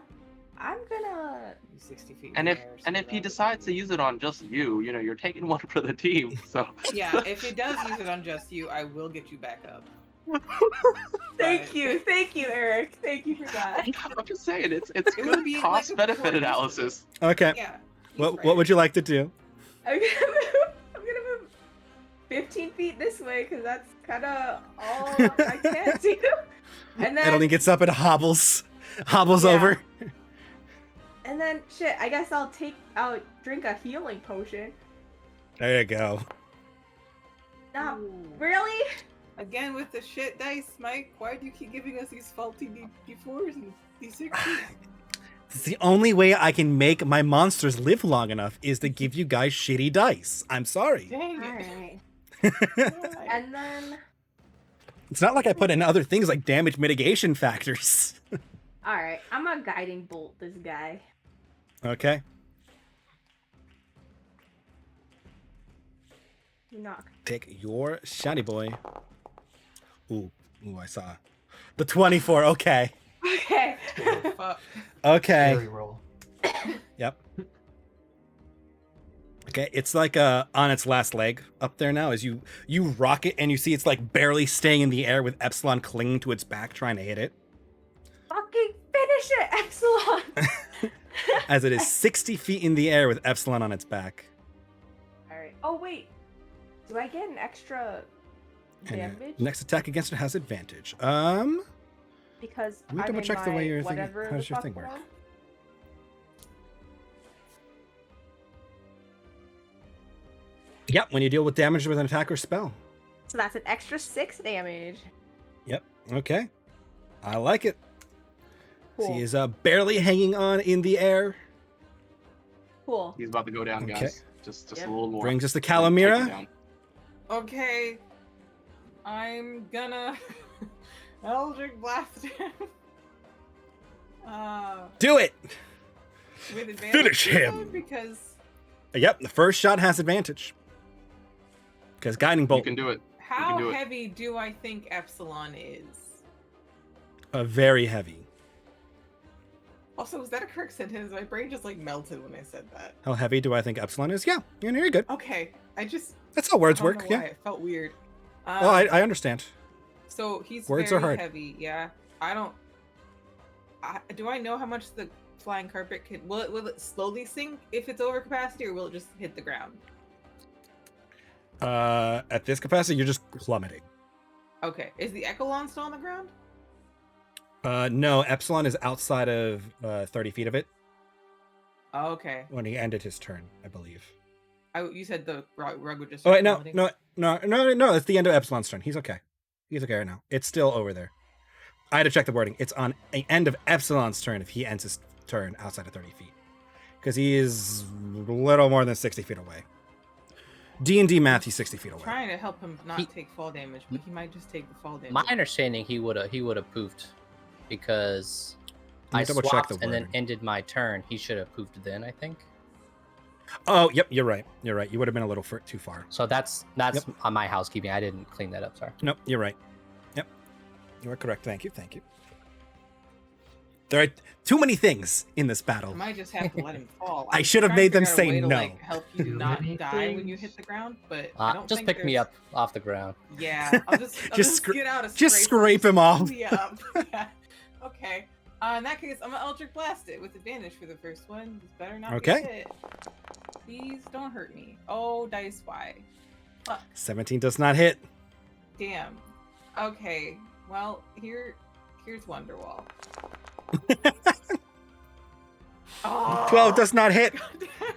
I'm gonna... 60 feet. And in if the air, so and if he that- decides to use it on just you, you're taking one for the team. So Yeah, if he does use it on just you, I will get you back up. Thank you, Eric. Thank you for that. I'm just saying, it's It would good be like cost a benefit force. analysis. Okay. Yeah. What would you like to do? I'm gonna move 15 feet this way because that's kind of all I can do. And It only then, gets up and hobbles Yeah. over. and then, shit. I guess I'll drink a healing potion. There you go. Nah, Ooh. really? Again with the shit dice, Mike. Why do you keep giving us these faulty D4s and D6s? It's the only way I can make my monsters live long enough is to give you guys shitty dice. I'm sorry. Dang All it. right. And then, It's not like I put in other things like damage mitigation factors. all right. I'm gonna guiding bolt this guy. Okay. Knock. Take your shiny boy. Ooh, I saw the 24. Okay. Okay. Fuck. Okay. Carry roll. Yep. Okay, it's like on its last leg up there now as you rock it and you see it's like barely staying in the air with Epsilon clinging to its back trying to hit it. Fucking finish it, Epsilon. As it is 60 feet in the air with Epsilon on its back. All right. Oh wait. Do I get an extra And your damage? next attack against it has advantage. Because Let me I'm double in check the way my you're thinking. whatever How the does your fuck thing work? mode. Yep, when you deal with damage with an attack or spell. So that's an extra 6 damage. Yep. Okay. I like it. So Cool. he is barely hanging on in the air. Cool. He's about to go down, Okay. guys. Just Yep. a little more. Brings us to Take him Calamira. down. Okay. I'm gonna Eldritch Blast him. Do it! With advantage Finish this him. time Because Yep, the first shot has advantage. Because Guiding You Bolt, can do it. how do it. heavy do I think Epsilon is? very heavy. Also, was that a correct sentence? My brain just like melted when I said that. How heavy do I think Epsilon is? Yeah, you're good. Okay, I just That's how words I don't work, know yeah. why, it felt weird. Well, I understand. So he's Words very are hard. heavy. Yeah, I don't. Do I know how much the flying carpet can? Will it slowly sink if it's over capacity, or will it just hit the ground? At this capacity, you're just plummeting. Okay, is the Echelon still on the ground? No, Epsilon is outside of 30 feet of it Oh, okay. when he ended his turn, I believe. You said the rug would just. Oh wait, start no, plummeting? no, it's the end of Epsilon's turn. He's okay. He's okay right now. It's still over there. I had to check the wording. It's on the end of Epsilon's turn if he ends his turn outside of 30 feet. Because he is a little more than 60 feet away. D&D math, he's 60 feet away. Trying to help him not He- take fall damage, but he might just take the fall damage. My understanding, he would have poofed because Let me I double check swapped the and then wording. ended my turn. He should have poofed then, I think. Oh, yep, you're right. You're right. You would have been a little too far. So that's on my housekeeping. I didn't clean that up. Sorry. Nope, you're right. Yep. You are correct. Thank you. There are too many things in this I battle. might just have to let him fall. I I'm should have trying made to them figure out a say way to, no. like, help you Too not many die when you things. hit the ground, but I don't Just think pick me there's- up off the ground. Yeah, I'll just Just get out a just scrape him off. Me up. Yeah. Okay. In that case, I'm gonna Eldritch Blast it with advantage for the first one. This better not Okay. be a hit. Please don't hurt me. Oh, dice Y. Fuck. 17 does not hit. Damn. Okay. Well, here's Wonderwall. 12 does not hit.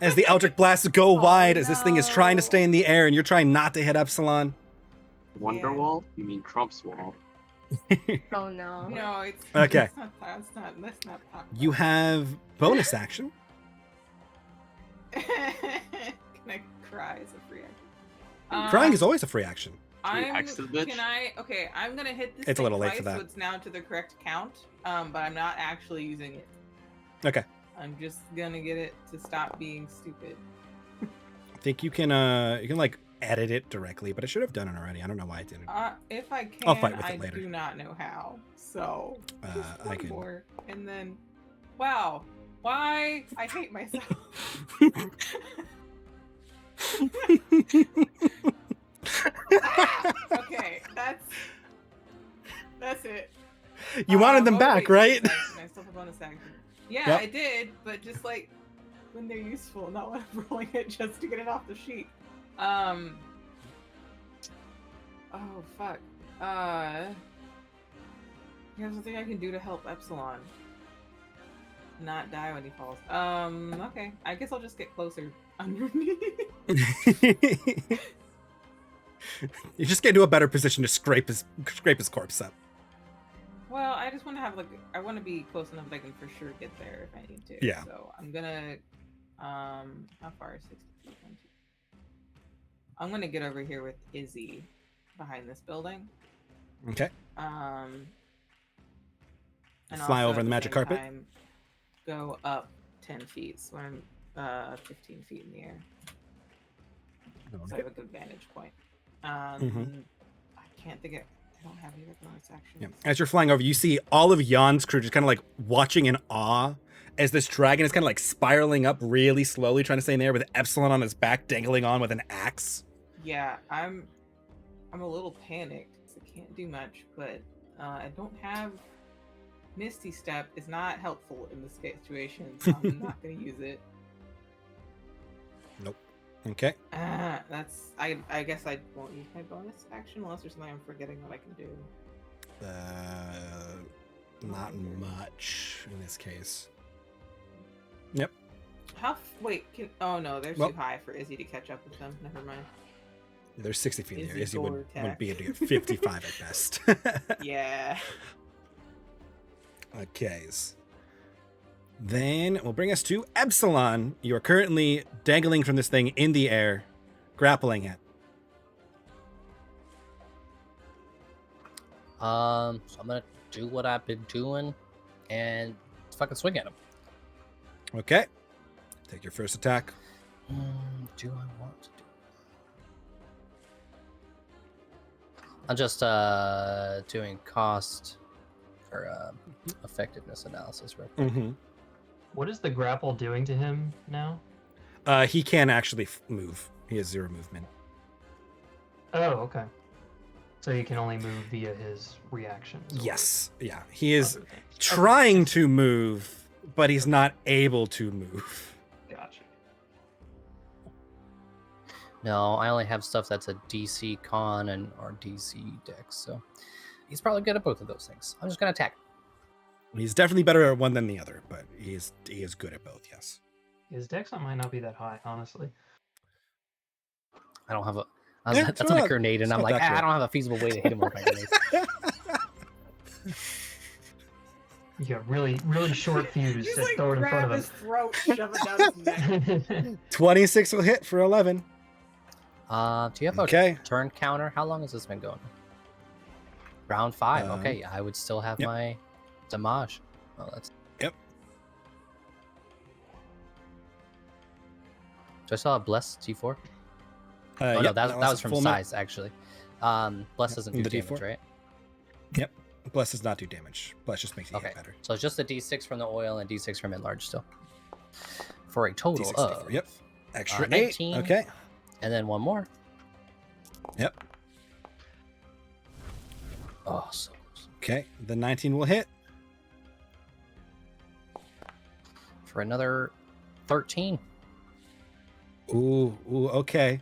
As the Eldritch blasts go wide, as this thing is trying to no. stay in the air, and you're trying not to hit Epsilon. Wonderwall? You mean Trump's wall? Oh no. No, it's Okay. That's not You have bonus action. Can I cry as a free action? Crying is always a free action. axe the bitch? Can I? Okay, I'm gonna hit this. It's a thing little late twice, for that. So it's now to the correct count. But I'm not actually using it. Okay. I'm just gonna get it to stop being stupid. I think you can like edit it directly, but I should have done it already. I don't know why I didn't. If I can, I'll fight with it I later. do not know how. So just I one can- more, and then, wow, why I hate myself. Okay, that's it. You wanted them Oh, back, wait, right? bonus action. I still have a bonus action. Yeah, Yep. I did, but just like when they're useful, not when I'm rolling it just to get it off the sheet. Oh fuck. Here's the thing I can do to help Epsilon not die when he falls. Okay. I guess I'll just get closer underneath. You just get into a better position to scrape his corpse up. Well, I just want to have I want to be close enough that I can for sure get there if I need to. Yeah. So I'm gonna, how far is 60 feet? I'm gonna get over here with Izzy behind this building. Okay. And Fly also over at the the magic same carpet? time, go up 10 feet, so I'm 15 feet in the air. So I have a good vantage point. I can't think of. I don't have any other bonus actions. Yeah. As you're flying over, you see all of Jan's crew just kind of like watching in awe as this dragon is kind of like spiraling up really slowly, trying to stay in there with Epsilon on his back, dangling on with an axe. Yeah, I'm a little panicked. So I can't do much, but I don't have Misty Step. Is not helpful in this situation, so I'm not gonna use it. Nope. Okay. That's. I guess I won't use my bonus action unless there's something I'm forgetting that I can do. Not much in this case. Yep. Wait, oh no, they're Well- too high for Izzy to catch up with them. Never mind. There's 60 feet in there. Izzy Izzy gore wouldn't attack. be able to get 55 at best. Yeah. Okay. Then we'll bring us to Epsilon. You are currently dangling from this thing in the air, grappling it. So I'm gonna do what I've been doing and fucking swing at him. Okay. Take your first attack. Do I want to do? I'm just doing cost or effectiveness analysis right there. Mm-hmm. What is the grapple doing to him now? He can actually move. He has 0 movement. Oh, okay. So you can only move via his reactions. or Yes. Yeah. He is other things. trying to move, but he's not able to move. Gotcha. No, I only have stuff that's a DC con or DC dex, so he's probably good at both of those things. I'm just gonna attack. He's definitely better at one than the other, but he is good at both. Yes. His dex might not be that high, honestly. I don't have a. Yeah, That's it's on a not- grenade, it's and I'm not like, that I great." don't have a feasible way to hit him with my grenade. You got really, really short fuse. Just Just like throw it in front grab of his throat, shove it down his neck. him. 26 will hit for 11. Do you have a Okay. turn counter? How long has this been going? Round 5. Um, Okay, I would still have yep. my damage. Well, that's. Yep. Do I still have bless T4? Oh no, Yep, that was a from full size actually. Bless Yep, doesn't do the damage, D4. right? Yep. Bless does not do damage. Bless just makes you Okay, hit better. so it's just a D6 from the oil and D6 from enlarge still. For a total D6, of D4. Yep. Extra 8. 19. Okay. and then one more. Yep. Oh, so close. Okay. The 19 will hit. for another 13. Ooh, okay.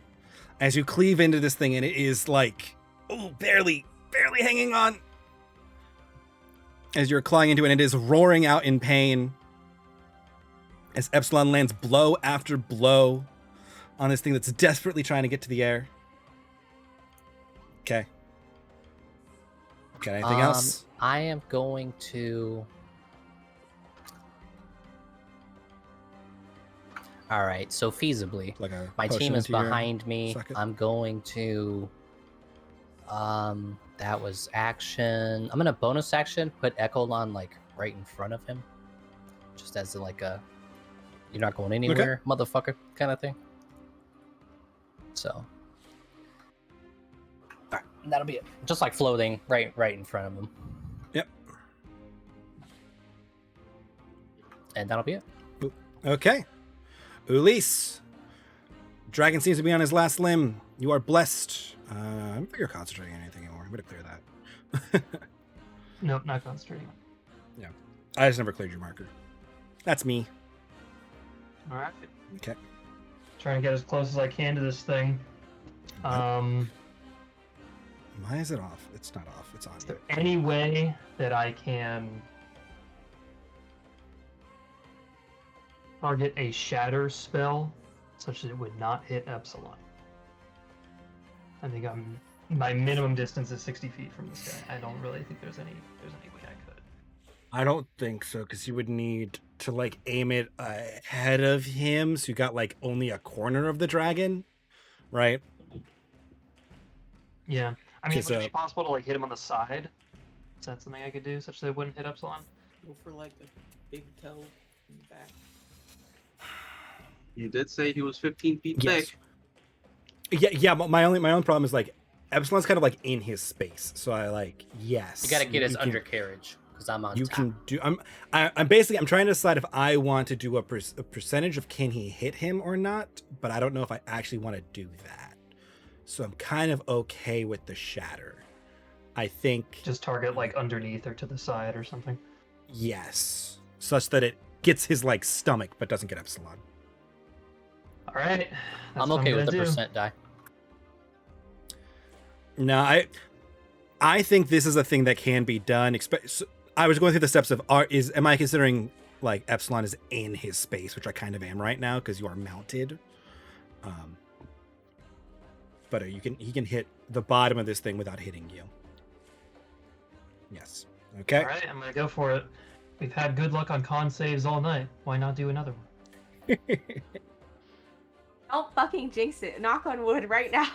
As you cleave into this thing, and it is like, barely hanging on. As you're clawing into it, and it is roaring out in pain. As Epsilon lands blow after blow on this thing that's desperately trying to get to the air. Okay. Anything else? I am going to... All right, so feasibly, Like a my potion team is into your behind me. socket? I'm going to... that was action. I'm gonna bonus action, put Echolon like right in front of him. Just as like a... You're not going anywhere, motherfucker, kind of thing. So... Alright, that'll be it. Just like floating right in front of him. Yep. And that'll be it. Okay. Ulysse. Dragon seems to be on his last limb. You are blessed. I don't think you're concentrating on anything anymore. I'm going to clear that. Nope, not concentrating. Yeah. I just never cleared your marker. That's me. All right. Okay. Trying to get as close as I can to this thing. Why is it off? It's not off. It's on. Is there any way that I can target a shatter spell such that it would not hit Epsilon? I think my minimum distance is 60 feet from this guy. I don't really think there's any way I could. I don't think so, because you would need to like aim it ahead of him, so you got like only a corner of the dragon, right? Yeah. I mean, would it be So- possible to like hit him on the side? Is that something I could do such that it wouldn't hit Epsilon? Go for like the big toe in the back. You did say he was 15 feet Yes. thick. Yeah. But my only problem is like Epsilon's kind of like in his space, so I like yes. You gotta get his can- undercarriage because I'm on You top. can do. I'm basically trying to decide if I want to do a percentage of can he hit him or not, but I don't know if I actually want to do that. So I'm kind of okay with the shatter. I think Just target like underneath or to the side or something. yes, such that it gets his like stomach but doesn't get Epsilon. All right. I'm okay with the percent die. No, I think this is a thing that can be done. I was going through the steps of am I considering like Epsilon is in his space, which I kind of am right now because you are mounted. But he can hit the bottom of this thing without hitting you. Yes. Okay. All right, I'm gonna go for it. We've had good luck on con saves all night. Why not do another one? Don't fucking jinx it. Knock on wood right now.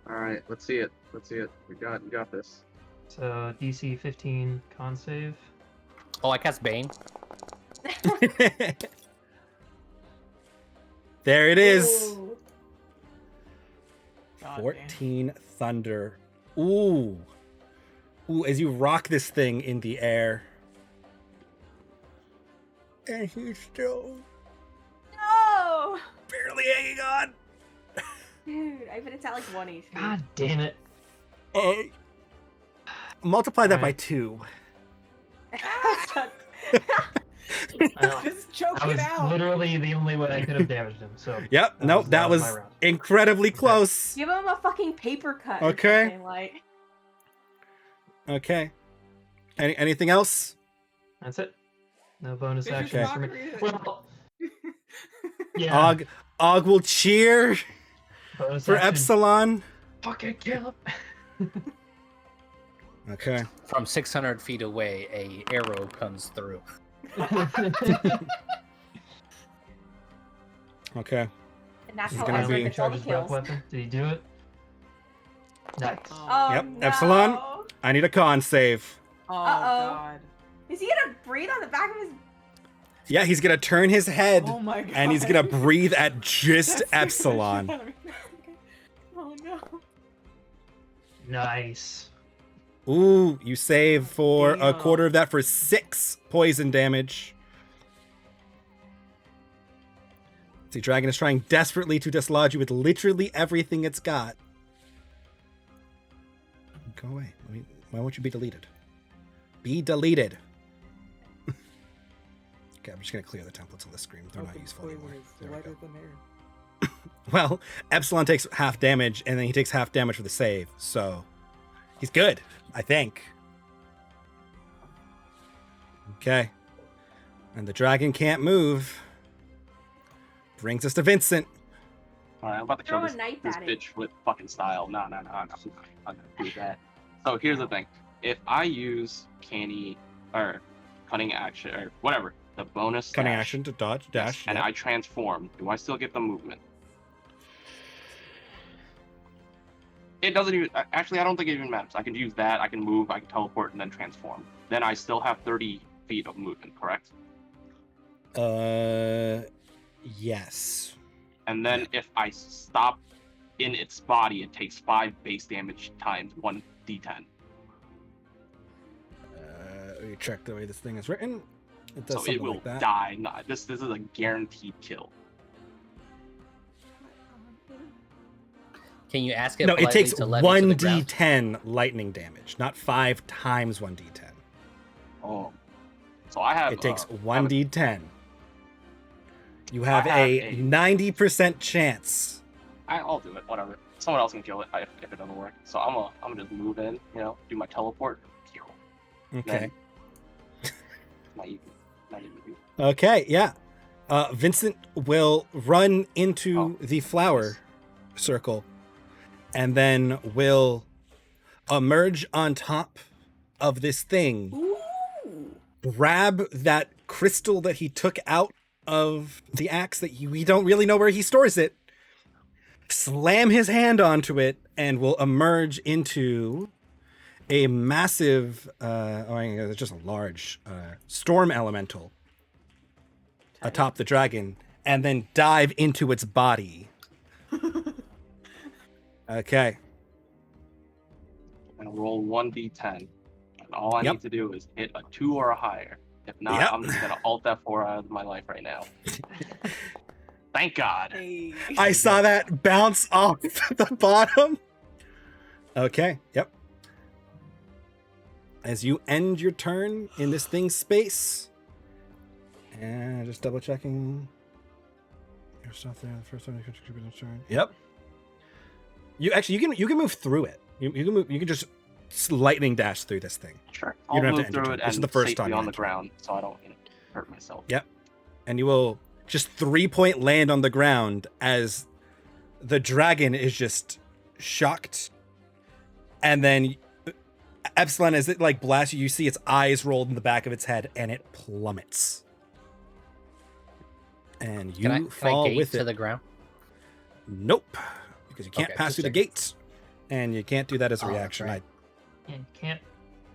All right, let's see it. We got this. So DC 15 con save. Oh, I cast Bane. There it is. Ooh. God damn. 14 thunder. Ooh, as you rock this thing in the air. And he's still No! barely hanging on. Dude, I bet it's at like 1 HP. God damn it. Multiply that by Alright. 2. Just choke That it was out. literally the only way I could have damaged him. So Yep, nope, that was my round. incredibly close. Give him a fucking paper cut. or Okay. something, like. Okay. Anything else? That's it. No bonus Finish actions your for me. mockery. Well, yeah. Og will cheer Bonus for action. Epsilon. Fucking kill him. Okay. From 600 feet away, a arrow comes through. Okay. And that's He's how gonna Ezra be- gets all Charge the his breath kills. weapon. Did he do it? Nice. Oh, Yep, no. Epsilon. I need a con save. Oh Uh-oh. god. Is he gonna breathe on the back of his... Yeah, he's gonna turn his head Oh my god. and he's gonna breathe at just That scared the shit Epsilon. out of me. Oh no. Nice. Ooh, you save for a Damn. quarter of that for 6 poison damage. See, Dragon is trying desperately to dislodge you with literally everything it's got. Go away. Why won't you be deleted? Be deleted. Okay, I'm just gonna clear the templates on the screen. They're not useful anymore. There we go. Than air. Well, Epsilon takes half damage, and then he takes half damage for the save, so he's good, I think. Okay. And the dragon can't move. Brings us to Vincent. Alright, I'm about to kill Throw a this knife this at it. bitch with fucking style. No, I'm not gonna do that. So here's the thing. If I use canny or cunning action or whatever, the bonus Cunning dash, action to dodge, dash. and yep. I transform, do I still get the movement? It doesn't even actually I don't think it even matters. I can use that, I can move, I can teleport and then transform. Then I still have 30 feet of movement, correct? Yes. And then if I stop in its body, it takes 5 base damage times 1d10. You check the way this thing is written. It does So something it will like that. die. No, this is a guaranteed kill. Can you ask it? No, it politely takes to let me to the ground? 1d10 lightning damage, not 5 times 1d10. Oh, so I have. It takes I have 1d10. You have I have a a- 90% chance. I'll do it. Whatever. Someone else can kill it if it doesn't work. So I'm gonna just move in. Do my teleport. Kill. Okay. Not even. Okay, yeah. Vincent will run into the flower circle and then will emerge on top of this thing, grab that crystal that he took out of the axe that we don't really know where he stores it, slam his hand onto it, and will emerge into a massive, it's just a large storm elemental atop the dragon, and then dive into its body. Okay. I'm gonna roll 1d10, and all I Yep. need to do is hit a 2 or a higher. If not, Yep. I'm just gonna alt F4 out of my life right now. Thank God. Hey. I saw that bounce off the bottom. Okay, yep. As you end your turn in this thing's space, and just double checking your stuff there. The first time you contribute to turn. Yep. You can move through it. You can move. You can just lightning dash through this thing. Sure. You I'll don't have to move enter through turn. it This is and the first safely time you on the enter. ground, so I don't hurt myself. Yep. And you will just 3-point land on the ground as the dragon is just shocked. And then Epsilon, as it like blasts you, you see its eyes rolled in the back of its head and it plummets. And you Can I fall gate with to it. the ground? Nope. Because you can't Okay, pass just through the checking. gates. And you can't do that as a Oh, that's reaction. right. And you can't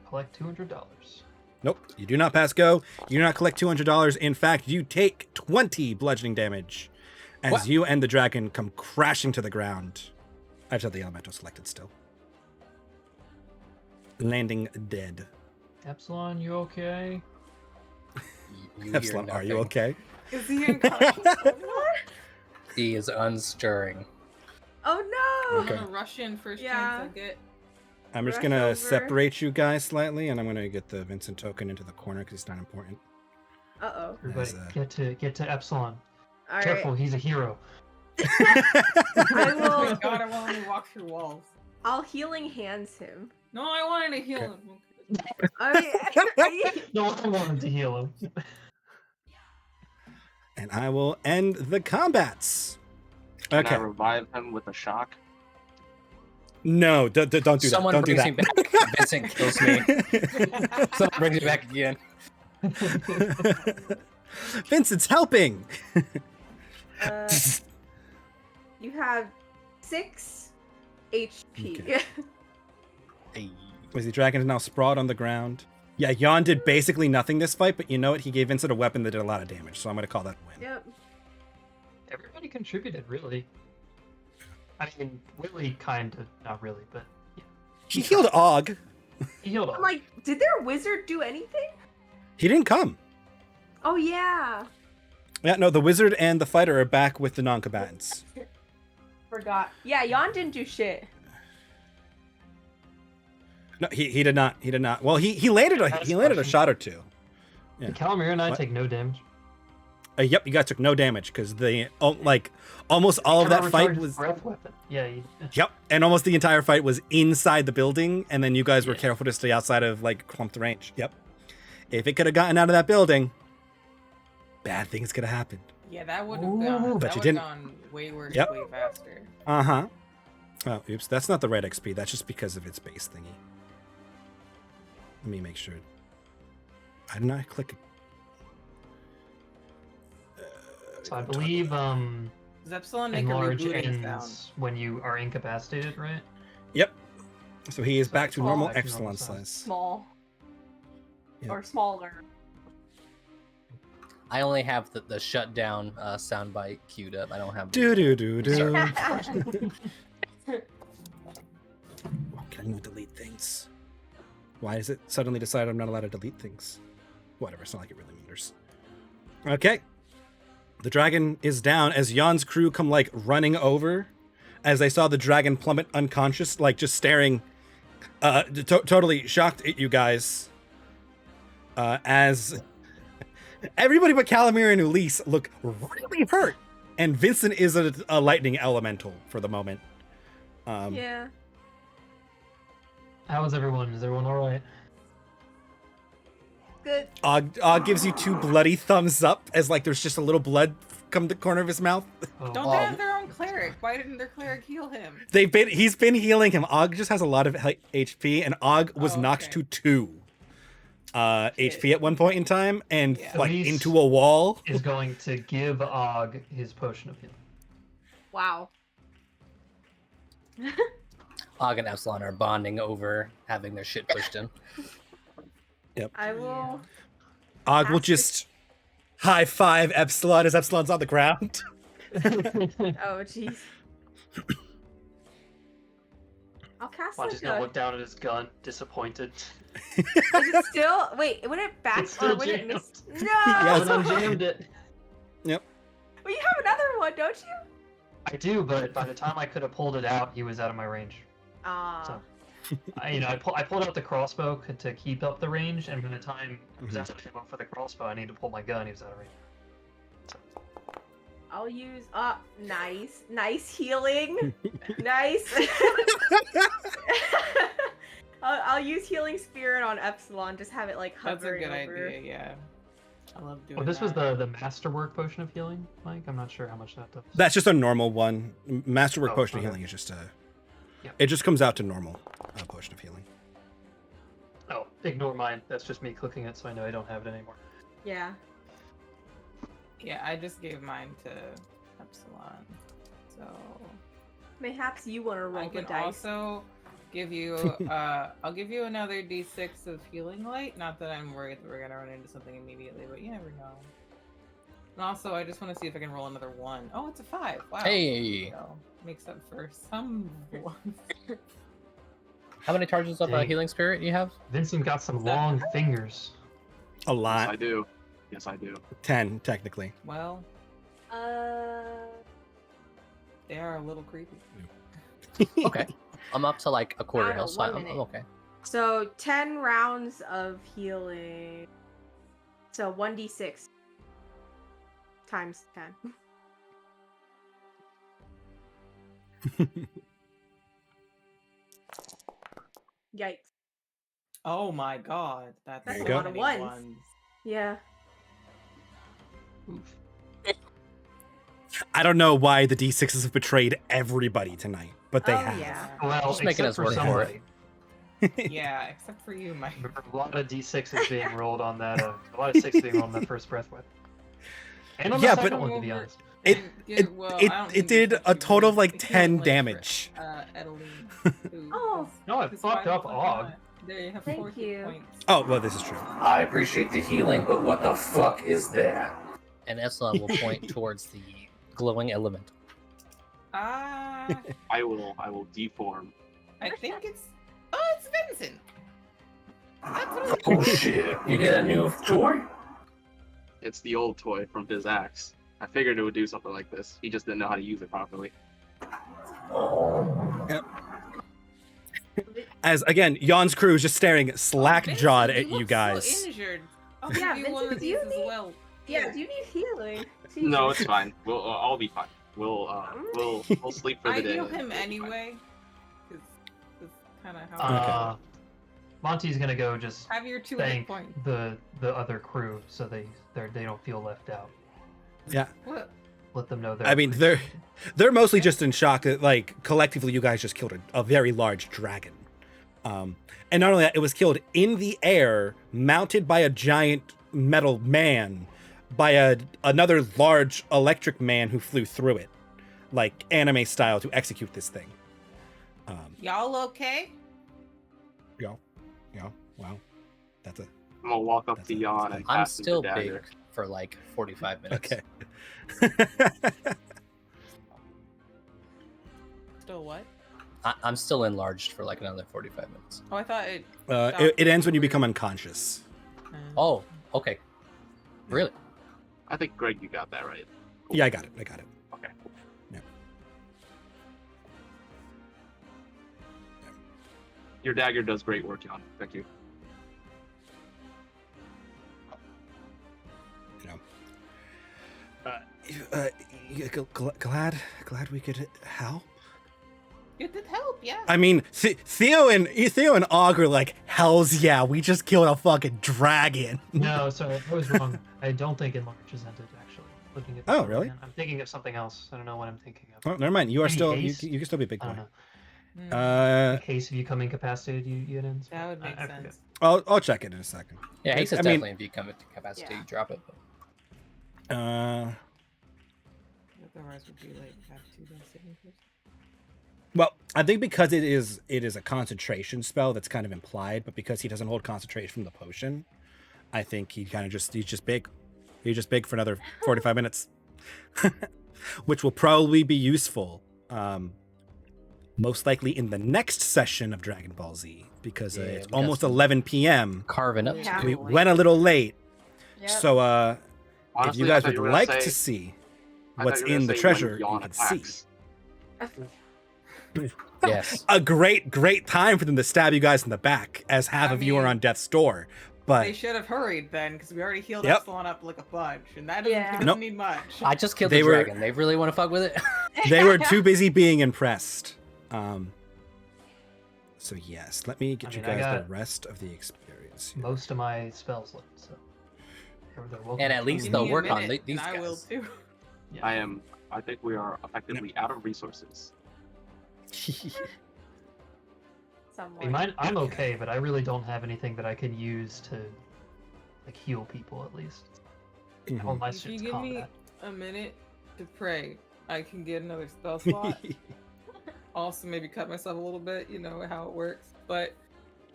collect $200. Nope. You do not pass go. You do not collect $200. In fact, you take 20 bludgeoning damage as What? you and the dragon come crashing to the ground. I just have the elemental selected still. Landing dead. Epsilon, you okay? You hear Epsilon, are you nothing. okay? Is he unconscious? He is unstirring. Oh no! Okay. I'm gonna rush in first Yeah. chance I get. I'm just Rush going to over. separate you guys slightly, and I'm going to get the Vincent token into the corner because it's not important. Uh-oh. Everybody, There's get to Epsilon. All Careful, he's a hero. I Oh my will. god, I want him to walk through walls. I'll healing hands him. No, I wanted to heal Okay. him. I mean, No one wanted to heal him. And I will end the combats. Can I Okay. revive him with a shock? No, don't do that. Someone Don't do brings that. me back. Vincent kills me. Someone brings me back again. Vincent's helping. you have 6 HP. Okay. Was the dragon is now sprawled on the ground? Yeah, Jan did basically nothing this fight, but you know what? He gave Vincent a weapon that did a lot of damage, so I'm going to call that a win. Yep. Everybody contributed, really. I mean, Willie kind of, not really, but yeah. He healed Og. He healed I'm all. like, did their wizard do anything? He didn't come. Oh yeah. Yeah, no, the wizard and the fighter are back with the non-combatants. Forgot. Yeah, Jan didn't do shit. No, he did not. He did not. Well, he landed a shot or two. Yeah. Calamir and I What? take no damage. Yep, you guys took no damage because almost all of that fight was. Breath weapon. Yeah. Yep, and almost the entire fight was inside the building, and then you guys were careful to stay outside of like clumped range. Yep. If it could have gotten out of that building, bad things could have happened. Yeah, that would have gone. But that you would didn't. have gone way worse, Yep. way faster. Uh-huh. Oh, oops, that's not the right XP. That's just because of its base thingy. Let me make sure. I did not click. So I believe Does Epsilon make a enlarge rebooting ends sound? when you are incapacitated, right? Yep. So he is back to small. normal Back to normal excellence size. size. Small. Yeah. Or smaller. I only have the shutdown soundbite queued up. I don't have. Do do do do. Sorry. Can you delete things? Why is it suddenly decide I'm not allowed to delete things? Whatever, it's not like it really matters. Okay. The dragon is down as Jan's crew come like running over as they saw the dragon plummet unconscious, like just staring totally shocked at you guys. As everybody but Calamir and Ulysse look really hurt. And Vincent is a lightning elemental for the moment. Yeah. How is everyone? Is everyone all right? Good. Og gives you 2 bloody thumbs up as like there's just a little blood come the corner of his mouth. Oh. Don't they have their own cleric? Why didn't their cleric heal him? He's been healing him. Og just has a lot of HP, and Og was knocked okay. to 2 HP at one point in time, and like Elise into a wall. is going to give Og his potion of healing. Wow. Og and Epsilon are bonding over having their shit pushed in. Yep. I will. Og will just high five Epsilon as Epsilon's on the ground. Oh, jeez. I'll cast I'm like just gonna a... look down at his gun, disappointed. Is it still... Wait, would it back... It's still or would it jammed. miss... No! Yes. But unjammed it. Yep. Well, you have another one, don't you? I do, but by the time I could have pulled it out, he was out of my range. Ah. So, I pulled out the crossbow to keep up the range, and by the time I was actually going for the crossbow, I need to pull my gun. He was out of range. I'll use... nice. Nice healing. Nice. I'll use Healing Spirit on Epsilon. Just have it, like, That's a hovering good over. idea, yeah. I love doing Well, this was that. the Masterwork Potion of Healing, Mike? I'm not sure how much that does. That's just a normal one. Masterwork Oh, Potion of okay. Healing is just a... Yep. It just comes out to normal Potion of Healing. Oh, ignore mine. That's just me clicking it, so I know I don't have it anymore. Yeah. Yeah, I just gave mine to Epsilon. So Mayhaps you want to roll I the can dice. also give you I'll give you another D6 of healing light. Not that I'm worried that we're gonna run into something immediately, but you never know. And also I just want to see if I can roll another 1. Oh, it's a 5. Wow. Hey! So, makes up for some ones. How many charges of Dang. healing spirit you have? Vincent got some long fingers. A Yes, lot. I do. Yes, I do. 10, technically. Well, they are a little creepy. Okay. I'm up to like a quarter I don't know, health, so 1 I'm minute. okay. So 10 rounds of healing. So 1d6 times 10. Yikes. Oh my god. That's There you so go. A lot of many ones. Yeah. I don't know why the D6s have betrayed everybody tonight, but they Oh, have. yeah. Well, Just making except us for work for it. somebody. Yeah, except for you, Mike. Remember, a lot of D6s being rolled on that. A lot of 6 being rolled on that first breath weapon. And on Yeah, the but- second one, to be honest. It- Well, it I don't it think did it's a total of like healing 10 light for, damage. Adeline. who Oh. is- No, I who's fucked fine up with Og. that. There you have Thank 4 hit you. points. Oh, well, this is true. I appreciate the healing, but what the fuck is that? And Epsilon will point towards the glowing element. I I will deform. think it's Vincent. That's what it Oh shit, you get a new toy? It's the old toy from his axe. I figured it would do something like this. He just didn't know how to use it properly. Oh. As again, Jan's crew is just staring slack-jawed Vincent, at you you look guys. So injured. I'll Yeah, give you one Vincent, of do you these as need- well. Yeah, do you need healing? No, Jesus. it's fine. I'll be fine. We'll sleep for the I day. heal and him we'll be fine. anyway. Because that's kind of how. Monty's gonna go just Have your 2 hit thank points. the other crew so they don't feel left out. Yeah. What? Let them know I mean, they're mostly just in shock that, like, collectively you guys just killed a very large dragon. And not only that, it was killed in the air, mounted by a giant metal man, by another large electric man who flew through it, like anime style, to execute this thing. Y'all okay? Yeah, wow. That's a... I'm gonna walk up That's to a- Jan and I'm pass him still the dagger. big for like 45 minutes. Okay. Still what? I'm still enlarged for like another 45 minutes. Oh, I thought it. It ends when you become unconscious. Oh, okay. Really? I think, Greg, you got that right. Yeah, I got it. Okay. Yeah. Your dagger does great work, Jan. Thank you. Glad we could help. You did help, yeah. I mean, Theo and Og are like, hells yeah, we just killed a fucking dragon. No, sorry, I was wrong. I don't think enlarge is ended, actually. Looking at Oh, really? I'm thinking of something else. I don't know what I'm thinking of. Oh, never mind. You are Maybe still haste? you can still be a big I boy. don't know. Mm, In case of you come incapacitated, it ends. that would make I forget. sense. I'll check it in a second. Yeah, haste is I mean- definitely if you come into capacity, Yeah. you drop it. Otherwise, would be like have 2 dice saving throws. Well, I think because it is a concentration spell that's kind of implied, but because he doesn't hold concentration from the potion, I think he's just big. He's just big for another 45 minutes, which will probably be useful. Most likely in the next session of Dragon Ball Z, because Yeah, it's we got almost some 11 p.m. Carving up. Yeah. We went a little late, Yep. so if Honestly, you I guys thought would you were gonna like say- to see I what's thought you were in gonna the say when treasure, you Jan can see. attacks. Yes. A great time for them to stab you guys in the back, as half I of you are mean, on death's door. But They should have hurried then, because we already healed Yep. Epsilon up like a bunch, and that doesn't, Yeah. doesn't Nope. need much. I just killed They the were- dragon. They really want to fuck with it? they were too busy being impressed. So yes, let me get I you mean, I guys got- the rest of the experience. here. Most of my spells left, so they're welcome And to at least come Give they'll in. me a work on minute, these and I will guys. too. Yeah. I think we are effectively out of resources. I Somewhat. mean, I'm okay, but I really don't have anything that I can use to like heal people at least. Mhm. All my If you shit's give me combat. a minute to pray, I can get another spell slot. Also, maybe cut myself a little bit. You know how it works, but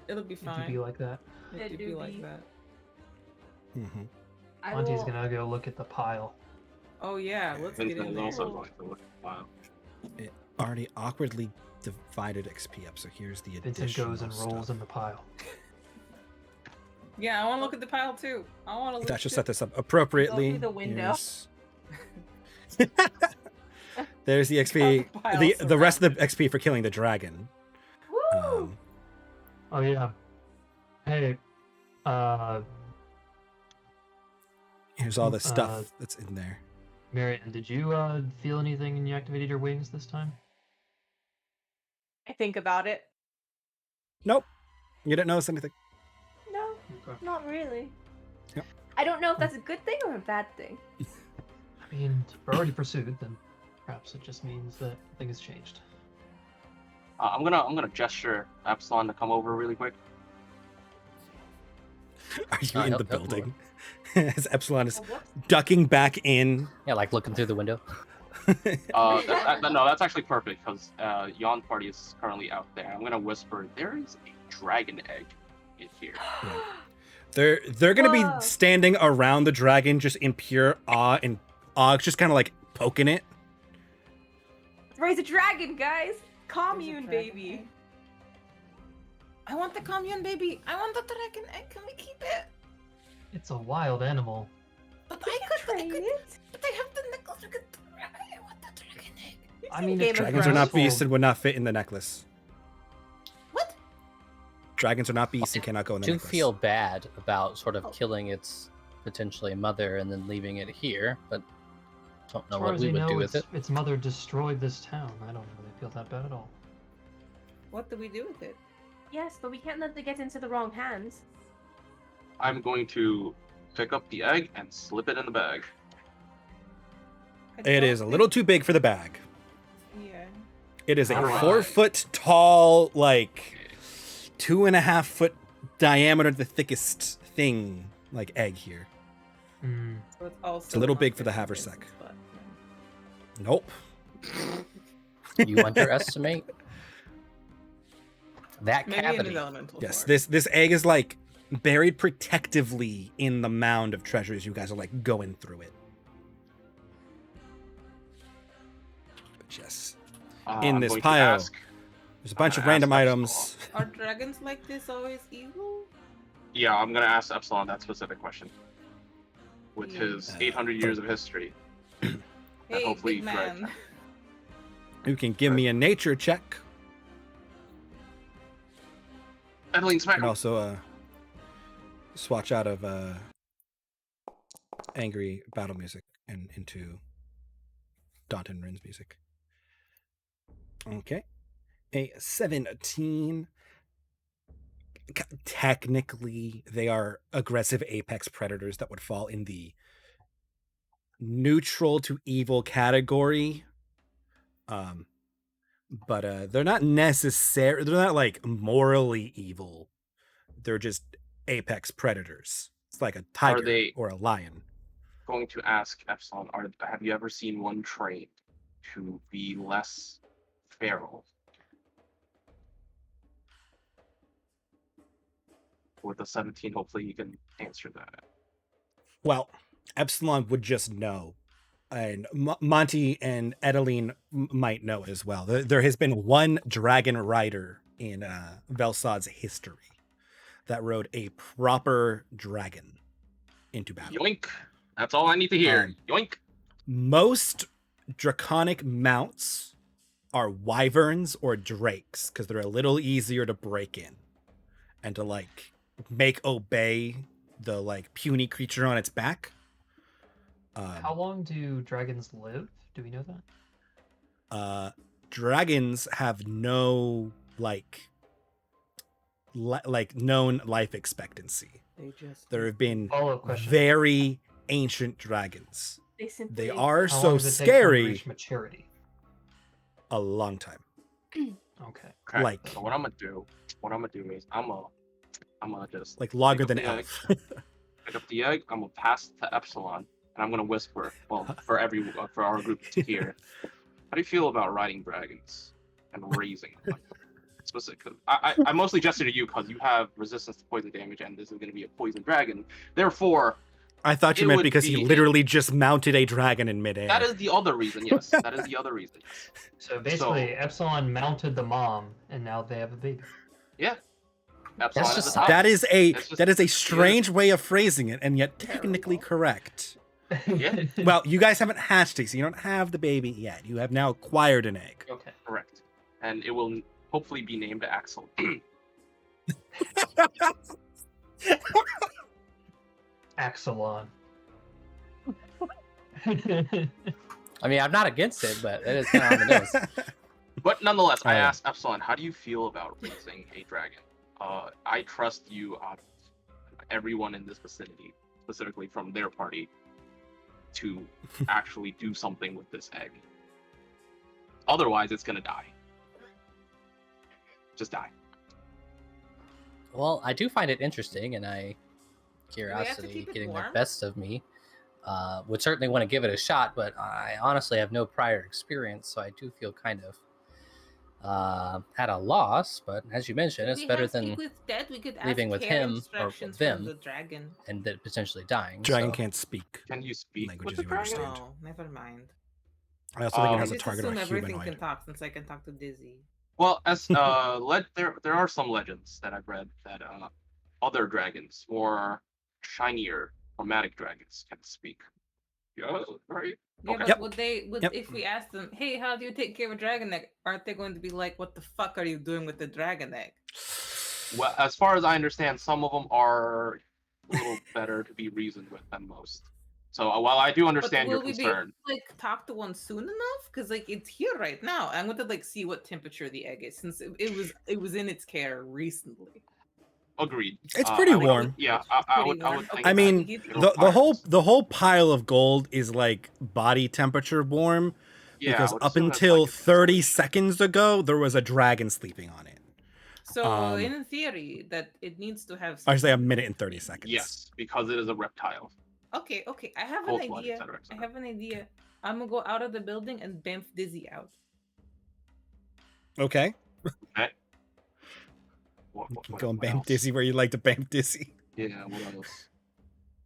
it'll be It could fine. be like that. It could be like that. Mhm. I Monty's will- gonna go look at the pile. Oh yeah, let's get Vincent in is there. also going to look at the file. It already awkwardly divided XP up, so here's the Vincent additional goes and rolls stuff. in the pile. Yeah, I want to look at the pile too. I want to look. That should shit. set this up appropriately. through the window. Here's- There's the XP. The piles The rest of the surrounded. XP for killing the dragon. Woo! Oh yeah. Hey, Here's all the stuff Uh, that's in there. Marion, did you feel anything when you activated your wings this time? I think about it. Nope. You didn't notice anything. No, Okay. not really. Yep. I don't know if that's a good thing or a bad thing. I mean, if we're already pursued, then perhaps it just means that nothing has changed. I'm gonna gesture Epsilon to come over really quick. Are you Oh, in he'll- the he'll building? As Epsilon is Oh, whoops. ducking back in. Yeah, like looking through the window. No, that's actually perfect because Yon party is currently out there. I'm gonna whisper, there is a dragon egg in here. They're gonna Whoa. be standing around the dragon just in pure awe, and Og's just kind of like poking it. Raise a dragon, guys! Commune, dragon baby! egg. I want the commune, baby. I want the dragon egg. Can we keep it? It's a wild animal. But I could I trade could. it. But I have the necklace. We could. I want the dragon egg. I mean, Game if of Dragons are not Thrones. beasts and would not fit in the necklace. What? Dragons are not beasts and cannot go in the Do necklace. feel bad about sort of Oh. killing its potentially mother and then leaving it here, but don't know As far what as we I would know, do with it. its mother destroyed this town. I don't really feel that bad at all. What do we do with it? Yes, but we can't let it get into the wrong hands. I'm going to pick up the egg and slip it in the bag. It is a little too big for the bag. Yeah. It is a Alright. 4 foot tall, like 2.5 foot diameter, the thickest thing, like egg here. Mm. So it's also It's a little not big for the fitting haversack. Vincent's butt, then. Nope. You underestimate that Maybe in his cavity. elemental Yes, form. this egg is like buried protectively in the mound of treasures. You guys are like going through it. But yes, in I'm this going to pile, ask- there's a bunch I'm of gonna random ask items. Are dragons like this always evil? Yeah, I'm gonna ask Epsilon that specific question. With Yeah. his 800 years of history. Hey, hopefully big correct. man. You can give me a nature check, Edeline, smack and him. also swatch out of angry battle music and into Dante and Rin's music. Okay, a 17. Technically, they are aggressive apex predators that would fall in the neutral to evil category. But they're not necessarily, they're not like morally evil. They're just apex predators. It's like a tiger they- or a lion. Going to ask Epsilon, have you ever seen one trained to be less feral? With a 17, hopefully you can answer that. Well, Epsilon would just know. And Monty and Edeline might know it as well. There has been one dragon rider in Velsad's history that rode a proper dragon into battle. Yoink! That's all I need to hear. Yoink! Most draconic mounts are wyverns or drakes because they're a little easier to break in and to like make obey the like puny creature on its back. How long do dragons live? Do we know that? Dragons have no like known life expectancy. They just There have been Follow-up question. very ancient dragons. They are How so long does it take for them to scary. reach maturity? A long time. Okay. Okay. Like- So what I'm gonna do is I'm gonna just Like longer pick than up the elf. pick up the egg. I'm gonna pass it to Epsilon, and I'm gonna whisper, well, for our group to hear. How do you feel about riding dragons and raising them? Specific. I mostly gesture to you because you have resistance to poison damage, and this is gonna be a poison dragon. Therefore, I thought you It meant would because he be- literally just mounted a dragon in midair. that is the other reason. Yes, that is the other reason. So basically, Epsilon mounted the mom, and now they have a baby. Yeah. Epsilon That's is just the sad. top. That is a That's just- that is a strange way of phrasing it, and yet technically Terrible. correct. Yeah. Well, you guys haven't hatched it, so you don't have the baby yet. You have now acquired an egg. Okay. Correct. And it will hopefully be named Axel. Axelon. I mean, I'm not against it, but it is kind of on the nose. But nonetheless, I Oh. asked Epsilon, how do you feel about raising a dragon? I trust you out of everyone in this vicinity, specifically from their party, to actually do something with this egg. Otherwise, it's gonna die. Just die. Well, I do find it interesting, and we have to curiosity keep it getting the warm? best of me. Would certainly want to give it a shot, but I honestly have no prior experience, so I do feel kind of at a loss. But as you mentioned, it's We better have than speak with Dead. We could leaving ask with care him or instructions them. from the dragon. and then potentially dying. Dragon so- can't speak. Can you speak Languages with the you dragon? understand. Oh, never mind. I also think it I has a just target of assume a everything humanoid. can talk since I can talk to Dizzy. Well, as there are some legends that I've read that other dragons, more shinier, chromatic dragons, can speak. Yeah, right. Yeah, Okay. but Yep. would they? Yep. If we ask them, "Hey, how do you take care of a dragon egg?" Aren't they going to be like, "What the fuck are you doing with the dragon egg?" Well, as far as I understand, some of them are a little better to be reasoned with than most. So while I do understand your will we concern, be able to, like, talk to one soon enough? Because like it's here right now. I'm going to like see what temperature the egg is since it was in its care recently. agreed. It's pretty warm. I would think. I mean, that the whole pile of gold is like body temperature warm, because up until like 30 seconds ago there was a dragon sleeping on it. So in theory, that it needs to have. I say a minute and 30 seconds. Yes, because it is a reptile. Okay. I have an idea. I have an idea. I'm gonna go out of the building and bamf Dizzy out. Okay. Okay. Go and bamf Dizzy where you like to bamf Dizzy. Yeah, what else?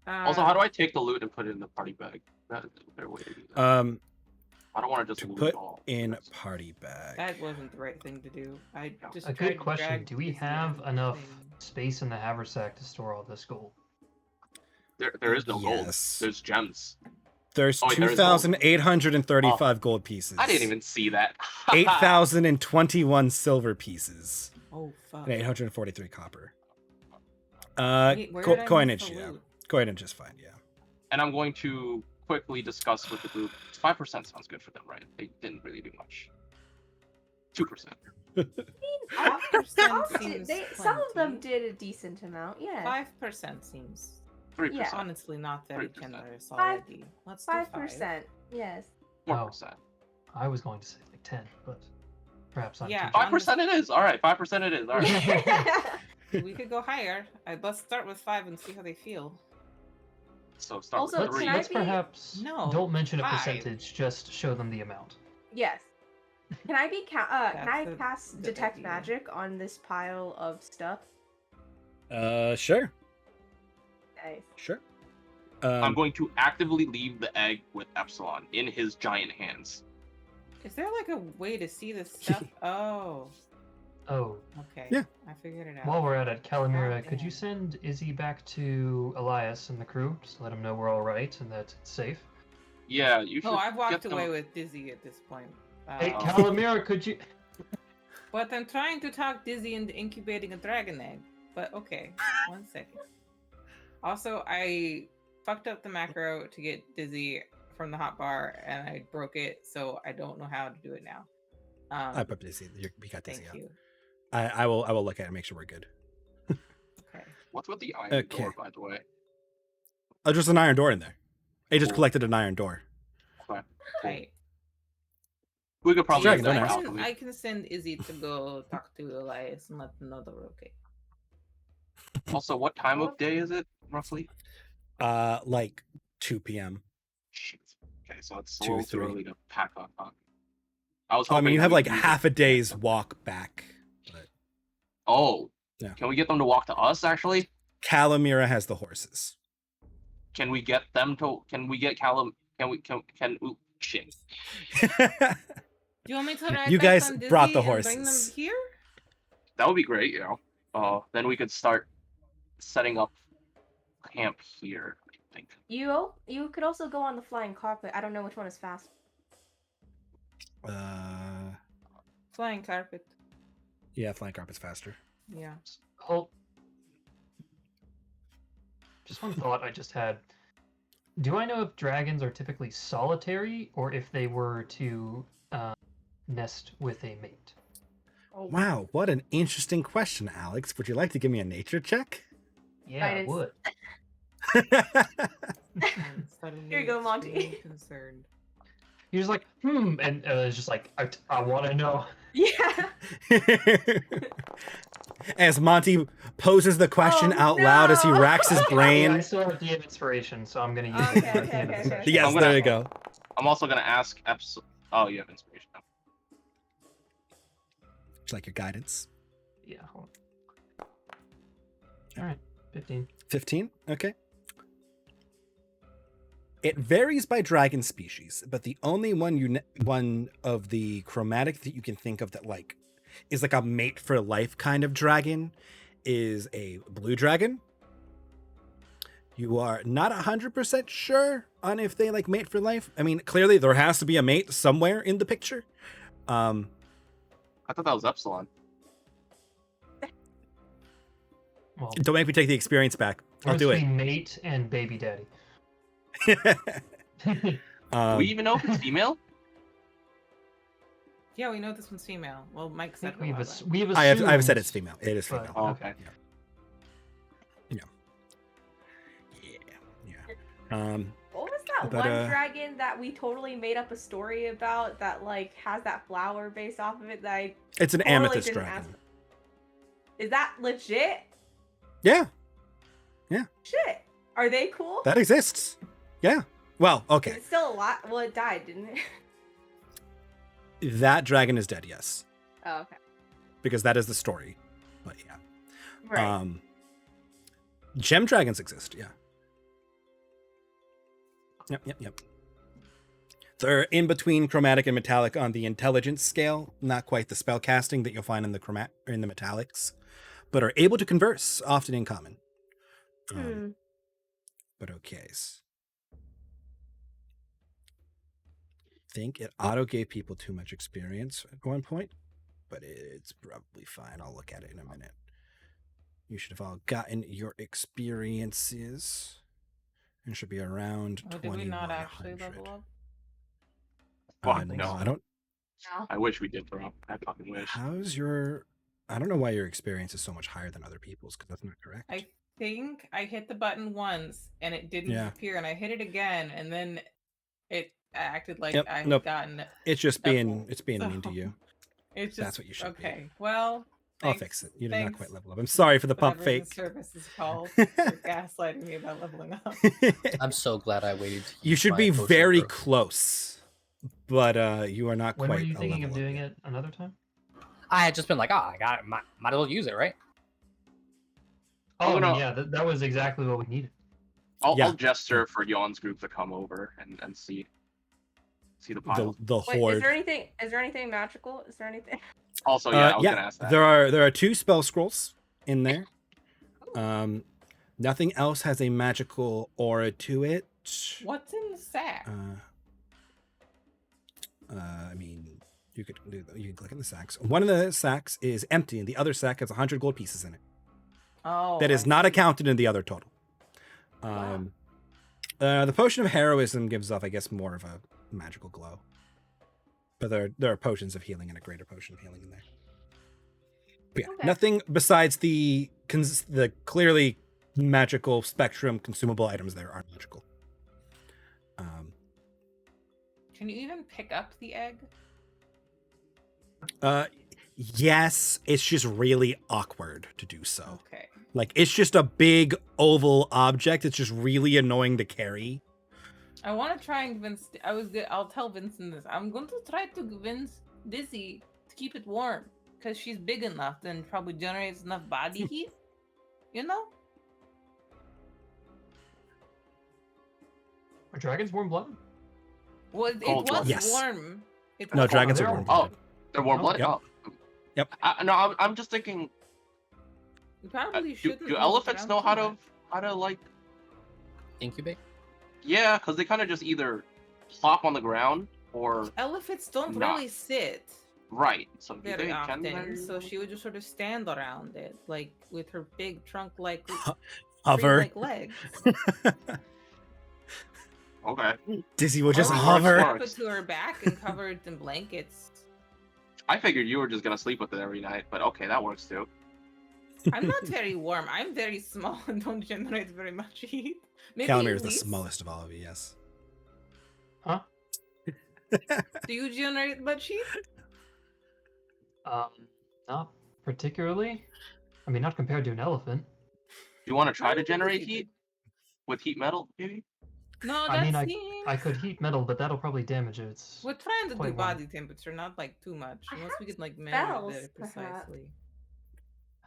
Also, how do I take the loot and put it in the party bag? That is a better way to do that. I don't want to just loot put it all. in party bag. That wasn't the right thing to do. I just a good question. Do we have enough space in the haversack to store all this gold? There is no gold. There's gems. There's 2,835 gold pieces. I didn't even see that. 8,021 silver pieces. Oh, fuck. And 843 copper. Wait, coinage, yeah. Coinage is fine, yeah. And I'm going to quickly discuss with the group. 5% sounds good for them, right? They didn't really do much. 2%. 5% seems some of them did a decent amount, yeah. 5% seems 3%. Yeah. honestly not very generous 5%. already. Let's do 5%, yes. 4%. I was going to say like 10, but perhaps I'm Yeah, 5% it is. All right, 5% it is. All right. We could go higher. Let's start with 5 and see how they feel. So start Also, with 3. Let's perhaps don't mention a 5. percentage. Just show them the amount. Yes. Can I be can I That's a cast good detect idea. magic on this pile of stuff? Sure. Nice. Sure. I'm going to actively leave the egg with Epsilon in his giant hands. Is there like a way to see this stuff? Oh. Oh. Okay. Yeah. I figured it out. While we're at it, Calamira, Oh, could you send Izzy back to Elias and the crew, just to let him know we're all right and that it's safe? Yeah, you should. Oh, I've walked get away them... with Dizzy at this point. Hey, Calamira, could you? But I'm trying to talk Dizzy into incubating a dragon egg. But okay, 1 second. Also, I fucked up the macro to get Dizzy from the hotbar, and I broke it, so I don't know how to do it now. I put Dizzy. We got Dizzy Thank out. you. I will look at it and make sure we're good. Okay. What's with the iron door, by the way? Oh, just an iron door in there. I just collected an iron door. Okay. Right. We could probably. Dragon, use don't that ask. alchemy. I can send Izzy to go talk to Elias and let them know that we're okay. Also, what time of day is it roughly? Like 2 p.m. Shit. Okay, so it's a 2, little too 3. early to pack up. I was I hoping mean, you that have we like could use half it. a day's walk back. But Oh. Yeah. Can we get them to walk to us? Actually, Calamira has the horses. can we get them to? Can we get Callum? Can we? Can? Ooh, shit. Do you want me to ride You back guys on Dizzy brought the and bring them horses. here? That would be great. Then we could start setting up camp here. I think. You could also go on the flying carpet. I don't know which one is fast. Flying carpet. Yeah, flying carpet's faster. Yeah. Oh. Just one thought I just had. Do I know if dragons are typically solitary or if they were to nest with a mate? Wow, what an interesting question, Alex. Would you like to give me a nature check? Yeah, I would. Here you go, Monty. Concerned. You're just like, and it's just like, I want to know. Yeah. As Monty poses the question out loud as he racks his brain. I still have DM inspiration, so I'm going to use it at the end of the session. Yes, there you go. I'm also gonna ask Oh, you have inspiration. It's like your guidance. Yeah. Hold on. All right, 15. 15? Okay. It varies by dragon species, but the only one of the chromatic that you can think of that like is like a mate for life kind of dragon is a blue dragon. You are not 100% sure on if they like mate for life. I mean, clearly there has to be a mate somewhere in the picture. I thought that was Epsilon. Well, don't make me take the experience back. I'll do it. Between mate and baby daddy. Do we even know if it's female? Yeah, we know this one's female. Well, Mike said her. I've said it's female. It is female. Oh, okay. Yeah. What was that one dragon that we totally made up a story about that like has that flower based off of it that I It's an totally amethyst didn't dragon. ask? Is that legit? Yeah. Shit. Are they cool? That exists. Yeah. Well, okay. It's still alive. Well, it died, didn't it? That dragon is dead, yes. Oh, okay. Because that is the story. But yeah. Right. Gem dragons exist, yeah. Yep. They're in between chromatic and metallic on the intelligence scale, not quite the spell casting that you'll find in the metallics, but are able to converse, often in common. But okay. I think it auto gave people too much experience at one point, but it's probably fine. I'll look at it in a minute. You should have all gotten your experiences. It should be around 2100. Did we not actually level up? No, I don't. I wish we did, bro. I fucking wish. How's your... I don't know why your experience is so much higher than other people's, because that's not correct. I think I hit the button once and it didn't appear, and I hit it again, and then it acted like I had gotten. It's just being mean to you. It's just, that's what you should be. Okay, well, I'll fix it. You did not quite level up. I'm sorry for the pump fake. The service is called for gaslighting me about leveling up. I'm so glad I waited. You should be very close, but you are not when quite. When were you thinking of doing it another time? I had just been like, I got it. Might as well use it, right? Oh, yeah, that was exactly what we needed. I'll gesture for Yawn's group to come over and see the pile. The horde. Is there anything magical? Is there anything? Also, I was gonna ask that. There are 2 spell scrolls in there. Nothing else has a magical aura to it. What's in the sack? I mean, you can click in the sacks. One of the sacks is empty, and the other sack has 100 gold pieces in it. Oh, that is not accounted in the other total. The potion of heroism gives off, I guess, more of a magical glow. But there are potions of healing and a greater potion of healing in there. But yeah, nothing besides the clearly magical spectrum consumable items there are magical. Can you even pick up the egg? Yes, it's just really awkward to do so. Okay. Like, it's just a big oval object. It's just really annoying to carry. I want to try and convince. I'll tell Vincent this. I'm going to try to convince Dizzy to keep it warm because she's big enough and probably generates enough body heat. You know. Are dragons warm-blooded? Well, it was warm. No, dragons are warm. Oh, they're warm-blooded. Yep. Yep. No, I'm just thinking. You probably shouldn't. Do elephants know how to like incubate? Yeah, because they kind of just either plop on the ground or elephants don't really sit. Right. So very often. So she would just sort of stand around it, like with her big trunk, like hover, like legs. Okay. Dizzy will just hover. Put to her back and covered in blankets. I figured you were just gonna sleep with it every night, but okay, that works too. I'm not very warm. I'm very small and don't generate very much heat. Calamir is the smallest of all of you, yes. Huh? Do you generate much heat? Not particularly. I mean, not compared to an elephant. Do you want to try to generate heat with heat metal, maybe? No, I mean, I could heat metal, but that'll probably damage it. We're trying to do body temperature, not like too much, unless we could like measure it precisely.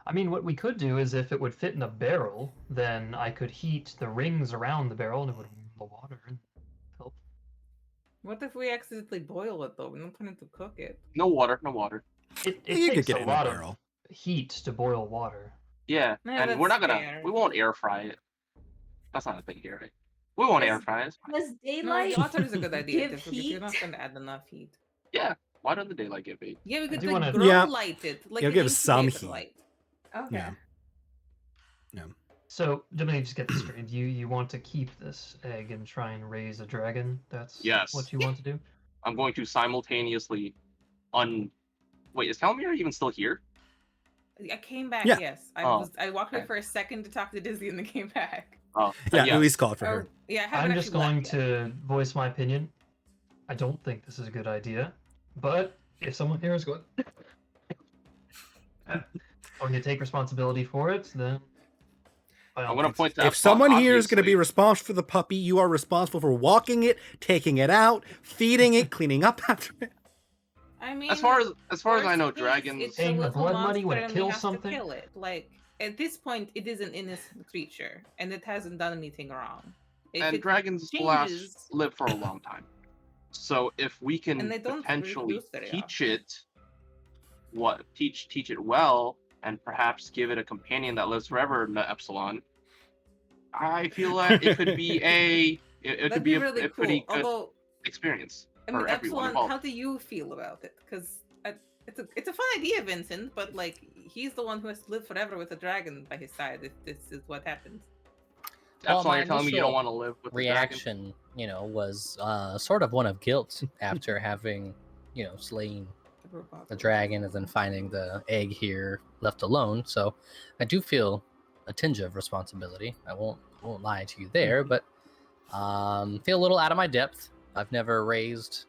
I mean, what we could do is if it would fit in a barrel, then I could heat the rings around the barrel and it would warm the water and help. What if we accidentally boil it though? We're not planning to cook it. No water, no water. It takes a lot of heat to boil water. Yeah, and we're not gonna. We won't air fry it. That's not a thing here, right? We won't air fry it. Does daylight water is a good idea give because you're not gonna add enough heat. Yeah, why don't the daylight give heat? Yeah, we could like grow light it. Like it'll give some heat. Light. Okay. Yeah. So let me just get this straight. You want to keep this egg and try and raise a dragon? That's Yes. what you want to do? I'm going to simultaneously Wait, is Telmir even still here? I came back. Yeah. Yes, Oh, I walked away okay. for a second to talk to Dizzy and then came back. Oh, Yeah, yes. at least call it for her. Yeah, I haven't I'm just actually going left yet. to voice my opinion. I don't think this is a good idea, but if someone here is going to take responsibility for it, then by all I'm going to means. point to If Epsilon, someone here is going to obviously. be responsible for the puppy, you are responsible for walking it, taking it out, feeding it, cleaning up after it. I mean, As far as I know, worst case, dragons. it's Paying a the little blood money monster when it and we kills have something? to kill it. Like at this point, it is an innocent creature, and it hasn't done anything wrong. If And it dragons changes, live for a long time. So if we And can they don't potentially reproduce very teach it well, and perhaps give it a companion that lives forever in the Epsilon, I feel that it could be it that'd could be be really a cool. pretty good Although, experience I for mean, everyone Epsilon, involved. how do you feel about it? Because it's a fun idea, Vincent. But like, he's the one who has to live forever with a dragon by his side. If this is what happens. Well, Epsilon, my you're telling me you don't initial want to live with the dragon? reaction, was sort of one of guilt after having, slain the dragon and then finding the egg here left alone. So I do feel a tinge of responsibility. I won't lie to you there, but feel a little out of my depth. I've never raised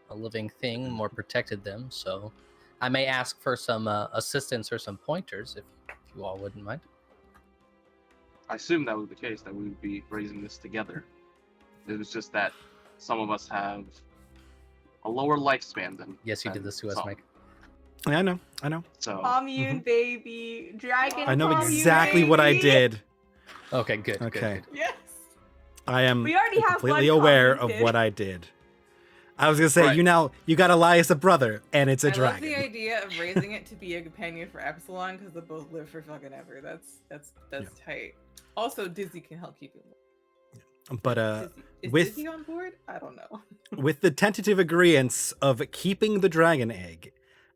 a living thing or protected them, so I may ask for some assistance or some pointers if you all wouldn't mind. I assume that was the case, that we would be raising this together. It was just that some of us have a lower lifespan than. Yes, you did this to us, some. Mike. Yeah, I know. So Commune, baby. Dragon I know commune, exactly what I baby. did. Okay, good. Okay. Good. Yes. I am We already have completely one aware of commented. what I did. I was gonna say, Right. you got Elias a brother, and it's a I dragon. love the idea of raising it to be a companion for Epsilon because they both live for fucking ever. That's tight. Also, Dizzy can help keep it. But Is with- Dizzy on board? I don't know. with the tentative agreeance of keeping the dragon egg,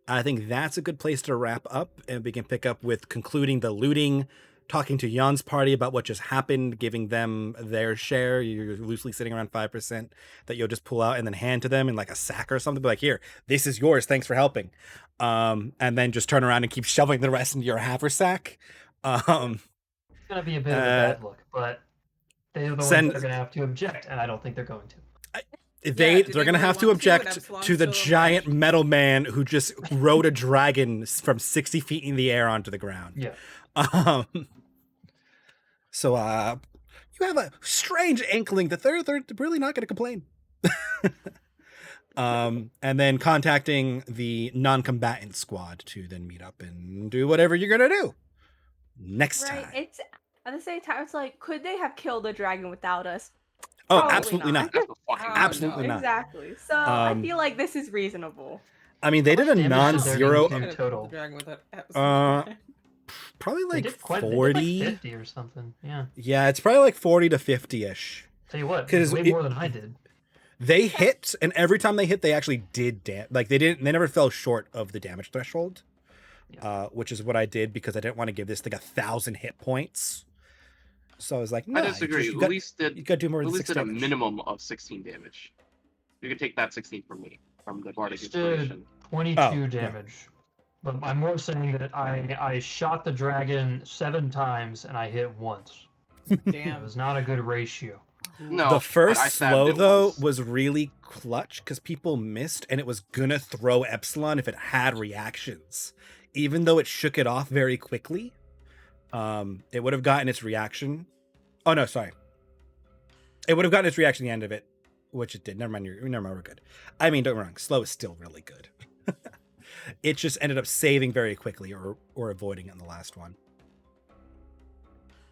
I think that's a good place to wrap up, and we can pick up with concluding the looting, talking to Jan's party about what just happened, giving them their share. You're loosely sitting around 5% that you'll just pull out and then hand to them in like a sack or something. Be like, here, this is yours. Thanks for helping. And then just turn around and keep shoving the rest into your haversack. It's going to be a bit of a bad look, but they're the ones that are going to have to object, and I don't think they're going to. They're going to have to object to the giant metal man who just rode a dragon from 60 feet in the air onto the ground. Yeah. So you have a strange inkling that they're really not going to complain. And then contacting the non-combatant squad to then meet up and do whatever you're going to do next time. It's at the same time, it's like, could they have killed the dragon without us? Oh, Probably absolutely not. that's a fucking Absolutely not. Exactly. So I feel like this is reasonable. I mean, they did a damage non-zero, did they do total? probably They like did quite 40. 50 or something. Yeah. Yeah, it's probably like 40 to 50-ish. Tell you what, 'Cause way it- more than I did. They hit, and every time they hit, they actually did damage. Like they never fell short of the damage threshold, which is what I did because I didn't want to give this like 1,000 hit points. So I was like, no, I disagree. you At least got to do more than 6 did a damage. minimum of 16 damage. You can take that 16 from me, from the Bardic Just did Inspiration. 22 Oh, yeah. damage. But I'm more saying that I shot the dragon 7 times and I hit once. It Damn. was not a good ratio. No, The but I first stabbed slow, it though, once. was really clutch because people missed, and it was going to throw Epsilon if it had reactions. Even though it shook it off very quickly, it would have gotten its reaction. Oh, no, sorry. It would have gotten its reaction at the end of it, which it did. Never mind, we're good. I mean, don't get me wrong, slow is still really good. It just ended up saving very quickly or avoiding it in the last one.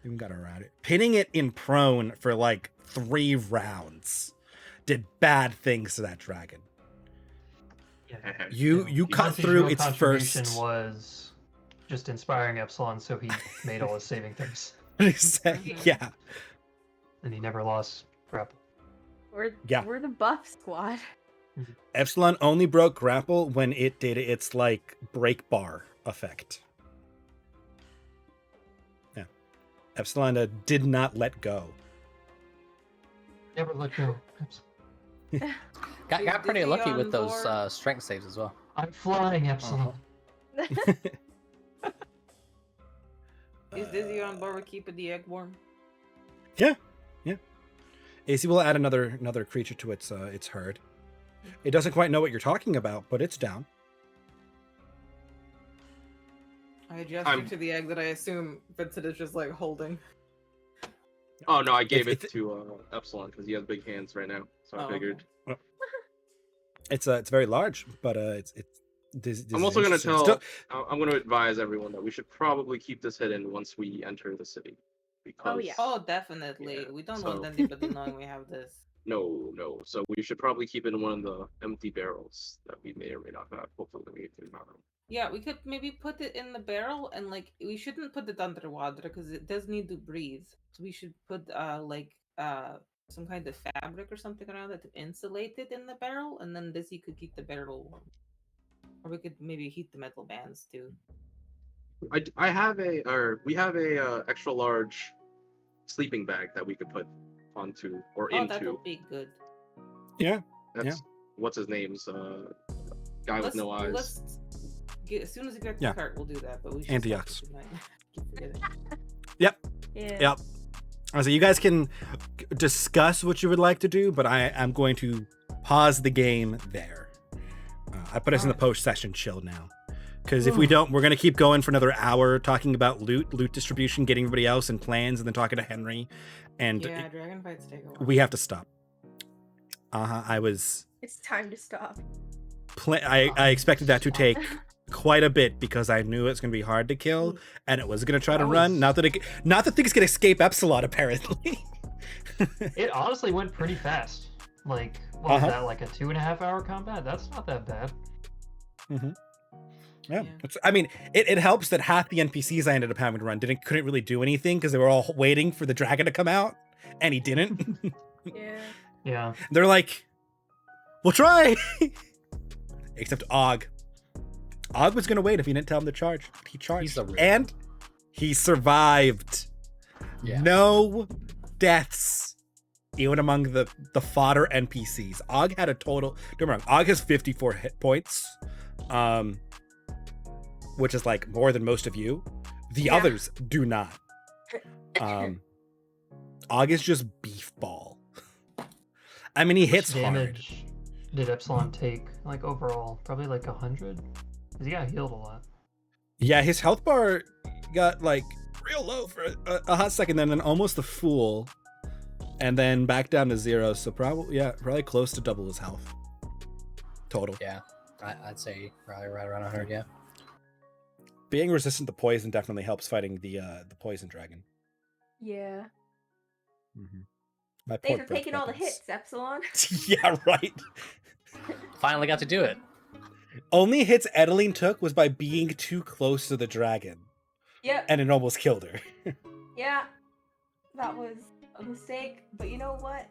Even got around it. Pinning it in prone for like 3 rounds did bad things to that dragon. Yeah. You cut Monty's through real its contribution first. was just inspiring Epsilon, so he made all his saving things. Yeah. And he never lost grapple. We're the buff squad. Epsilon only broke grapple when it did its like break bar effect. Yeah. Epsilon did not let go. Never let go. Got pretty Dizzy lucky on with those board? strength saves as well. I'm flying, Epsilon. Is Dizzy on board with keeping the egg warm? Yeah. AC will add another creature to its herd. It doesn't quite know what you're talking about, but it's down. I gesture to the egg that I assume Vincent is just like holding. Oh no, I gave it to Epsilon because he has big hands right now, so I figured. Okay. It's very large, but it's. I'm also going to I'm going to advise everyone that we should probably keep this hidden once we enter the city. Because, Oh, definitely. Yeah, we don't want anybody knowing we have this. No. So we should probably keep it in one of the empty barrels that we may or may not have. Hopefully, we get through tomorrow. Yeah, we could maybe put it in the barrel and like we shouldn't put it underwater because it does need to breathe. So we should put some kind of fabric or something around it to insulate it in the barrel, and then Dizzy could keep the barrel warm. Or we could maybe heat the metal bands too. We have a extra large sleeping bag that we could put onto or into. That would be good. Yeah. That's what's his name's guy with no eyes. As soon as we get to the cart, we'll do that. But we should Antiochs. keep forgetting. Yep. Yeah. Yep. So you guys can discuss what you would like to do, but I'm going to pause the game there. I put us in the post-session chill now. Because if we don't, we're going to keep going for another hour talking about loot distribution, getting everybody else and plans, and then talking to Henry. And dragon fights take a while. we have to stop. It's time to stop. I expected that to take quite a bit because I knew it's going to be hard to kill, and it was going to try to run. Not that things can escape Epsilon, apparently. It honestly went pretty fast. Like, what was that, like a 2.5 hour combat? That's not that bad. Mm-hmm. Yeah. I mean, it helps that half the NPCs I ended up having to run couldn't really do anything because they were all waiting for the dragon to come out, and he didn't. Yeah. They're like, we'll try. Except Og. Og was going to wait if he didn't tell him to charge. He charged. And he survived. Yeah. No deaths. Even among the fodder NPCs. Og had a total... Don't get me wrong. Og has 54 hit points. Which is like more than most of you. The others do not. Og is just beef ball. I mean, he hits hard. Did Epsilon take, like, overall? Probably like 100? Because he got healed a lot. Yeah, his health bar got, like, real low for a hot second, then almost the full. And then back down to 0, so probably close to double his health. Total. Yeah, I'd say probably right around 100, yeah. Being resistant to poison definitely helps fighting the poison dragon. Yeah. Mm-hmm. Thanks for taking all the hits, Epsilon. Yeah, right. Finally got to do it. Only hits Edeline took was by being too close to the dragon. Yep. And it almost killed her. Yeah. That was a mistake, but you know what?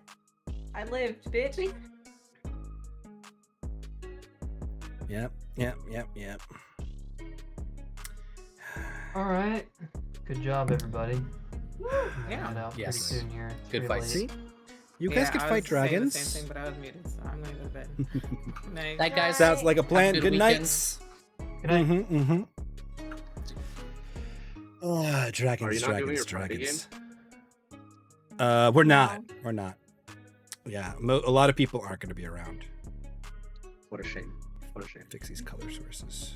I lived, bitch. Yep. All right. Good job, everybody. Yeah. Pretty soon here. It's Good pretty fight. late. See? You guys could fight dragons. The same thing, but I was muted, so I'm going to bed. Night. Night, guys. Sounds like a plan. Good Good weekend. nights. Good night. Mm-hmm. Oh, dragons, Are you not doing dragons, your party dragons. We're not. No. We're not. Yeah, a lot of people aren't going to be around. What a shame. What a shame. Fix these color sources.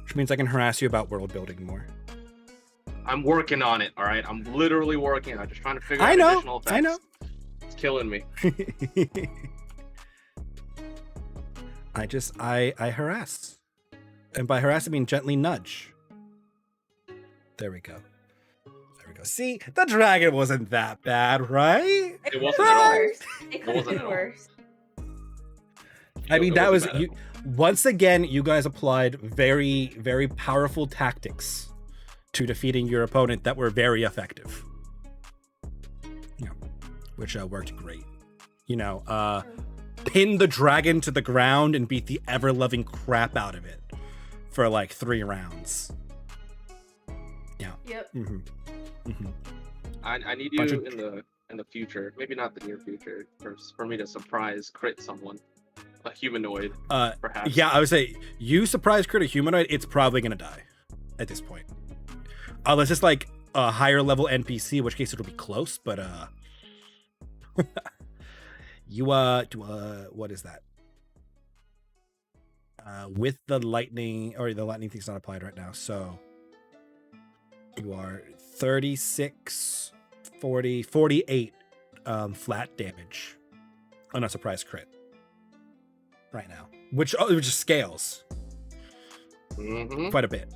Which means I can harass you about world building more. I'm working on it, all right? I'm literally working. I'm just trying to figure out additional effects. I know. It's killing me. I harass. And by harass, I mean gently nudge. There we go. See, the dragon wasn't that bad, right? It wasn't at all. It could have been worse. I mean, It that was wasn't you. Once again, you guys applied very, very powerful tactics to defeating your opponent that were very effective. Yeah, which worked great. Pin the dragon to the ground and beat the ever-loving crap out of it for like 3 rounds. Yeah. Yep. Mm-hmm. I need you in the future, maybe not the near future, for me to surprise crit someone, a humanoid, perhaps. Yeah, I would say you surprise crit a humanoid, it's probably gonna die at this point, unless it's like a higher level NPC, in which case it'll be close. But you what is that? With the lightning, or the lightning thing's not applied right now, so you are 36, 40, 48 flat damage on a surprise crit right now, which just scales quite a bit.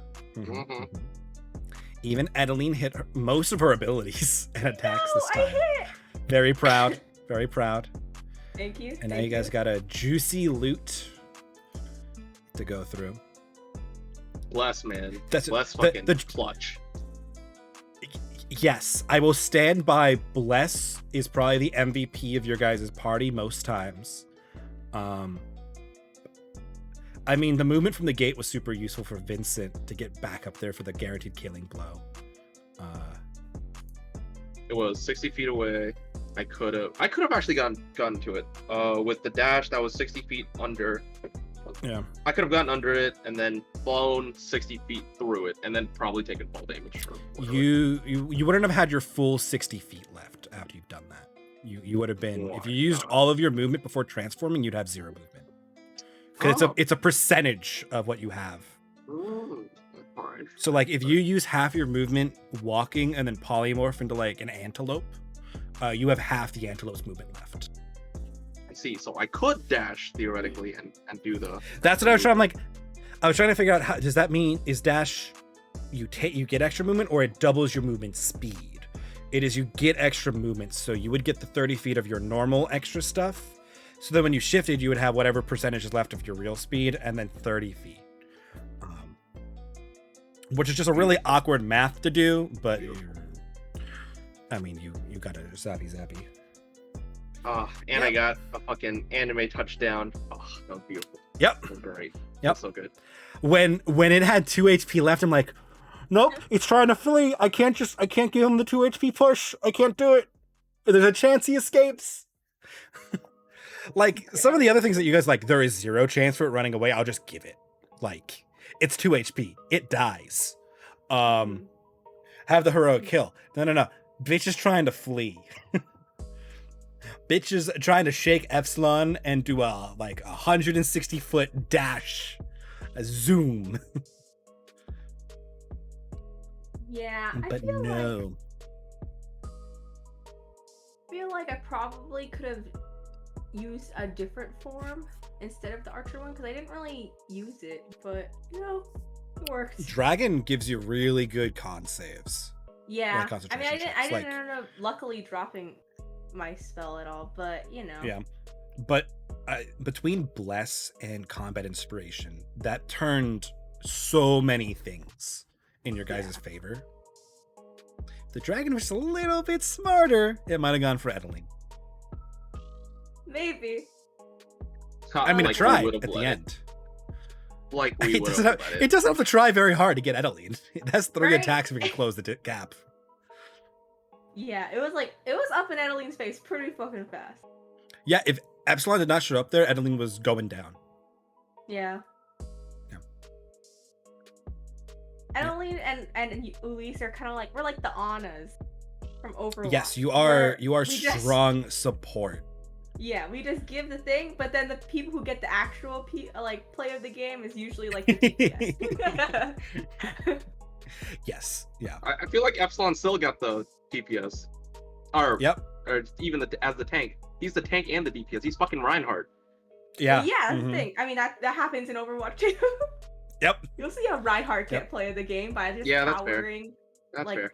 Even Adeline hit most of her abilities and attacks this time. I hit. Very proud, very proud. Thank you. And now you guys got a juicy loot to go through. Bless, man. That's Bless fucking clutch. Yes, I will stand by. Bless is probably the MVP of your guys' party most times. I mean, the movement from the gate was super useful for Vincent to get back up there for the guaranteed killing blow. It was 60 feet away. I could have actually gotten to it. With the dash, that was 60 feet under. Yeah. I could have gotten under it and then flown 60 feet through it, and then probably taken fall damage. You wouldn't have had your full 60 feet left after you've done that. You would have been, if you used all of your movement before transforming, you'd have 0 movement. Because it's a percentage of what you have. So like if you use half your movement walking and then polymorph into like an antelope, you have half the antelope's movement left. I see. So I could dash theoretically and do the. That's what I was trying. I was trying to figure out how does that mean is dash you get extra movement or it doubles your movement speed? It is you get extra movement, so you would get the 30 feet of your normal extra stuff. So then when you shifted, you would have whatever percentage is left of your real speed and then 30 feet. Which is just a really awkward math to do, but I mean, you got a zappy. And I got a fucking anime touchdown. Oh, that was beautiful. Yep. That was great. Yep. So good. When it had 2 HP left, I'm like, nope, it's trying to flee. I can't give him the 2 HP push. I can't do it. There's a chance he escapes. Like some of the other things that you guys like, there is 0 chance for it running away. I'll just give it. Like it's 2 HP. It dies. Have the heroic kill. No. Bitch is trying to flee. Bitch is trying to shake Epsilon and do a 160-foot dash, a zoom. Yeah, but I feel like I probably could have used a different form instead of the archer one because I didn't really use it, but it worked. Dragon gives you really good con saves. Yeah, I mean, I didn't end up luckily dropping my spell at all, but Yeah, but between Bless and Combat Inspiration, that turned so many things in your guys' favor. If the dragon was a little bit smarter, it might have gone for Edeline. Maybe. I mean, it tried at the end. Like it doesn't have to try very hard to get Edeline. It has 3 attacks if we can close the gap. Yeah, it was up in Edeline's face pretty fucking fast. Yeah, if Epsilon did not show up there, Edeline was going down. Yeah. Edeline and Elise are kind of like, we're like the Annas from Overwatch. Yes, you are strong support. Yeah, we just give the thing, but then the people who get the actual play of the game is usually like the DPS. Yes, yeah. I feel like Epsilon still got the DPS. Or even as the tank. He's the tank and the DPS. He's fucking Reinhardt. Yeah. Well, yeah, that's the thing. I mean, that happens in Overwatch too. Yep. You'll see a Reinhardt get play of the game by just powering, that's fair.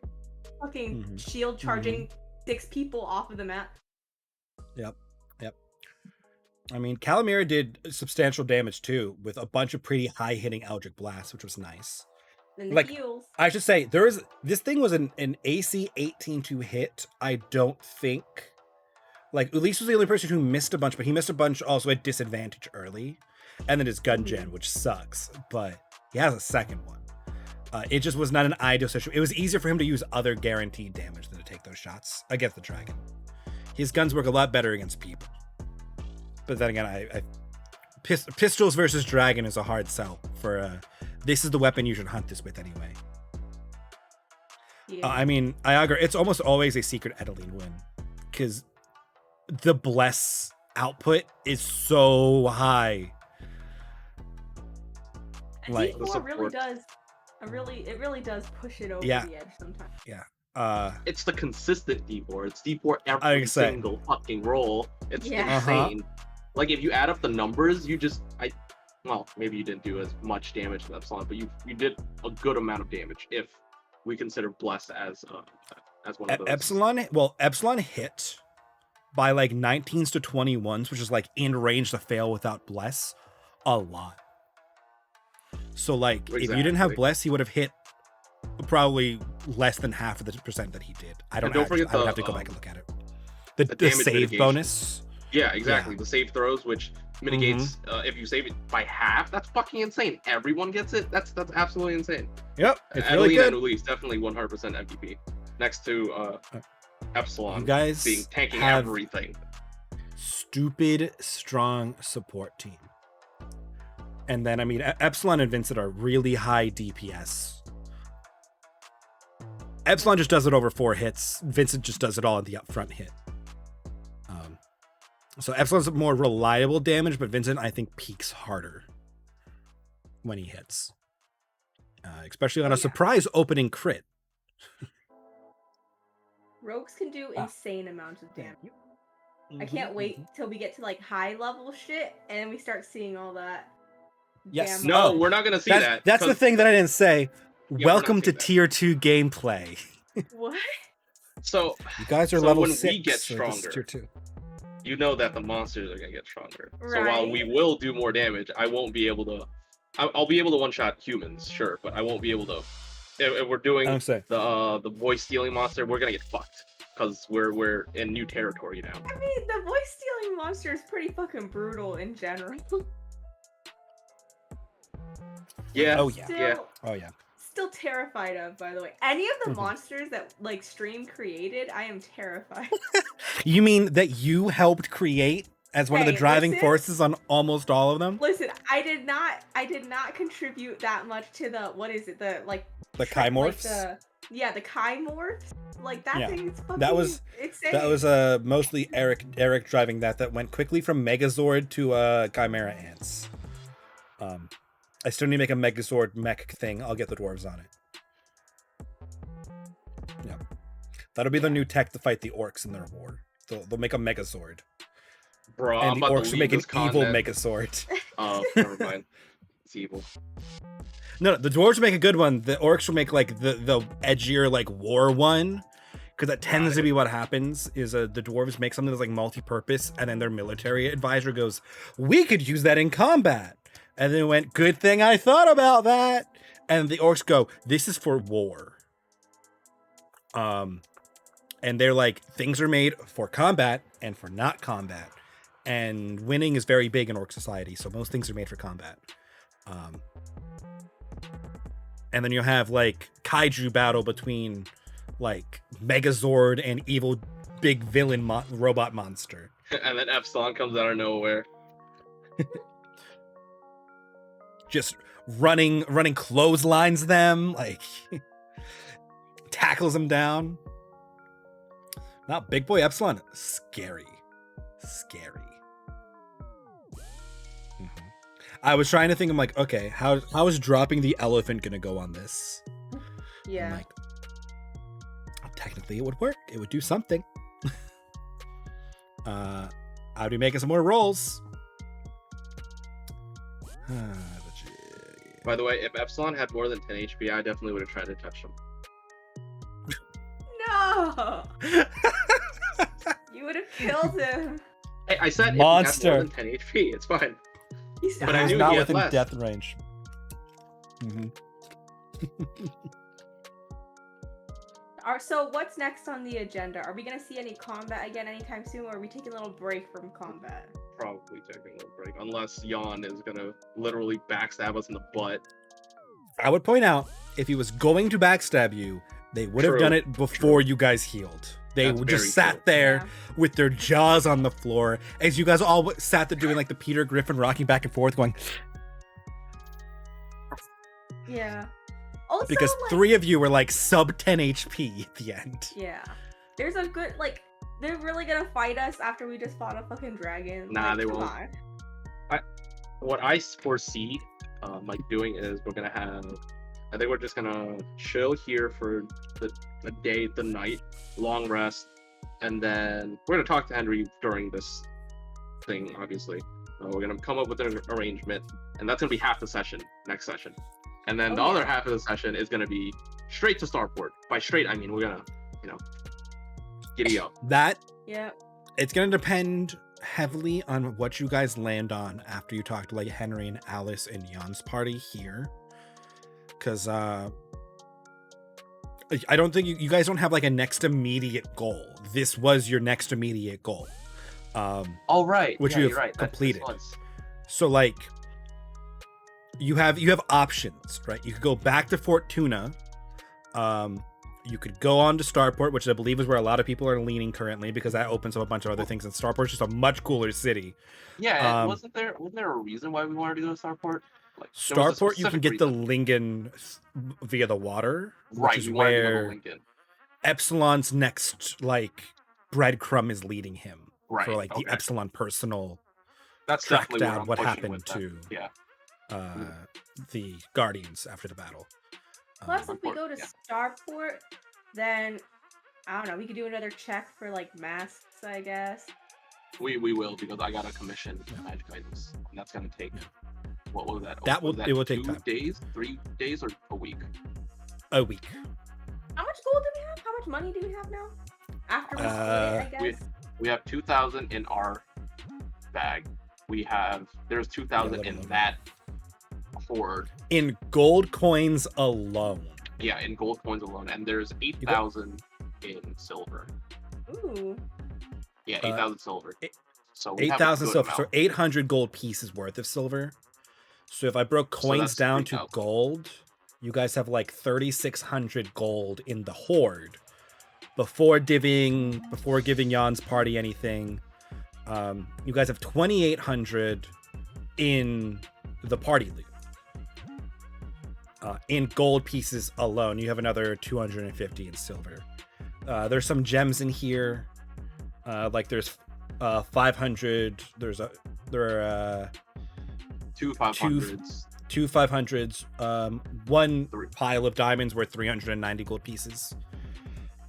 Fucking shield charging 6 people off of the map. Yep. I mean, Calamira did substantial damage too, with a bunch of pretty high hitting Eldritch Blasts, which was nice. And the heals. I should say, this thing was an AC 18 to hit. I don't think. Ulysse was the only person who missed a bunch, but he missed a bunch also at disadvantage early. And then his gun gen, which sucks, but he has a second one. It just was not an ideal situation. It was easier for him to use other guaranteed damage than to take those shots against the dragon. His guns work a lot better against people. But then again, pistols versus dragon is a hard sell for this is the weapon you should hunt this with anyway. Yeah. I mean, I agree. It's almost always a secret Edeline win because the bless output is so high. Like D4 really does. It really does push it over the edge sometimes. Yeah. It's the consistent D4. It's D4 every single fucking roll. It's insane. Like if you add up the numbers, well, maybe you didn't do as much damage to Epsilon, but you did a good amount of damage if we consider Bless as one of those. Epsilon hit by like 19s to 21s, which is like in range to fail without Bless a lot. So like if you didn't have Bless, he would have hit probably less than half of the percent that he did. I would have to go back and look at it. The save mitigation. Bonus. Yeah, exactly. The save throws, which mitigates if you save it by half. That's fucking insane. Everyone gets it. That's absolutely insane. Yep, it's really good. And Elise, definitely 100% MVP. Next to Epsilon, you guys tanking everything. Stupid strong support team. And then I mean Epsilon and Vincent are really high DPS. Epsilon just does it over 4 hits. Vincent just does it all in the upfront hit. So Epsilon's more reliable damage, but Vincent, I think, peaks harder when he hits. Especially on a surprise opening crit. Rogues can do insane amounts of damage. I can't wait till we get to like high level shit and we start seeing all that. Yes. No, we're not going to see that. That's the thing that I didn't say. Welcome to Tier 2 gameplay. What? So you guys are level 6. When we get stronger, Tier 2. You know that the monsters are going to get stronger. Right. So while we will do more damage, I won't be able to... I'll be able to one-shot humans, sure, but I won't be able to... If we're doing the voice-stealing monster, we're going to get fucked. Because we're in new territory now. I mean, the voice-stealing monster is pretty fucking brutal in general. Yeah. Oh, yeah. Oh, yeah. Still terrified of, by the way. Any of the monsters that like Stream created, I am terrified. You mean that you helped create as one of the driving forces on almost all of them? Listen, I did not contribute that much to the the chimorphs? The chimorphs. Like that thing is fucking insane. That was mostly Eric driving that went quickly from Megazord to Chimera Ants. I still need to make a Megazord mech thing. I'll get the dwarves on it. Yeah. That'll be the new tech to fight the orcs in their war. They'll make a Megazord. Bro, and the orcs will make an evil Megazord. Oh, never mind. It's evil. No, the dwarves will make a good one. The orcs will make like the edgier like war one. Because that tends to be what happens is the dwarves make something that's like multi-purpose and then their military advisor goes, we could use that in combat. And then went, good thing I thought about that. And the orcs go, this is for war. And they're like, things are made for combat and for not combat. And winning is very big in orc society. So most things are made for combat. And then you'll have like kaiju battle between like Megazord and evil big villain robot monster. And then Epsilon comes out of nowhere. Just running clotheslines them, like tackles them down. Now, big boy Epsilon, scary. I was trying to think, I'm like, okay, how is dropping the elephant gonna go on this? Yeah. I'm like, technically it would work. It would do something. I'll be making some more rolls. By the way, if Epsilon had more than 10 HP, I definitely would have tried to touch him. No! You would have killed him. Hey, I said Monster. If he had more than 10 HP, it's fine. But I knew not he had within less. death range. So what's next on the agenda? Are we gonna see any combat again anytime soon, or are we taking a little break from combat? Probably taking a little break, unless Jan is gonna literally backstab us in the butt. I would point out, if he was going to backstab you, they would have done it before you guys healed. They just sat there with their jaws on the floor as you guys all sat there doing like the Peter Griffin rocking back and forth going. Yeah. Also, because like, 3 of you were like sub 10 HP at the end. Yeah. There's a good, like, they're really gonna fight us after we just fought a fucking dragon. Nah, like, they come won't. on. What I foresee, like doing is we're gonna have. I think we're just gonna chill here for the day, the night, long rest, and then we're gonna talk to Henry during this thing. Obviously, we're gonna come up with an arrangement, and that's gonna be half the session next session, and then the other half of the session is gonna be straight to Starport. By straight, I mean we're gonna, giddy up. It's gonna depend heavily on what you guys land on after you talk to like Henry and Alice and Jan's party here. Because I don't think you guys don't have like a next immediate goal. This was your next immediate goal. All right, which you have completed. So like you have options, right? You could go back to Fortuna. You could go on to Starport, which I believe is where a lot of people are leaning currently, because that opens up a bunch of other things. And Starport's just a much cooler city. Yeah, wasn't there a reason why we wanted to go to Starport? Like, Starport, you can get the Lingen via the water, right, which is where Epsilon's next like breadcrumb is leading him for like the Epsilon personal track down what happened to the Guardians after the battle. Plus, if we go to Starport, then I don't know. We could do another check for like masks, I guess. We will, because I got a commission magic items, and that's gonna take. What was that? It will take 2 time. days, 3 days, or a week? A week. How much gold do we have? How much money do we have now? After we split it, I guess. We have 2,000 in our bag. There's 2,000 in that hoard. In gold coins alone. Yeah, in gold coins alone, and there's 8,000 in silver. Ooh. Yeah, 8,000 silver. So 8,000 silver. So 800 gold pieces worth of silver. So if I broke coins down to gold, you guys have like 3,600 gold in the hoard before giving Jan's party anything. You guys have 2,800 in the party loot. In gold pieces alone, you have another 250 in silver. There's some gems in here. Like there's 500. There are two 500s. Two 500s. One pile of diamonds worth 390 gold pieces.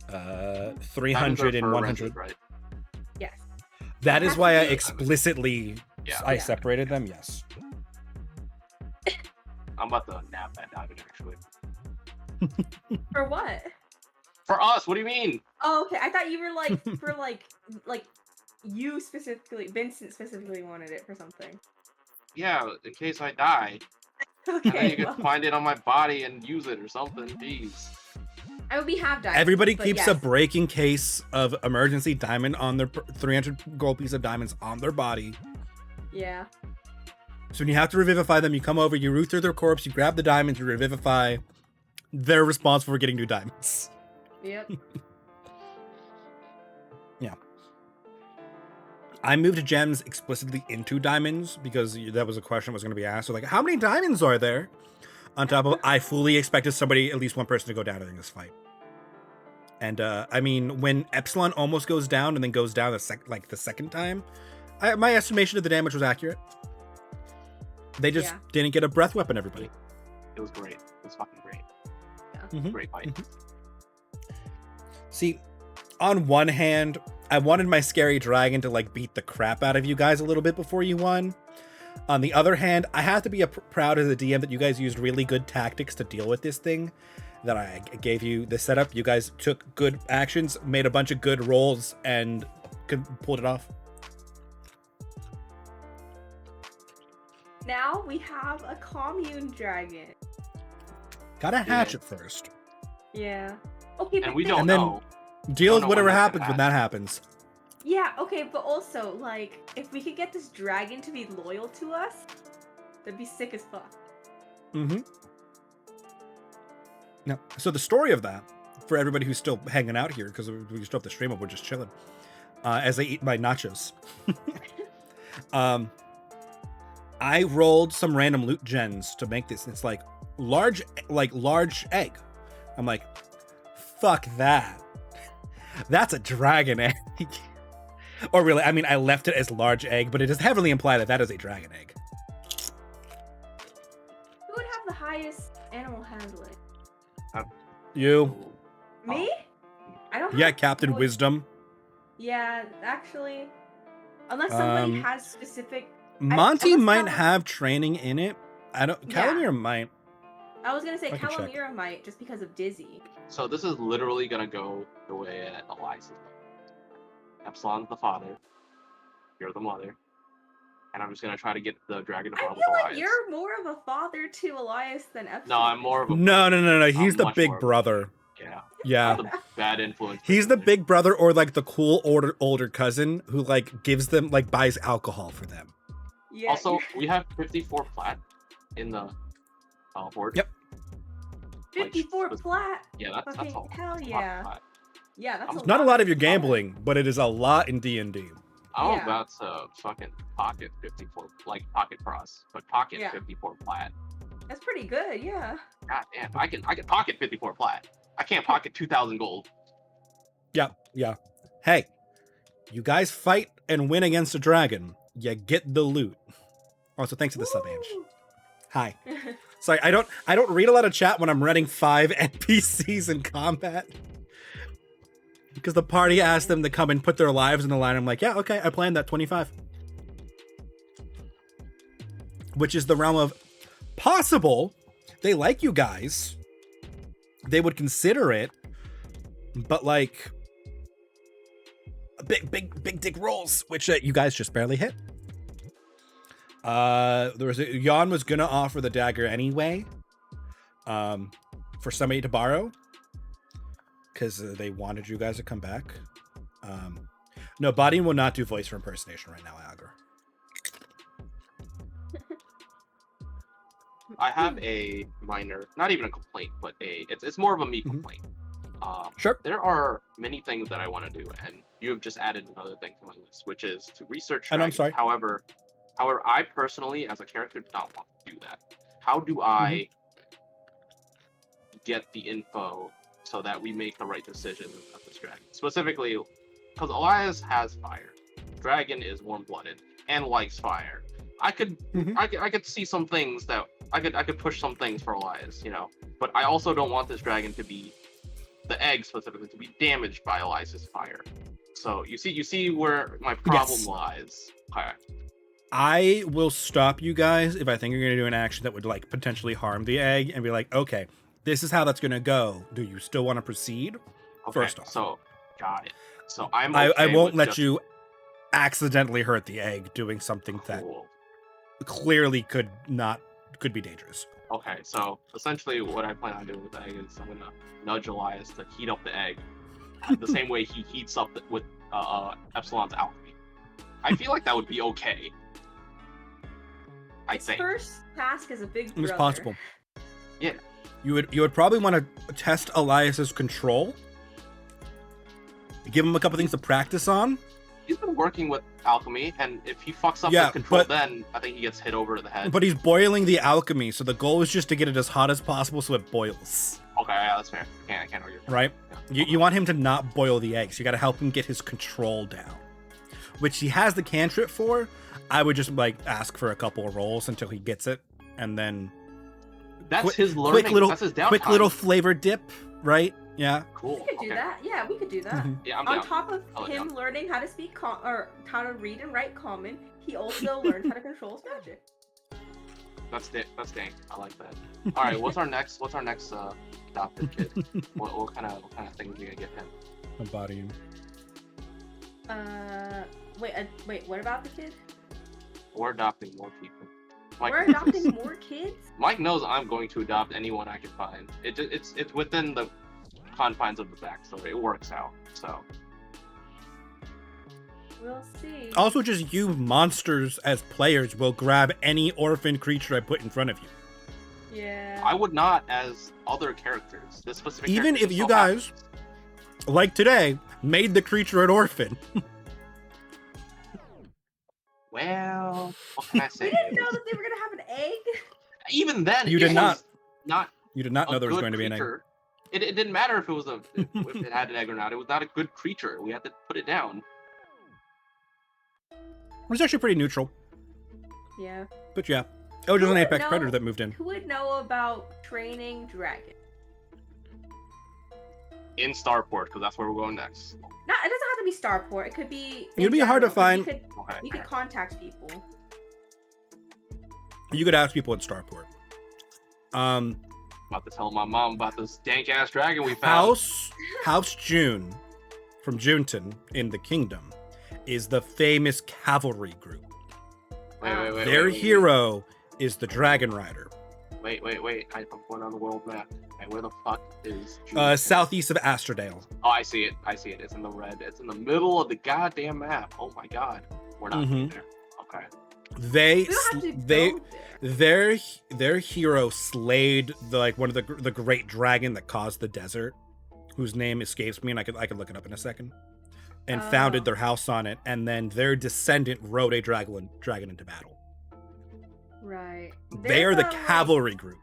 300 and 100. Right? Yes. That is why I explicitly I separated them. Yes. I'm about to nab that diamond actually. For what? For us. What do you mean? Oh, okay. I thought you were like for like you specifically, Vincent specifically wanted it for something. Yeah, in case I die. Okay. I know you could find it on my body and use it or something. Jeez. I would be half diamond. Everybody keeps a breaking case of emergency diamond on their 300 gold piece of diamonds on their body. Yeah. So when you have to revivify them, you come over, you root through their corpse, you grab the diamonds, you revivify. They're responsible for getting new diamonds. Yep. Yeah. I moved gems explicitly into diamonds because that was a question that was going to be asked. So like, how many diamonds are there? On top of, I fully expected somebody, at least one person, to go down during this fight. And I mean, when Epsilon almost goes down and then goes down the second time, my estimation of the damage was accurate. They just didn't get a breath weapon, everybody. It was great. It was fucking great. Yeah. Great fight. See, on one hand, I wanted my scary dragon to like beat the crap out of you guys a little bit before you won. On the other hand, I have to be proud as a DM that you guys used really good tactics to deal with this thing. That I gave you the setup. You guys took good actions, made a bunch of good rolls, and pulled it off. Now we have a commune dragon. Gotta hatch it first. Yeah. Okay, and we don't know. Deal with whatever happens when that happens. Yeah, okay, but also, like, if we could get this dragon to be loyal to us, that'd be sick as fuck. Mm-hmm. No. So the story of that, for everybody who's still hanging out here, because we still have the stream up, we're just chilling. As I eat my nachos. I rolled some random loot gens to make this. And it's like large egg. I'm like, fuck that. That's a dragon egg. Or really, I mean, I left it as large egg, but it is heavily implied that that is a dragon egg. Who would have the highest animal handling? You. Me? I don't. Yeah, have Captain Wisdom. Yeah, actually, unless somebody has specific. Monty might have training in it. I don't. Calamir might. I was gonna say I can check. Calamira might, just because of Dizzy. So this is literally gonna go the way at Elias. Epsilon's the father. You're the mother. And I'm just gonna try to get the dragon to I bond feel with like Elias. you're more of a father to Elias than Epsilon. No, I'm more of a No. He's the much big more- brother. Yeah. Yeah. I'm the bad influence. He's the big brother, or like the cool older cousin who like gives them, like, buys alcohol for them. Yeah. Also, we have 54 plat in the board. Yep. 54 plat. Yeah, that's Okay, all. hell yeah. Plat. Yeah, that's It's not a lot of your gambling, but it is a lot in D&D. I'm Yeah. about to fucking pocket 54, like pocket cross, but pocket Yeah. 54 plat. That's pretty good, yeah. God damn, I can pocket 54 plat. I can't pocket 2,000 gold. Yeah. Hey, you guys fight and win against a dragon. You get the loot. Also, thanks for the sub, Ange. Woo! Hi. Sorry, I don't read a lot of chat when I'm running 5 NPCs in combat. Because the party asked them to come and put their lives in the line. I'm like, yeah, okay, I planned that 25. Which is the realm of possible. They like you guys. They would consider it. But like big dick rolls, which you guys just barely hit. Jan was gonna offer the dagger anyway, for somebody to borrow, because they wanted you guys to come back. No, Botiun will not do voice for impersonation right now, Agar. I have a minor, not even a complaint, but it's more of a me complaint. Sure. There are many things that I want to do, and you have just added another thing to my list, which is to research And I'm dragons. sorry. However, I personally, as a character, do not want to do that. How do I get the info so that we make the right decision of this dragon? Specifically, because Elias has fire. Dragon is warm-blooded and likes fire. I could see some things that I could push some things for Elias, but I also don't want this dragon to be, the egg specifically, to be damaged by Elias's fire. So you see where my problem lies. Okay. I will stop you guys if I think you're going to do an action that would like potentially harm the egg, and be like, okay, this is how that's going to go. Do you still want to proceed? Okay, First off. so got it. So I won't let you accidentally hurt the egg doing something that clearly could be dangerous. Okay, so essentially what I plan on doing with the egg is I'm gonna nudge Elias to heat up the egg the same way he heats up with Epsilon's alchemy. I feel like that would be okay. I Its think. first task is a big brother. It's possible. Yeah. You would probably want to test Elias's control. Give him a couple things to practice on. He's been working with alchemy, and if he fucks up his control, then I think he gets hit over the head. But he's boiling the alchemy, so the goal is just to get it as hot as possible so it boils. Okay, yeah, that's fair. I can't argue. Right? Yeah. You want him to not boil the eggs. You got to help him get his control down, which he has the cantrip for. I would just like ask for a couple of rolls until he gets it, and then that's his learning. That's his downtime. Quick little flavor dip, right? Yeah. Cool. We could do that. Yeah, we could do that. Yeah, I'm On down. top of him learning how to speak or how to read and write common, he also learned how to control his magic. That's dang. I like that. All right, what's our next adopted kid? what kind of things are we gonna get him? A body. Wait. What about the kid? We're adopting more people. We're adopting more kids? Mike knows I'm going to adopt anyone I can find. It's within the confines of the backstory. It works out. So we'll see. Also, just you monsters as players will grab any orphan creature I put in front of you. Yeah. I would not as other characters. This specific Even character if just you so guys, happens. like today, made the creature an orphan. Well, what can I We say? didn't know that they were gonna have an egg. Even then, You it did not. was not You did not a know there was good going to be an egg. creature. It didn't matter if it was if it had an egg or not. It was not a good creature. We had to put it down. It was actually pretty neutral. Yeah. But yeah. Oh, there's Who an would apex know- predator that moved in. Who would know about training dragon? In Starport, because that's where we're going next. Not. It doesn't have to be Starport. It could be. in It'd be hard to general, 'cause find- Okay. We could contact people. You could ask people in Starport. About to tell my mom about this dank ass dragon we found. House June from Junton in the kingdom is the famous cavalry group. Wait, Their wait. hero is the Dragon Rider. Wait. I'm going on the world map. And where the fuck is June? Southeast of Asterdale. Oh, I see it. It's in the red. It's in the middle of the goddamn map. Oh my god. We're not Mhm. there. Okay. They We don't have to they go there. their hero slayed one of the great dragon that caused the desert, whose name escapes me, and I could look it up in a second, and founded Oh. their house on it, and then their descendant rode a dragon into battle. Right. They are the cavalry group.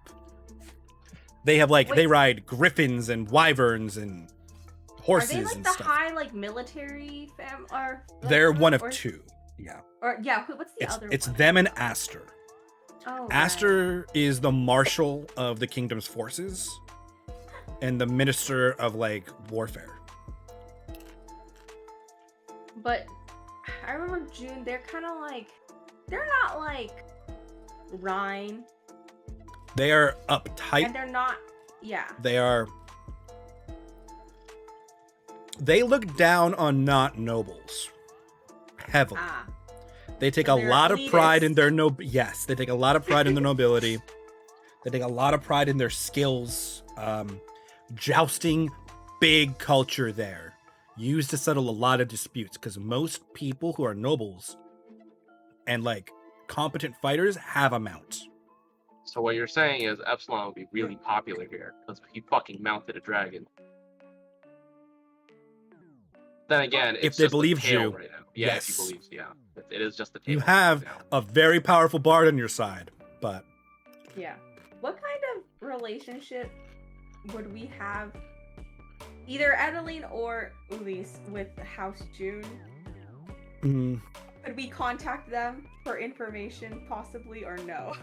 They have Wait. they ride griffins and wyverns and horses Are they like and the stuff. high military or? like, They're one of or- two. Yeah. Or yeah, what's the other It's one? them and Aster. Oh, right. Aster is the marshal of the kingdom's forces and the minister of warfare. But I remember June. They're kind of they're not like Rhine, They are uptight. and they're not. Yeah. They look down on not nobles heavily. Ah. They take So a they're lot of pride in elitist. their yes, they take a lot of pride in their nobility. They take a lot of pride in their skills. Jousting, big culture there. Used to settle a lot of disputes because most people who are nobles and competent fighters have a mount. So what you're saying is Epsilon would be really popular here because he fucking mounted a dragon. Then again, If it's they just the believed tail you, right now. Yeah, yes. if he believes, yeah. It is just the tail. You right have now. a very powerful bard on your side, but Yeah. What kind of relationship would we have, either Adeline or Elise, with House June? Could we contact them for information, possibly, or no?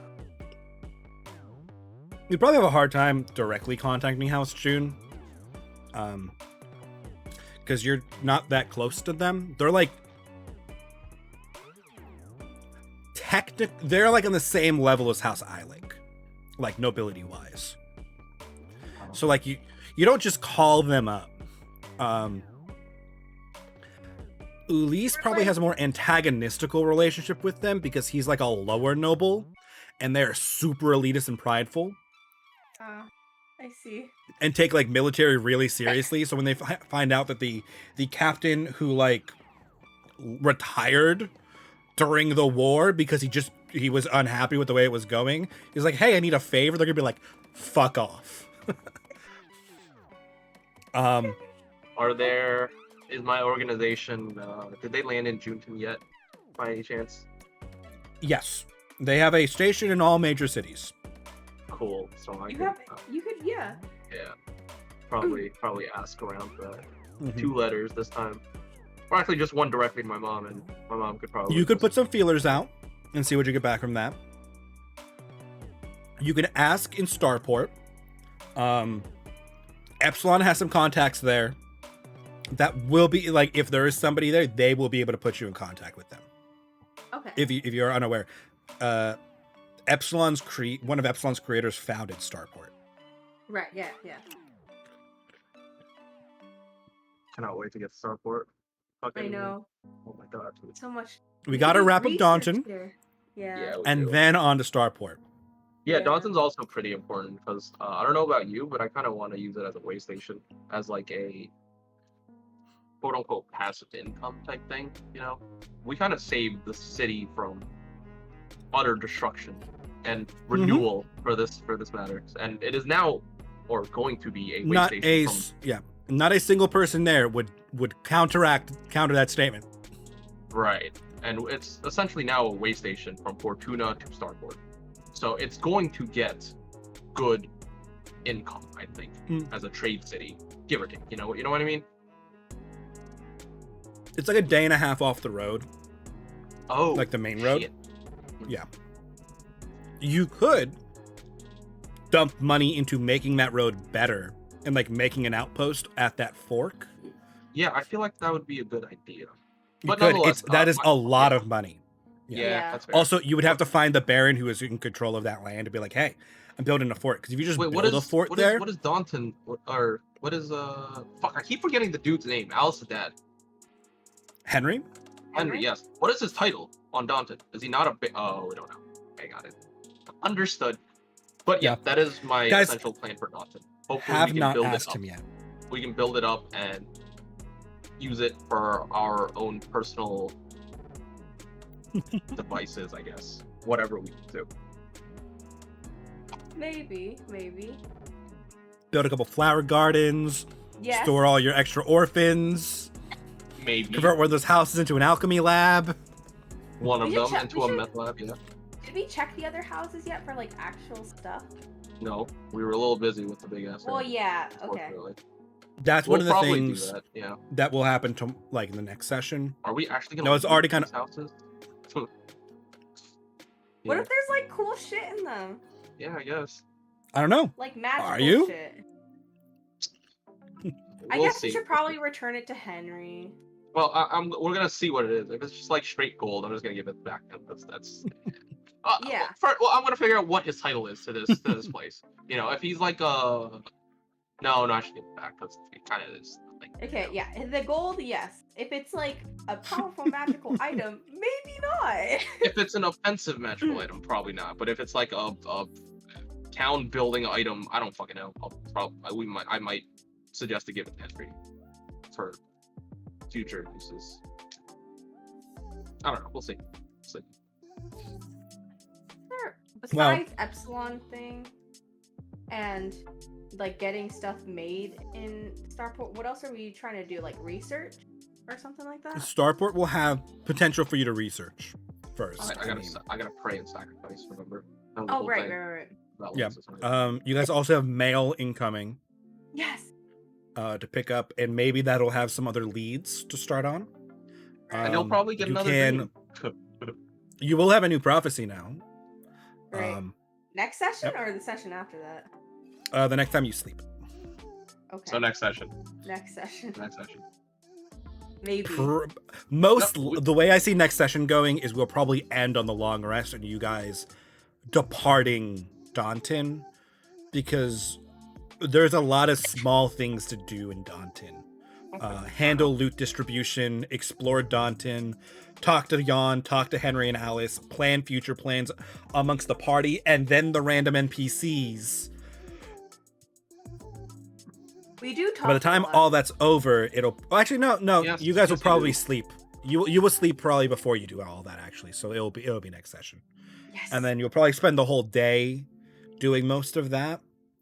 you'd probably have a hard time directly contacting House June. Because you're not that close to them. They're they're on the same level as House Eilig, nobility wise. So you don't just call them up. Ulysse probably has a more antagonistical relationship with them because he's a lower noble and they're super elitist and prideful I see. and take military really seriously. So when they find out that the captain who retired during the war because he was unhappy with the way it was going, he's like, hey, I need a favor, they're gonna be like, fuck off. Is my organization, did they land in Junton yet, by any chance? Yes, they have a station in all major cities. Cool. So I You could, have, you could, yeah. probably ask around for that. Mhm. 2 letters this time. Or actually just one directly to my mom, and my mom could probably... You could put some feelers out and see what you get back from that. You can ask in Starport. Epsilon has some contacts there. That will be if there is somebody there, they will be able to put you in contact with them. Okay. If you're unaware, one of Epsilon's creators founded Starport. Right. Yeah. Yeah. Cannot wait to get to Starport. I know. Oh my god. So much. We got to do wrap up research Daunton here. Yeah. Yeah, we and do. then on to Starport. Yeah, Yeah. Daunton's also pretty important because I don't know about you, but I kind of want to use it as a way station, as a quote unquote passive income type thing. We kind of saved the city from utter destruction and renewal for this matter, and it is now or going to be a way Not station. Not a single person there would counter that statement. Right, and it's essentially now a way station from Fortuna to Starport, so it's going to get good income, I think, as a trade city, give or take. You know what I mean? It's like a day and a half off the road. Oh, like the main road. shit. Yeah. You could dump money into making that road better and like making an outpost at that fork. Yeah, I feel like that would be a good idea. You But could. nonetheless, That is a lot of money. Yeah, that's fair. Also, you would have to find the baron who is in control of that land to be like, hey, I'm building a fort. Because if you just build a fort there. What is Daunton? What is fuck, I keep forgetting the dude's name. Alice's dad. Henry, yes. What is his title on Daunton? Is he not a oh, we don't know. I got it. Understood. But yeah, that is my essential plan for Daunton. Hopefully have we can not build asked it up. him yet. We can build it up and use it for our own personal devices, I guess. Whatever we do. Maybe. Build a couple flower gardens. Yes. Store all your extra orphans. Maybe. Convert one of those houses into an alchemy lab. One of them into a meth lab, yeah. Did we check the other houses yet for like actual stuff? No, we were a little busy with the big ass. Well, yeah, okay. That's one of the things do that, yeah. that will happen to like in the next session. Are we actually gonna? No, it's already kind of houses. What if there's like cool shit in them? Yeah, I guess. I don't know. Like magical Are you? shit. I guess we should probably return it to Henry. Well, we're gonna see what it is. If it's just like straight gold, I'm just gonna give it back to him. That's yeah. I'm gonna figure out what his title is to this place. You know, if he's like no, I should give it back because it kind of is. Like, okay, yeah, the gold, yes. If it's like a powerful magical item, maybe not. If it's an offensive magical item, probably not. But if it's like a town building item, I don't fucking know. I might suggest to give it to Henry for future uses. I don't know. We'll see. Besides Epsilon thing and like getting stuff made in Starport, what else are we trying to do? Like research or something like that? Starport will have potential for you to research first. I gotta pray and sacrifice. Remember? Oh right. Yeah. You guys also have mail incoming. Yes. Mm-hmm. To pick up, and maybe that'll have some other leads to start on. And you'll probably get another dream. You will have a new prophecy now. Right. Next session or the session after that? The next time you sleep. Okay. So next session. Maybe. The way I see next session going is we'll probably end on the long rest and you guys departing Daunton, because there's a lot of small things to do in Daunton. Handle loot distribution, explore Daunton, talk to Jan, talk to Henry and Alice, plan future plans amongst the party, and then the random NPCs. We do talk. By the time all that's over, it'll actually no. Yes, you guys will probably sleep. You will sleep probably before you do all that actually. So it'll be next session. Yes. And then you'll probably spend the whole day doing most of that.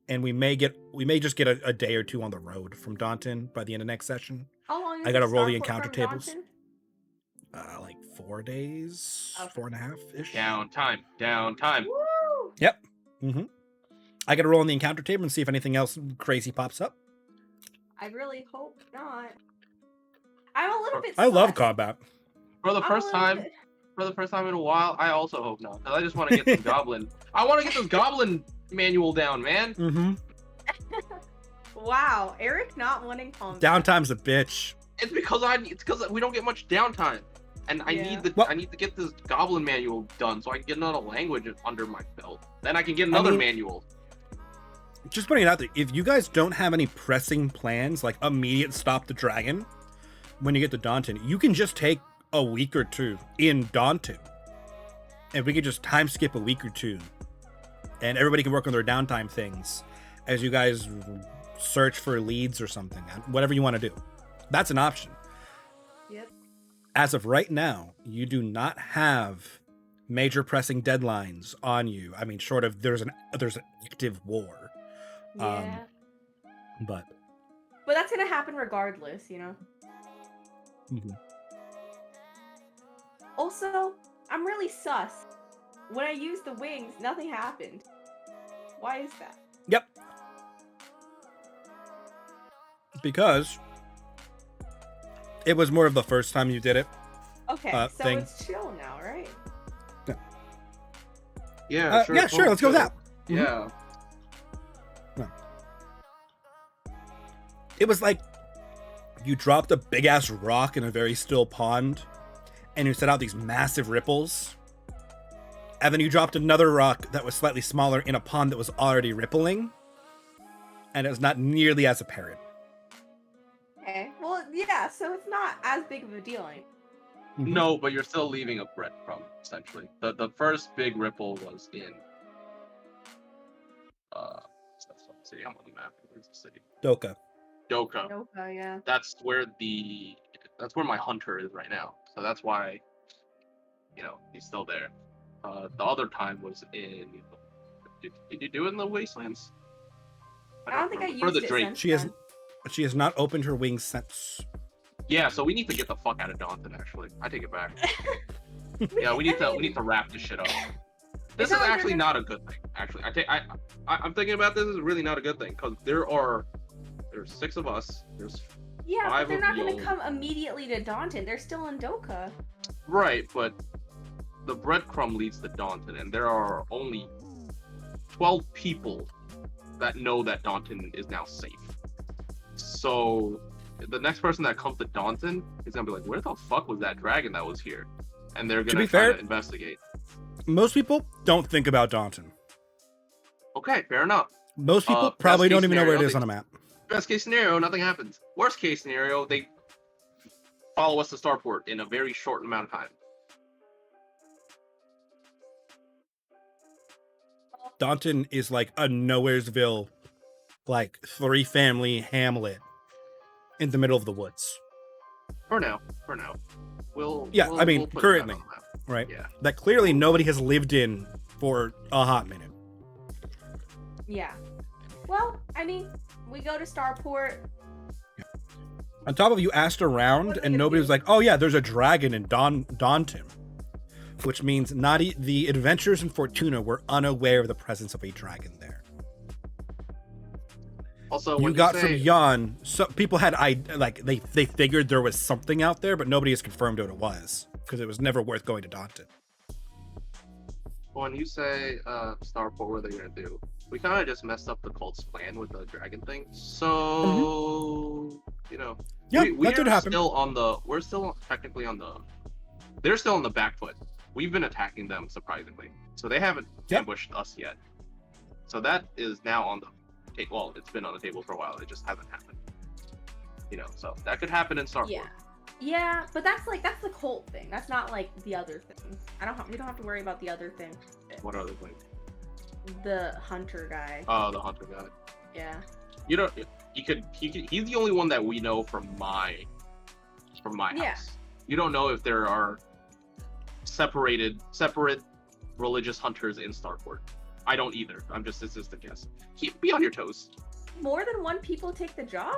And we may just get a day or two on the road from Daunton by the end of next session. How long is I gotta roll the Starport encounter from tables. Daunton? Like 4 days, 4.5-ish. Downtime. Woo! Yep. Mm-hmm. I gotta roll on the encounter table and see if anything else crazy pops up. I really hope not. I'm a little bit. I love combat. For the first time in a while, I also hope not. Because I just want to get this goblin. I want to get this goblin manual down, man. Mm-hmm. Wow, Eric not wanting combat. Downtime's a bitch. It's because we don't get much downtime, and I need to get this goblin manual done so I can get another language under my belt. Then I can get another manual. Just putting it out there, if you guys don't have any pressing plans, like immediate stop the dragon, when you get to Daunton, you can just take a week or two in Daunton. And we could just time skip a week or two. And everybody can work on their downtime things as you guys search for leads or something. Whatever you want to do. That's an option. Yep. As of right now, you do not have major pressing deadlines on you. I mean, short of there's an active war. Yeah. But that's gonna happen regardless, you know. Mhm. Also, I'm really sus. When I used the wings, nothing happened. Why is that? Yep. Because it was more of the first time you did it. Okay, so thing. it's chill now, right? Yeah, sure. Yeah, sure. Let's go with that. Yeah. It was like you dropped a big ass rock in a very still pond, and you set out these massive ripples. And then you dropped another rock that was slightly smaller in a pond that was already rippling, and it was not nearly as apparent. Okay. Well, yeah. So it's not as big of a deal anymore. No, but you're still leaving a breadcrumb, essentially. The first big ripple was in that's what city. I'm on the map. Where's the city? Doka. Okay, yeah. That's where my hunter is right now. So that's why, he's still there. The other time was in. Did you do it in the wastelands? I don't think I used for the it Drake. since She has not opened her wings since. Yeah, so we need to get the fuck out of Daunton. Actually, I take it back. Yeah, we need to wrap this shit up. This is actually not a good thing. Actually, I'm thinking about this. Is really not a good thing because there's 6 of us. There's Yeah, but 5 they're of not you. going to come immediately to Daunton. They're still in Doka. Right, but the breadcrumb leads to Daunton, and there are only 12 people that know that Daunton is now safe. So the next person that comes to Daunton is gonna be like, "Where the fuck was that dragon that was here?" And they're gonna try to investigate. Most people don't think about Daunton. Okay, fair enough. Most people probably don't even know where it is on a map. Best case scenario, nothing happens. Worst case scenario, they follow us to Starport in a very short amount of time. Daunton is like a Nowheresville, like 3-family hamlet in the middle of the woods. For now. We'll put it currently, back on the map. right? Yeah. That clearly nobody has lived in for a hot minute. Yeah. Well, I mean, we go to Starport. On top of you asked around, and nobody was like, "Oh yeah, there's a dragon in Daunton," which means the adventurers in Fortuna were unaware of the presence of a dragon there. Also, you got from Jan, so people had they figured there was something out there, but nobody has confirmed what it was because it was never worth going to Daunton. When you say Starport, what are they gonna do? We kind of just messed up the cult's plan with the dragon thing. So yeah, we're that could happen. We're still technically on the. They're still on the back foot. We've been attacking them surprisingly, so they haven't ambushed us yet. So that is now on the. Well, it's been on the table for a while. It just hasn't happened. So that could happen in Starport. Yeah, but that's the cult thing. That's not like the other thing. We don't have to worry about the other thing. What other thing? The hunter guy. Oh, the hunter guy. Yeah. He's the only one that we know from my house. You don't know if there are separate religious hunters in Starport. I don't either. It's just a guess. Be on your toes. More than one people take the job?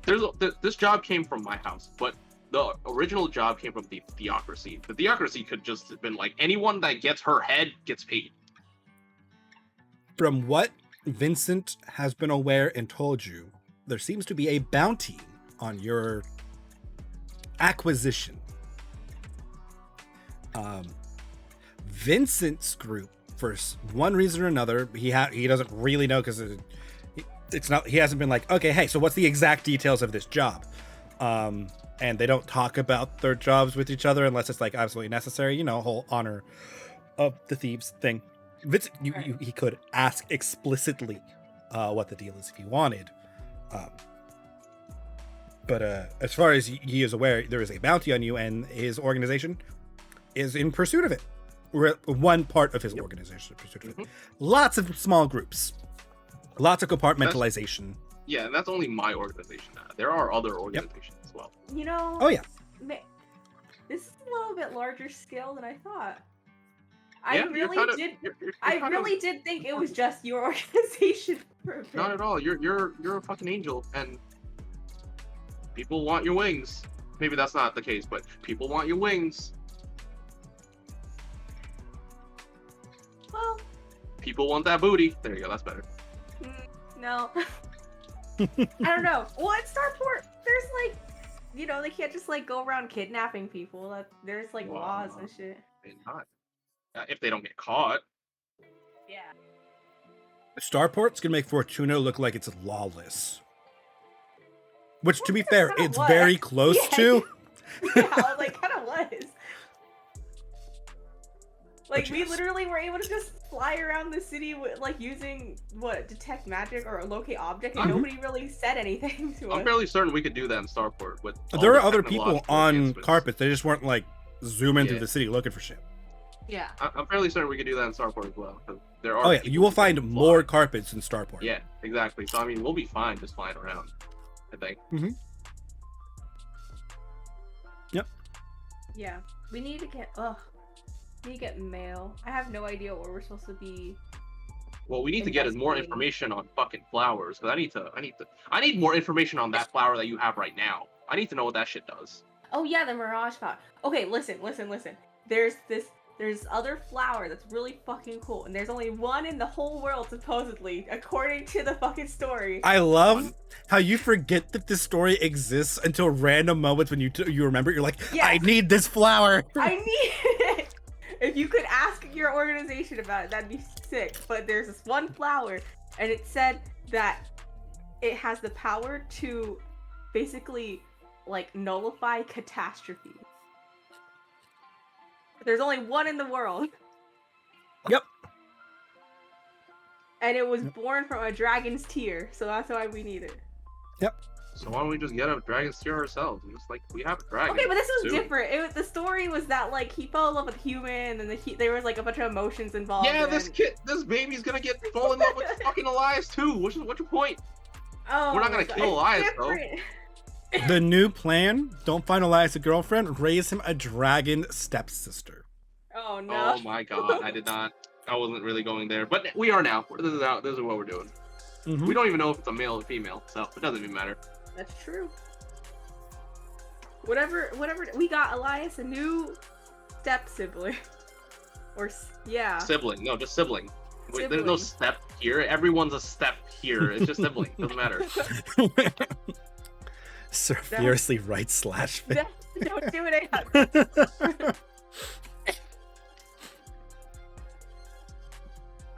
This job came from my house, but the original job came from the theocracy. The theocracy could just have been like, anyone that gets her head gets paid. From what Vincent has been aware and told you, there seems to be a bounty on your acquisition. Vincent's group, for one reason or another, he doesn't really know because it's not. He hasn't been like, okay, hey, so what's the exact details of this job? And they don't talk about their jobs with each other unless it's like absolutely necessary. Whole honor of the thieves thing. Vincent, he could ask explicitly what the deal is if he wanted. But as far as he is aware, there is a bounty on you, and his organization is in pursuit of it. One part of his organization is in pursuit of it. Lots of small groups. Lots of compartmentalization. And that's only my organization. There are other organizations as well. Oh, yeah. This is a little bit larger scale than I thought. I Yeah, really you're did. you're I kind really of, did think it was just your organization for a bit. not at all. You're a fucking angel, and people want your wings. Maybe that's not the case, but people want your wings. Well, People want that booty. There you go. That's better. no. I don't know. Well, at Starport, there's like, they can't just like go around kidnapping people. There's like laws and shit. Maybe not. If they don't get caught. Yeah. Starport's gonna make Fortuna look like it's lawless. Which, to be fair, kinda it's was. very close Yeah. to. Yeah, like kind of was. Like But we yes. literally were able to just fly around the city with like using detect magic or locate object, and nobody really said anything to us. I'm fairly certain we could do that in Starport. With all There the are other people technological on advancements. carpets. They just weren't like zooming through Yeah. the city looking for shit. Yeah. I'm fairly certain we could do that in Starport as well. 'Cause there are. Oh yeah, people you will who can find fly. more carpets in Starport. Yeah, exactly. So I mean, we'll be fine just flying around. I think. Yeah. We need to get mail. I have no idea what we're supposed to be. What we need to get is more Investigating. information on fucking flowers. Because I need more information on that flower that you have right now. I need to know what that shit does. Oh yeah, the mirage flower. Okay, listen. There's other flower that's really fucking cool, and there's only one in the whole world supposedly, according to the fucking story. I love how you forget that this story exists until random moments when you remember it. You're like, Yeah. I need this flower. I need it. If you could ask your organization about it, that'd be sick. But there's this one flower, and it said that it has the power to basically like nullify catastrophe. There's only one in the world. Yep. And it was born from a dragon's tear, so that's why we need it. So why don't we just get a dragon's tear ourselves? And just like we have a dragon. Okay, but this was too. different. The story was that like he fell in love with a human, and there was like a bunch of emotions involved. Yeah, and... this baby's gonna fall in love with fucking Elias too. What's your point? Oh, We're not gonna my kill God, Elias, it's though. different. The new plan: don't find Elias a girlfriend, raise him a dragon stepsister. Oh no. Oh my god, I wasn't really going there, but we are now. This is what we're doing. Mhm. We don't even know if it's a male or female, so it doesn't even matter. That's true. Whatever. We got Elias a new step sibling. Yeah. Sibling, no, just sibling. Wait, there's Sibling. no step here. Everyone's a step here. It's just sibling. Doesn't matter. Sir fiercely right / fit. Don't do it.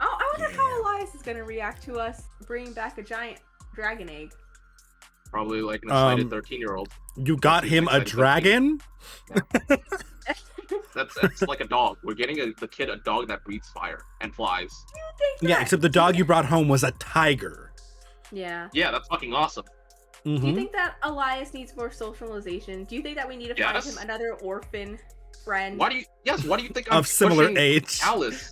Oh, I wonder how Elias is gonna react to us bringing back a giant dragon egg. Probably like an excited 13-year-old. You got him a dragon? That's like a dog. We're getting the kid a dog that breathes fire and flies. Yeah, except the dog you brought home was a tiger. Yeah. Yeah, that's fucking awesome. Do you Mhm. think that Elias needs more socialization? Do you think that we need to find Yes. him another orphan friend? Why do you think I'm Of similar pushing age. Alice?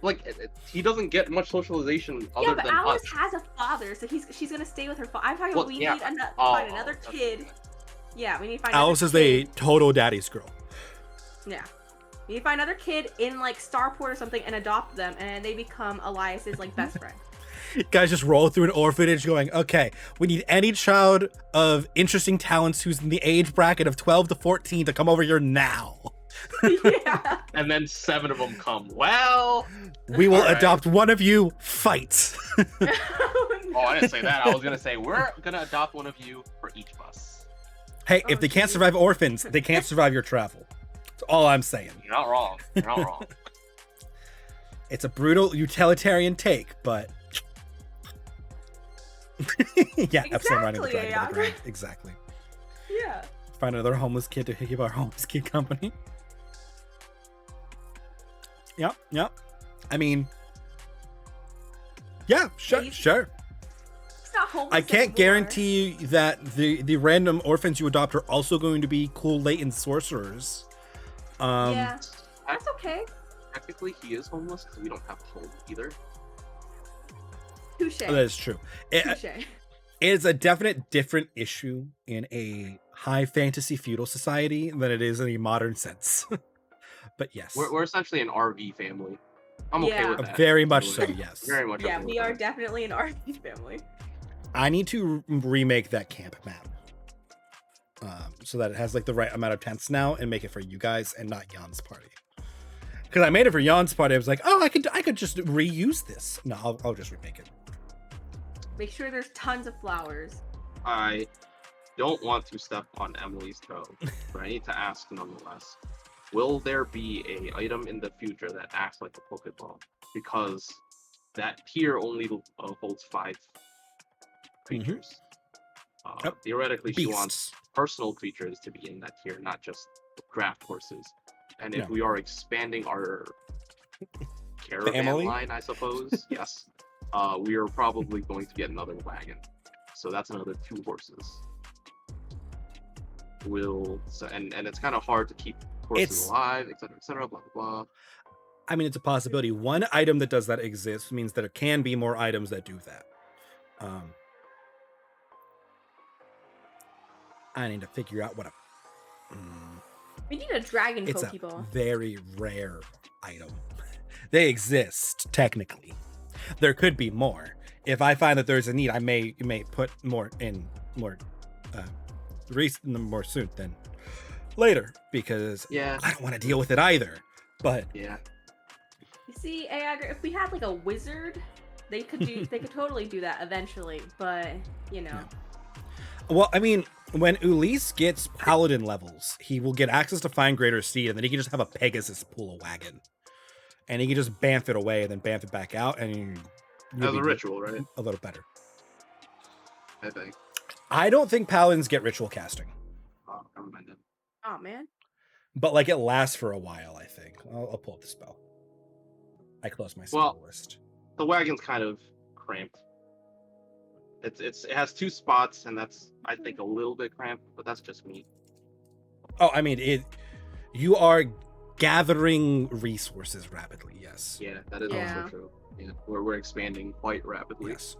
Like he doesn't get much socialization other Yeah, but than Alice us. has a father, so she's gonna stay with her father. I'm talking Well, about we yeah. need find Oh, another that's kid. okay. Yeah, we need to find Alice is another a kid. total daddy's girl. Yeah. We need to find another kid in like Starport or something and adopt them, and they become Elias's like best friend. Guys just roll through an orphanage going, okay, we need any child of interesting talents who's in the age bracket of 12 to 14 to come over here now. Yeah. And then 7 of them come. Well, We will All right. adopt one of you, fight. oh, I didn't say that. I was gonna say we're gonna adopt one of you for each of us. Hey, if Oh, they can't geez. survive orphans, they can't survive your travel. That's all I'm saying. You're not wrong. You're not wrong. It's a brutal utilitarian take, but yeah, Epsilon riding the Exactly, dragon to yeah. the ground. Exactly. Yeah. Find another homeless kid to keep our homeless kid company. Yep. I mean, yeah, sure. He's Sure. It's not homeless I can't anymore. guarantee that the random orphans you adopt are also going to be cool latent sorcerers. Yeah. That's okay. Technically, he is homeless because we don't have a home either. Touche. That is true. It Touche. is a definite different issue in a high fantasy feudal society than it is in a modern sense. But yes, We're essentially an RV family. I'm okay Yeah. with that. very by much the so. way. Yes. Very much. Yeah, okay we with are that. definitely an RV family. I need to remake that camp map, so that it has like the right amount of tents now, and make it for you guys and not Jan's party. Because I made it for Jan's party, I was like, oh, I could just reuse this. No, I'll just remake it. Make sure there's tons of flowers. I don't want to step on Emily's toe, but I need to ask nonetheless. Will there be a item in the future that acts like a Pokeball? Because that tier only holds 5 creatures. Theoretically, she wants personal creatures to be in that tier, not just draft horses. And if we are expanding our caravan line, I suppose, yes, we are probably going to get another wagon. So that's another 2 horses. And it's kind of hard to keep horses alive, etc., blah, blah, blah. I mean, it's a possibility. One item that does that exists means that there can be more items that do that. I need to figure out what We need a dragon it's Pokeball. a very rare item. They exist, technically. There could be more. If I find that there's a need, I may put more in more soon than later, because I don't want to deal with it either. But you see, Aeager, if we had like a wizard, they could totally do that eventually. But you know. Well, I mean, when Ulysse gets paladin levels, he will get access to Find Greater Seed, and then he can just have a Pegasus pull a wagon, and he can just bamf it away and then bamf it back out, and as a ritual, right? A little better, I think. I don't think paladins get ritual casting. Oh, never mind. Oh man. But like it lasts for a while, I think. I'll pull up the spell. I closed my spell list. The wagon's kind of cramped. It has 2 spots, and that's, I think, a little bit cramped, but that's just me. Oh, I mean, you are gathering resources rapidly, yes. Yeah, that is also true. Yeah, we're expanding quite rapidly. Yes.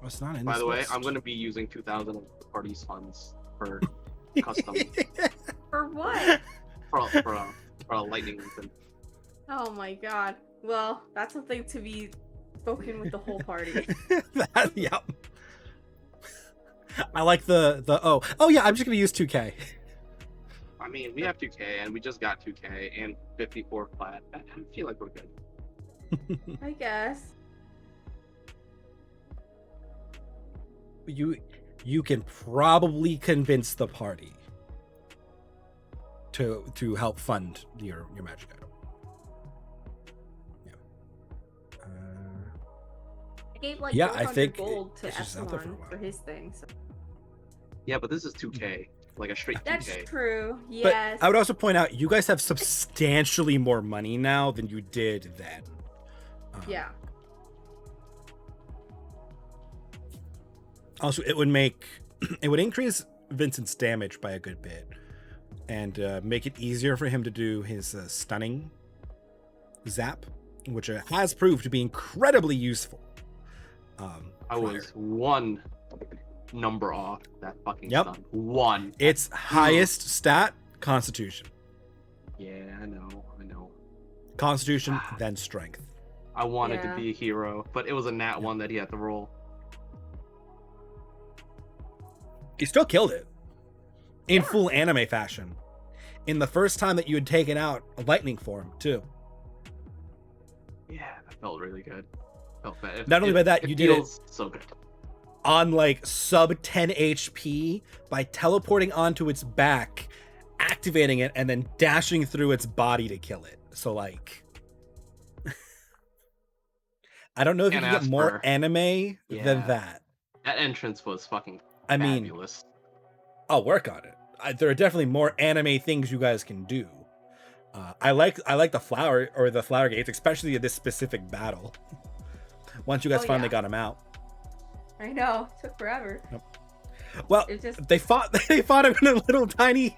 It's not in By this the way, list. I'm going to be using 2,000 of the party's funds for custom. For what? For a lightning weapon. Oh my god. Well, that's something to be spoken with the whole party. Yep. I like the oh yeah, I'm just gonna use 2K. I mean, we have 2K, and we just got 2K and 54 plat. I feel like we're good. I guess. You can probably convince the party to help fund your magic item. I gave like I think gold to it's just out there Epsilon for his thing. So. Yeah, but this is 2K, like a straight 2K. That's true. Yes. But I would also point out you guys have substantially more money now than you did then. Yeah. Also, it would increase Vincent's damage by a good bit, and make it easier for him to do his stunning zap, which has proved to be incredibly useful. I was 1 number off that fucking stun. 1. Its highest stat, Constitution. Yeah, I know. Constitution, then Strength. I wanted to be a hero, but it was a nat 1 that he had to roll. He still killed it in full anime fashion. In the first time that you had taken out a lightning form, too. Yeah, that felt really good. Felt bad. Not only by that, you did it so good on like sub 10 HP by teleporting onto its back, activating it, and then dashing through its body to kill it. So like, I don't know if you can get more anime than that. That entrance was fucking I mean, fabulous. I'll work on it. There are definitely more anime things you guys can do. I like the flower gates, especially in this specific battle. Once you guys finally got them out. I know, it took forever. Yep. Well, they fought him in a little tiny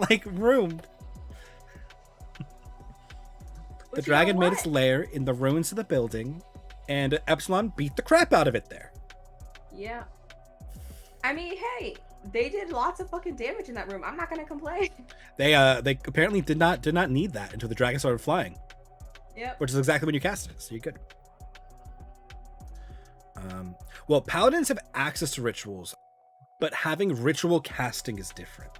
like room. The dragon made its lair in the ruins of the building, and Epsilon beat the crap out of it there. Yeah. I mean, hey, they did lots of fucking damage in that room. I'm not gonna complain. They apparently did not need that until the dragon started flying. Yep. Which is exactly when you cast it, so you're good. Well, paladins have access to rituals, but having ritual casting is different.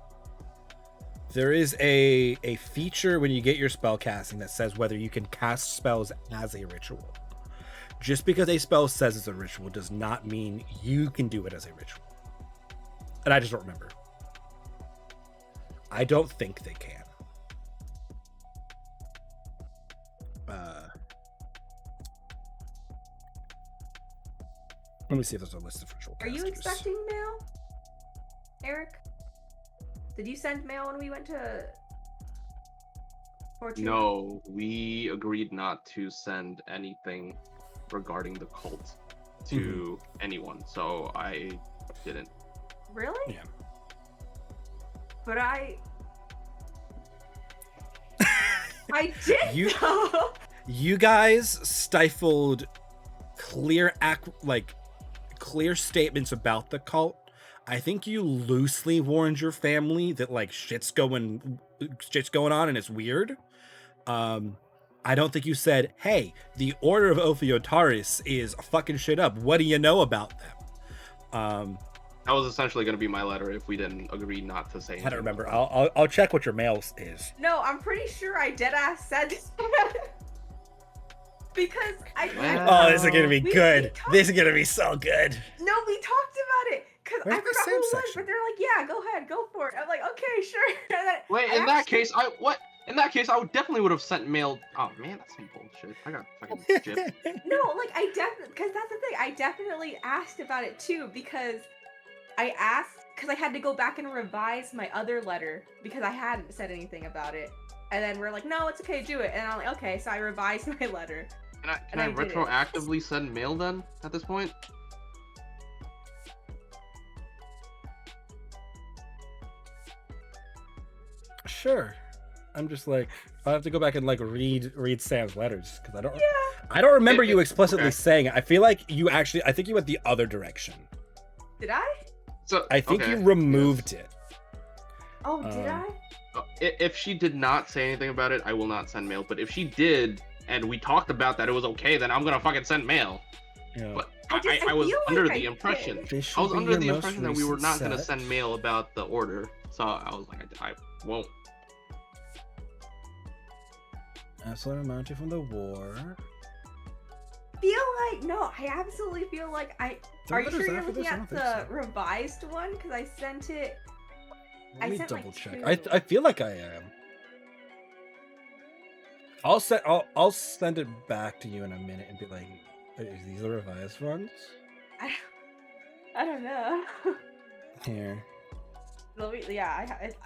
There is a feature when you get your spell casting that says whether you can cast spells as a ritual. Just because a spell says it's a ritual does not mean you can do it as a ritual. And I just don't remember. I don't think they can. Let me see if there's a list of ritual casters. Are you expecting mail, Eric? Did you send mail when we went to Fortune? No, we agreed not to send anything regarding the cult to anyone, so I didn't. Really? Yeah. But I did. You guys stifled clear statements about the cult. I think you loosely warned your family that like shit's going on and it's weird. I don't think you said, "Hey, the Order of Ophiotaris is fucking shit up. What do you know about them?" That was essentially going to be my letter if we didn't agree not to say anything. I don't remember. I'll check what your mail is. No, I'm pretty sure I deadass said because Oh, this is gonna be good. This is gonna be so good. No, we talked about it because I Where's my forgot who it was, section? but they're like, "Yeah, go ahead, go for it." I'm like, "Okay, sure." And then Wait, in that case, I would definitely would have sent mail. Oh man, that's some bullshit. I got fucking gypped. No, like I definitely, because that's the thing. I definitely asked about it too because I had to go back and revise my other letter because I hadn't said anything about it. And then we're like, "No, it's okay, do it." And I'm like, "Okay," so I revised my letter. Can I retroactively send mail then at this point? Sure. I'm just like, I have to go back and like read Sam's letters because I don't. Yeah. I don't remember you explicitly okay. saying it. I feel like I think you went the other direction. Did I? So I think okay. you removed it. Oh, did I? If she did not say anything about it, I will not send mail. But if she did, and we talked about that it was okay, then I'm gonna fucking send mail. Yeah. But I was feel under like the I impression did. I was under the Your impression that most we were not recent gonna set. send mail about the order. So I was like, I won't. Absolute amount from the war. I absolutely feel like I. There Are you letters sure you're after looking this? I at don't the think so. revised one? Because I sent it. Let me sent, double like, check. 2. I feel like I am. I'll send it back to you in a minute and be like, "Is these the revised ones?" I don't know. Here. I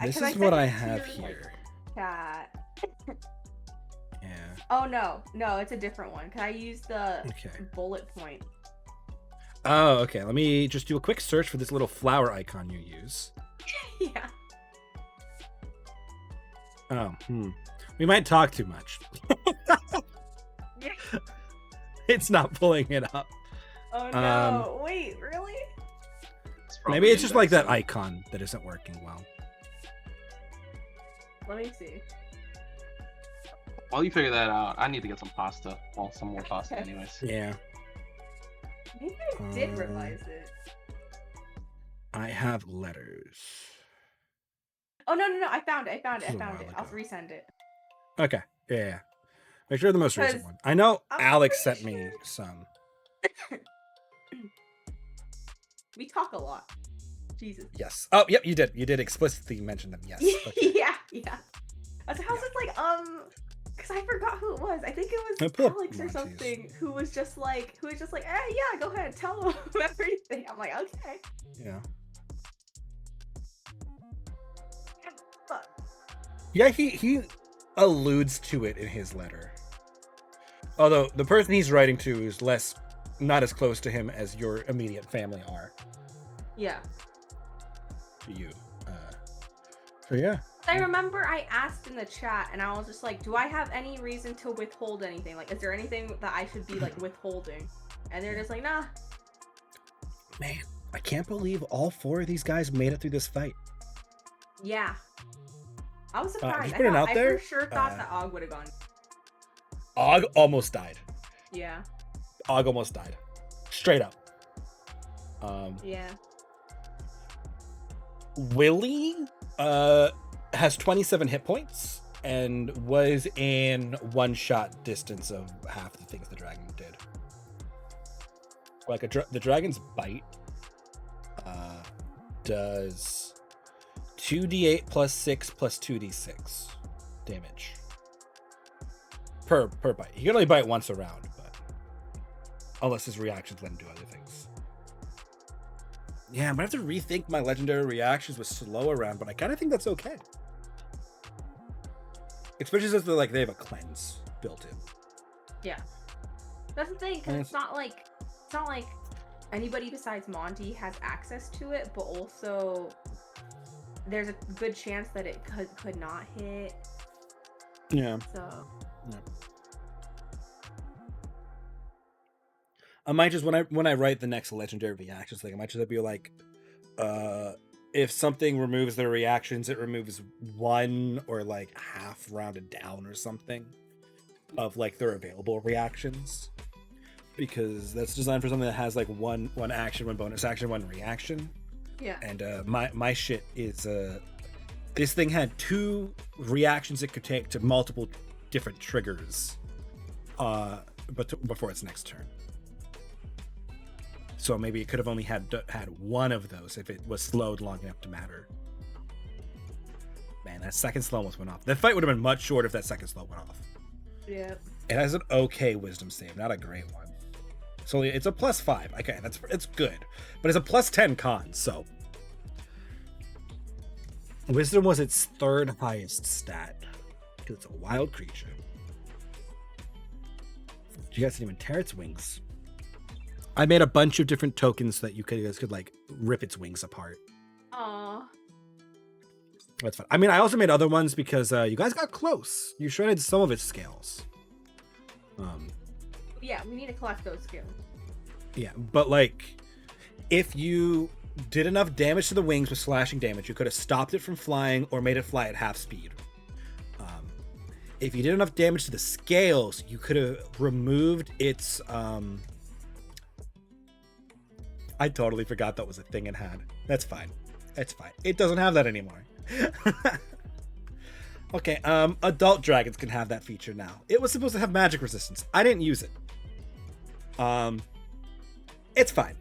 This sent is what it I to have your, like, here. chat. Yeah. Oh no, it's a different one. Cause I used the Okay. bullet point. Oh, okay. Let me just do a quick search for this little flower icon you use. Yeah. Oh, we might talk too much. Yeah. It's not pulling it up. Oh no! Wait, really? Maybe it's just like that icon that isn't working well. Let me see. While you figure that out, I need to get some pasta. Well, some more pasta, anyways. Yeah. Maybe I did revise it. I have letters. Oh no! I found it. This is a while I'll ago. resend it. Okay. Yeah. Make sure the most recent 'Cause one. I know I'm Alex pretty sent me sure- some. We talk a lot. Jesus. Yes. Oh, yep, you did. You did explicitly mention them. Yes. Okay. yeah. I was like, how's it like, because I forgot who it was. I think it I was put up Alex or Monty's. something who was just like, yeah, go ahead, tell him everything. I'm like, okay. Yeah. Fuck. Yeah, he alludes to it in his letter. Although the person he's writing to is not as close to him as your immediate family are Yeah. to you. So yeah. I remember I asked in the chat, and I was just like, do I have any reason to withhold anything? Like, is there anything that I should be, like, withholding? And they're just like, nah. Man, I can't believe all 4 of these guys made it through this fight. Yeah. I was surprised. Just put it out there. I for sure thought that Og would have gone. Og almost died. Yeah. Og almost died. Straight up. Yeah. Willie has 27 hit points and was in one-shot distance of half the things the dragon did. Like the dragon's bite does 2d8 plus 6 plus 2d6 damage per bite. He can only bite once a round, but unless his reactions let him do other things. Yeah, I'm gonna have to rethink my legendary reactions with slow around, but I kind of think that's okay. Especially since they have a cleanse built in. Yeah, that's the thing, because it's not like anybody besides Monty has access to it, but also there's a good chance that it could not hit. Yeah. So. Yeah. I might just when I write the next legendary reactions thing, I might just be like, if something removes their reactions, it removes 1 or like half rounded down or something of like their available reactions, because that's designed for something that has like one action, 1 bonus action, 1 reaction. Yeah. And my shit is this thing had 2 reactions it could take to multiple different triggers, but before its next turn. So maybe it could have only had 1 of those if it was slowed long enough to matter. Man, that second slow almost went off. That fight would have been much shorter if that second slow went off. Yeah. It has an okay wisdom save, not a great one. So it's a +5. Okay, it's good, but it's a +10 con. So wisdom was its 3rd highest stat because it's a wild creature. You guys didn't even tear its wings. I made a bunch of different tokens that you guys could like rip its wings apart. Aww. That's fun. I mean, I also made other ones because you guys got close. You shredded some of its scales. Yeah, we need to collect those scales. Yeah, but like, if you did enough damage to the wings with slashing damage, you could have stopped it from flying or made it fly at half speed. If you did enough damage to the scales, you could have removed its I totally forgot that was a thing it had. That's fine. It's fine. It doesn't have that anymore. Okay, adult dragons can have that feature now. It was supposed to have magic resistance. I didn't use it. It's fine.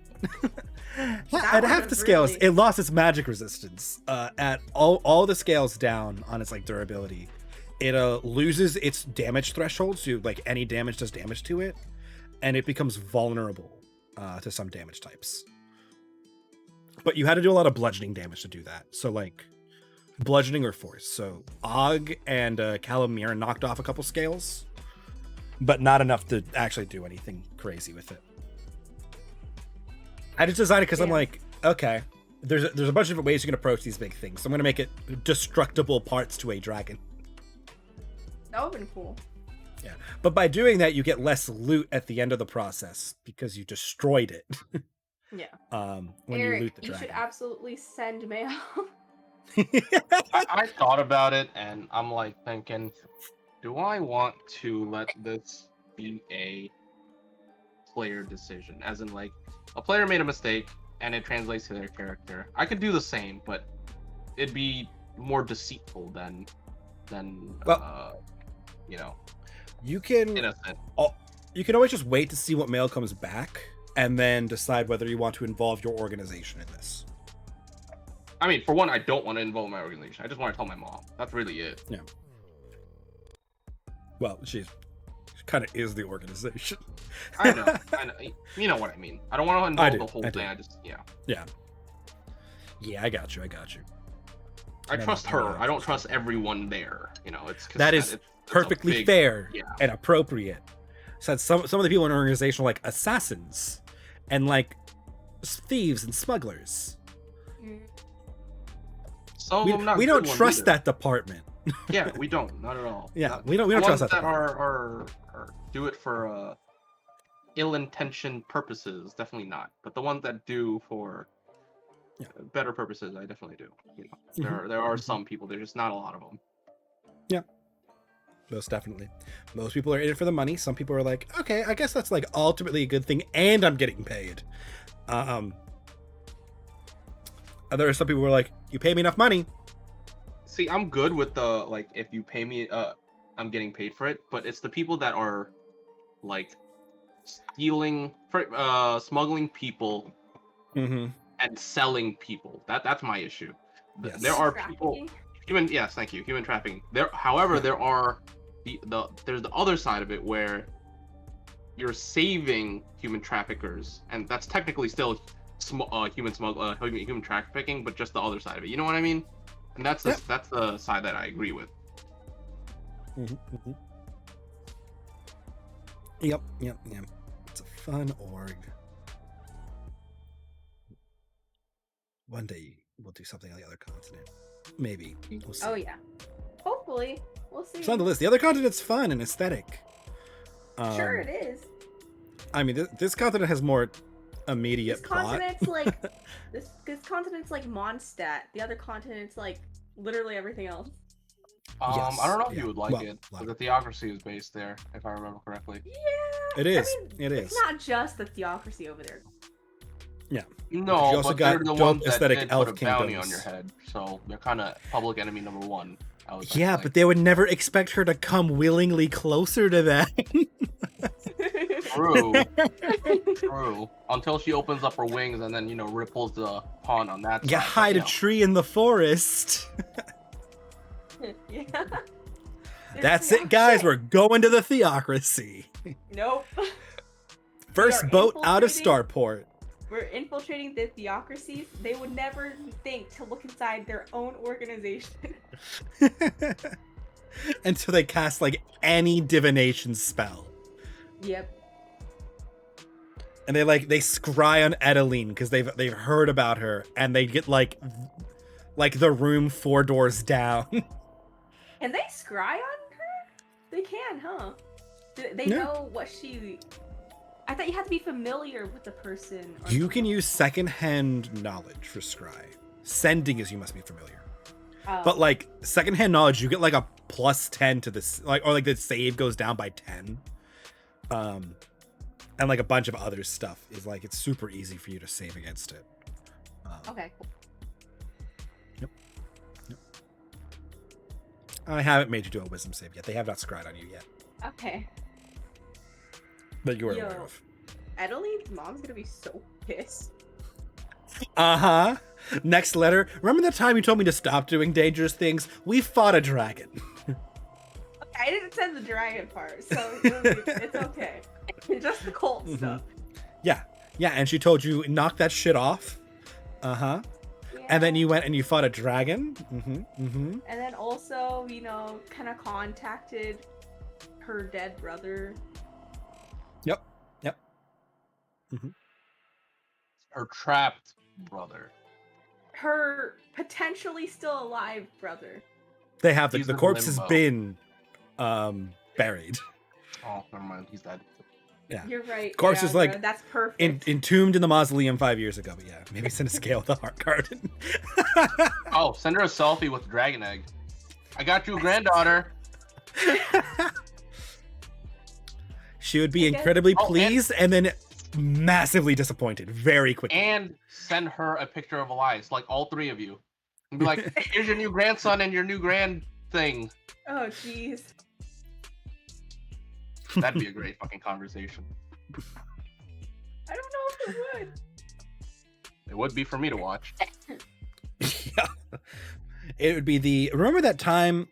At half the scales, it lost its magic resistance. At all the scales down on its like durability, it loses its damage threshold, so like any damage does damage to it, and it becomes vulnerable to some damage types. But you had to do a lot of bludgeoning damage to do that. So like bludgeoning or force. So Og and Calamir knocked off a couple scales, but not enough to actually do anything crazy with it. I just designed it because I'm like, okay, there's a bunch of different ways you can approach these big things. So I'm going to make it destructible parts to a dragon. That would have been cool. Yeah, but by doing that, you get less loot at the end of the process because you destroyed it. Yeah. When Eric, you loot the dragon. You should absolutely send mail. I thought about it, and I'm like thinking, do I want to let this be a player decision? As in, like, a player made a mistake, and it translates to their character. I could do the same, but it'd be more deceitful than you know. You can innocent. You can always just wait to see what mail comes back, and then decide whether you want to involve your organization in this. I mean, for one, I don't want to involve my organization. I just want to tell my mom. That's really it. Yeah. Well, she kind of is the organization. I know. You know what I mean. I don't want to involve the whole thing. I just, yeah. Yeah, I got you. I trust her. I don't trust everyone there. You know, it's perfectly fair and appropriate. So some of the people in our organization are like assassins and like thieves and smugglers. We don't trust that department. Yeah, we don't. Not at all. Yeah, we don't trust that are do it for ill-intentioned purposes, definitely not. But the ones that do for better purposes, I definitely do. You know, there are some people. There's just not a lot of them. Yeah. Most definitely. Most people are in it for the money. Some people are like, okay, I guess that's like ultimately a good thing, and I'm getting paid. There are some people who are like, you pay me enough money. See, I'm good with the like, if you pay me, I'm getting paid for it. But it's the people that are like smuggling people and selling people. That's my issue. Yes. There are people. Yes, thank you. Human trafficking. However, there are there's the other side of it where you're saving human traffickers, and that's technically still human trafficking, but just the other side of it. You know what I mean? And that's the side that I agree with. Yep. It's a fun org. One day we'll do something on the other continent. Maybe. We'll see. Oh yeah. Hopefully. We'll see. It's on the list. The other continent's fun and aesthetic. Sure it is. I mean, this continent has more immediate plot. This continent's like Mondstadt. The other continent's like literally everything else. I don't know if you would like it, but the theocracy is based there, if I remember correctly. Yeah. It is. I mean, it's not just the theocracy over there. Yeah. No, you also but got they're the ones that aesthetic did elf put a bounty kingdoms on your head, so they're kind of public enemy number one. Yeah, but they would never expect her to come willingly closer to that. True. Until she opens up her wings and then, ripples the pond on that side. You hide a tree in the forest. Yeah. That's it, guys. We're going to the theocracy. Nope. First boat out of Starport. We're infiltrating the theocracies. They would never think to look inside their own organization. Until they cast like any divination spell. Yep. And they scry on Edeline because they've heard about her, and they get like the room 4 doors down. Can they scry on her? They can, huh? They know what she. I thought you had to be familiar with the person. You can use secondhand knowledge for scry. Sending is you must be familiar. But like secondhand knowledge, you get like a +10 to this, or the save goes down by 10. And like a bunch of other stuff is like it's super easy for you to save against it. Okay. Yep. I haven't made you do a wisdom save yet. They have not scried on you yet. Okay. That you are aware of. Adeline's mom's gonna be so pissed. Next letter. Remember that time you told me to stop doing dangerous things? We fought a dragon. I didn't send the dragon part, so it's okay. Just the cult stuff. Yeah, and she told you knock that shit off. Yeah. And then you went and you fought a dragon. And then also, kind of contacted her dead brother. Yep. Her trapped brother. Her potentially still alive brother. They have the corpse has been buried. Oh, never mind. He's dead. Yeah. You're right. Corpse is like that's perfect. Entombed in the mausoleum 5 years ago, but yeah, maybe send a scale with the heart garden. Oh, send her a selfie with the dragon egg. I got you a granddaughter. She would be incredibly pleased and then massively disappointed very quickly. And send her a picture of Elias, like all 3 of you. And be like, here's your new grandson and your new grand thing. Oh, jeez. That'd be a great fucking conversation. I don't know if it would. It would be for me to watch. Yeah. It would be remember that time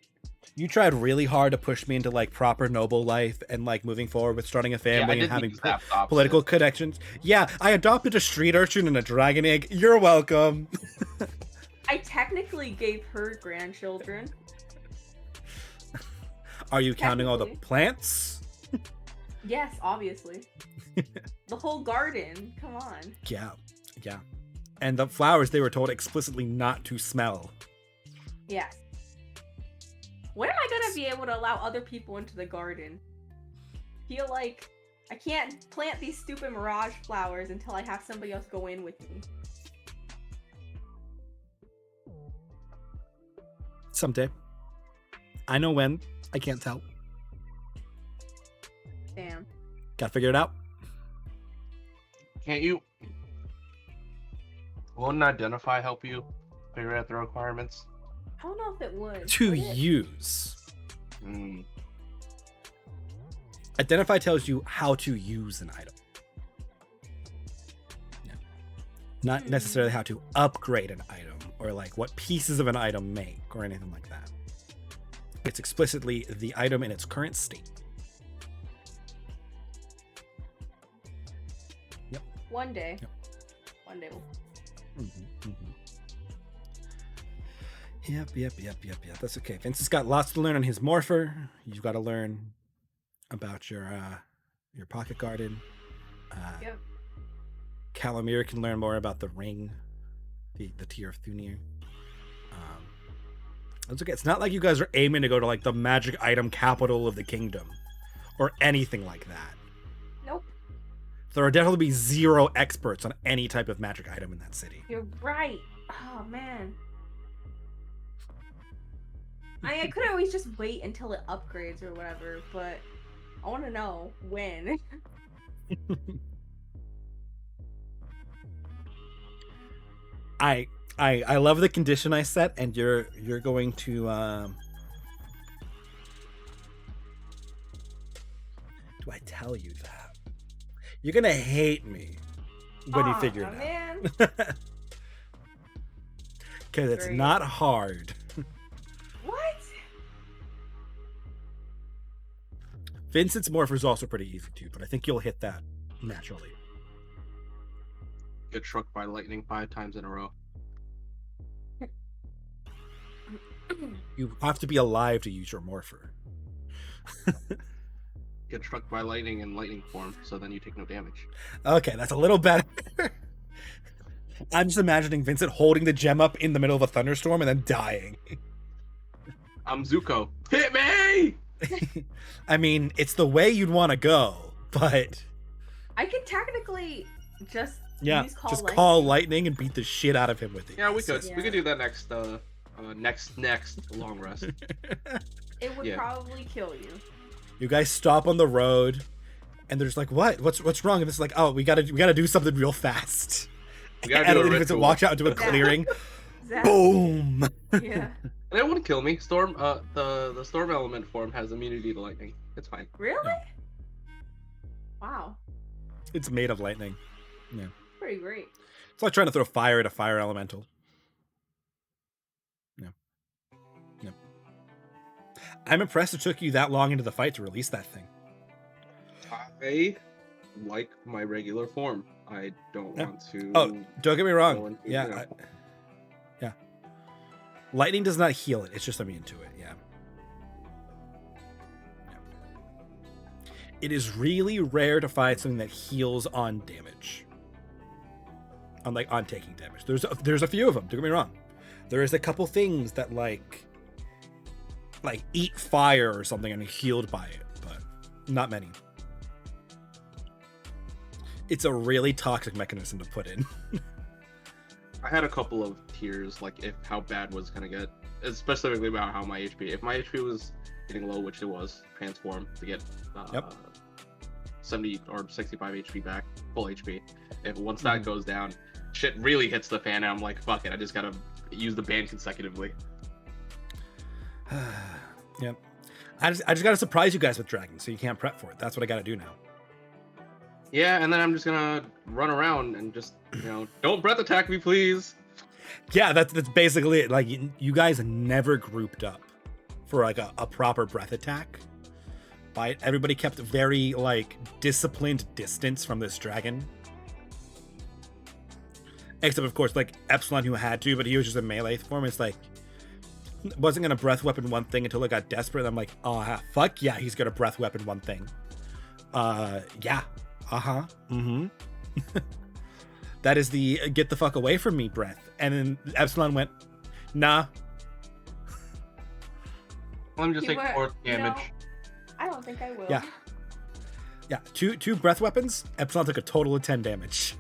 you tried really hard to push me into like proper noble life and like moving forward with starting a family and having political connections? Yeah, I adopted a street urchin and a dragon egg. You're welcome. I technically gave her grandchildren. Are you counting all the plants? Yes, obviously. The whole garden. Come on. Yeah. And the flowers they were told explicitly not to smell. Yes. When am I gonna be able to allow other people into the garden? I I can't plant these stupid mirage flowers until I have somebody else go in with me. Someday. I know when. I can't tell. Damn. Gotta figure it out. Can't you? Won't Identify help you figure out the requirements? I don't know if it would. To Would it? use. Mm. Identify tells you how to use an item. No. Not necessarily how to upgrade an item or like what pieces of an item make or anything like that. It's explicitly the item in its current state. Yep. One day. Yep. One day we'll... Yep. That's okay. Vince has got lots to learn on his morpher. You've got to learn about your pocket garden. Yep. Calamir can learn more about the ring, the Tear of Thunir. That's okay. It's not like you guys are aiming to go to like the magic item capital of the kingdom or anything like that. Nope. There are definitely be 0 experts on any type of magic item in that city. You're right. Oh man. I could always just wait until it upgrades or whatever, but I want to know when. I love the condition I set, and you're going to do I tell you that? You're gonna hate me when you figure it man. out. Because it's Great. not hard. What? Vincent's morpher is also pretty easy too, but I think you'll hit that naturally. Get struck by lightning 5 times in a row. You have to be alive to use your morpher. Get struck by lightning in lightning form, so then you take no damage. Okay, that's a little better. I'm just imagining Vincent holding the gem up in the middle of a thunderstorm and then dying. I'm Zuko. Hit me! I mean, it's the way you'd want to go, but I could technically just yeah, use just call lightning and beat the shit out of him with it. Yeah, we could. Yeah. We could do that next long rest. It would Yeah. probably kill you. You guys stop on the road, and they're just like, "What? What's wrong?" And it's like, "Oh, we gotta do something real fast." We gotta And do a Vincent ritual. walks out into a clearing. Exactly. Boom! Yeah. And it wouldn't kill me. Storm, the storm element form has immunity to lightning. It's fine. Really? Wow. It's made of lightning. Yeah, Pretty great. it's like trying to throw fire at a fire elemental. Yeah. I'm impressed it took you that long into the fight to release that thing. I like my regular form. I don't Yeah. want to. Oh, don't get me go wrong. into, Yeah, you know. yeah. Lightning does not heal it. It's just immune to it. Yeah. It is really rare to find something that heals on damage. On taking damage. There's a few of them. Don't get me wrong. There is a couple things that like eat fire or something and are healed by it, but not many. It's a really toxic mechanism to put in. I had a couple of tiers, like if how bad was gonna get, specifically about how my HP. If my HP was getting low, which it was, transform to get 70 or 65 HP back, full HP. If once that goes down, shit really hits the fan, and I'm like, fuck it, I just gotta use the band consecutively. Yep. I just gotta surprise you guys with dragons, so you can't prep for it. That's what I gotta do now. Yeah, and then I'm just gonna run around and just, don't breath attack me, please. Yeah, that's basically it. Like you guys never grouped up for like a proper breath attack. Everybody kept very disciplined distance from this dragon. Except of course Epsilon, who had to, but he was just a melee form. It's wasn't gonna breath weapon one thing until I got desperate. And I'm like, oh fuck yeah, he's gonna breath weapon one thing. Yeah. That is the get the fuck away from me breath. And then Epsilon went, nah. Let me just take 4 damage. I don't think I will. Yeah. Yeah, two breath weapons. Epsilon took a total of 10 damage.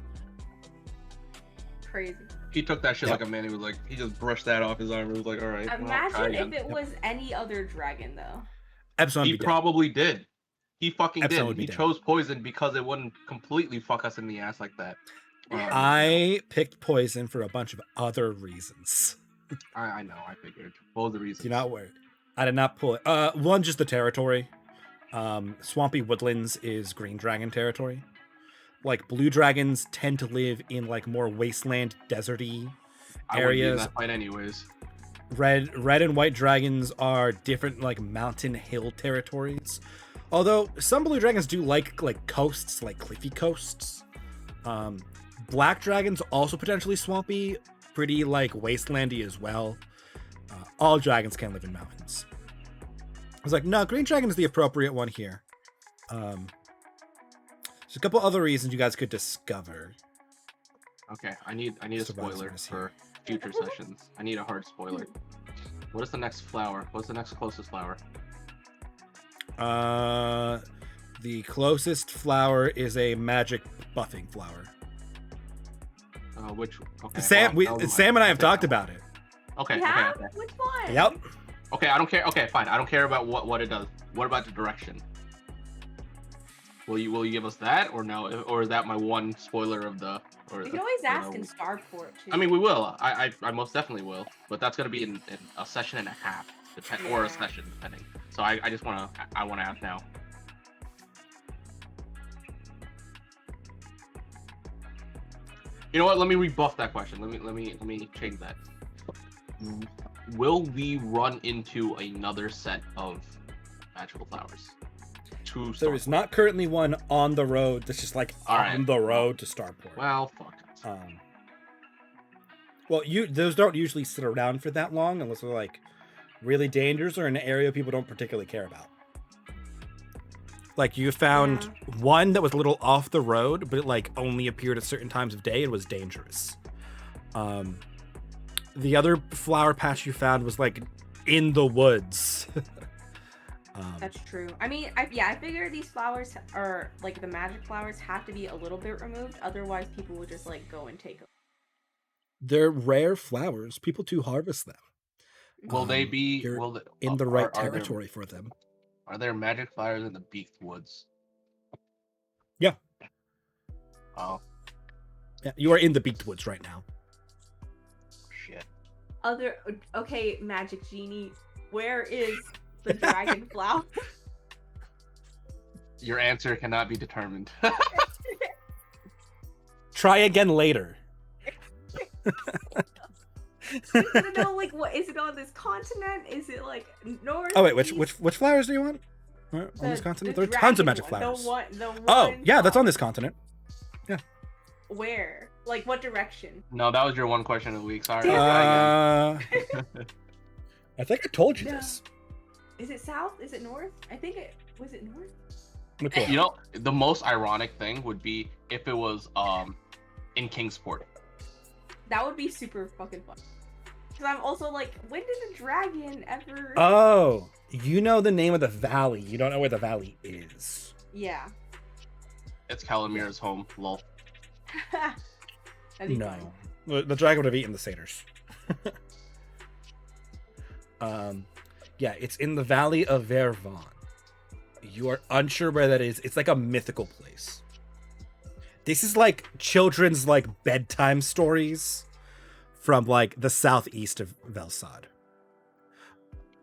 Crazy. He took that shit like a man. He was like, he just brushed that off his arm. He was like, all right. Imagine if it was any other dragon, though. Epsilon He probably did. He fucking Epsilon did. He chose poison because it wouldn't completely fuck us in the ass like that. I picked poison for a bunch of other reasons. I know. I figured. What was the reason? You're not worried. I did not pull it. One, just the territory. Swampy Woodlands is green dragon territory. Like blue dragons tend to live in like more wasteland, deserty areas. I wouldn't fight anyways. Red and white dragons are different, like mountain hill territories. Although some blue dragons do like coasts, like cliffy coasts. Black dragons also potentially swampy, pretty like wastelandy as well. All dragons can live in mountains. I was like, no, green dragon is the appropriate one here. There's a couple other reasons you guys could discover. Okay, I need a spoiler for future sessions. I need a hard spoiler. What is the next flower? What's the next closest flower? The closest flower is a magic buffing flower. Which? Okay. Sam and I have talked about it. Okay. Yeah? Okay. Which one? Yep. Okay, I don't care. Okay, fine. I don't care about what it does. What about the direction? Will you give us that or no? Or is that my one spoiler of the? Or you can always ask in Starport too. I mean, we will. I most definitely will. But that's gonna be in a session and a half, or a session depending. So I just wanna ask now. You know what? Let me rebuff that question. Let me change that. Will we run into another set of magical flowers? There is not currently one on the road that's just like on the road to Starport. Well, fuck it. Well, those don't usually sit around for that long unless they're like really dangerous or in an area people don't particularly care about. Like you found one that was a little off the road, but it like only appeared at certain times of day and was dangerous. The other flower patch you found was like in the woods. That's true. I mean, I figure these flowers are like the magic flowers have to be a little bit removed, otherwise people will just like go and take them. They're rare flowers. People do harvest them. Will they be in the right territory for them? Are there magic flowers in the Beaked Woods? Yeah. Oh. Yeah, you are in the Beaked Woods right now. Shit. Okay, Magic Genie, where is the dragon flower? Your answer cannot be determined. Try again later. I want to know, like, what is it on this continent? Is it like north? Oh wait, which flowers do you want? On this continent, there are tons of magic flowers. That's on this continent. Yeah. Where? Like, what direction? No, that was your one question of the week. Sorry. I think I told you this. Is it south? Is it north? I think it was it north. Okay. You know, the most ironic thing would be if it was in Kingsport. That would be super fucking fun. Because I'm also like, when did a dragon ever? Oh, you know the name of the valley. You don't know where the valley is. Yeah. It's Calamira's home. Lol. No, the dragon would have eaten the satyrs. Yeah, it's in the Valley of Vervon. You are unsure where that is. It's like a mythical place. This is like children's like bedtime stories from like the southeast of Velsad,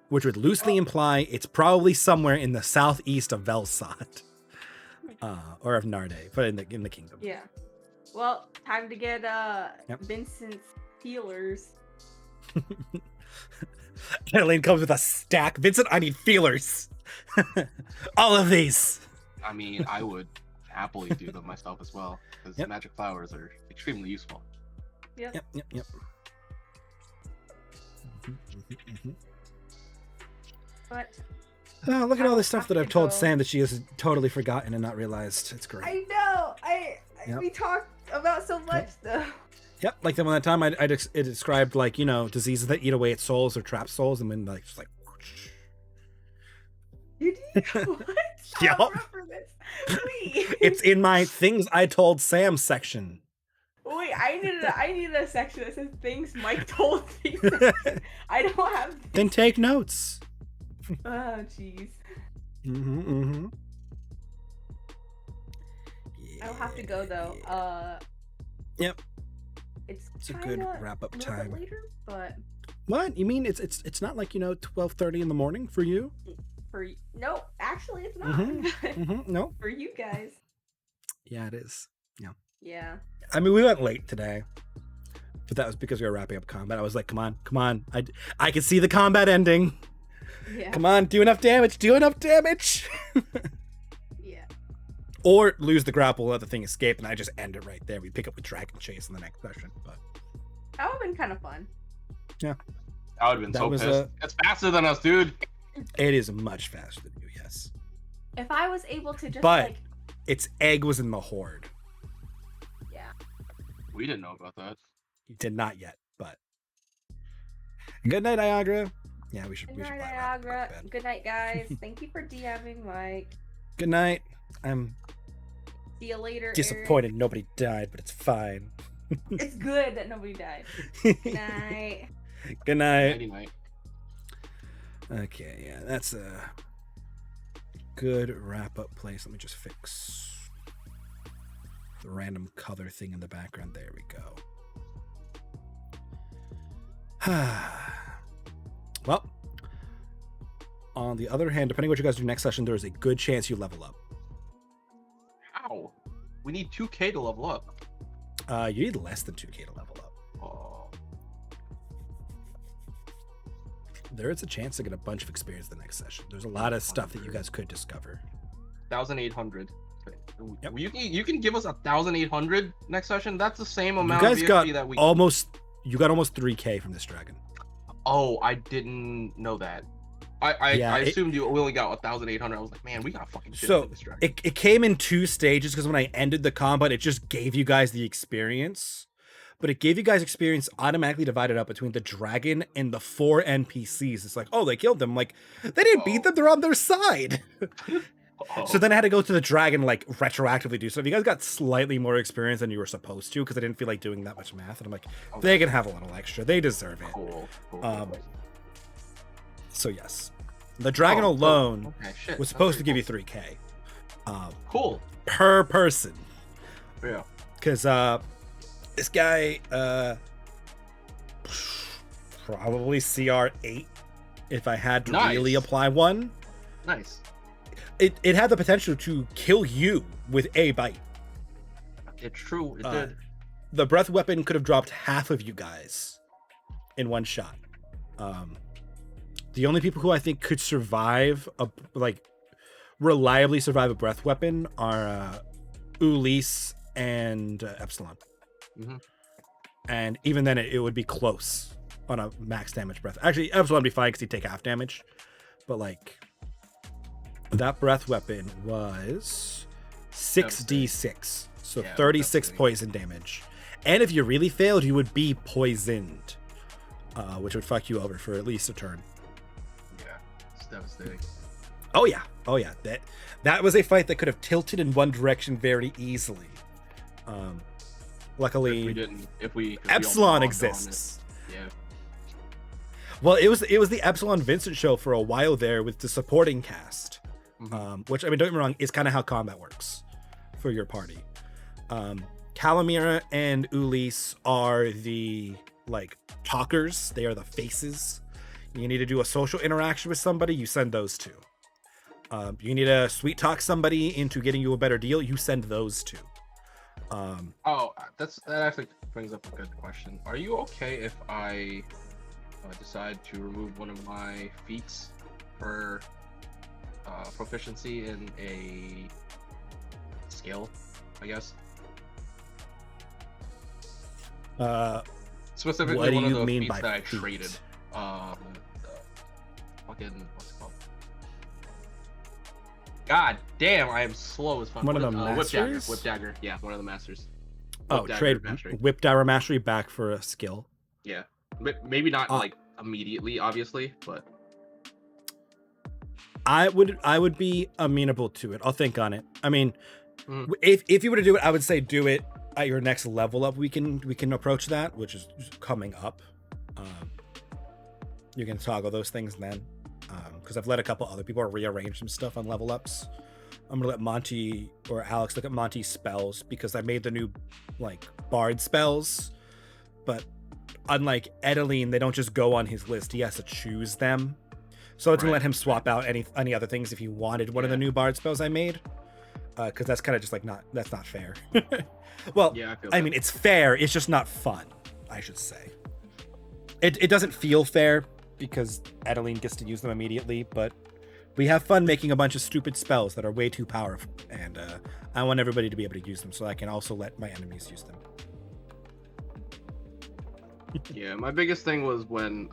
which would loosely imply it's probably somewhere in the southeast of Velsad, or of Narde, but in the kingdom. Yeah. Well, time to get Vincent's feelers. Adeline comes with a stack. Vincent, I need feelers. All of these. I mean, I would happily do them myself as well, because magic flowers are extremely useful. Yep. But oh, look at all this stuff that I've told Sam that she has totally forgotten and not realized. It's great. I know. We talked about so much though. Yep, like the one that time it described like, you know, diseases that eat away at souls or trap souls, and then like just like. You did what? Yep. I don't remember this. Please. It's in my things I told Sam section. Wait, I needed a section that says things Mike told me. Section. I don't have. Then take notes. Oh, jeez. I'll have to go though. Yep. It's a good wrap-up time. Later, but What? You mean it's not like 12:30 in the morning for you? No, actually, it's not. No. For you guys. Yeah, it is. Yeah. Yeah. I mean, we went late today, but that was because we were wrapping up combat. I was like, come on. I can see the combat ending. Yeah. Come on, do enough damage. Yeah. Or lose the grapple, let the thing escape, and I just end it right there. We pick up with Dragon Chase in the next session. But that would have been kind of fun. Yeah. I would have been so pissed. It's faster than us, dude. It is much faster than you, yes. If I was able to just But its egg was in the horde. Yeah. We didn't know about that. You did not yet, but good night, Niagara. Yeah, we should. Good we should night, probably wrap Niagara. up bed. Good night, guys. Thank you for DMing, Mike. Good night. I'm See you later. disappointed nobody died, but it's fine. Eric. It's good that nobody died. Good night. Good night. Night. Okay, yeah, that's a good wrap-up place. Let me just fix the random color thing in the background. There we go. Well, on the other hand, depending on what you guys do next session, there is a good chance you level up. How? We need 2K to level up. You need less than 2K to level up. Oh. There is a chance to get a bunch of experience the next session. There's a lot of stuff that you guys could discover. 1,800. Yep. You can give us 1,800 next session. That's the same amount You guys of got VSP that we. You got almost 3K from this dragon. Oh, I didn't know that. I assumed you only got 1,800. I was like, man, we got fucking shit So from this dragon. it came in 2 stages because when I ended the combat, it just gave you guys the experience. But it gave you guys experience automatically divided up between the dragon and the 4 NPCs. It's like, oh, they killed them. Like, they didn't beat them. They're on their side. So then I had to go to the dragon, like, retroactively do so. If you guys got slightly more experience than you were supposed to, because I didn't feel like doing that much math. And I'm like, they can have a little extra. They deserve it. Cool. So, yes. The dragon alone was supposed to give you cool. 3K. Cool. Per person. Yeah. Because this guy probably CR8 if I had to really apply one. Nice. It had the potential to kill you with a bite. It's true. It did. The breath weapon could have dropped half of you guys in one shot. The only people who I think could survive reliably survive a breath weapon are Ulysse and Epsilon. Mm-hmm. And even then, it would be close on a max damage breath. Actually, Epsilon would be fine because he'd take half damage. But that breath weapon was 6d6, so 36 poison damage. And if you really failed, you would be poisoned, which would fuck you over for at least a turn. Yeah, it's devastating. Oh yeah. That was a fight that could have tilted in one direction very easily. Luckily, if we Epsilon exists. Yeah. Well, it was the Epsilon Vincent show for a while there with the supporting cast, which, I mean, don't get me wrong, is kind of how combat works for your party. Calamira and Ulysse are the talkers. They are the faces. You need to do a social interaction with somebody, you send those two. You need to sweet talk somebody into getting you a better deal, you send those two. That actually brings up a good question. Are you okay if I decide to remove one of my feats for proficiency in a skill, I guess? Specifically, what do one of you the mean feats by that I feat? traded. What's it called? God damn, I am slow as fuck. One of the masters? Whip dagger. Yeah, one of the masters. Trade mastery. Whip Dagger Mastery back for a skill. Yeah, maybe not immediately, obviously, but I would be amenable to it. I'll think on it. I mean, if you were to do it, I would say do it at your next level up. We can approach that, which is coming up. You can toggle those things then, because I've let a couple other people rearrange some stuff on level ups. I'm gonna let Monty or Alex look at Monty's spells, because I made the new like bard spells, but unlike Edeline, they don't just go on his list. He has to choose them. So it's gonna let him swap out any other things if he wanted one of the new bard spells I made, because that's kind of just like that's not fair. Well, I mean it's fair. It's just not fun, I should say. It doesn't feel fair because Edeline gets to use them immediately, but we have fun making a bunch of stupid spells that are way too powerful, and I want everybody to be able to use them so I can also let my enemies use them. Yeah, my biggest thing was when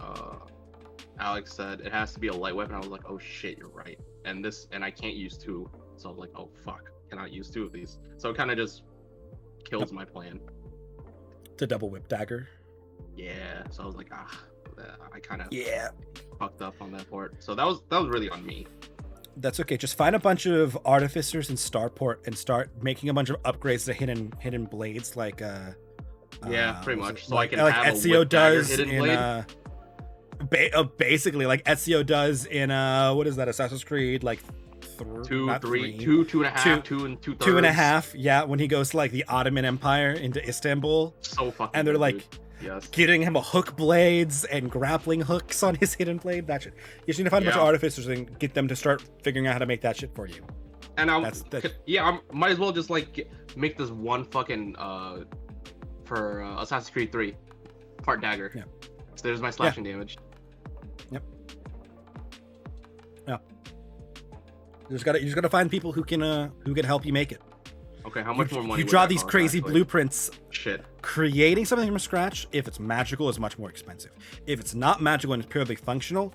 Alex said it has to be a light weapon. I was like, oh shit, you're right. And I can't use 2, so I was like, oh fuck, cannot use 2 of these. So it kind of just kills my plan. It's a double whip dagger. Yeah, so I was like, I kind of fucked up on that part. So that was really on me. That's okay. Just find a bunch of artificers in Starport and start making a bunch of upgrades to hidden blades, like pretty much. So like, I can like have Ezio a does hidden blade. Basically like Ezio does in what is that, Assassin's Creed, like 2 and 2.5, 2 and 2/3. 2.5. Yeah, when he goes to like the Ottoman Empire into Istanbul. So fucking. And they're good, like. dude. Yes. Getting him a hook blades and grappling hooks on his hidden blade. That shit. You just need to find a bunch of artificers and get them to start figuring out how to make that shit for you. And I might as well just like make this one fucking for Assassin's Creed 3 part dagger. Yeah. So there's my slashing damage. Yep. Yeah. You just gotta find people who can help you make it. Okay, how much more money? You draw these crazy blueprints. Shit. Creating something from scratch, if it's magical, is much more expensive. If it's not magical and it's purely functional,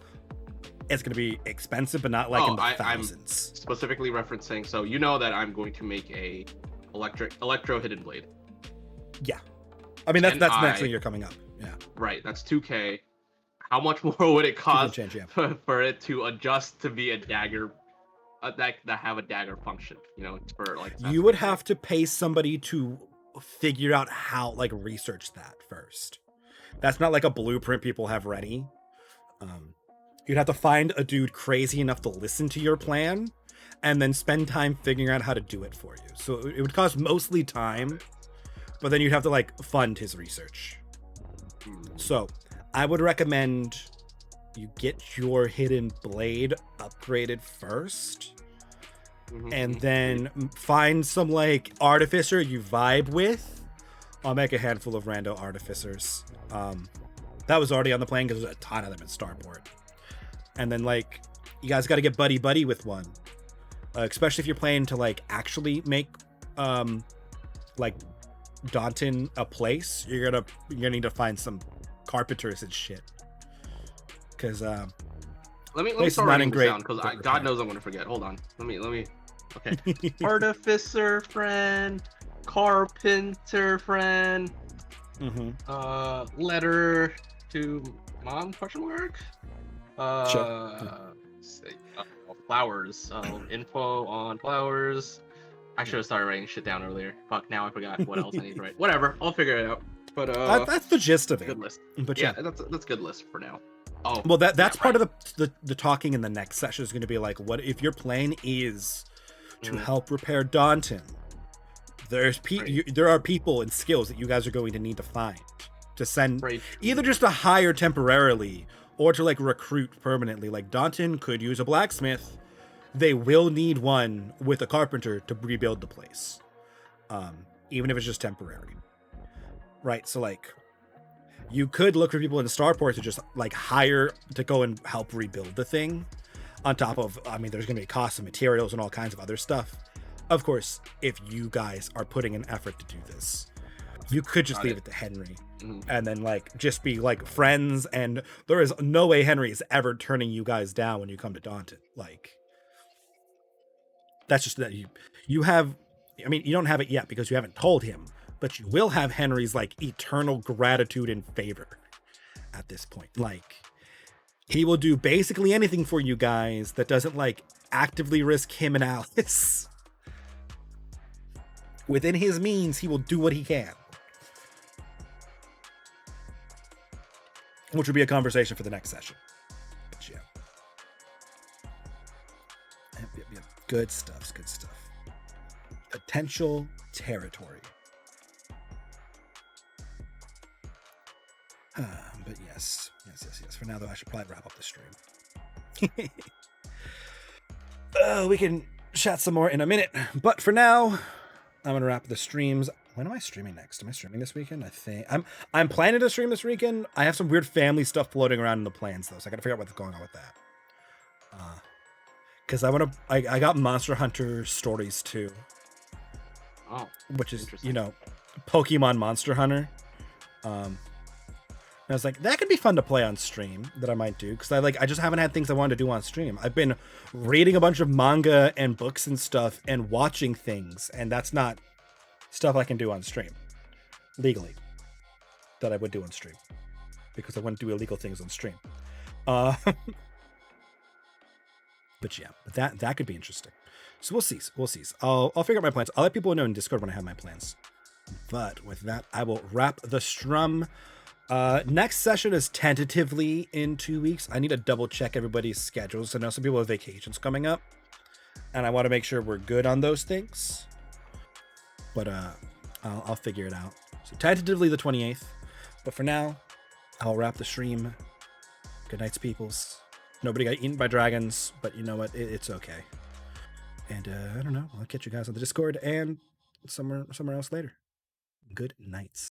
it's going to be expensive, but not like in the thousands. I'm specifically referencing, so you know that I'm going to make a electro hidden blade. Yeah. I mean, that's the next thing you're coming up. Yeah. Right, that's 2K. How much more would it cost for it to adjust to be a dagger? That have a dagger function, you know, for like. You would have to pay somebody to figure out how, like, research that first. That's not like a blueprint people have ready. You'd have to find a dude crazy enough to listen to your plan, and then spend time figuring out how to do it for you. So it would cost mostly time, but then you'd have to like fund his research. So I would recommend you get your hidden blade upgraded first, and then find some like artificer you vibe with. I'll make a handful of rando artificers. That was already on the plan because there's a ton of them in Starport. And then like you guys got to get buddy with one, especially if you're planning to like actually make like Daunton a place. You're gonna need to find some carpenters and shit. Because let me start writing this down because God knows I'm gonna forget. Hold on. Let me. Okay. Artificer friend, carpenter friend. Letter to mom? Question mark. Flowers. Info on flowers. I should have started writing shit down earlier. Fuck. Now I forgot what else I need to write. Whatever. I'll figure it out. But that's the gist of it. Good list. But yeah, that's a good list for now. Oh, well, that's part of the talking in the next session is going to be like, what if your plan is to help repair Daunton? There are people and skills that you guys are going to need to find to send, either just to hire temporarily or to like recruit permanently. Like Daunton could use a blacksmith. They will need one with a carpenter to rebuild the place, even if it's just temporary. Right. So like, you could look for people in Starport to just like hire to go and help rebuild the thing. On top of, I mean, there's going to be costs of materials and all kinds of other stuff. Of course, if you guys are putting an effort to do this, you could just leave it to Henry and then like just be like friends. And there is no way Henry is ever turning you guys down when you come to Daunton. Like, that's just that you have, I mean, you don't have it yet because you haven't told him. But you will have Henry's like eternal gratitude and favor at this point. Like, He will do basically anything for you guys that doesn't like actively risk him and Alice. Within his means, he will do what he can. Which would be a conversation for the next session. But yeah. Yep. Good stuff. Potential territory. But yes. For now, though, I should probably wrap up the stream. We can chat some more in a minute. But for now, I'm gonna wrap the streams. When am I streaming next? Am I streaming this weekend? I think I'm planning to stream this weekend. I have some weird family stuff floating around in the plans though, so I gotta figure out what's going on with that. Because I got Monster Hunter Stories too. Oh, which is, you know, Pokemon Monster Hunter. And I was like, that could be fun to play on stream that I might do, because I just haven't had things I wanted to do on stream. I've been reading a bunch of manga and books and stuff and watching things, and that's not stuff I can do on stream legally that I would do on stream, because I wouldn't do illegal things on stream. But yeah, that could be interesting. So we'll see. I'll figure out my plans. I'll let people know in Discord when I have my plans. But with that, I will wrap the strum. Next session is tentatively in 2 weeks. I need to double check everybody's schedules. I know some people have vacations coming up, and I want to make sure we're good on those things. But I'll figure it out. So tentatively the 28th. But for now, I'll wrap the stream. Good nights, peoples. Nobody got eaten by dragons, but you know what? It's okay. And I don't know. I'll catch you guys on the Discord and somewhere else later. Good nights.